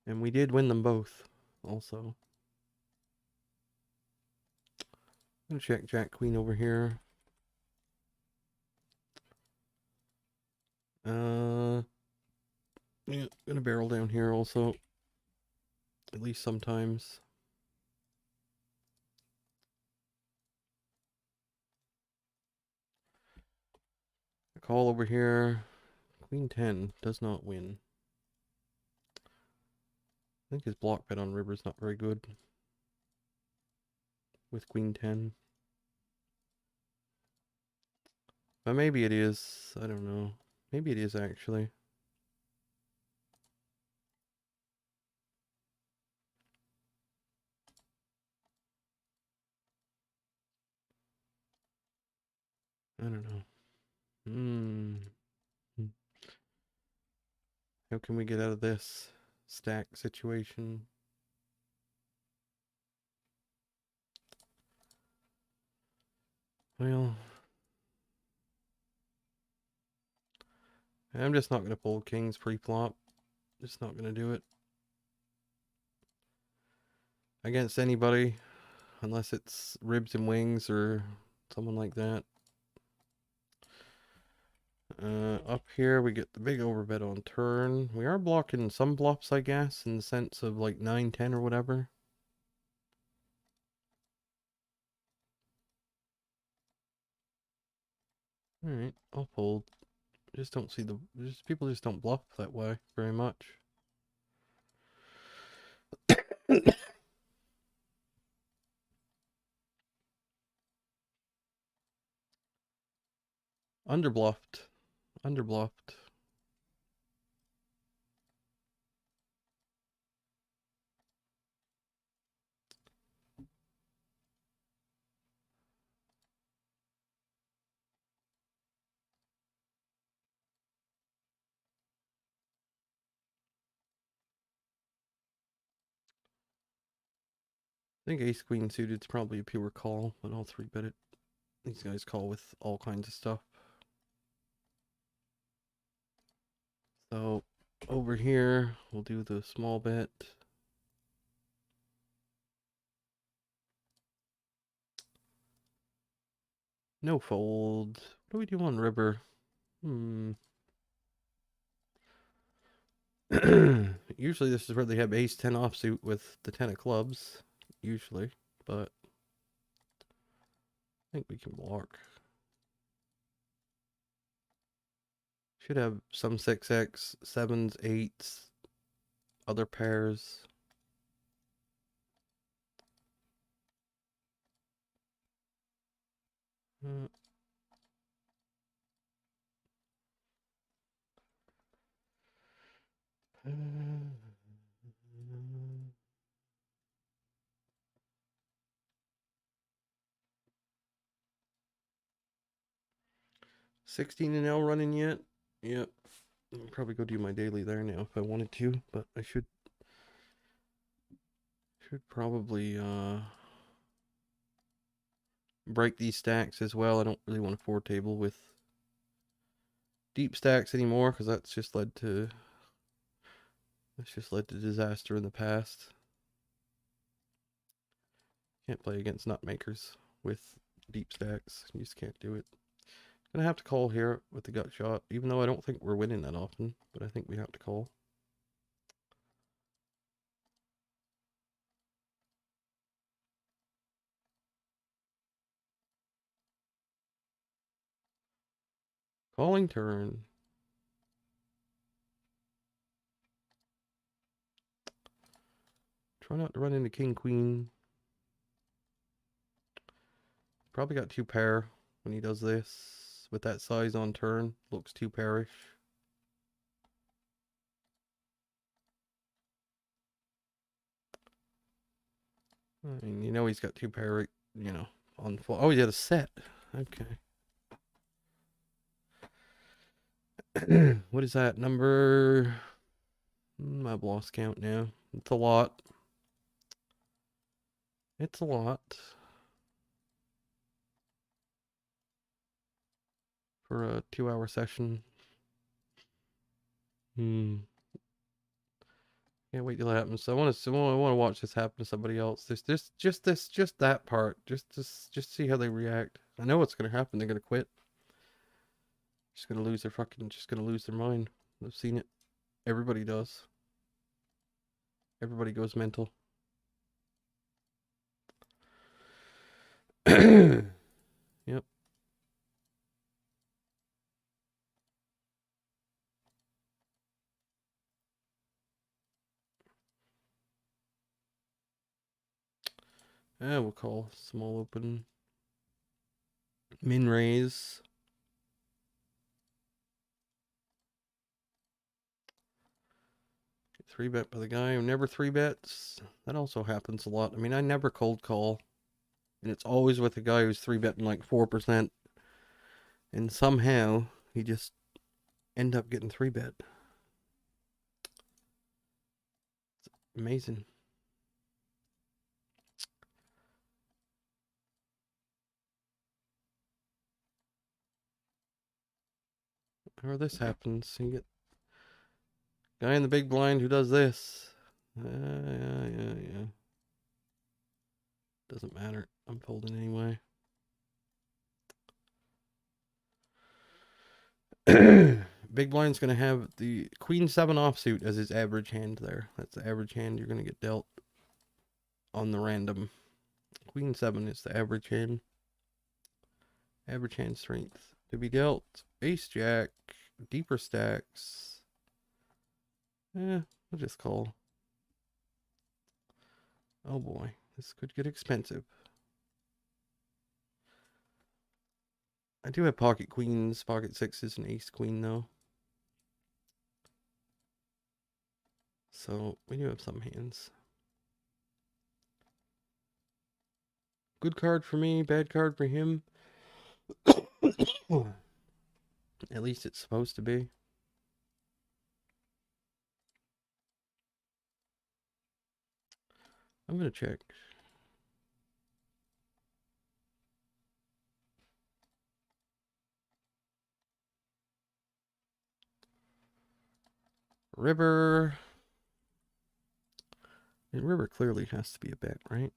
and we did win them both also. I'm gonna check Jack Queen over here. Yeah, gonna barrel down here also. At least sometimes. A call over here. Queen 10 does not win. I think his block bet on river is not very good. With Queen 10. But maybe it is. I don't know. Maybe it is actually. I don't know. How can we get out of this stack situation? Well, I'm just not going to pull kings pre-flop. Just not going to do it against anybody unless it's ribs and wings or someone like that. Up here we get the big overbet on turn. We are blocking some bluffs, I guess, in the sense of like 9-10 or whatever. Alright, I'll fold. Just don't see people just don't bluff that way very much. Underbluffed. Underbluffed. I think ace queen suited is probably a pure call, but I'll 3-bet it. These guys call with all kinds of stuff. So over here we'll do the small bet. No fold. What do we do on river? Usually this is where they have ace 10 offsuit with the 10 of clubs. Usually, but I think we can block. Should have some 6x, 7s, 8s, other pairs. Uh, 16 and L running yet? Yep. I'll probably go do my daily there now if I wanted to, but I should probably break these stacks as well. I don't really want a 4 table with deep stacks anymore because that's just led to disaster in the past. Can't play against nut makers with deep stacks. You just can't do it. Gonna have to call here with the gut shot, even though I don't think we're winning that often, but I think we have to call. Calling turn. Try not to run into king queen. Probably got 2 pair when he does this. With that size on turn, looks 2 pairish. I mean, you know he's got 2 pair, you know, on full. Oh, he had a set. Okay. What is that number? I've lost count now. It's a lot. It's a lot. For a 2-hour session. Can't wait till it happens. I want to watch this happen to somebody else. Just that part. Just see how they react. I know what's gonna happen. They're gonna quit. Just gonna lose their mind. I've seen it. Everybody does. Everybody goes mental. Yep. Yeah, we'll call small open. Min raise. Get 3-bet by the guy who never 3-bets. That also happens a lot. I mean, I never cold call. And it's always with a guy who's 3-betting like 4%. And somehow he just end up getting 3-bet. It's amazing. or this happens. You get guy in the big blind who does this. Yeah. Doesn't matter. I'm folding anyway. Big blind's going to have the Queen 7 offsuit as his average hand there. That's the average hand you're going to get dealt on the random. Queen 7 is the average hand. Average hand strength to be dealt. Ace Jack, deeper stacks. We'll just call. Oh boy, this could get expensive. I do have pocket queens, pocket sixes, and ace queen though. So we do have some hands. Good card for me, bad card for him. At least it's supposed to be. I'm gonna check. River. And river clearly has to be a bet, right?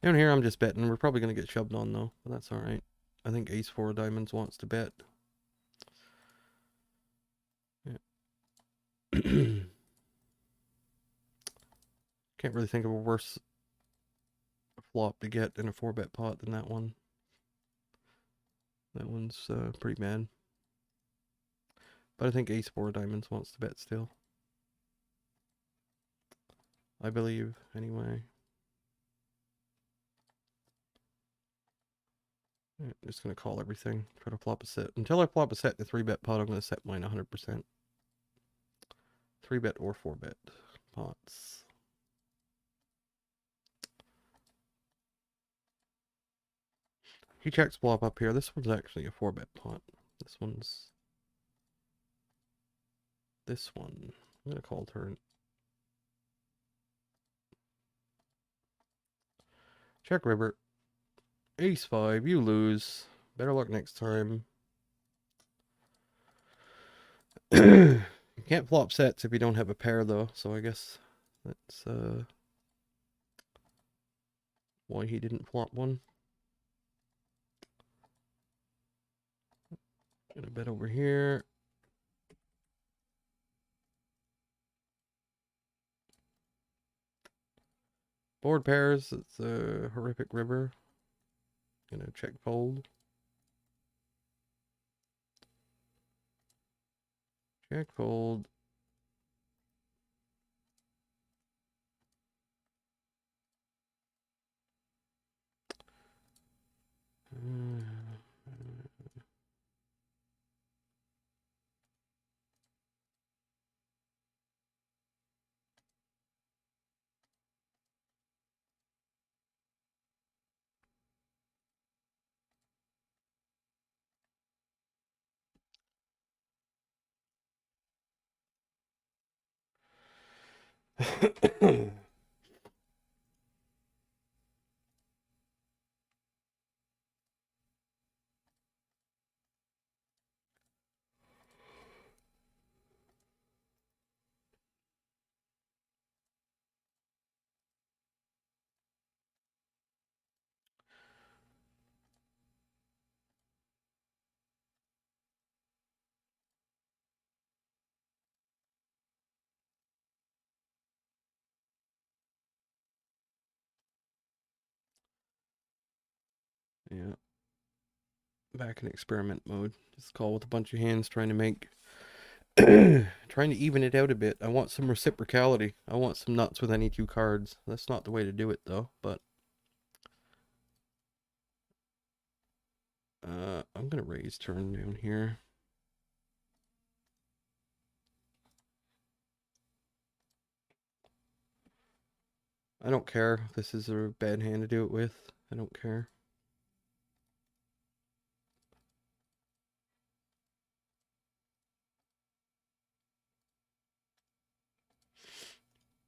Down here, I'm just betting. We're probably going to get shoved on, though. But that's all right. I think ace 4 of diamonds wants to bet. Yeah. Can't really think of a worse flop to get in a 4-bet pot than that one. That one's pretty bad. But I think ace 4 of diamonds wants to bet still. I believe, anyway. Yeah, I'm just going to call everything. Try to flop a set. Until I flop a set to 3-bet pot, I'm going to set mine 100%. 3-bet or 4-bet pots. He checks flop up here. This one's actually a 4-bet pot. This one's... This one. I'm going to call turn. Check river. Ace 5. You lose. Better luck next time. You can't flop sets if you don't have a pair, though. So I guess that's why he didn't flop one. Gonna bet over here. Board pairs. It's a horrific river. Gonna check fold. Check fold. Yeah. Back in experiment mode. Just call with a bunch of hands trying to make trying to even it out a bit. I want some reciprocality. I want some nuts with any 2 cards. That's not the way to do it though, but I'm gonna raise turn down here. I don't care if this is a bad hand to do it with. I don't care.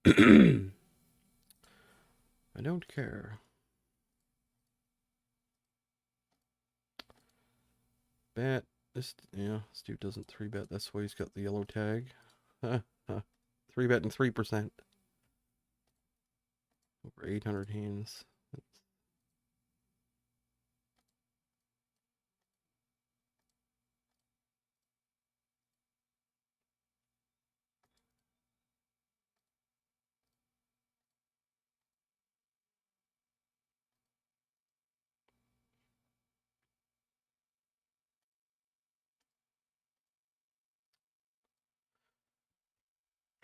I don't care. Bet. This dude doesn't 3-bet. That's why he's got the yellow tag. 3-bet and 3%. Over 800 hands.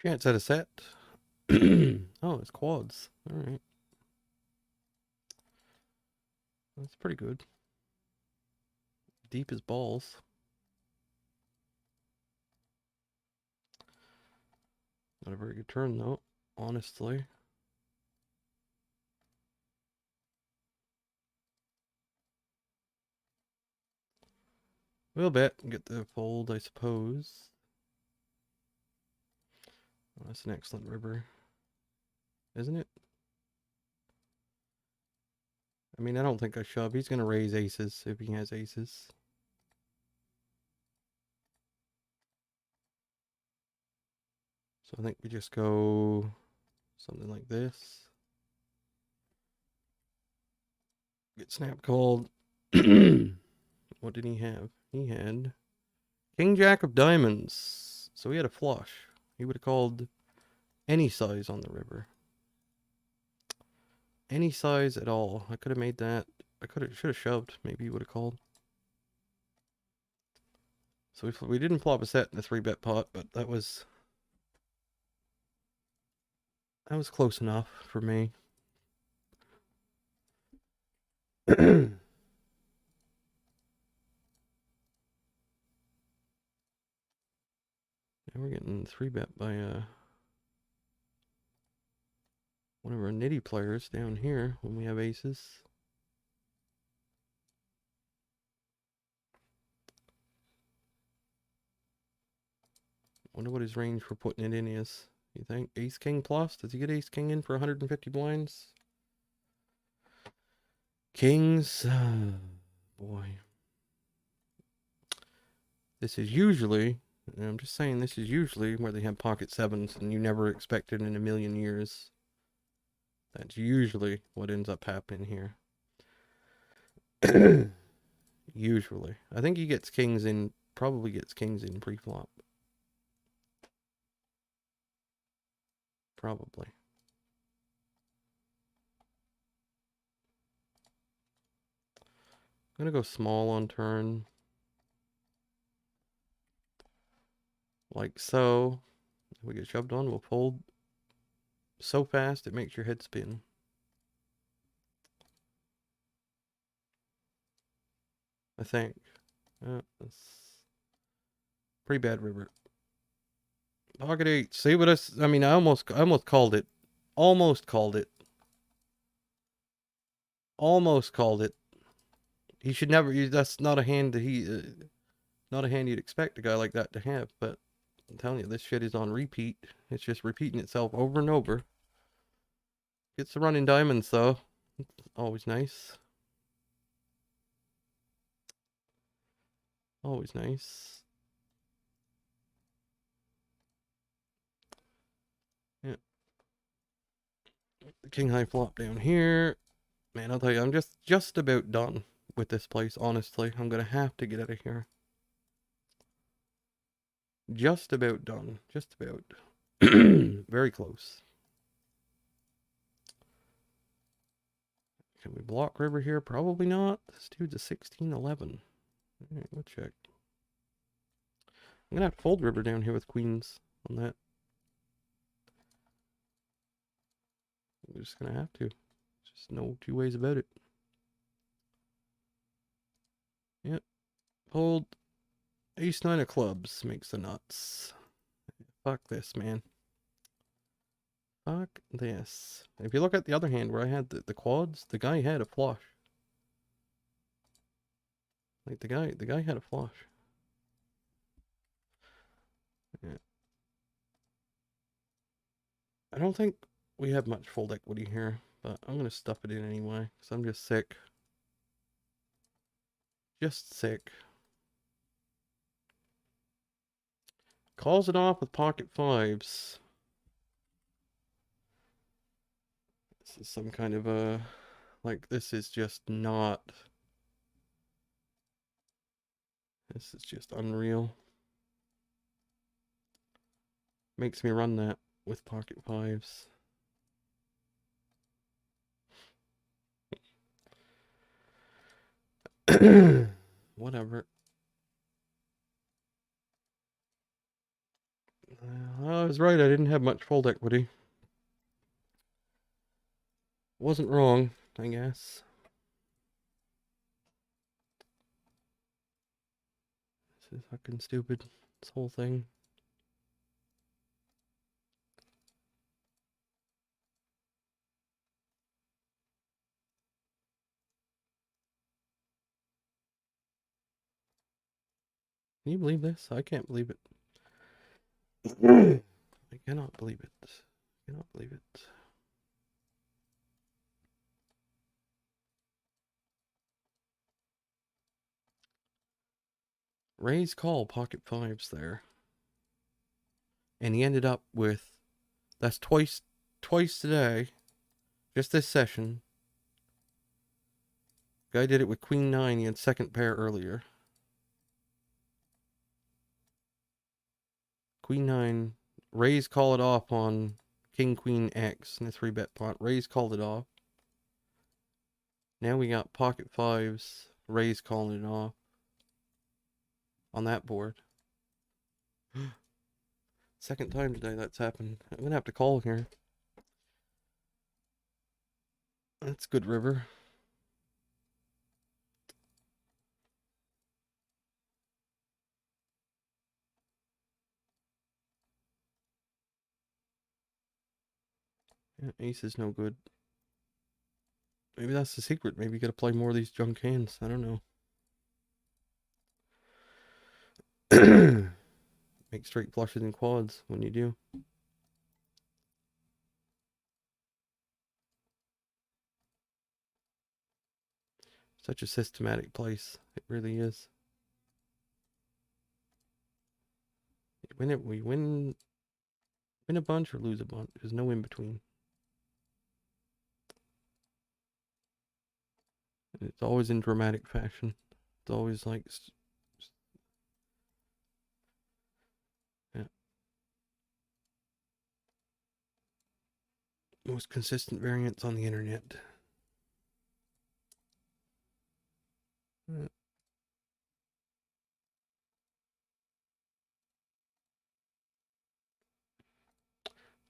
Chance at a set. Oh, it's quads. All right. That's pretty good. Deep as balls. Not a very good turn, though, honestly. We'll bet and get the fold, I suppose. Oh, that's an excellent river, isn't it? I mean, I don't think I shove. He's going to raise aces if he has aces. So I think we just go something like this. Get snap called. What did he have? He had King Jack of Diamonds. So he had a flush. He would have called any size on the river. Any size at all. I could have made that. Should have shoved. Maybe he would have called. So we didn't flop a set in the 3-bet pot, but that was close enough for me. Now we're getting 3-bet by one of our nitty players down here when we have aces. Wonder what his range for putting it in is. You think ace king plus? Does he get ace king in for 150 blinds? Kings, boy. This is usually, and I'm just saying, this is usually where they have pocket sevens and you never expect it in a million years. That's usually what ends up happening here. Usually. I think he gets kings in, probably gets kings in pre-flop. Probably. I'm going to go small on turn. Like so. If we get shoved on, we'll fold so fast it makes your head spin. I think. That's pretty bad river. Pocket 8. See what I mean, I almost called it. Almost called it. Almost called it. He should never. That's not a hand that not a hand you'd expect a guy like that to have. But I'm telling you, this shit is on repeat. It's just repeating itself over and over. Gets the running diamonds though. Always nice. Always nice. Yeah. The king high flop down here. Man, I'll tell you, I'm just about done with this place, honestly. I'm gonna have to get out of here. Just about done. Just about. Very close. Can we block river here? Probably not. This dude's a 16-11. Alright, we'll check. I'm gonna have to fold river down here with queens on that. We're just gonna have to. Just no two ways about it. Yep. Hold. Ace 9 of clubs makes the nuts. Fuck this, man. Fuck this. If you look at the other hand where I had the quads, the guy had a flush. Like the guy had a flush. Yeah. I don't think we have much fold equity here, but I'm going to stuff it in anyway, because I'm just sick. Just sick. Calls it off with pocket fives. This is some kind of a... Like, this is just not... This is just unreal. Makes me run that with pocket fives. Whatever. I was right, I didn't have much fold equity. Wasn't wrong, I guess. This is fucking stupid, this whole thing. Can you believe this? I can't believe it. I cannot believe it. I cannot believe it. Raise call pocket fives there. And he ended up with, that's twice today. Just this session. Guy did it with queen nine, he had second pair earlier. Queen nine, raise call it off on king queen X in the 3-bet pot. Raise called it off. Now we got pocket fives, raise calling it off on that board. Second time today that's happened. I'm gonna have to call here. That's good river. Yeah, ace is no good. Maybe that's the secret. Maybe you gotta play more of these junk hands. I don't know. Make straight flushes and quads when you do. Such a systematic place. It really is. We win a bunch or lose a bunch. There's no in between. It's always in dramatic fashion. It's always like, yeah, most consistent variants on the internet. Yeah.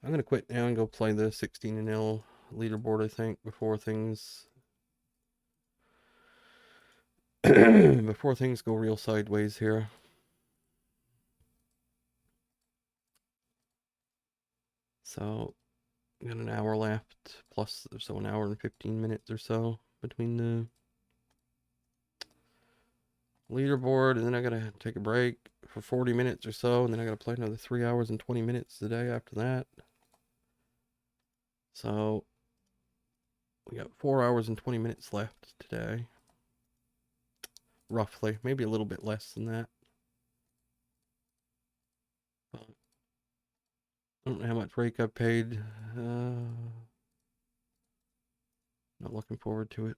I'm gonna quit now and go play the 16-0 leaderboard, I think, before things before things go real sideways here. So, got an hour left, plus so an hour and 15 minutes or so between the leaderboard, and then I gotta take a break for 40 minutes or so, and then I gotta play another 3 hours and 20 minutes the day after that. So, we got 4 hours and 20 minutes left today. Roughly, maybe a little bit less than that. But I don't know how much rake I paid. Not looking forward to it.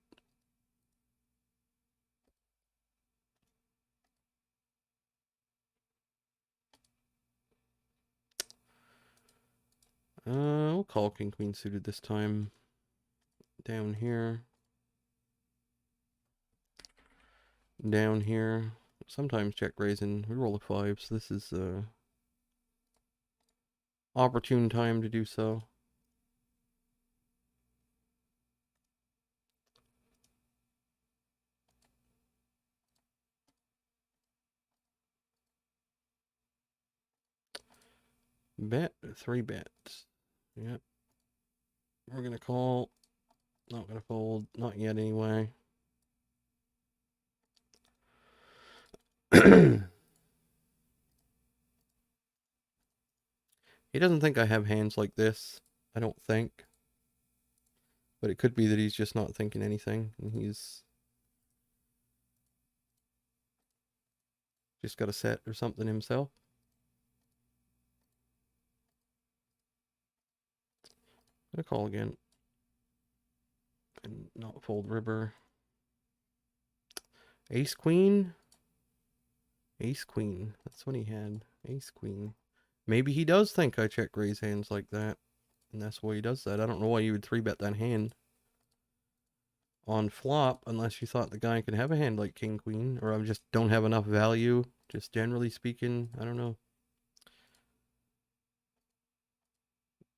We'll call king queen suited this time. Down here. Down here. Sometimes check raising. We roll a 5, so this is opportune time to do so. Bet, 3 bets. Yep. We're gonna call. Not gonna fold. Not yet anyway. He doesn't think I have hands like this. I don't think. But it could be that he's just not thinking anything, and he's just got a set or something himself. I'm gonna call again. And not fold river. Ace queen? Ace queen. That's what he had. Ace queen. Maybe he does think I check raise hands like that. And that's why he does that. I don't know why you would 3-bet that hand on flop unless you thought the guy could have a hand like king queen, or I just don't have enough value, just generally speaking. I don't know.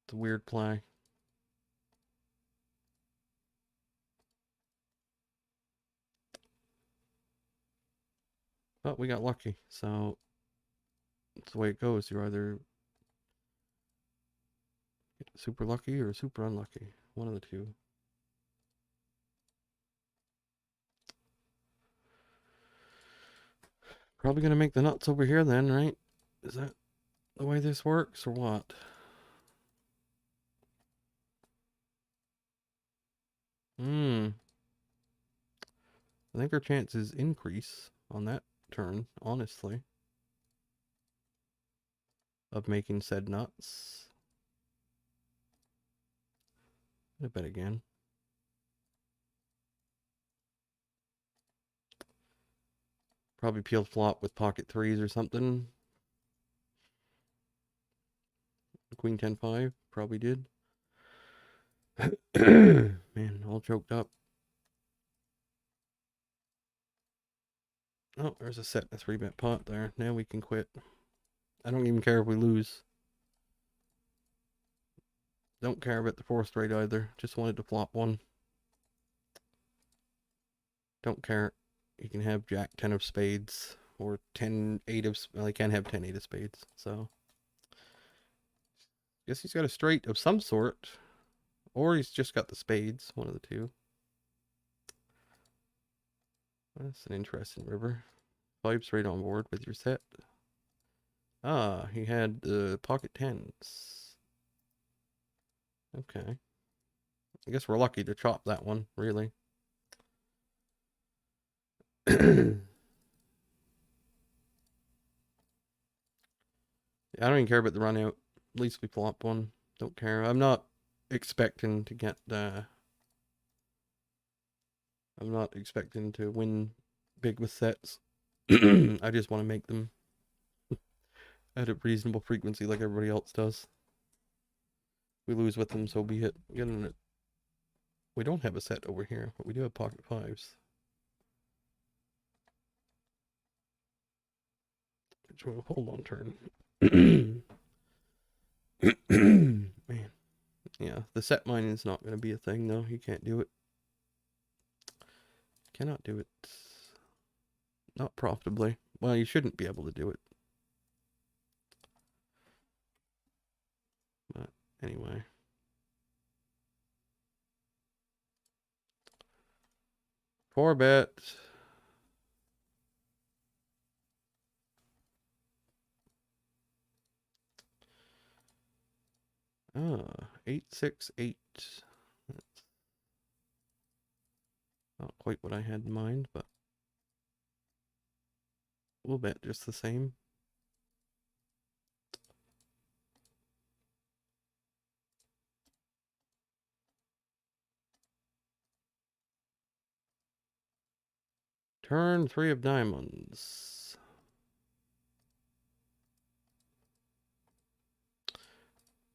It's a weird play. But we got lucky, so that's the way it goes. You're either super lucky or super unlucky. One of the two. Probably gonna make the nuts over here then, right? Is that the way this works or what? I think our chances increase on that turn, honestly, of making said nuts. I bet again. Probably peeled flop with pocket threes or something. Queen 10-5 probably did. Man, all choked up. Oh, there's a set in a 3-bet pot there. Now we can quit. I don't even care if we lose. Don't care about the 4th straight either. Just wanted to flop one. Don't care. You can have Jack 10 of spades or 10 8 of. Well, he can't have 10 8 of spades. So, guess he's got a straight of some sort, or he's just got the spades. One of the two. That's an interesting river. 5 straight on board with your set. Ah, he had the pocket 10s. Okay. I guess we're lucky to chop that one, really. I don't even care about the run out. At least we flop one. Don't care. I'm not expecting to get I'm not expecting to win big with sets. I just want to make them at a reasonable frequency like everybody else does. We lose with them, so be it. We don't have a set over here, but we do have pocket 5s. Which will hold on turn. Man. Yeah, the set mining is not going to be a thing, though. You can't do it. Cannot do it. Not profitably. Well, you shouldn't be able to do it. But anyway. Four bet. 8-6-8. That's not quite what I had in mind, but we'll bet just the same. Turn 3 of diamonds.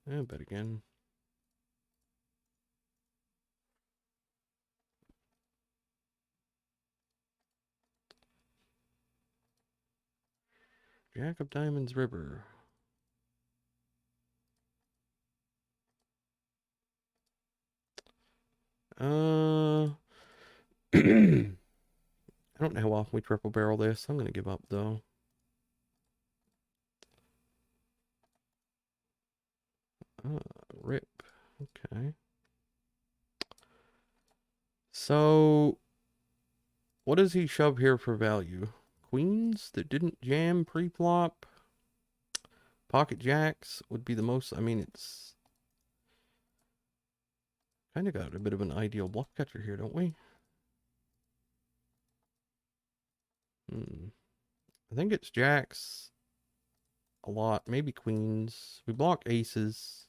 Yeah, bet again. Jack of diamonds river. I don't know how often we triple barrel this. I'm going to give up, though. Rip. Okay. So, what does he shove here for value? Queens that didn't jam pre-flop? Pocket jacks would be the most. I mean, it's Kind of got a bit of an ideal bluff catcher here, don't we? I think it's jacks a lot, maybe queens. We block aces.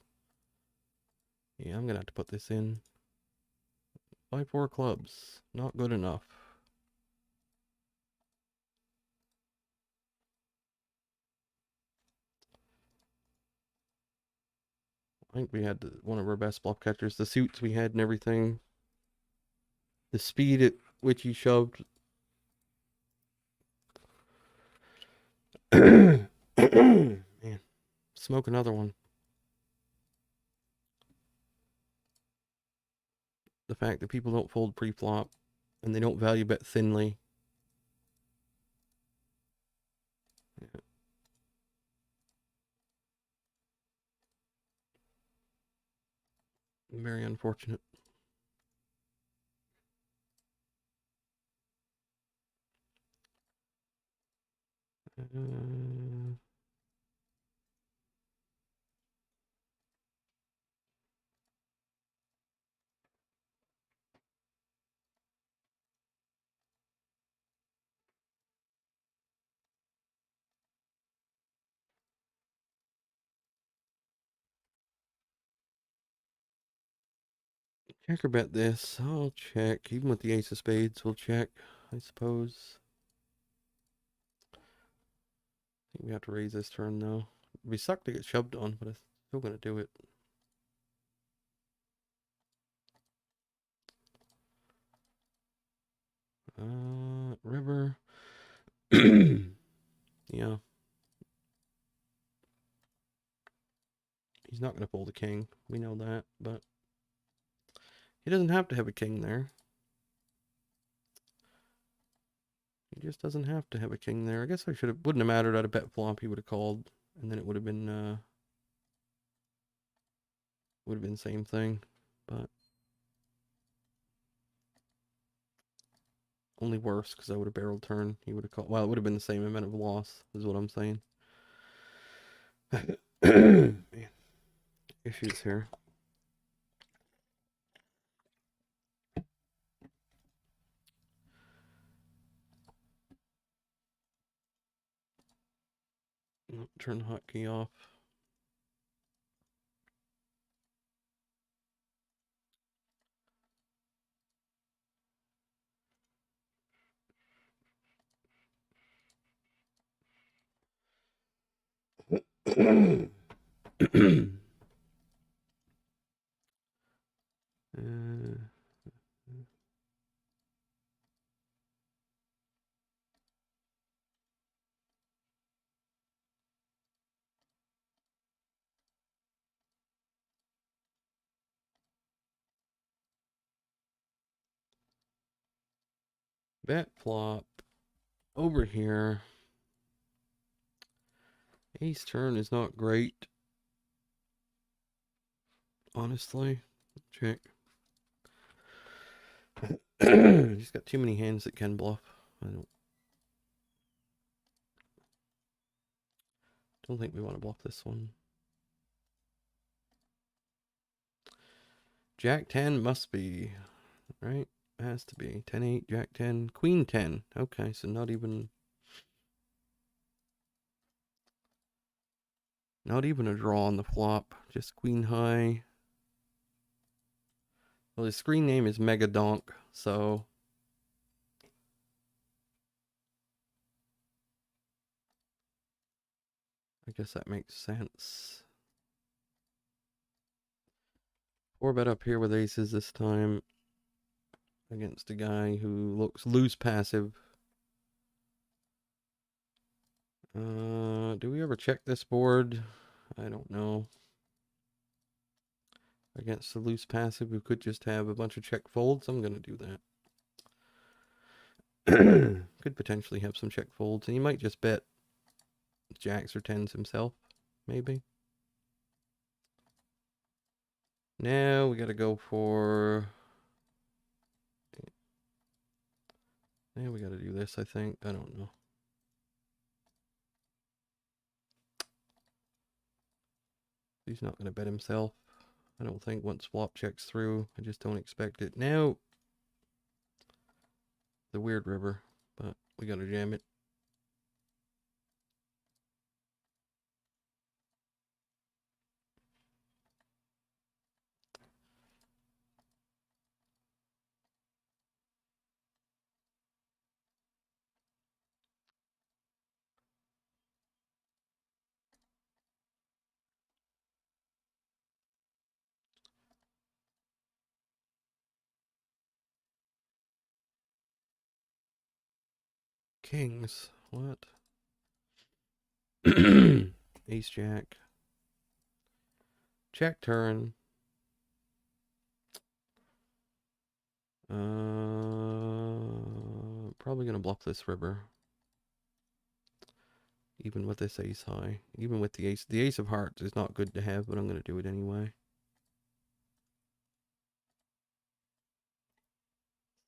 Yeah, I'm gonna have to put this in. 5-4 clubs, not good enough. I think we had one of our best bluff catchers. The suits we had and everything. The speed at which he shoved. Man, smoke another one. The fact that people don't fold pre-flop and they don't value bet thinly. Yeah. Very unfortunate. Check or bet this. I'll check. Even with the ace of spades, we'll check, I suppose. I think we have to raise this turn, though. We suck to get shoved on, but I'm still going to do it. River. Yeah. He's not going to fold a king. We know that, but he doesn't have to have a king there. He just doesn't have to have a king there. I guess I should have. Wouldn't have mattered. I'd have bet flop. He would have called, and then it would have been same thing, but only worse because I would have barreled turn. He would have called. Well, it would have been the same amount of loss. Is what I'm saying. Man, issues here. Turn the hotkey off. Bet flop over here. Ace turn is not great. Honestly. Check. He's got too many hands that can bluff. I don't think we want to bluff this one. Jack 10 must be, right? Has to be. 10-8, Jack 10, Queen 10. Okay, so not even a draw on the flop. Just Queen high. Well, his screen name is Mega Donk, so I guess that makes sense. 4-bet up here with aces this time against a guy who looks loose passive. Do we ever check this board? I don't know. Against the loose passive who could just have a bunch of check folds, I'm going to do that. Could potentially have some check folds, and he might just bet jacks or tens himself, maybe. Now we got to go for... Now we got to do this, I think. I don't know. He's not going to bet himself. I don't think once swap checks through. I just don't expect it. Now, the weird river, but we gotta jam it. Kings. What? Ace Jack. Check turn. Probably gonna bluff this river. Even with this ace high. Even with the ace. The ace of hearts is not good to have, but I'm gonna do it anyway.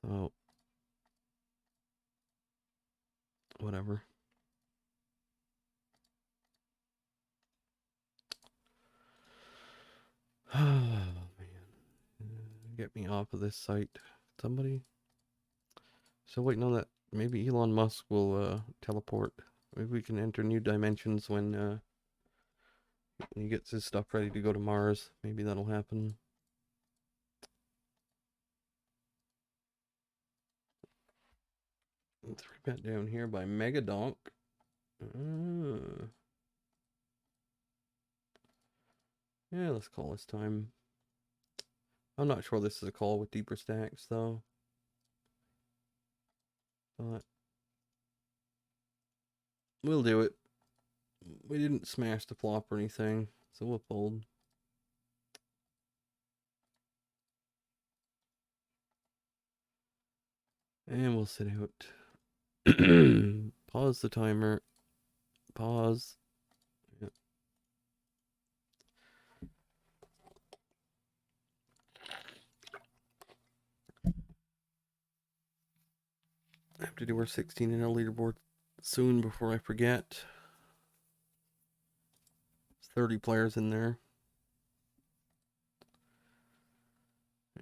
So, whatever. Oh, man. Get me off of this site. Somebody? So waiting on that. Maybe Elon Musk will teleport. Maybe we can enter new dimensions when he gets his stuff ready to go to Mars. Maybe that'll happen. 3-bet down here by Megadonk. Yeah, let's call this time. I'm not sure this is a call with deeper stacks, though. But we'll do it. We didn't smash the flop or anything, so we'll fold. And we'll sit out. Pause the timer. Pause. Yep. I have to do our 16 and L leaderboard soon before I forget. There's 30 players in there.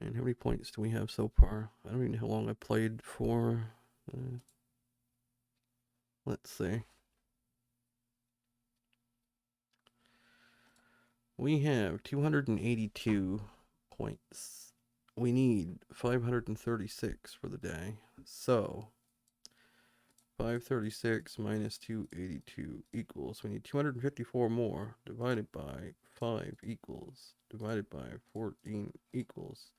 And how many points do we have so far? I don't even know how long I played for. Let's see. We have 282 points. We need 536 for the day. So 536 minus 282 equals, we need 254 more, divided by 5 equals, divided by 14 equals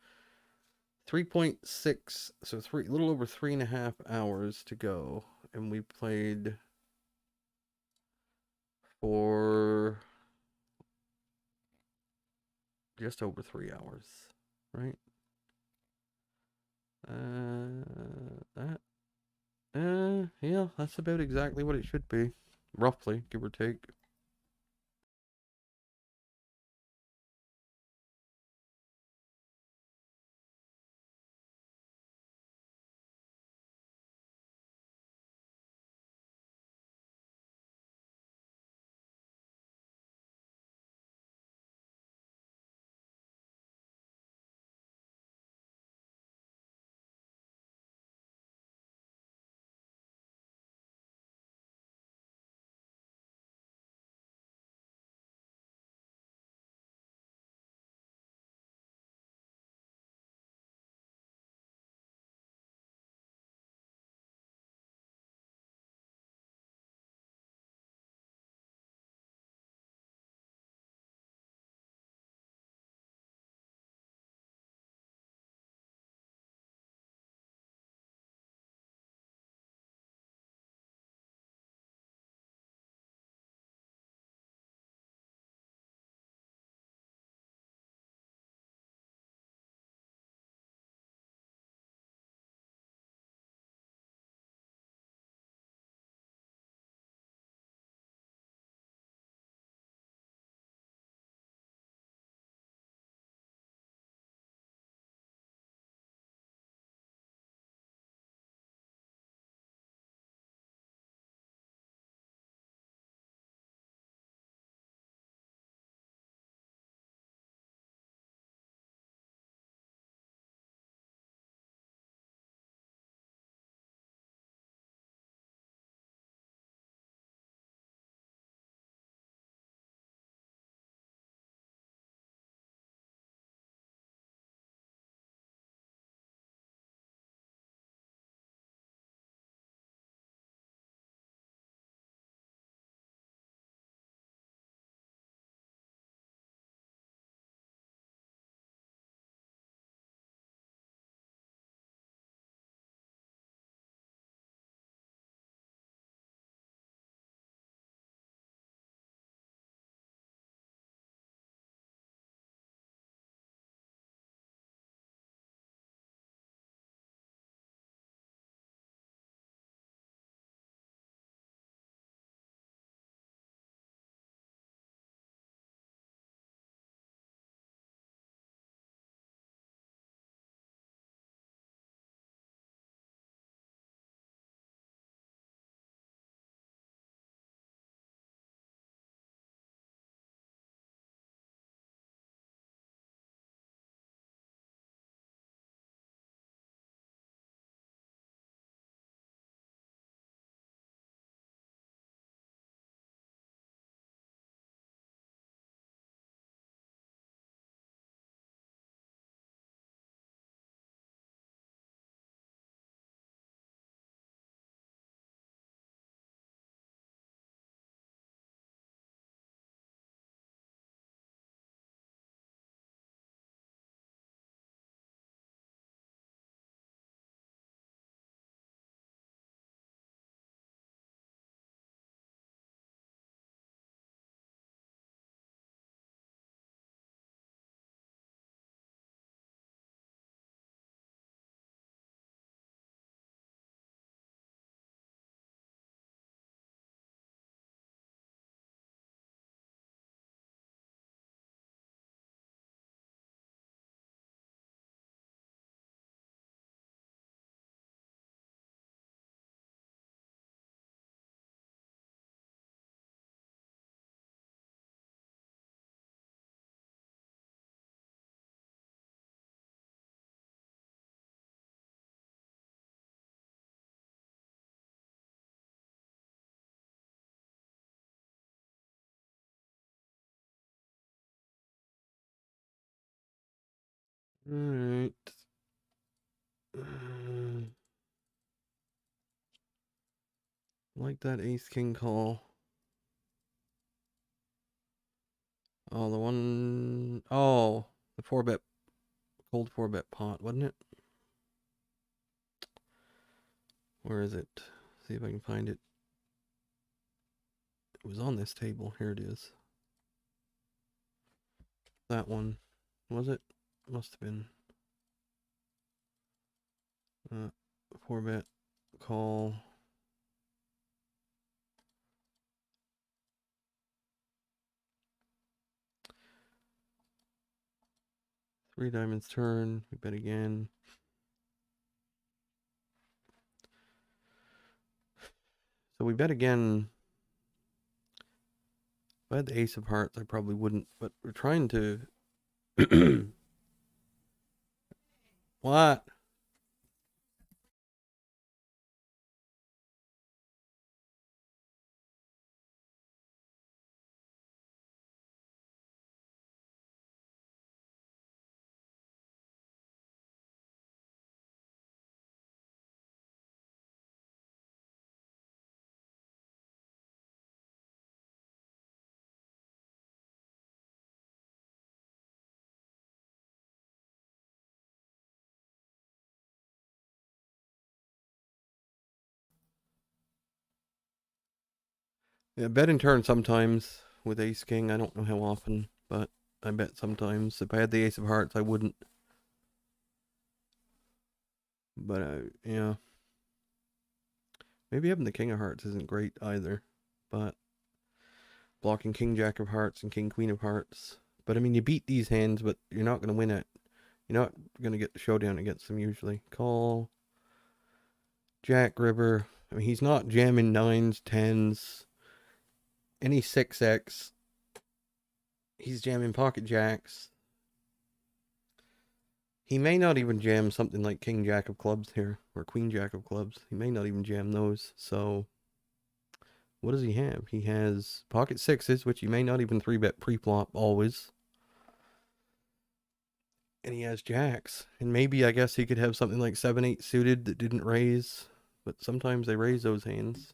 3.6, so a little over 3.5 hours to go, and we played for just over 3 hours, right? Yeah, that's about exactly what it should be, roughly, give or take. Alright. Like that ace king call. Oh, the one... Oh, the 4-bet, cold 4-bet pot, wasn't it? Where is it? See if I can find it. It was on this table. Here it is. That one. Was it? Must have been. 4-bet call. Three diamonds turn. We bet again. So we bet again. If I had the ace of hearts, I probably wouldn't. But we're trying to... What? Yeah, bet in turn sometimes with ace king. I don't know how often, but I bet sometimes. If I had the ace of hearts, I wouldn't. But yeah, maybe having the king of hearts isn't great either. But blocking king jack of hearts and king queen of hearts. But I mean, you beat these hands, but you're not going to win it. You're not going to get the showdown against them usually. Call. Jack river. I mean, he's not jamming 9s, 10s, any 6x. He's jamming pocket jacks. He may not even jam something like king jack of clubs here, or queen jack of clubs. He may not even jam those. So what does he have? He has pocket 6s, which he may not even 3-bet pre-flop always. And he has jacks. And maybe, I guess, he could have something like 7-8 suited that didn't raise. But sometimes they raise those hands.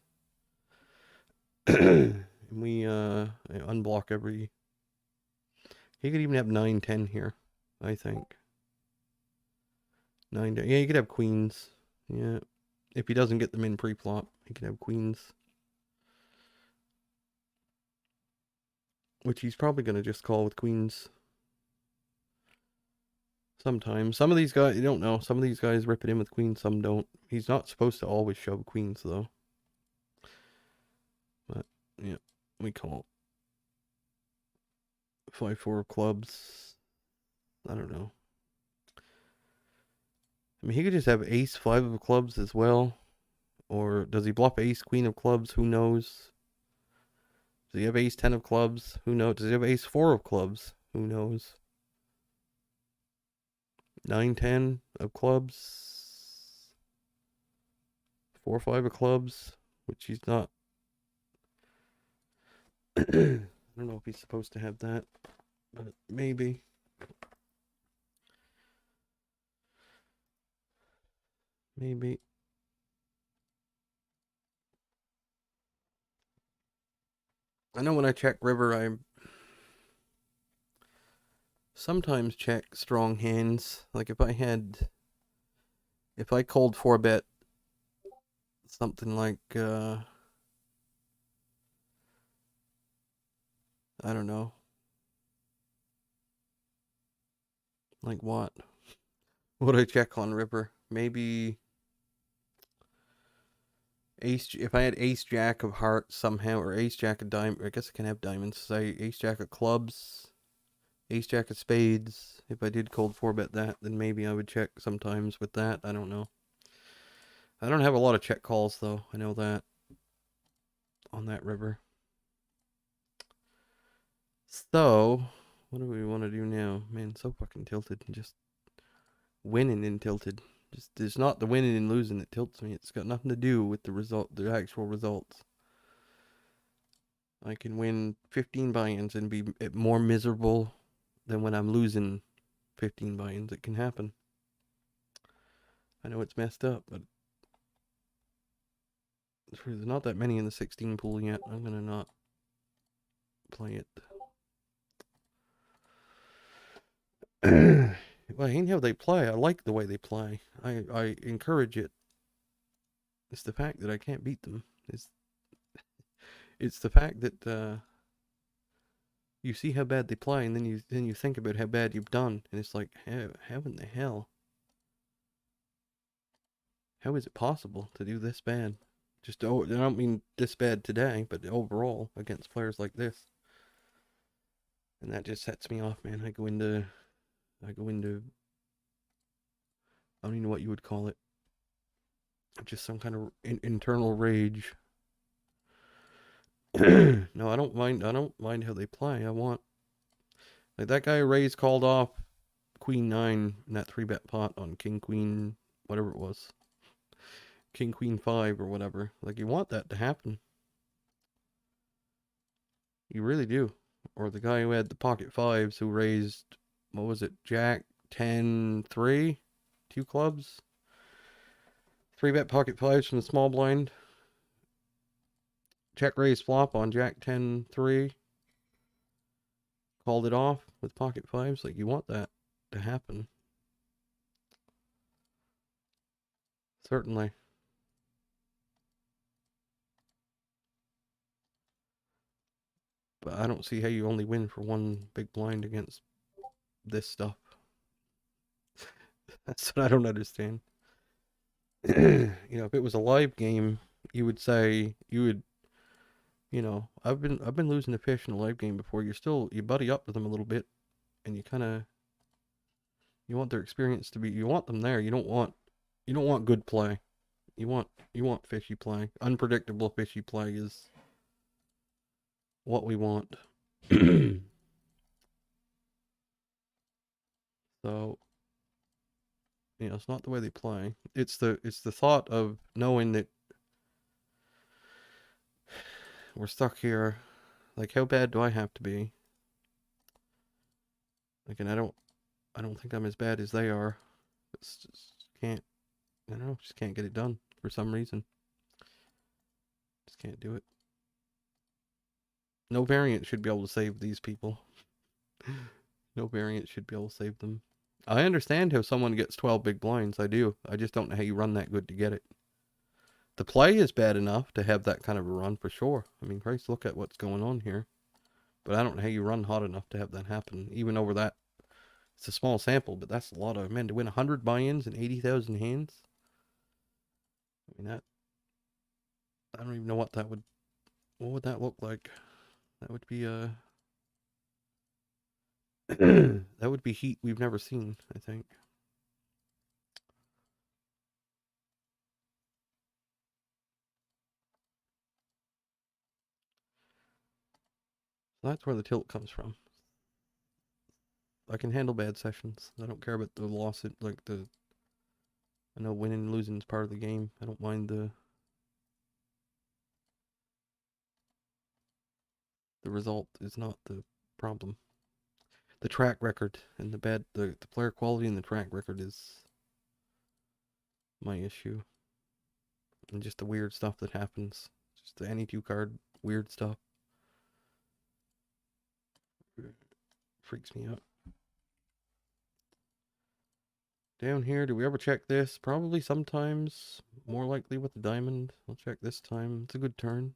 And we unblock every... He could even have 9-10 here, I think. 9, yeah, he could have queens. Yeah. If he doesn't get them in pre-flop, he could have queens. Which he's probably going to just call with queens. Sometimes. Some of these guys, you don't know. Some of these guys rip it in with queens, some don't. He's not supposed to always shove queens, though. But, yeah, we call. 5-4 of clubs. I don't know. I mean, he could just have ace 5 of clubs as well. Or does he bluff ace queen of clubs? Who knows? Does he have ace 10 of clubs? Who knows? Does he have ace 4 of clubs? Who knows? 9-10 of clubs. 4-5 of clubs, which he's not. I don't know if he's supposed to have that, but maybe. Maybe. I know when I check river, I sometimes check strong hands. Like if I cold 4-bet something like, I don't know. Like what? What would I check on river? Maybe ace, if I had ace jack of hearts somehow, or ace jack of diamond, I guess I can have diamonds. Say ace jack of clubs, ace jack of spades. If I did cold 4-bet that, then maybe I would check sometimes with that. I don't know. I don't have a lot of check calls though. I know that on that river. So, what do we want to do now? Man, so fucking tilted. Just winning and tilted. Just it's not the winning and losing that tilts me. It's got nothing to do with the result, the actual results. I can win 15 buy-ins and be more miserable than when I'm losing 15 buy-ins. It can happen. I know it's messed up, but there's not that many in the 16 pool yet. I'm gonna not play it. Well, ain't how they play. I like the way they play. I encourage it. It's the fact that I can't beat them. It's the fact that you see how bad they play, and then you think about how bad you've done, and it's like, how in the hell? How is it possible to do this bad? Just I don't mean this bad today, but overall against players like this. And that just sets me off, man. I go into I don't even know what you would call it. Just some kind of internal rage. No, I don't mind how they play. I want, like, that guy Ray's called off Queen 9 in that 3-bet pot on King Queen, whatever it was. King Queen 5 or whatever. Like, you want that to happen. You really do. Or the guy who had the pocket 5s who raised, what was it, Jack 10 3, 2 clubs, 3-bet pocket 5s from the small blind, check raise flop on Jack 10 3, called it off with pocket 5s. Like, you want that to happen. Certainly. But I don't see how you only win for one big blind against this stuff. That's what I don't understand. You know, if it was a live game, you would say, you know, I've been losing to fish in a live game before. You buddy up with them a little bit, and you kind of, you want their experience to be, you want them there. You don't want good play. You want fishy play. Unpredictable fishy play is what we want. So, you know, it's not the way they play. It's the thought of knowing that we're stuck here. Like, how bad do I have to be? Like, and I don't think I'm as bad as they are. It's just can't, I don't know, just can't get it done for some reason. Just can't do it. No variant should be able to save these people. No variant should be able to save them. I understand how someone gets 12 big blinds. I do. I just don't know how you run that good to get it. The play is bad enough to have that kind of a run for sure. I mean, Christ, look at what's going on here. But I don't know how you run hot enough to have that happen. Even over that, it's a small sample, but that's a lot of, man, to win 100 buy-ins and 80,000 hands. I mean, that, I don't even know what would that look like? That would be that would be heat we've never seen, I think. So that's where the tilt comes from. I can handle bad sessions. I don't care about the loss. I know winning and losing is part of the game. I don't mind the result is not the problem. The track record and the player quality and the track record is my issue. And just the weird stuff that happens. Just the any 2 card weird stuff. Freaks me out. Down here, do we ever check this? Probably sometimes. More likely with the diamond. I'll check this time. It's a good turn.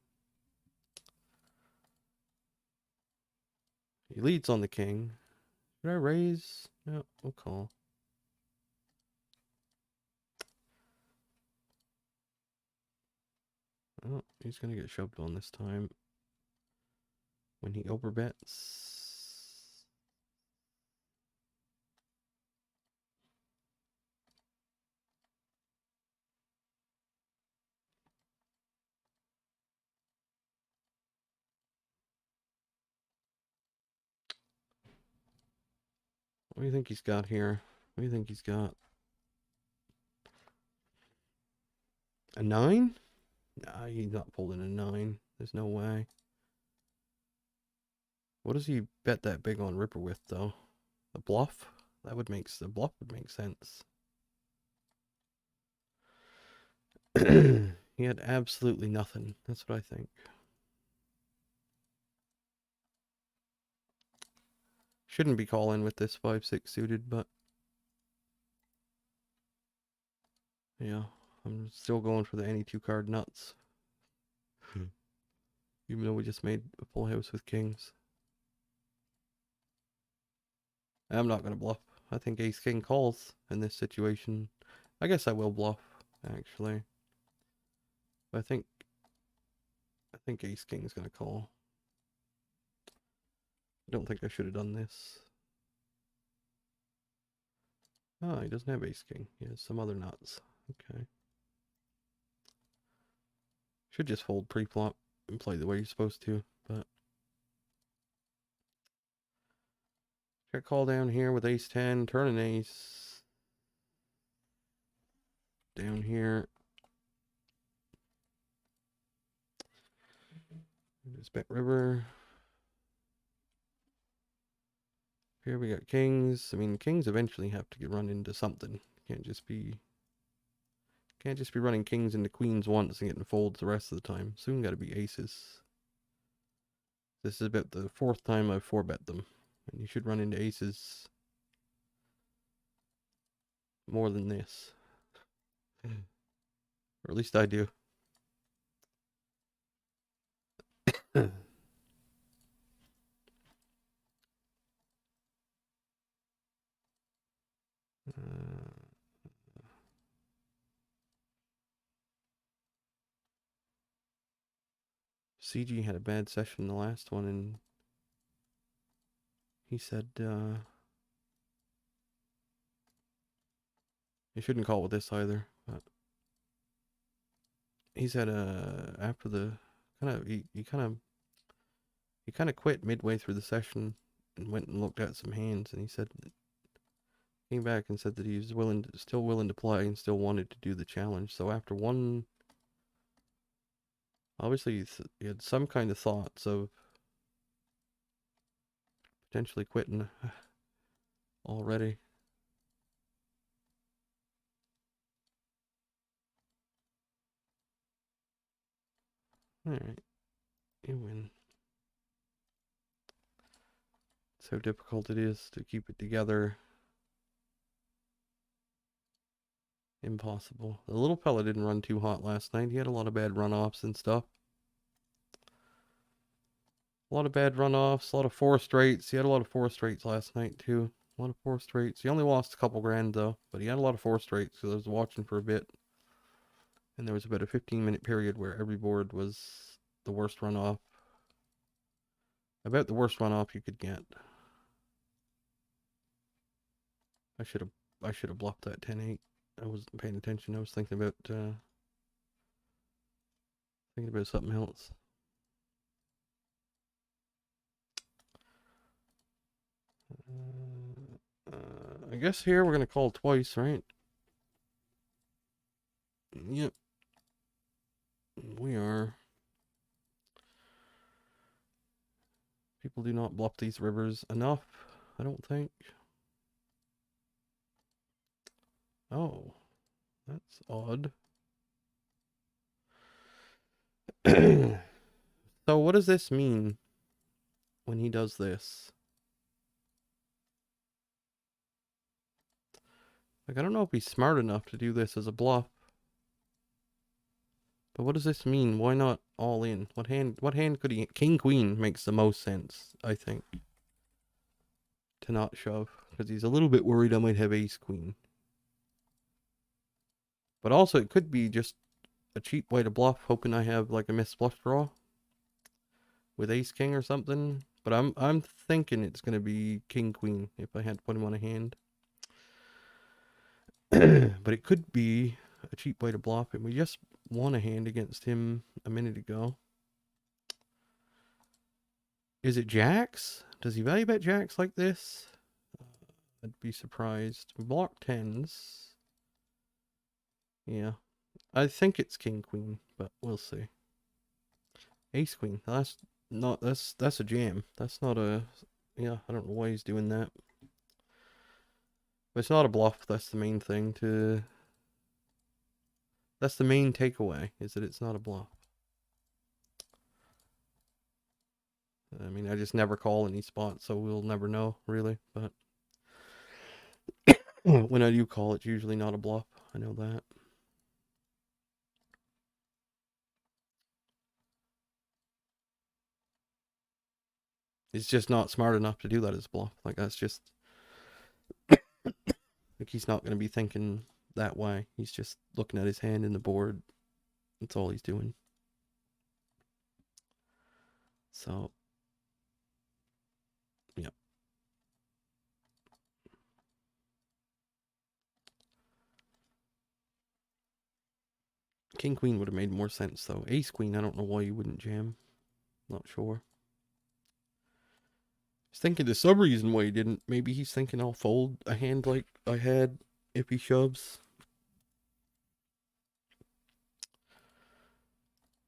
He leads on the king. Should I raise? No, we'll call. Oh, he's gonna get shoved on this time. When he overbets. What do you think he's got here? What do you think he's got? A 9? Nah, he's not pulling a 9. There's no way. What does he bet that big on Ripper with, though? A bluff? That would make the bluff would make sense. He had absolutely nothing. That's what I think. Shouldn't be calling with this 5-6 suited, but yeah, I'm still going for the any 2 card nuts. Even though we just made a full house with kings. I'm not gonna bluff. I think ace king calls in this situation. I guess I will bluff, actually. But I think ace king is gonna call. I don't think I should have done this. Oh, he doesn't have ace king. He has some other nuts. Okay. Should just fold pre-flop and play the way you're supposed to, but check call down here with ace 10, turn an ace. Down here. Just bet river. Here we got kings. I mean, kings eventually have to get run into something. Can't just be running kings into queens once and getting folds the rest of the time. Soon got to be aces. This is about the 4th time I've 4-bet them, and you should run into aces more than this, or at least I do. CG had a bad session in the last one, and he said he shouldn't call with this either. But he said after the he kind of quit midway through the session and went and looked at some hands, and he said came back and said that he was still willing to play and still wanted to do the challenge. So after one, obviously he had some kind of thoughts of potentially quitting already. Alright, you win. That's how difficult it is to keep it together. Impossible. The little fella didn't run too hot last night. He had a lot of bad runoffs and stuff. A lot of bad runoffs, a lot of 4 straights. He had a lot of 4 straights last night too. A lot of 4 straights. He only lost a couple grand though, but he had a lot of 4 straights, so I was watching for a bit. And there was about a 15-minute period where every board was the worst runoff. About the worst runoff you could get. I should have bluffed that 10-8. I wasn't paying attention. I was thinking about something else. I guess here we're gonna call twice, right? Yep. We are. People do not bluff these rivers enough, I don't think. Oh, that's odd. So what does this mean when he does this? Like, I don't know if he's smart enough to do this as a bluff. But what does this mean? Why not all in? What hand could he... King Queen makes the most sense, I think. To not shove. Because he's a little bit worried I might have Ace Queen. But also it could be just a cheap way to bluff, hoping I have like a missed bluff draw. With Ace King or something. But I'm thinking it's going to be King Queen if I had to put him on a hand. But it could be a cheap way to bluff him. We just won a hand against him a minute ago. Is it jacks? Does he value bet jacks like this? I'd be surprised. We block 10s. Yeah. I think it's King Queen, but we'll see. Ace Queen. That's a jam. That's not a... Yeah, I don't know why he's doing that. But it's not a bluff. That's the main thing to. That's the main takeaway, is that it's not a bluff. I mean, I just never call any spots, so we'll never know, really. But when I do call, it's usually not a bluff. I know that. He's just not smart enough to do that as a bluff. Like, that's just. Like, he's not going to be thinking that way. He's just looking at his hand in the board. That's all he's doing. So, yeah. King Queen would have made more sense, though. Ace Queen, I don't know why you wouldn't jam. Not sure. He's thinking there's some reason why he didn't. Maybe he's thinking I'll fold a hand like I had if he shoves.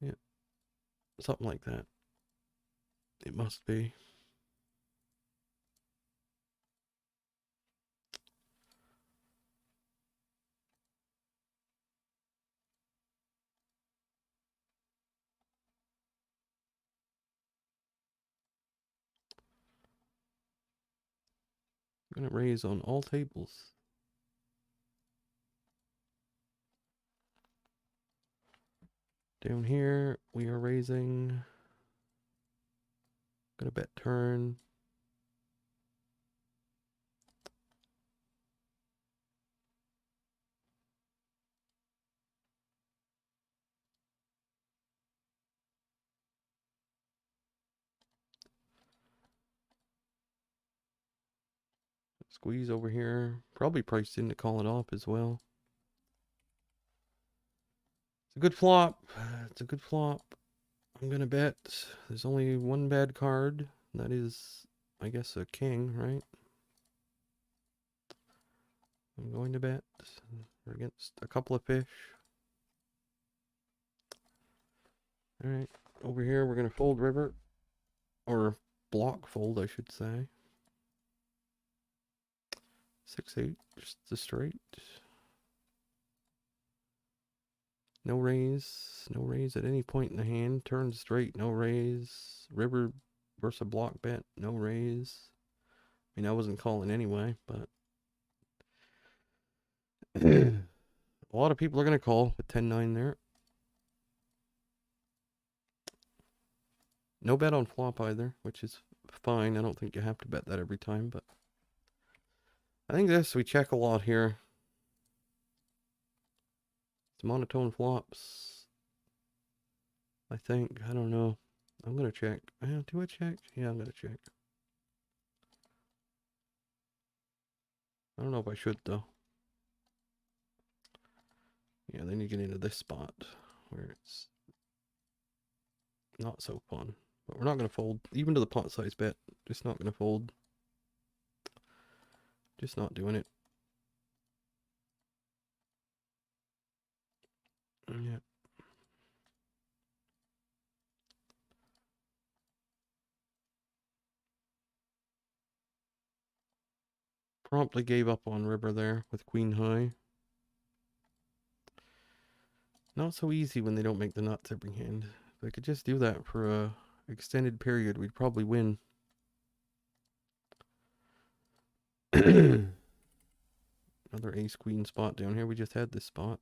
Yeah. Something like that. It must be. I'm going to raise on all tables. Down here, we are raising. Gonna bet turn. Squeeze over here. Probably priced in to call it off as well. It's a good flop. It's a good flop. I'm gonna bet. There's only one bad card. That is, I guess, a king, right? I'm going to bet. We're against a couple of fish. Alright. Over here, we're gonna fold river. Or block fold, I should say. 6-8, just the straight. No raise. No raise at any point in the hand. Turn straight, no raise. River versus block bet, no raise. I mean, I wasn't calling anyway, but a lot of people are going to call with 10-9 there. No bet on flop either, which is fine. I don't think you have to bet that every time, but I think we check a lot here. It's monotone flops. I think. I don't know. I'm going to check. Do I check? Yeah, I'm going to check. I don't know if I should, though. Yeah, then you get into this spot where it's not so fun. But we're not going to fold. Even to the pot size bet, just not going to fold. Just not doing it. Yeah. Promptly gave up on river there with queen high. Not so easy when they don't make the nuts every hand. If I could just do that for a extended period, we'd probably win. Another ace queen spot down here. We just had this spot.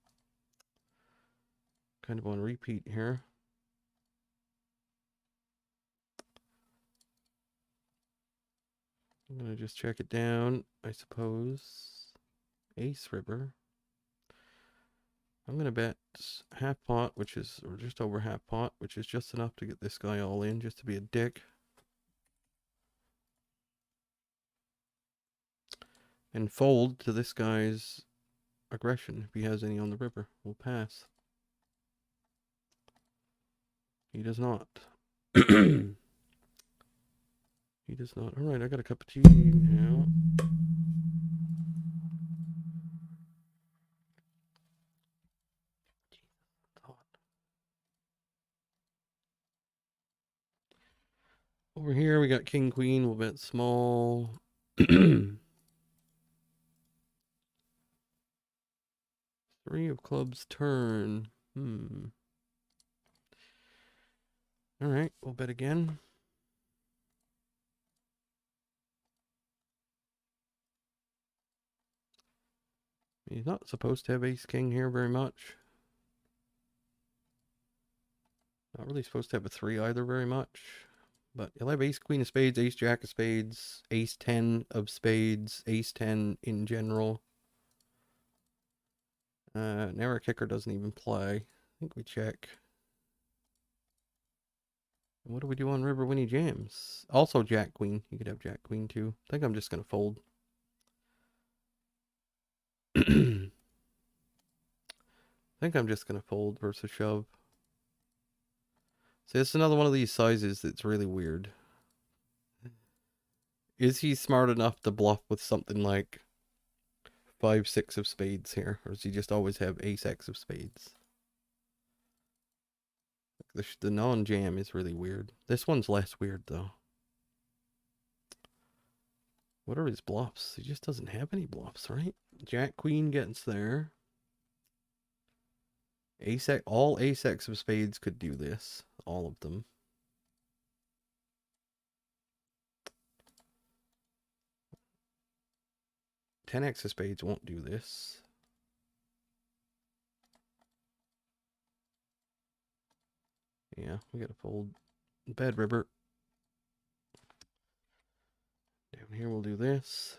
Kind of on repeat here. I'm going to just check it down, I suppose. Ace river. I'm going to bet half pot, which is, or just over half pot, which is just enough to get this guy all in, just to be a dick. And fold to this guy's aggression, if he has any on the river. We'll pass. He does not. He does not. Alright, I got a cup of tea now. Over here we got king queen. We'll bet small. Three of clubs turn. Alright, we'll bet again. He's not supposed to have ace king here very much. Not really supposed to have a 3 either very much. But he'll have ace queen of spades, ace jack of spades, ace 10 of spades, ace 10 in general. Narrow kicker doesn't even play. I think we check. And what do we do on river when he jams? Also jack queen. You could have jack queen too. I think I'm just going to fold. I think I'm just going to fold versus shove. See, it's another one of these sizes that's really weird. Is he smart enough to bluff with something like 5-6 of spades here? Or does he just always have ace-x of spades? The non-jam is really weird. This one's less weird, though. What are his bluffs? He just doesn't have any bluffs, right? Jack queen gets there. Ace-x, all ace-x of spades could do this. All of them. Ten x of spades won't do this. Yeah, we gotta fold. Bad river. Down here we'll do this.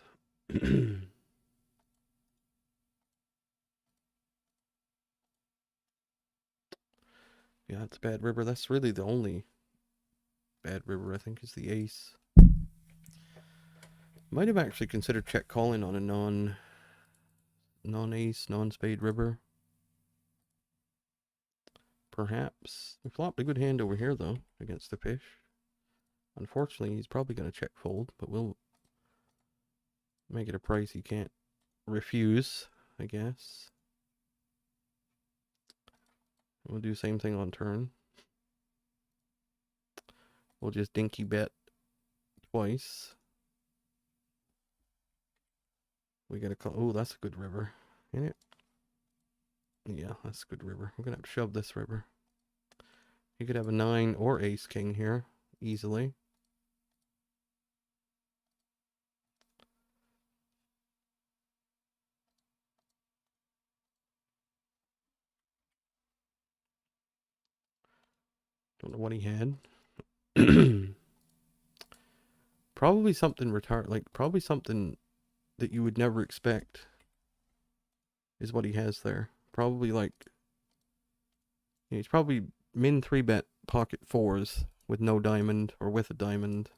Yeah, it's bad river. That's really the only bad river, I think, is the ace. Might have actually considered check calling on a non-ace, non-spade river. Perhaps. We flopped a good hand over here, though, against the fish. Unfortunately, he's probably going to check fold, but we'll make it a price he can't refuse, I guess. We'll do the same thing on turn. We'll just dinky bet twice. We gotta call. Oh, that's a good river, ain't it? Yeah, that's a good river. We're gonna have to shove this river. You could have a 9 or ace king here easily. Don't know what he had. Probably something retarded, like probably something that you would never expect is what he has there. Probably like, he's probably min 3-bet pocket 4s with no diamond or with a diamond.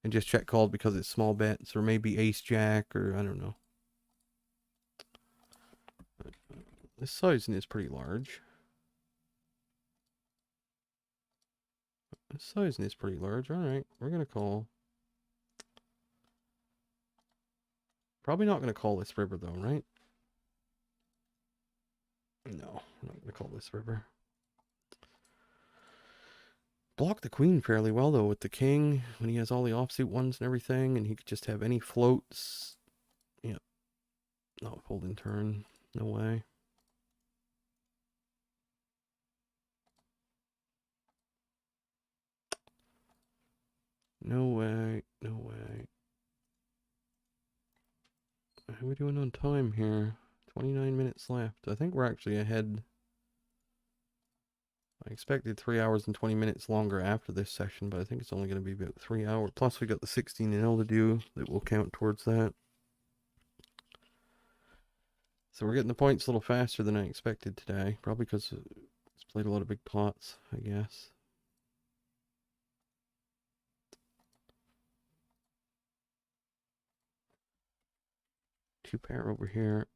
And just check called because it's small bets, or maybe ace jack, or I don't know. This sizing is pretty large. This sizing is pretty large. Alright, we're gonna call. Probably not gonna call this river though, right? No, we're not gonna call this river. Block the queen fairly well though with the king when he has all the offsuit ones and everything, and he could just have any floats. Yeah. Not fold in turn. No way. No way. No way. How are we doing on time here? 29 minutes left. I think we're actually ahead. I expected 3 hours and 20 minutes longer after this session, but I think it's only going to be about 3 hours. Plus, we got the 16 and L to do that will count towards that. So we're getting the points a little faster than I expected today. Probably because it's played a lot of big pots, I guess. Two pair over here.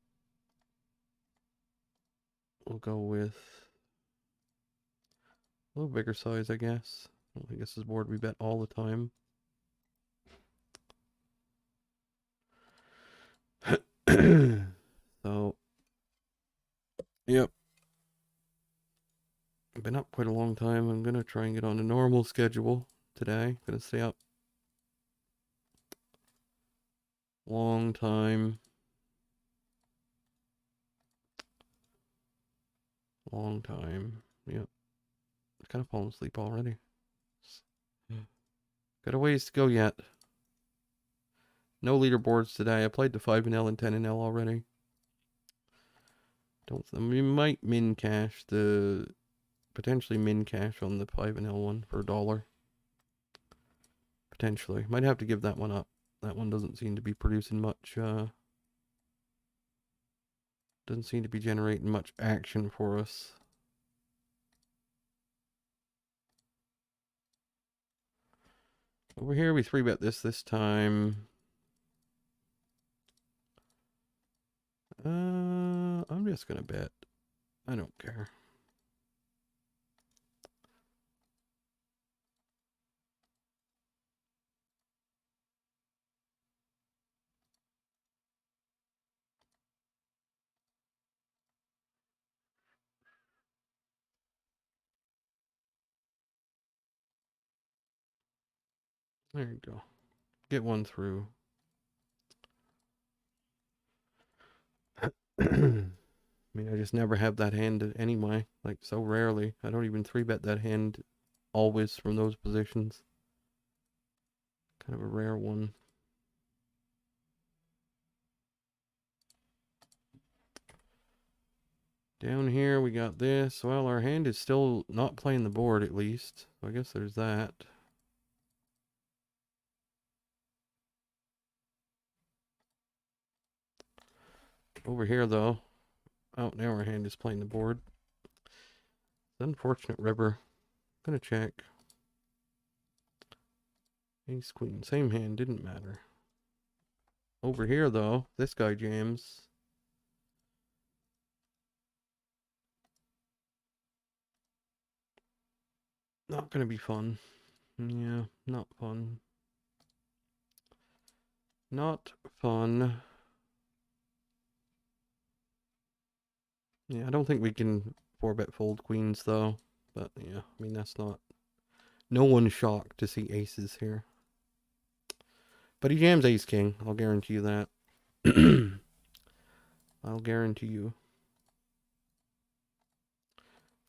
We'll go with a little bigger size, I guess. I don't think this is board we bet all the time. So, yep. I've been up quite a long time. I'm going to try and get on a normal schedule today. Going to stay up long time. Long time. Yep. Kind of falling asleep already. Got a ways to go yet. No leaderboards today. I played the 5NL and 10NL already. We might min cash potentially min cash on the 5NL one for $1. Potentially. Might have to give that one up. That one doesn't seem to be producing much, doesn't seem to be generating much action for us. Over here, we 3-bet this time. I'm just gonna bet. I don't care. There you go. Get one through. I mean, I just never have that hand anyway. Like, so rarely. I don't even 3-bet that hand always from those positions. Kind of a rare one. Down here, we got this. Well, our hand is still not playing the board, at least. So I guess there's that. Over here, though. Oh, now our hand is playing the board. Unfortunate river. Gonna check. Ace, queen. Same hand, didn't matter. Over here, though, this guy jams. Not gonna be fun. Yeah, not fun. Not fun. Yeah, I don't think we can 4-bet fold queens, though. But, yeah, I mean, that's not... No one's shocked to see aces here. But he jams ace-king. I'll guarantee you that. I'll guarantee you.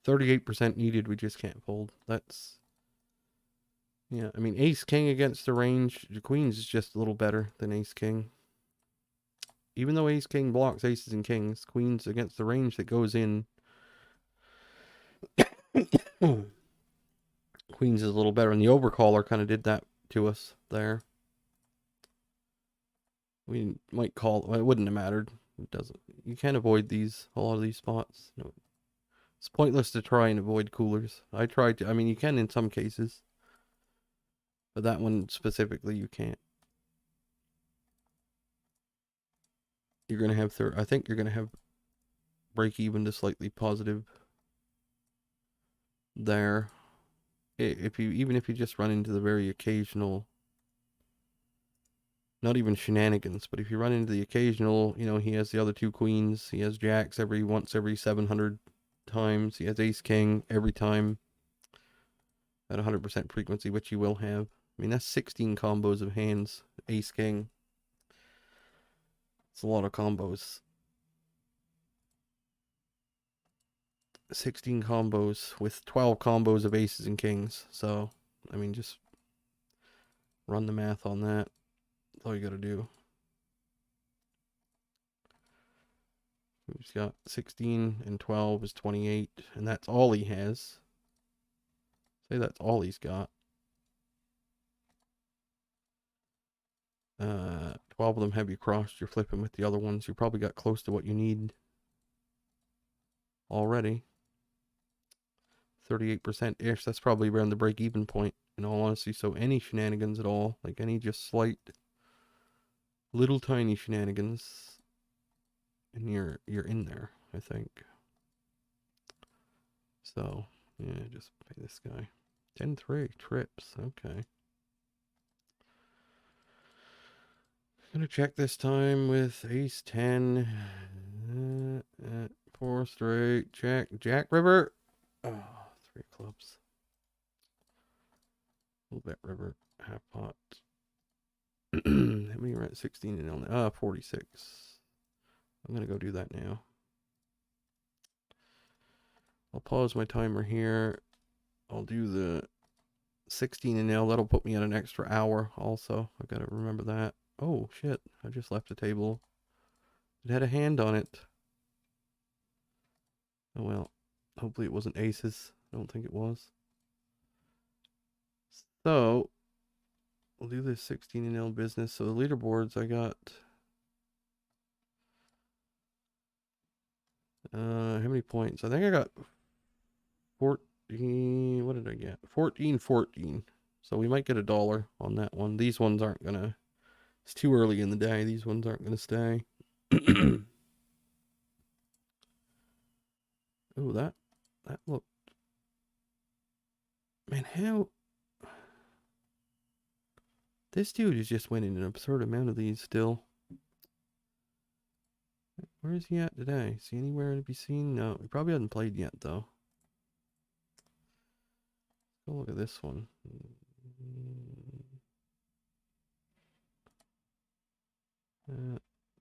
38% needed, we just can't fold. That's... Yeah, I mean, ace-king against the range, the queens is just a little better than ace-king. Even though ace-king blocks aces and kings, queens against the range that goes in... Queens is a little better, and the overcaller kind of did that to us there. We might call... Well, it wouldn't have mattered. It doesn't... You can't avoid these, a lot of these spots. No. It's pointless to try and avoid coolers. I tried to... I mean, you can in some cases. But that one specifically, you can't. You're going to have... I think you're going to have break even to slightly positive there. Even if you just run into the very occasional... Not even shenanigans, but if you run into the occasional, you know, he has the other two queens. He has jacks once every 700 times. He has ace-king every time at 100% frequency, which you will have. I mean, that's 16 combos of hands. Ace-king. It's a lot of combos. 16 combos with 12 combos of aces and kings. So, I mean, just run the math on that. That's all you gotta do. He's got 16 and 12 is 28, and that's all he has. Say that's all he's got. 12 of them have you crossed. You're flipping with the other ones. You probably got close to what you need already. 38%-ish. That's probably around the break-even point, in all honesty. So any shenanigans at all, like any just slight, little tiny shenanigans, and you're in there, I think. So, yeah, just pay this guy. 10-3 trips. Okay. Gonna check this time with ace 10. 4 straight. Check. Jack river. Oh, 3 clubs. A little bit river. Half pot. How many are at 16 and only? 46. I'm gonna go do that now. pause my timer here. I'll do the 16 and now that'll put me at an extra hour also. I gotta remember that. Oh shit, I just left the table. It had a hand on it. Oh well, hopefully it wasn't aces. I don't think it was. So, we'll do this 16 and L business. So the leaderboards I got... how many points? I think I got 14... What did I get? 14. So we might get $1 on that one. These ones aren't gonna... It's too early in the day. These ones aren't gonna stay. Oh, that looked... Man, how... This dude is just winning an absurd amount of these still. Where is he at today? Is he anywhere to be seen? No, he probably hasn't played yet, though. Go look at this one.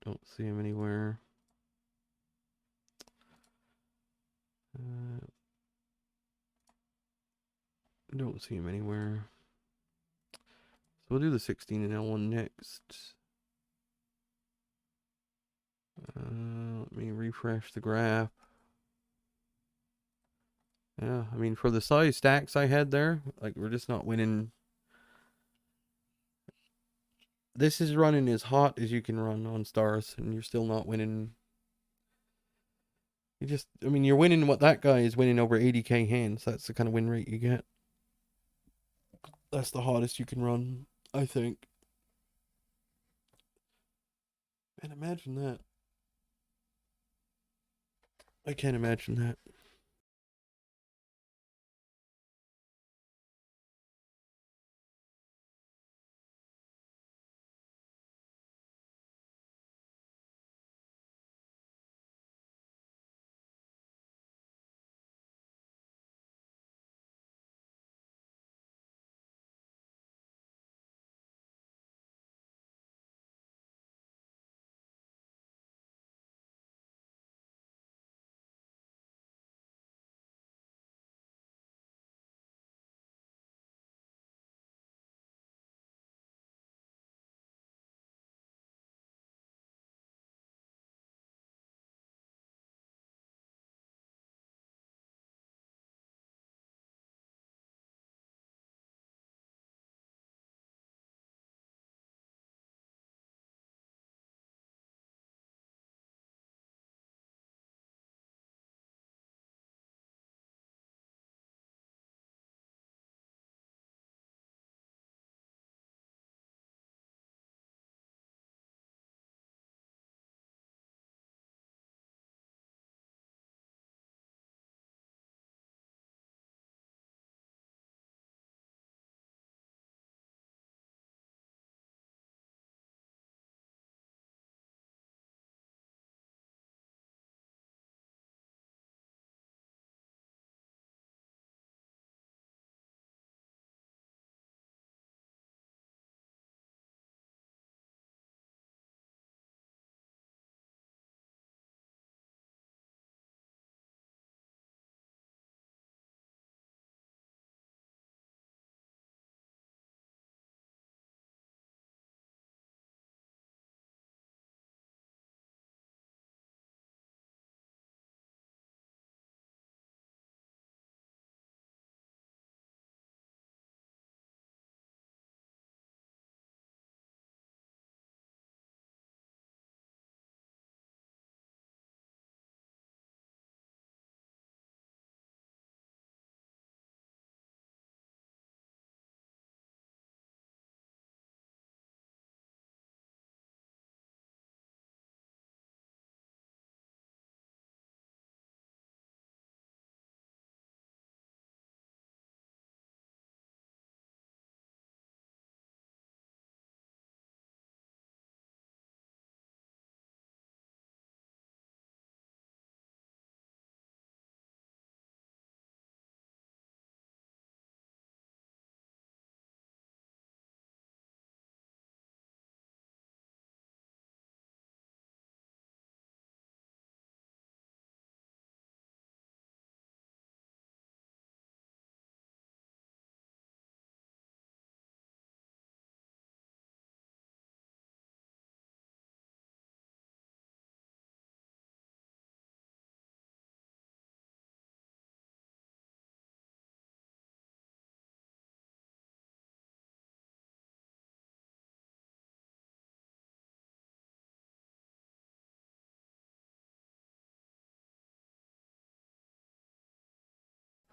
Don't see him anywhere. Don't see him anywhere. So we'll do the 16 and L1 next. Let me refresh the graph. Yeah, I mean, for the size stacks I had there, like, we're just not winning. This is running as hot as you can run on stars, and you're still not winning. You just, I mean, you're winning what that guy is winning over 80k hands. That's the kind of win rate you get. That's the hottest you can run, I think. And imagine that. I can't imagine that.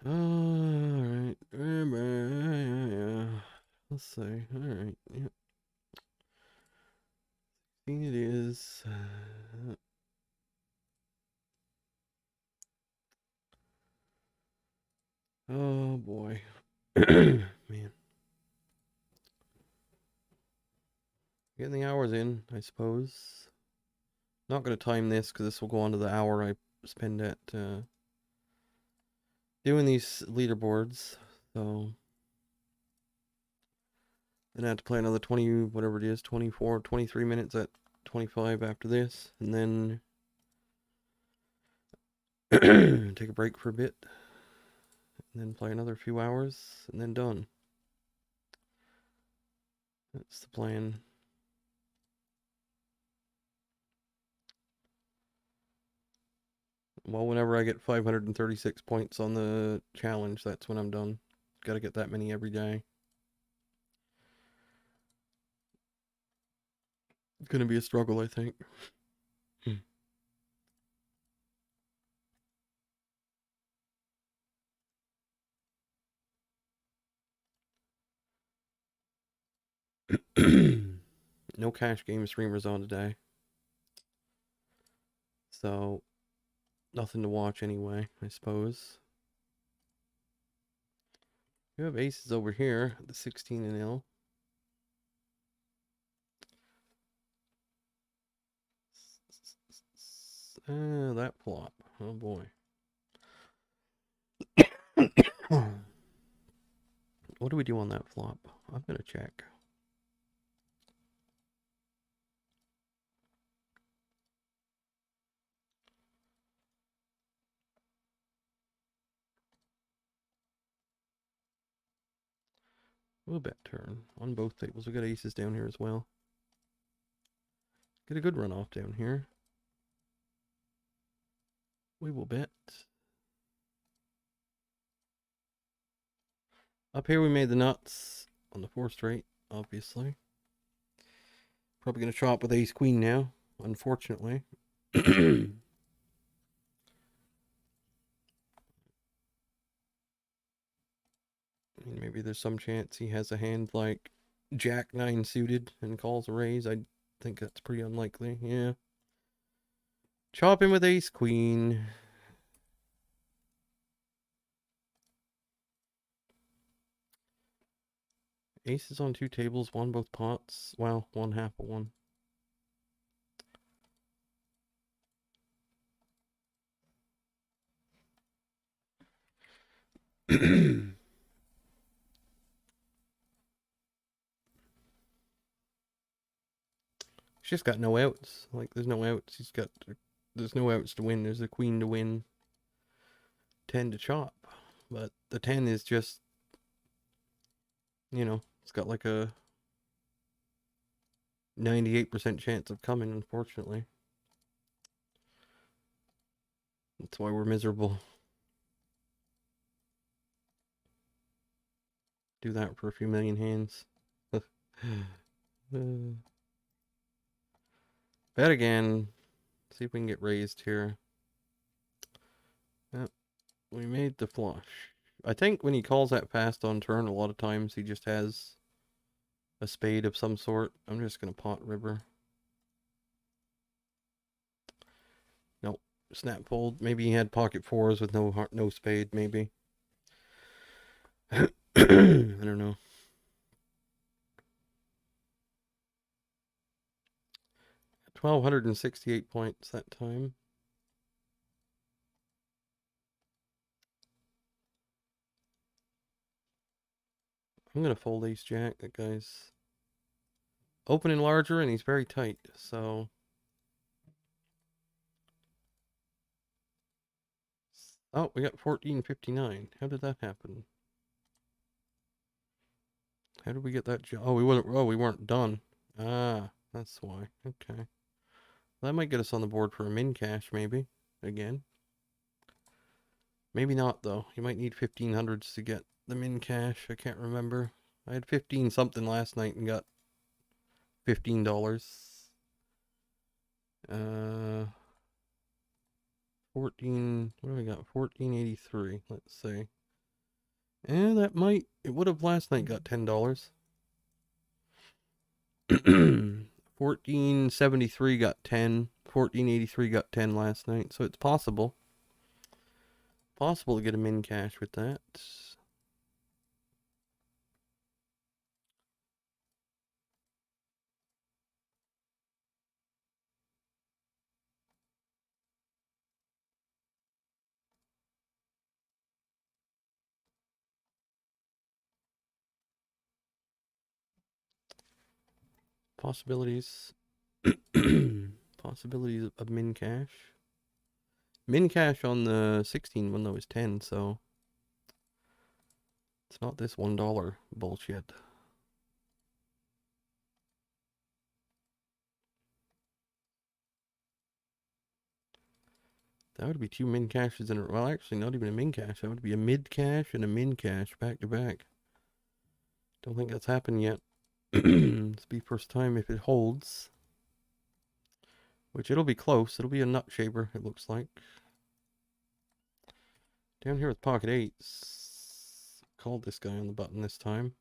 Alright. Let's see. Alright. Yep. I think it is. Oh boy. Man. Getting the hours in, I suppose. Not going to time this because this will go on to the hour I spend at doing these leaderboards. So then I have to play another 20, whatever it is, 24, 23 minutes at 25 after this. And then take a break for a bit. And then play another few hours. And then done. That's the plan. Well, whenever I get 536 points on the challenge, that's when I'm done. Got to get that many every day. It's going to be a struggle, I think. No cash game streamers on today. So, nothing to watch anyway, I suppose. We have aces over here, the 16 and L. That flop. Oh boy. What do we do on that flop? I'm gonna check. We'll bet turn on both tables. We got aces down here as well. Get a good run off down here. We will bet. Up here we made the nuts on the 4 straight, obviously. Probably gonna chop with ace queen now, unfortunately. Maybe there's some chance he has a hand like Jack 9 suited and calls a raise. I think that's pretty unlikely. Yeah. Chop him with ace queen. Aces on 2 tables, won both pots. Well, one half of one. He's just got no outs. Like, there's no outs. There's no outs to win. There's a queen to win. 10 to chop. But the 10 is just, it's got like a 98% chance of coming, unfortunately. That's why we're miserable. Do that for a few million hands. Bet again. See if we can get raised here. Yep. We made the flush. I think when he calls that fast on turn, a lot of times he just has a spade of some sort. I'm just going to pot river. Nope. Snap fold. Maybe he had pocket fours with no spade, maybe. I don't know. 1,268 points that time. I'm going to fold ace jack. That guy's opening larger and he's very tight, so oh, we got 1459. How did that happen? How did we get that? Oh, we weren't done. Ah, that's why. Okay, that might get us on the board for a min cash, maybe again. Maybe not though. You might need 1500s to get the min cash. I can't remember. I had 15 something last night and got $15. 14. What do we got? 1483. Let's see. And that might, it would have last night got $10. 1473 got 10. 1483 got 10 last night. So it's possible. Possible to get a min cash with that. Possibilities. Possibilities of min cash. Min cash on the 16 one though is 10, so it's not this $1 bullshit. That would be two min cashes in a, well, actually not even a min cash. That would be a mid cash and a min cash back to back. Don't think that's happened yet. This be first time if it holds. Which it'll be close. It'll be a nut shaper, it looks like. Down here with pocket eights. Called this guy on the button this time.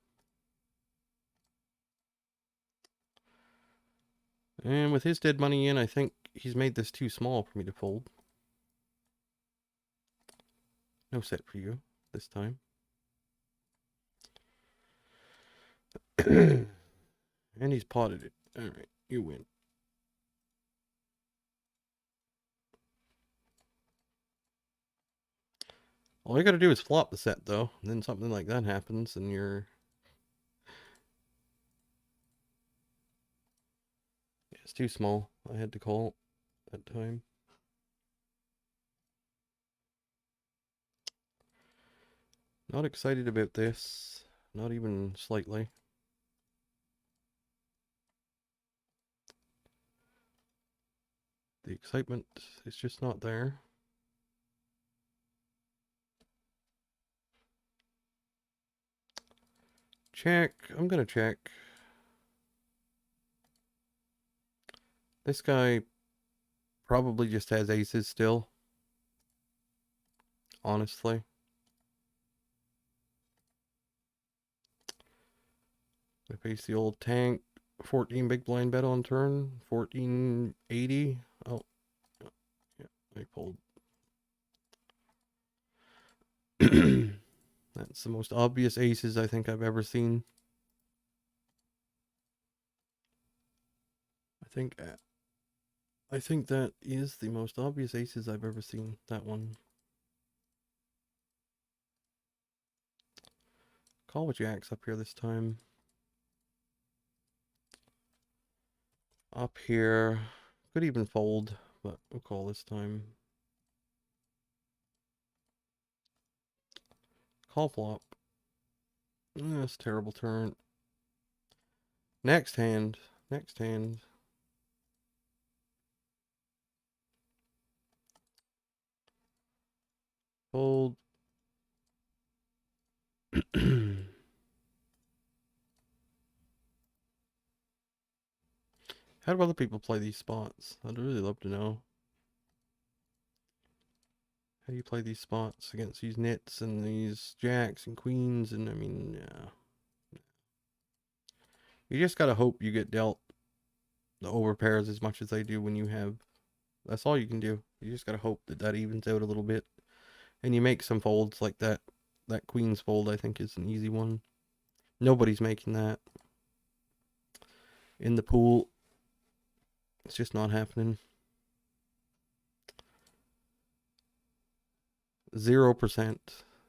And with his dead money in, I think he's made this too small for me to fold. No set for you this time. And he's potted it. Alright, you win. All you gotta do is flop the set, though. And then something like that happens, and you're... Yeah, it's too small. I had to call that time. Not excited about this. Not even slightly. The excitement is just not there. Check. I'm gonna check. This guy probably just has aces still. Honestly. I face the old tank. 14 big blind bet on turn. 1480. Oh. Yeah, I pulled. That's the most obvious aces I think I've ever seen. I think that is the most obvious aces I've ever seen. That one. Call with jacks up here this time. Up here. Could even fold, but we'll call this time. Call flop. That's a terrible turn. Next hand. Next hand. Fold. How do other people play these spots? I'd really love to know. How do you play these spots against these nits and these jacks and queens? And I mean, yeah. You just gotta hope you get dealt the overpairs as much as they do when you have. That's all you can do. You just gotta hope that that evens out a little bit. And you make some folds like that. That queen's fold, I think, is an easy one. Nobody's making that. In the pool. It's just not happening. 0%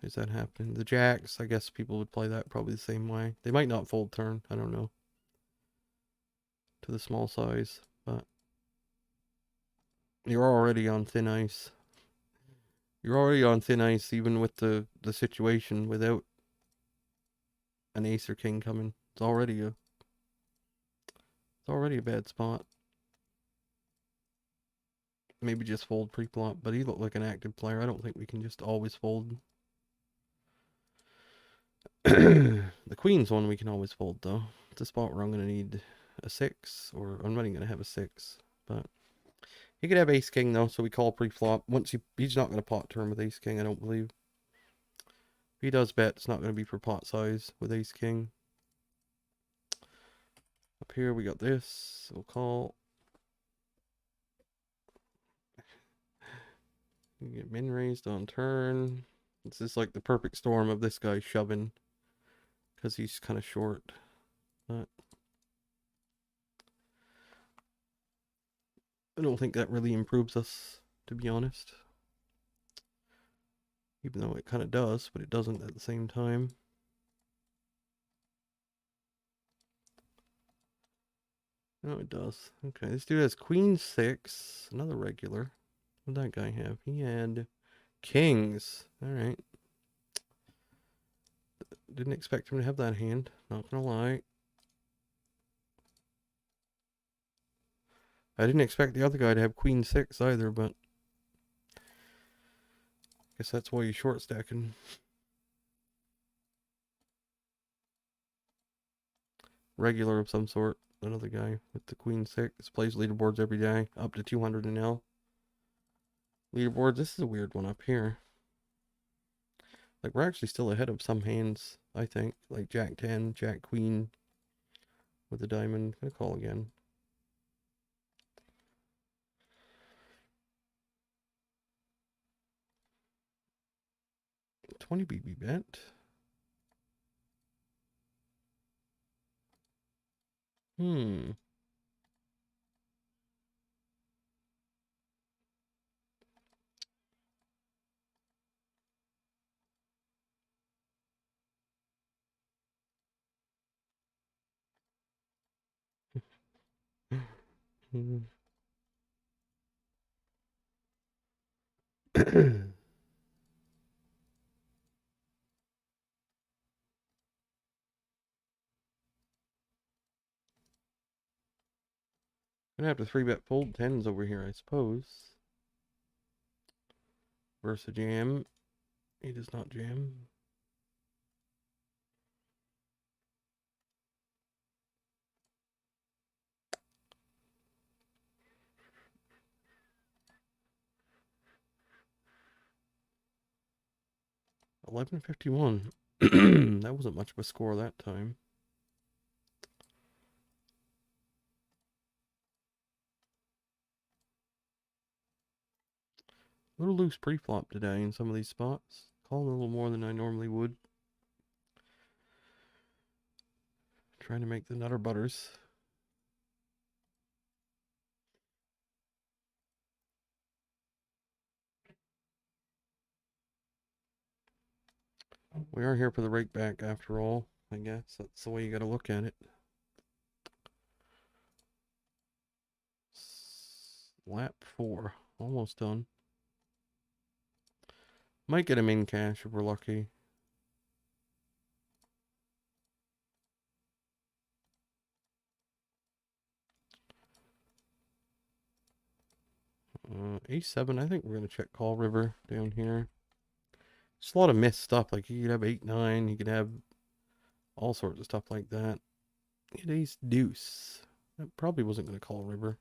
is that happening. The jacks, I guess people would play that probably the same way. They might not fold turn. I don't know. To the small size, but you're already on thin ice. You're already on thin ice, even with the situation without an ace or king coming. It's already a bad spot. Maybe just fold pre-flop, but he looked like an active player. I don't think we can just always fold. The queen's one we can always fold, though. It's a spot where I'm going to need a 6, or I'm not even going to have a 6, but he could have ace king, though, so we call pre-flop. Once he's not going to pot turn with ace king, I don't believe. If he does bet, it's not going to be for pot size with ace king. Up here we got this. We'll call. You get min raised on turn. This is like the perfect storm of this guy shoving because he's kind of short. But I don't think that really improves us, to be honest. Even though it kind of does, but it doesn't at the same time. No, it does. Okay, this dude has queen 6, another regular. What did that guy have? He had kings. All right. Didn't expect him to have that hand, not gonna lie. I didn't expect the other guy to have queen 6 either, but I guess that's why he's short stacking. Regular of some sort. Another guy with the queen 6 plays leaderboards every day, up to 200 in L. Leaderboards, this is a weird one up here. Like, we're actually still ahead of some hands, I think. Like Jack 10, Jack Queen with a diamond. Gonna call again. $20 BB bet. Hmm. Gonna have to 3-bet fold 10s over here, I suppose. Versus jam. He does not jam. $11.51. That wasn't much of a score that time. A little loose pre-flop today in some of these spots. Calling a little more than I normally would. Trying to make the nutter butters. We are here for the rake back after all, I guess. That's the way you gotta look at it. Lap 4. Almost done. Might get him in cash if we're lucky. A7, I think we're going to check Call River down here. Just a lot of missed stuff. Like, you could have 8-9. You could have all sorts of stuff like that. Hit ace deuce. That probably wasn't going to call river.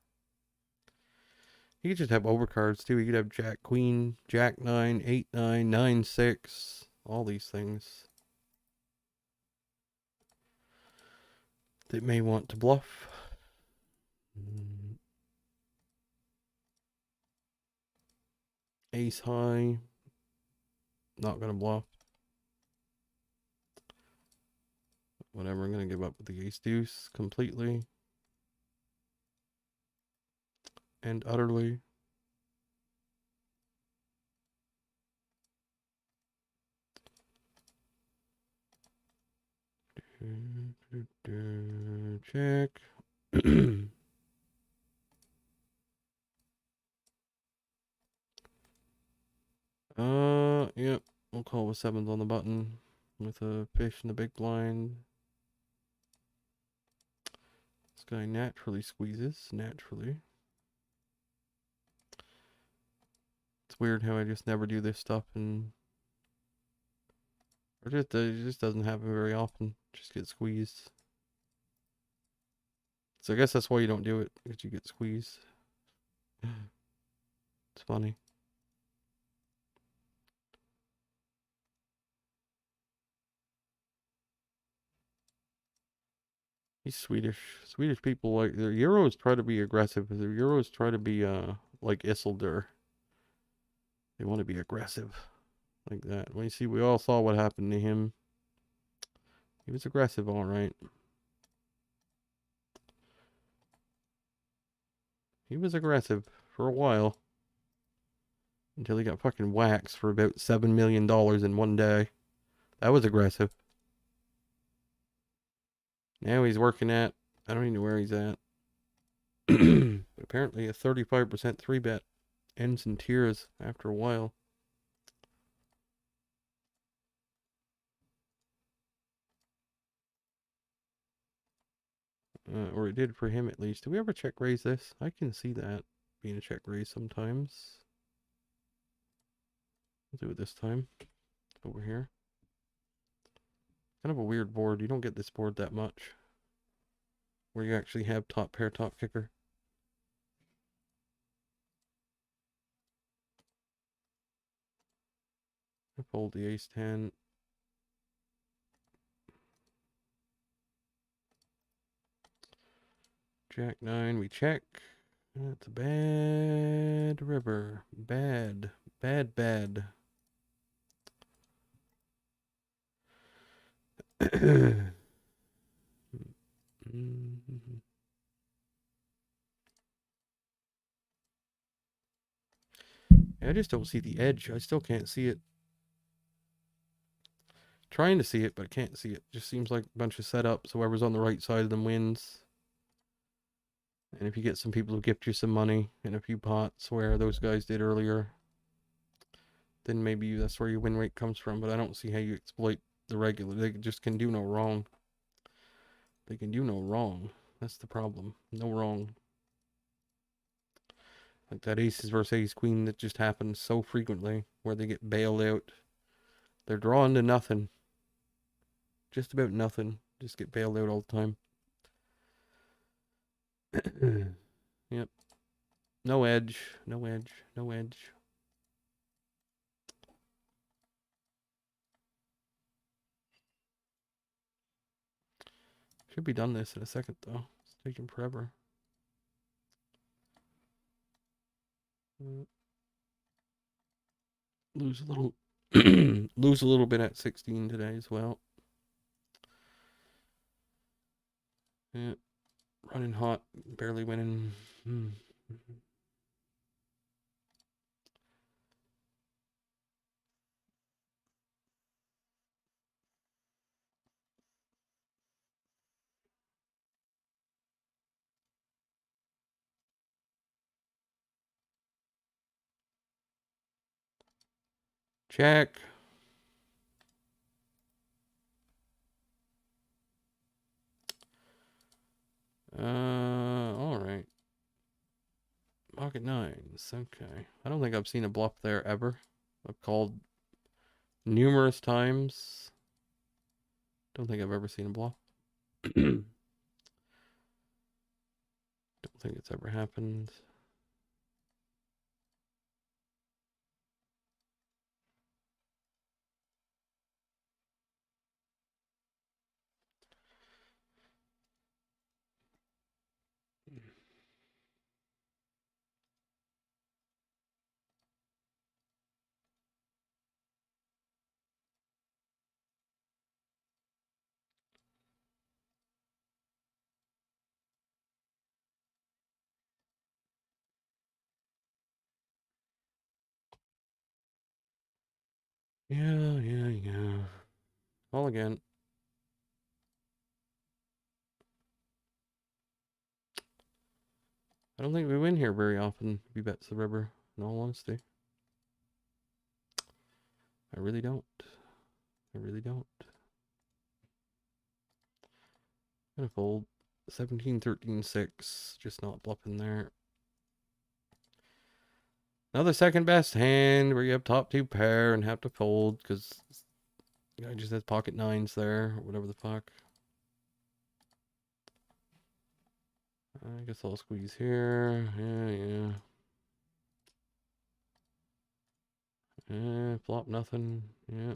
You could just have overcards too. You could have Jack Queen, Jack 9, 8-9, 9-6. All these things. They may want to bluff. Ace high. Not going to bluff. Whatever, I'm going to give up with the ace deuce completely. And utterly. Check. Yep. We'll call with 7s on the button with a fish in the big blind. This guy naturally squeezes, naturally. It's weird how I just never do this stuff and it just doesn't happen very often. Just get squeezed. So I guess that's why you don't do it, because you get squeezed. It's funny. He's Swedish. Swedish people like the Euros try to be aggressive. The Euros try to be like Isildur. They want to be aggressive like that. When you see, we all saw what happened to him. He was aggressive, all right. He was aggressive for a while. Until he got fucking waxed for about $7 million in one day. That was aggressive. Now he's working at, I don't even know where he's at. Apparently a 35% 3-bet ends in tears after a while. Or it did for him at least. Did we ever check raise this? I can see that being a check raise sometimes. We'll do it this time. Over here. Kind of a weird board. You don't get this board that much. Where you actually have top pair, top kicker. I fold the ace 10. Jack 9, we check. That's a bad river. Bad. Bad, bad. I just don't see the edge. I still can't see it. Trying to see it, but can't see it. Just seems like a bunch of setups. Whoever's on the right side of them wins. And if you get some people who gift you some money in a few pots where those guys did earlier, then maybe that's where your win rate comes from. But I don't see how you exploit the regular. They just can do no wrong. They can do no wrong. That's the problem. No wrong. Like that aces versus ace queen that just happens so frequently where they get bailed out. They're drawn to nothing. Just about nothing. Just get bailed out all the time. Yep. No edge. No edge. No edge. Should be done this in a second though. It's taking forever. Lose a little lose a little bit at 16 today as well. Yeah. Running hot, barely winning. Check. All right. Pocket nines. Okay. I don't think I've seen a bluff there ever. I've called numerous times. Don't think I've ever seen a bluff. Don't think it's ever happened. Yeah. Call again. I don't think we win here very often if he bets the river, in all honesty. I really don't. I really don't. I'm gonna fold 17, 13, 6. Just not bluffing there. Another second best hand where you have top two pair and have to fold because the guy just has pocket nines there, or whatever the fuck. I guess I'll squeeze here. Yeah. Flop nothing. Yeah.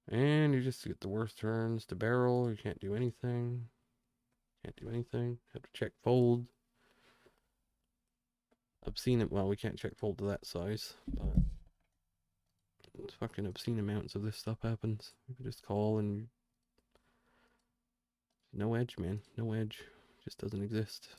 And you just get the worst turns to barrel. You can't do anything. Can't do anything. Have to check fold. Obscene. Well, we can't check fold to that size, but it's fucking obscene amounts of this stuff happens. You can just call and no edge, man. No edge. Just doesn't exist.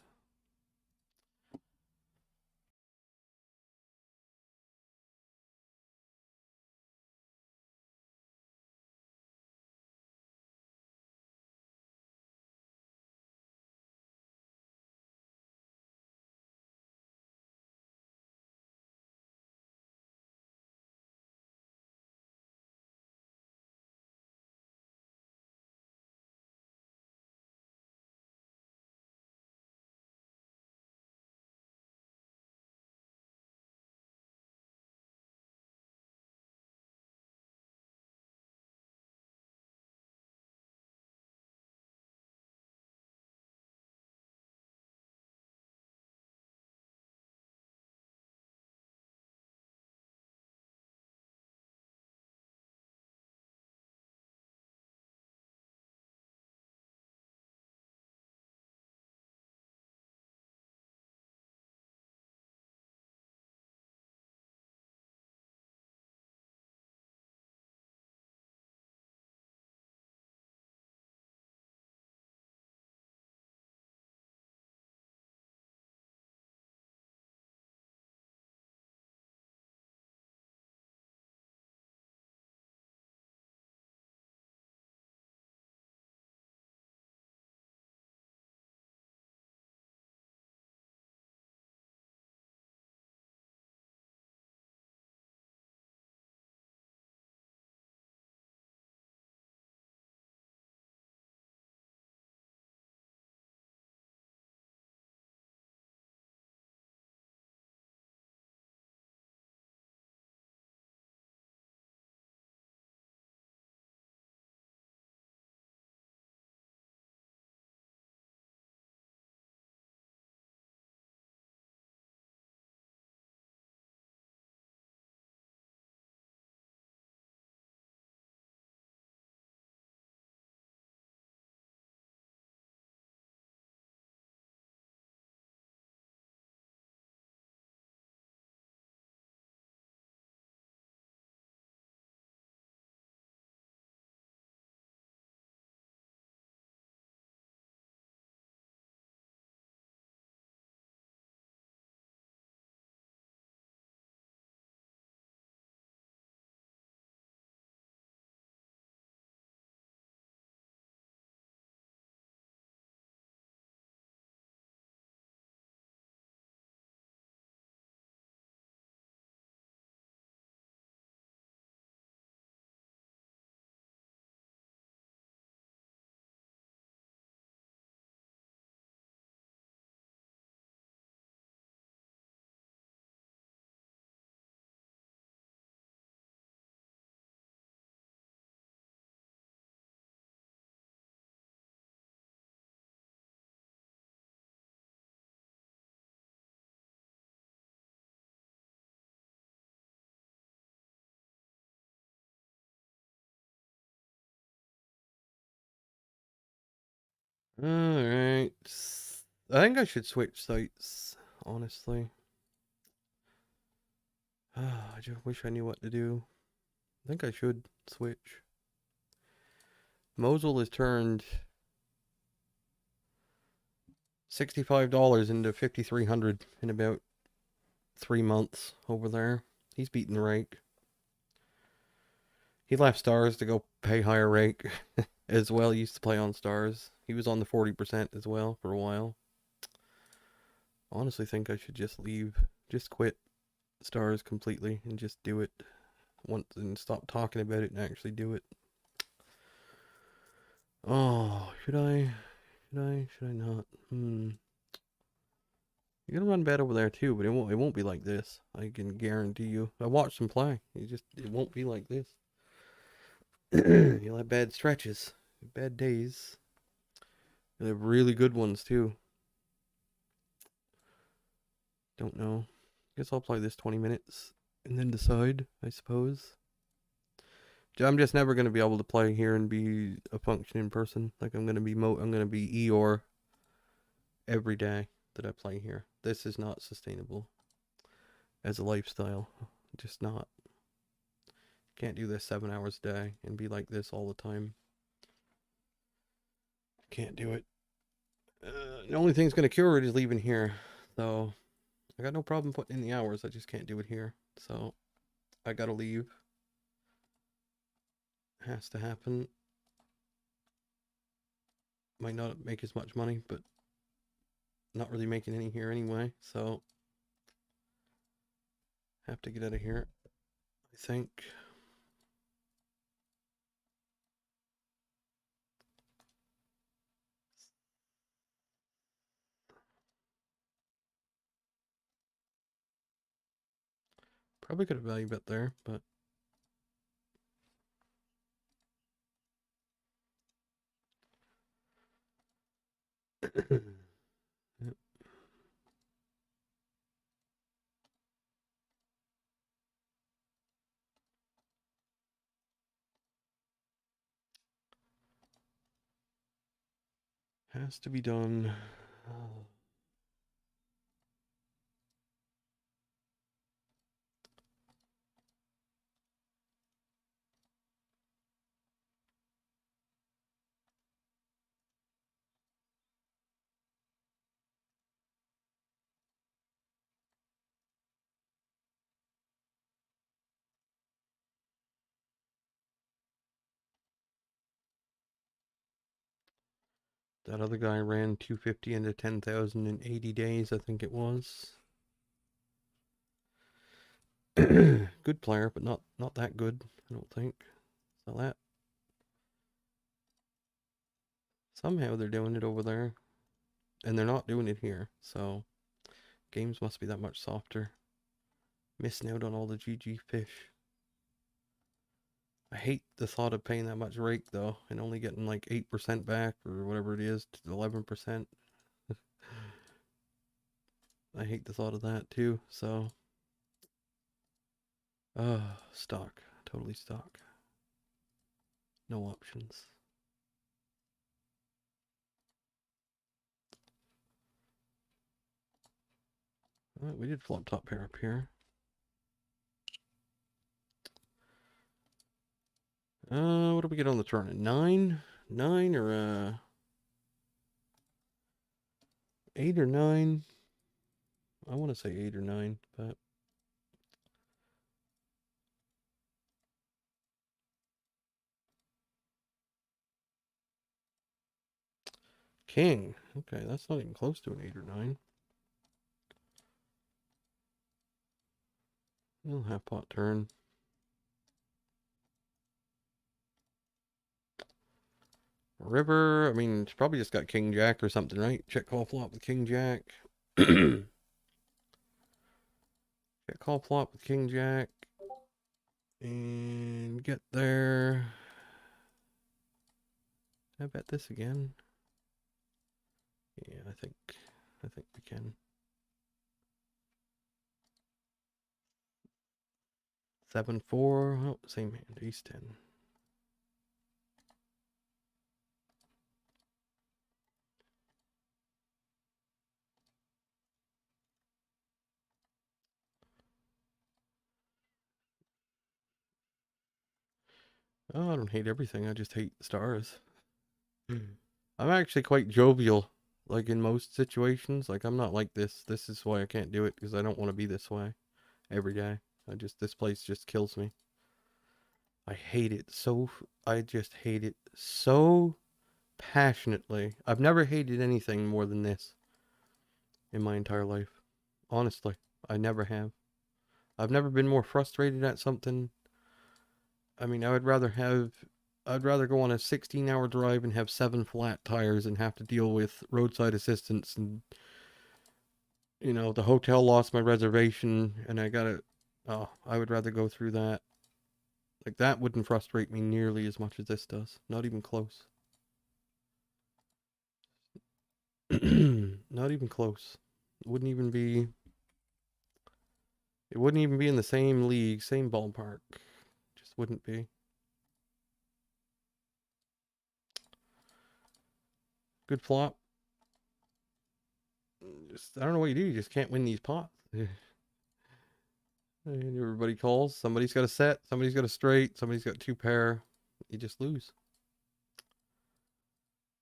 Alright. I think I should switch sites, honestly. I just wish I knew what to do. I think I should switch. Mosul has turned $65 into 5,300 in about 3 months over there. He's beaten Rake. He left Stars to go pay higher Rake as well. He used to play on Stars. He was on the 40% as well for a while. Honestly think I should just leave, just quit Stars completely and just do it once and stop talking about it and actually do it. Oh, should I? Should I not? You're gonna run bad over there too, but it won't be like this. I can guarantee you. I watched him play. It won't be like this. You'll have bad stretches, bad days. You'll have really good ones too. Don't know. Guess I'll play this 20 minutes and then decide, I suppose. I'm just never gonna be able to play here and be a functioning person. Like I'm gonna be Eeyore every day that I play here. This is not sustainable as a lifestyle. Just not. Can't do this 7 hours a day and be like this all the time. Can't do it. The only thing's gonna cure it is leaving here. So I got no problem putting in the hours. I just can't do it here. So I gotta leave. Has to happen. Might not make as much money, but not really making any here anyway. So have to get out of here, I think. Probably could have value bet there, but yep. Has to be done. That other guy ran 250 into 10,000 in 80 days, I think it was. Good player, but not that good, I don't think. So that somehow they're doing it over there, and they're not doing it here. So games must be that much softer. Missing out on all the GG fish. I hate the thought of paying that much rake though, and only getting like 8% back or whatever it is, to 11%. I hate the thought of that too. So, stock, totally stock. No options. We did flop top pair up here. What do we get on the turn? A 9? 9 or 8 or 9? I want to say 8 or 9, but king. Okay, that's not even close to an 8 or 9. We'll have pot turn. River, I mean, it's probably just got king jack or something, right? Check call flop with king jack. Check call flop with king jack. And get there. Can I bet this again? Yeah, I think we can. 7-4. Oh, same hand. Ace 10. Oh, I don't hate everything. I just hate stars. I'm actually quite jovial, like in most situations. Like I'm not like this. This is why I can't do it, because I don't want to be this way every day. This place just kills me. I hate it so. I just hate it so passionately. I've never hated anything more than this in my entire life. Honestly, I never have. I've never been more frustrated at something. I mean, I'd rather go on a 16-hour drive and have 7 flat tires and have to deal with roadside assistance and, the hotel lost my reservation and I would rather go through that. Like, that wouldn't frustrate me nearly as much as this does. Not even close. Not even close. It wouldn't even be in the same league, same ballpark. Just wouldn't be. Good flop. Just, I don't know what you do. You just can't win these pots. And everybody calls. Somebody's got a set. Somebody's got a straight. Somebody's got two pair. You just lose.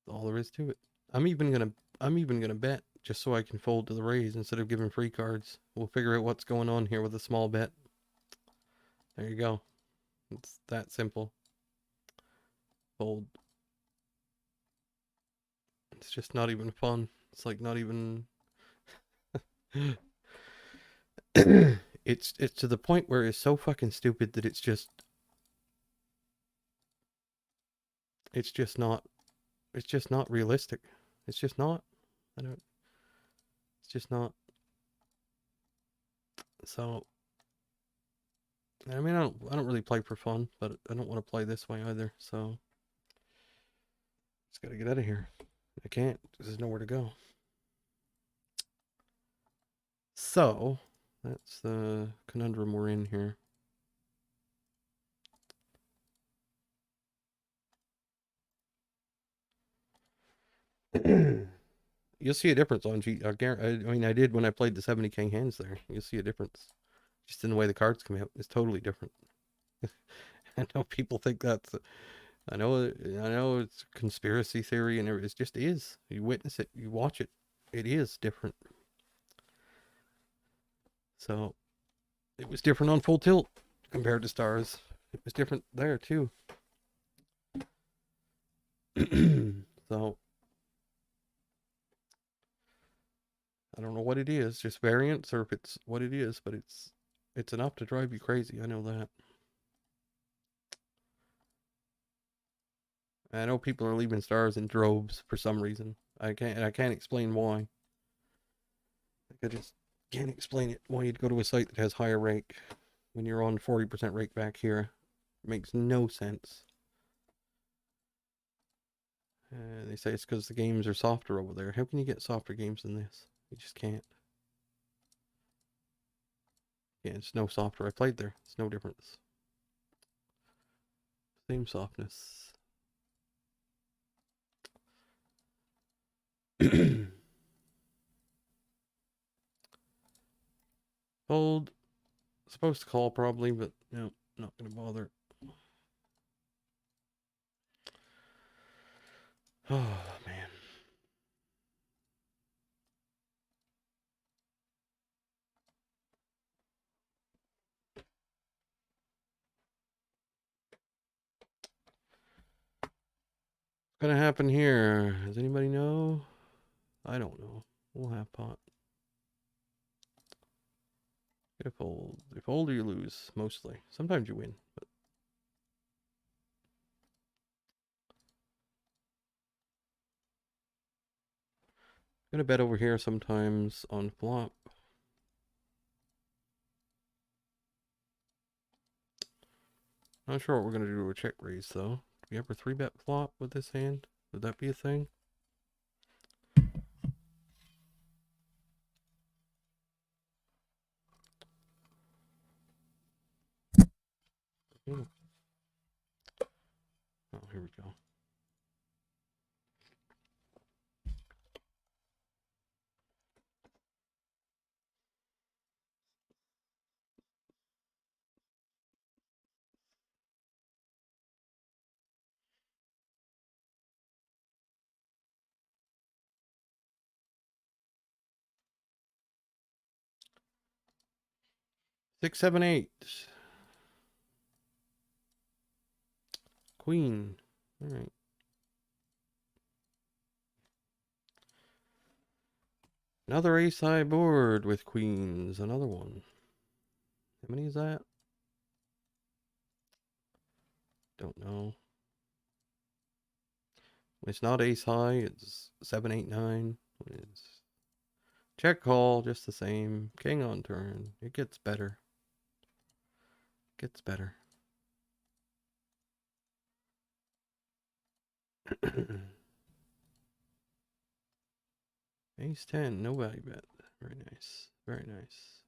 That's all there is to it. I'm even gonna bet just so I can fold to the raise instead of giving free cards. We'll figure out what's going on here with a small bet. There you go. It's that simple. Fold. It's just not even fun. It's like not even. It's to the point where it's so fucking stupid that it's just not realistic. It's just not. It's just not. So I mean, I don't really play for fun, but I don't want to play this way either. So just gotta get out of here. I can't. There's nowhere to go. So that's the conundrum we're in here. You'll see a difference on G. I mean, I did when I played the 70 king hands there. You'll see a difference, just in the way the cards come out. It's totally different. I know people think that's. I know it's conspiracy theory, and it just is. You witness it, you watch it. It is different. So, it was different on full tilt compared to stars. It was different there too. So. I don't know what it is, just variance or if it's what it is, but it's enough to drive you crazy. I know that. I know people are leaving stars in droves for some reason. I can't explain why. I just can't explain it. Why you'd go to a site that has higher rake when you're on 40% rake back here. It makes no sense. They say it's because the games are softer over there. How can you get softer games than this? You just can't. Yeah, it's no softer. I played there. It's no difference. Same softness. Fold. Supposed to call probably, but no, not gonna bother. Oh man. What's gonna happen here? Does anybody know? I don't know. We'll have pot. Get a fold. You fold or you lose, mostly. Sometimes you win, but I'm gonna bet over here sometimes on flop. Not sure what we're gonna do to a check raise though. Do we ever 3-bet flop with this hand? Would that be a thing? Oh, here we go. Six, seven, eight. Queen. All right. Another ace high board with queens. Another one. How many is that? Don't know. It's not ace high. It's 7, 8, 9. It's check call, just the same. King on turn. It gets better. Gets better. Ace 10, no value bet. Very nice. Very nice.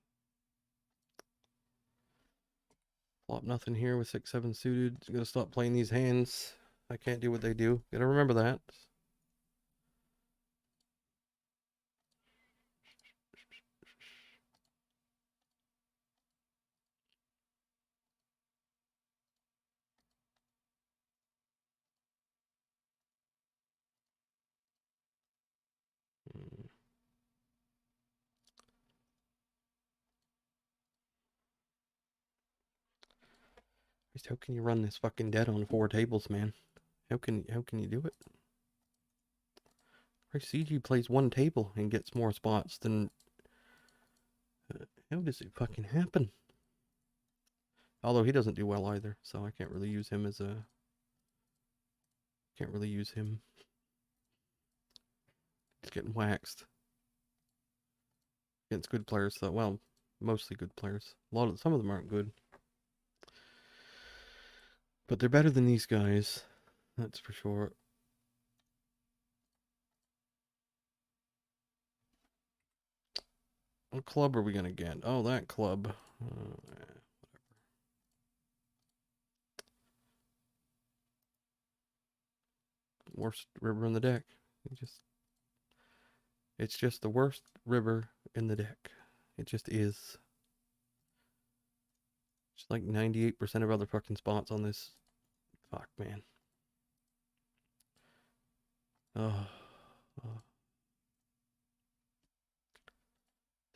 Flop nothing here with 6, 7 suited. Gotta stop playing these hands. I can't do what they do. Gotta remember that. Just how can you run this fucking dead on 4 tables, man? How can you do it? CG plays 1 table and gets more spots than... how does it fucking happen? Although he doesn't do well either, so I can't really use him as a... Can't really use him. He's getting waxed. Against good players, though. Well, mostly good players. Some of them aren't good. But they're better than these guys. That's for sure. What club are we gonna get? Oh, that club. Whatever. Worst river in the deck. It's just the worst river in the deck. It just is. It's like 98% of other fucking spots on this. Fuck, man. Oh.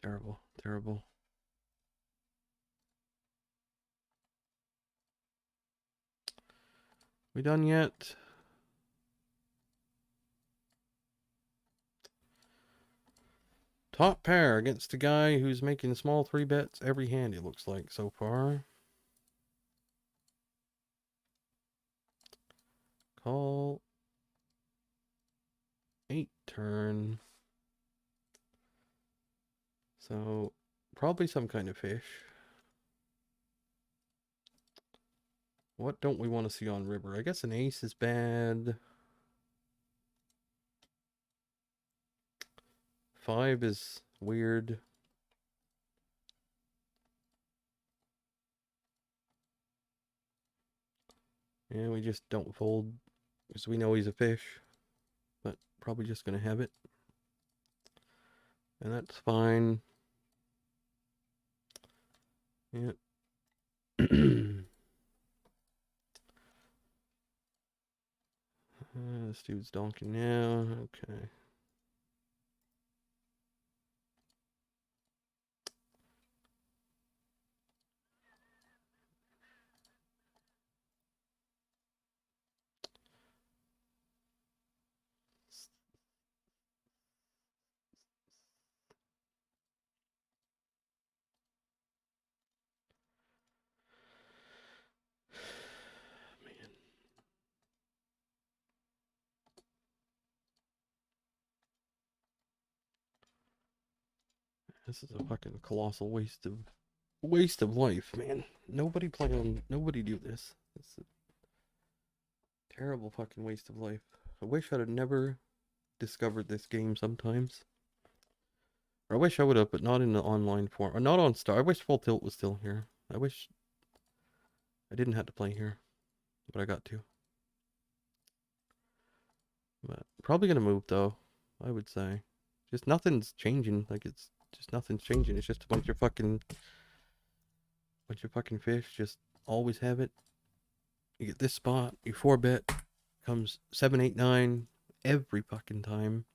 Terrible, terrible. We done yet? Top pair against a guy who's making small 3 bets every hand, it looks like, so far. Call. 8 turn. So, probably some kind of fish. What don't we want to see on river? I guess an ace is bad. 5 is weird. Yeah, we just don't fold because we know he's a fish, but probably just going to have it. And that's fine. Yeah. This dude's donking now. Okay. Man. This is a fucking colossal waste of life, man. Nobody do this. It's a terrible fucking waste of life. I wish I'd have never discovered this game sometimes. Or I wish I would have, but not in the online form. Or not on Star. I wish Full Tilt was still here. I wish I didn't have to play here. But I got to. But probably gonna move though, I would say. Just nothing's changing. Like it's just nothing's changing. It's just a bunch of fucking fish. Just always have it. You get this spot, you 4-bet, comes 7, 8, 9 every fucking time.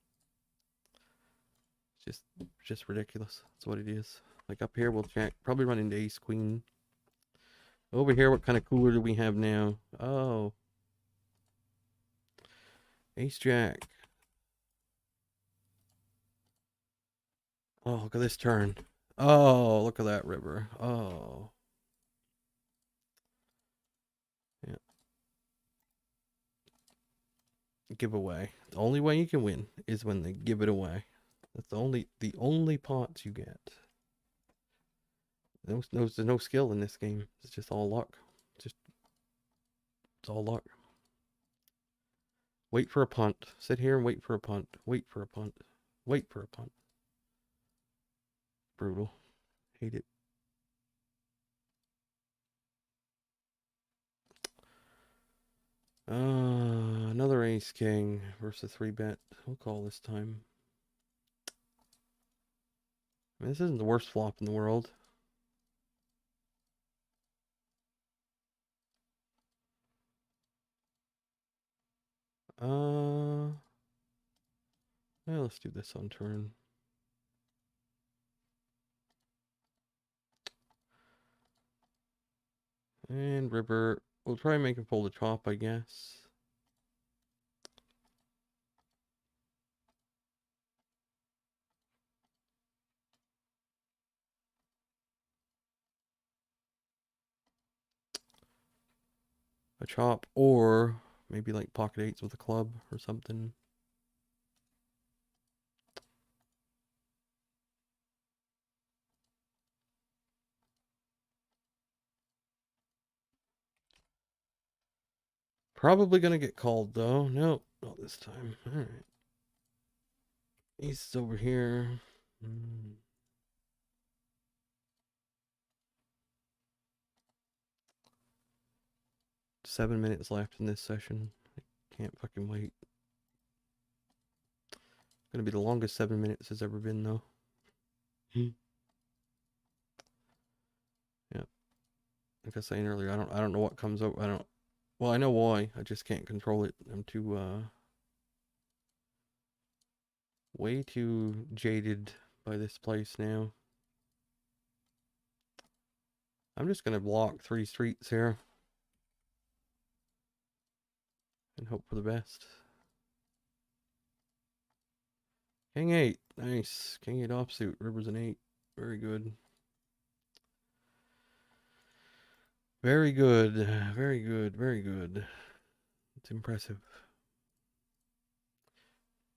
It's just ridiculous. That's what it is. Like up here, we'll check. Probably run into ace queen. Over here, what kind of cooler do we have now? Oh, ace jack. Oh, look at this turn. Oh, look at that river. Oh. Yeah. Give away. The only way you can win is when they give it away. That's the only pots you get. There's no skill in this game. It's just all luck. It's all luck. Wait for a punt. Sit here and wait for a punt. Wait for a punt. Wait for a punt. Brutal. Hate it. Another ace king versus 3-bet. We'll call this time. I mean, this isn't the worst flop in the world. Yeah, let's do this on turn. And ribber. We'll try and make him pull the chop, I guess. A chop, or maybe like pocket eights with a club or something. Probably gonna get called though. No, not this time. Alright. He's over here. 7 minutes left in this session. I can't fucking wait. Gonna be the longest 7 minutes has ever been though. Yeah. Like I was saying earlier, I don't know what comes up. Well, I know why. I just can't control it. I'm too way too jaded by this place now. I'm just gonna block 3 streets here and hope for the best. King 8, nice. King 8 offsuit, river's an 8. Very good. Very good, very good, very good. It's impressive.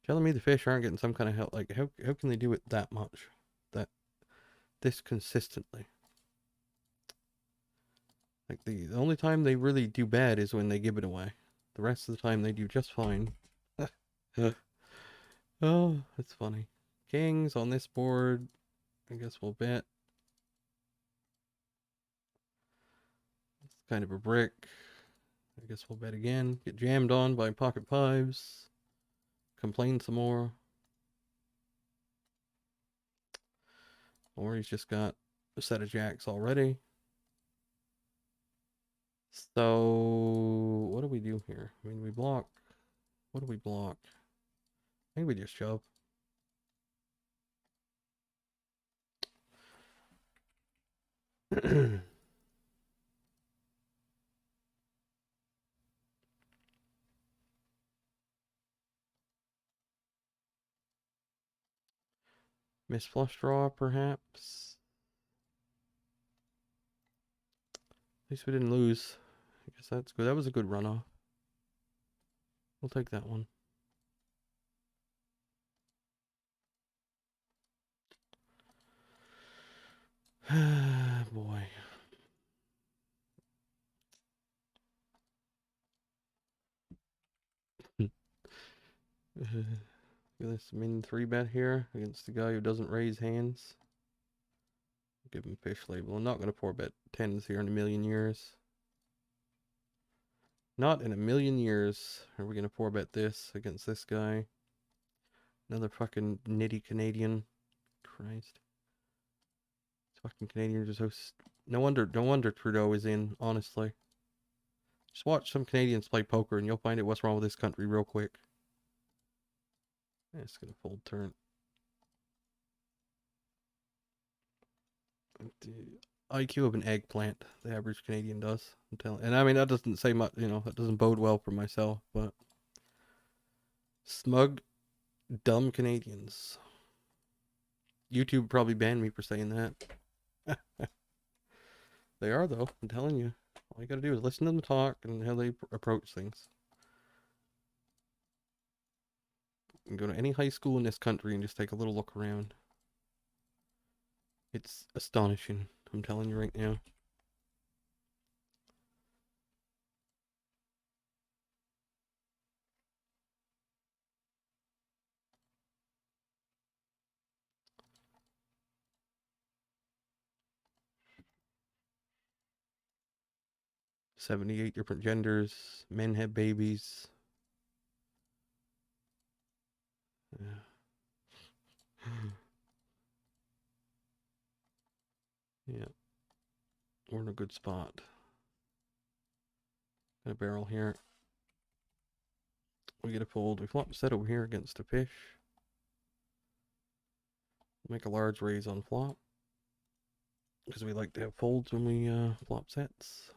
Telling me the fish aren't getting some kind of help. Like, how can they do it that much? This consistently? Like, the only time they really do bad is when they give it away. The rest of the time they do just fine. Oh, that's funny. Kings on this board. I guess we'll bet. It's kind of a brick. I guess we'll bet again. Get jammed on by pocket fives. Complain some more. Or he's just got a set of jacks already. So, what do we do here? I mean, we block. What do we block? I think we just shove. Miss flush draw, perhaps. At least we didn't lose. I guess that's good. That was a good runoff. We'll take that one. Boy. This min 3-bet here against the guy who doesn't raise hands. Give him fish label. I'm not going to 4-bet 10s here in a million years. Not in a million years are we going to 4-bet this against this guy. Another fucking nitty Canadian. Christ. These fucking Canadians are so... No wonder Trudeau is in, honestly. Just watch some Canadians play poker and you'll find out what's wrong with this country real quick. Yeah, it's going to fold turn. The IQ of an eggplant, the average Canadian does. I'm telling, and I mean that doesn't say much, you know, that doesn't bode well for myself, but smug, dumb Canadians. YouTube probably banned me for saying that. They are though, I'm telling you. All you gotta do is listen to them talk and how they approach things. You can go to any high school in this country and just take a little look around. It's astonishing, I'm telling you right now. "78 different genders, men have babies." Yeah. Yeah. We're in a good spot. Got a barrel here. We get a fold. We flop set over here against a fish. Make a large raise on flop. Because we like to have folds when we flop sets.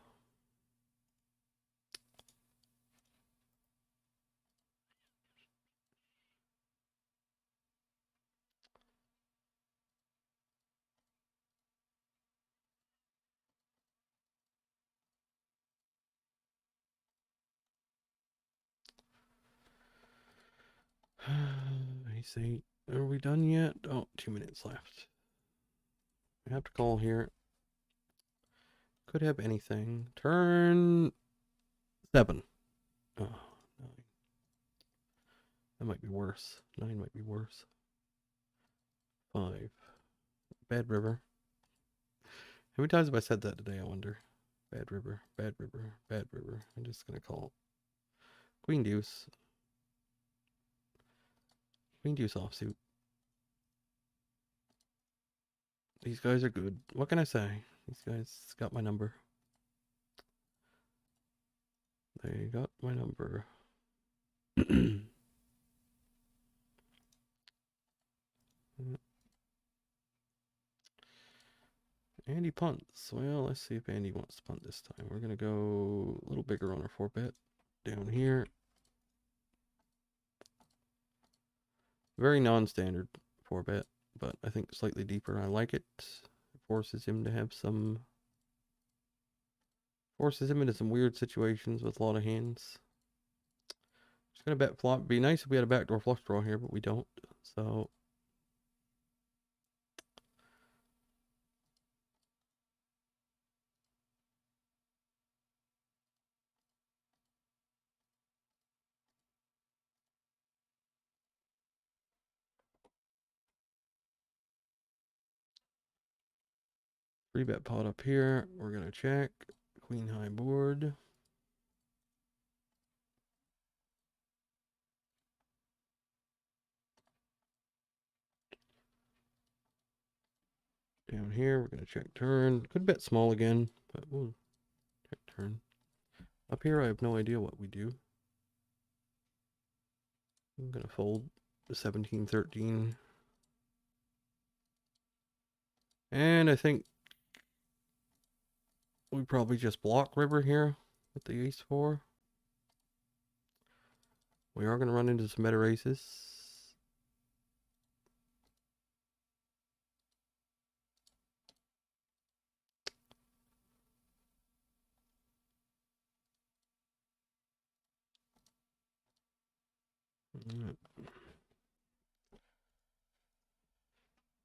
I say, are we done yet? Oh, 2 minutes left. I have to call here. Could have anything. Turn 7. Oh, 9. That might be worse. 9 might be worse. 5. Bad River. How many times have I said that today, I wonder? Bad River, Bad River, Bad River. I'm just going to call Queen Deuce. Queen Deuce offsuit. These guys are good. What can I say? These guys got my number. They got my number. Andy punts. Well, let's see if Andy wants to punt this time. We're going to go a little bigger on our 4-bet. Down here. Very non-standard 4-bet, but I think slightly deeper. I like it. It forces him to have some... Forces him into some weird situations with a lot of hands. Just going to bet flop. Be nice if we had a backdoor flush draw here, but we don't. So... 3-bet pot up here. We're going to check. Queen high board. Down here, we're going to check turn. Could bet small again, but we'll check turn. Up here, I have no idea what we do. I'm going to fold the 17-13. And I think we probably just block river here with the ace-4. We are going to run into some better aces.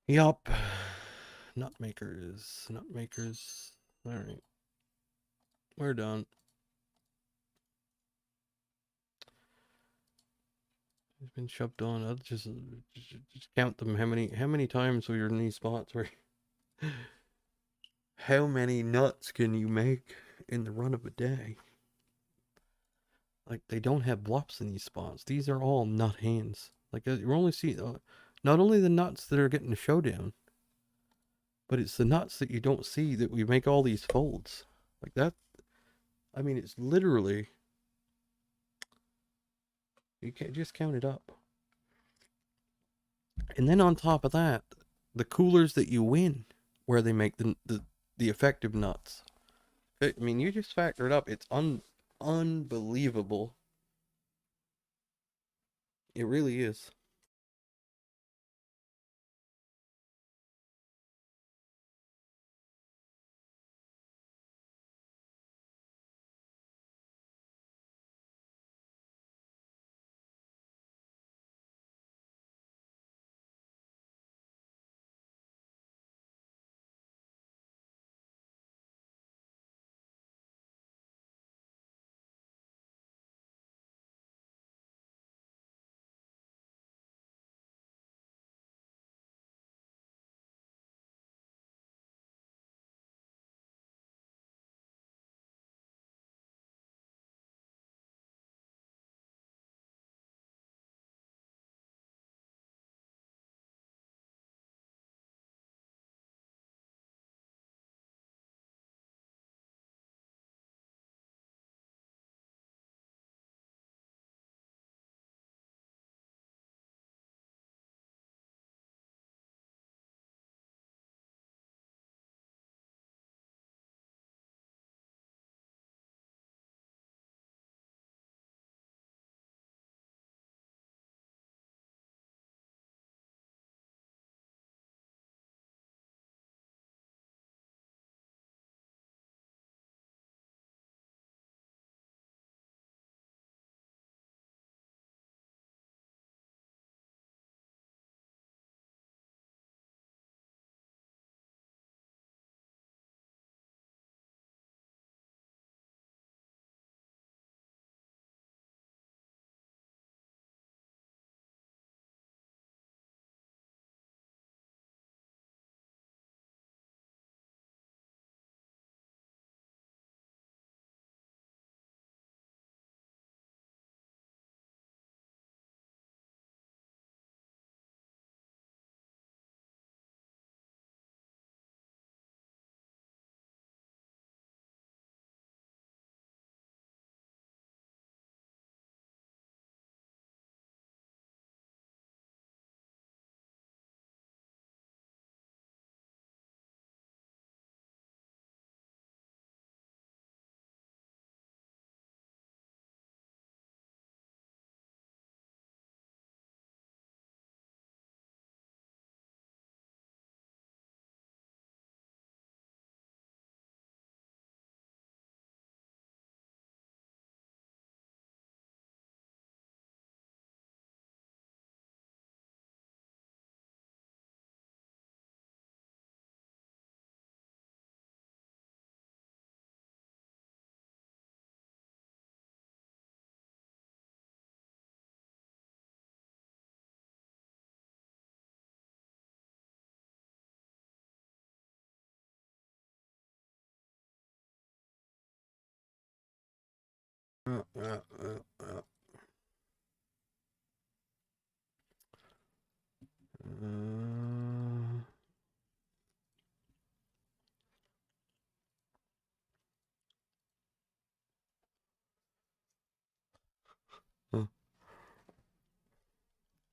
Yup. Nutmakers. Nutmakers. Alright. We're done. It's been shoved on. I'll just count them. How many times we were in these spots where how many nuts can you make in the run of a day? Like, they don't have bluffs in these spots. These are all nut hands. Like, you're only seeing not only the nuts that are getting the showdown, but it's the nuts that you don't see that we make all these folds. Like that. I mean, it's literally, you can't just count it up. And then on top of that, the coolers that you win, where they make the effective nuts. I mean, you just factor it up. It's unbelievable. It really is.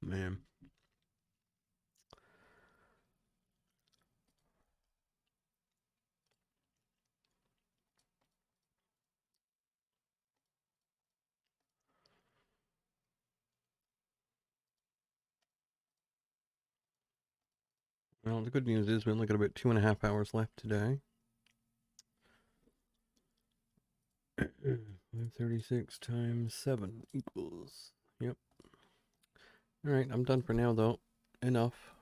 man. Well, the good news is we only got about 2.5 hours left today. 536 times 7 equals. Yep. Alright, I'm done for now, though. Enough.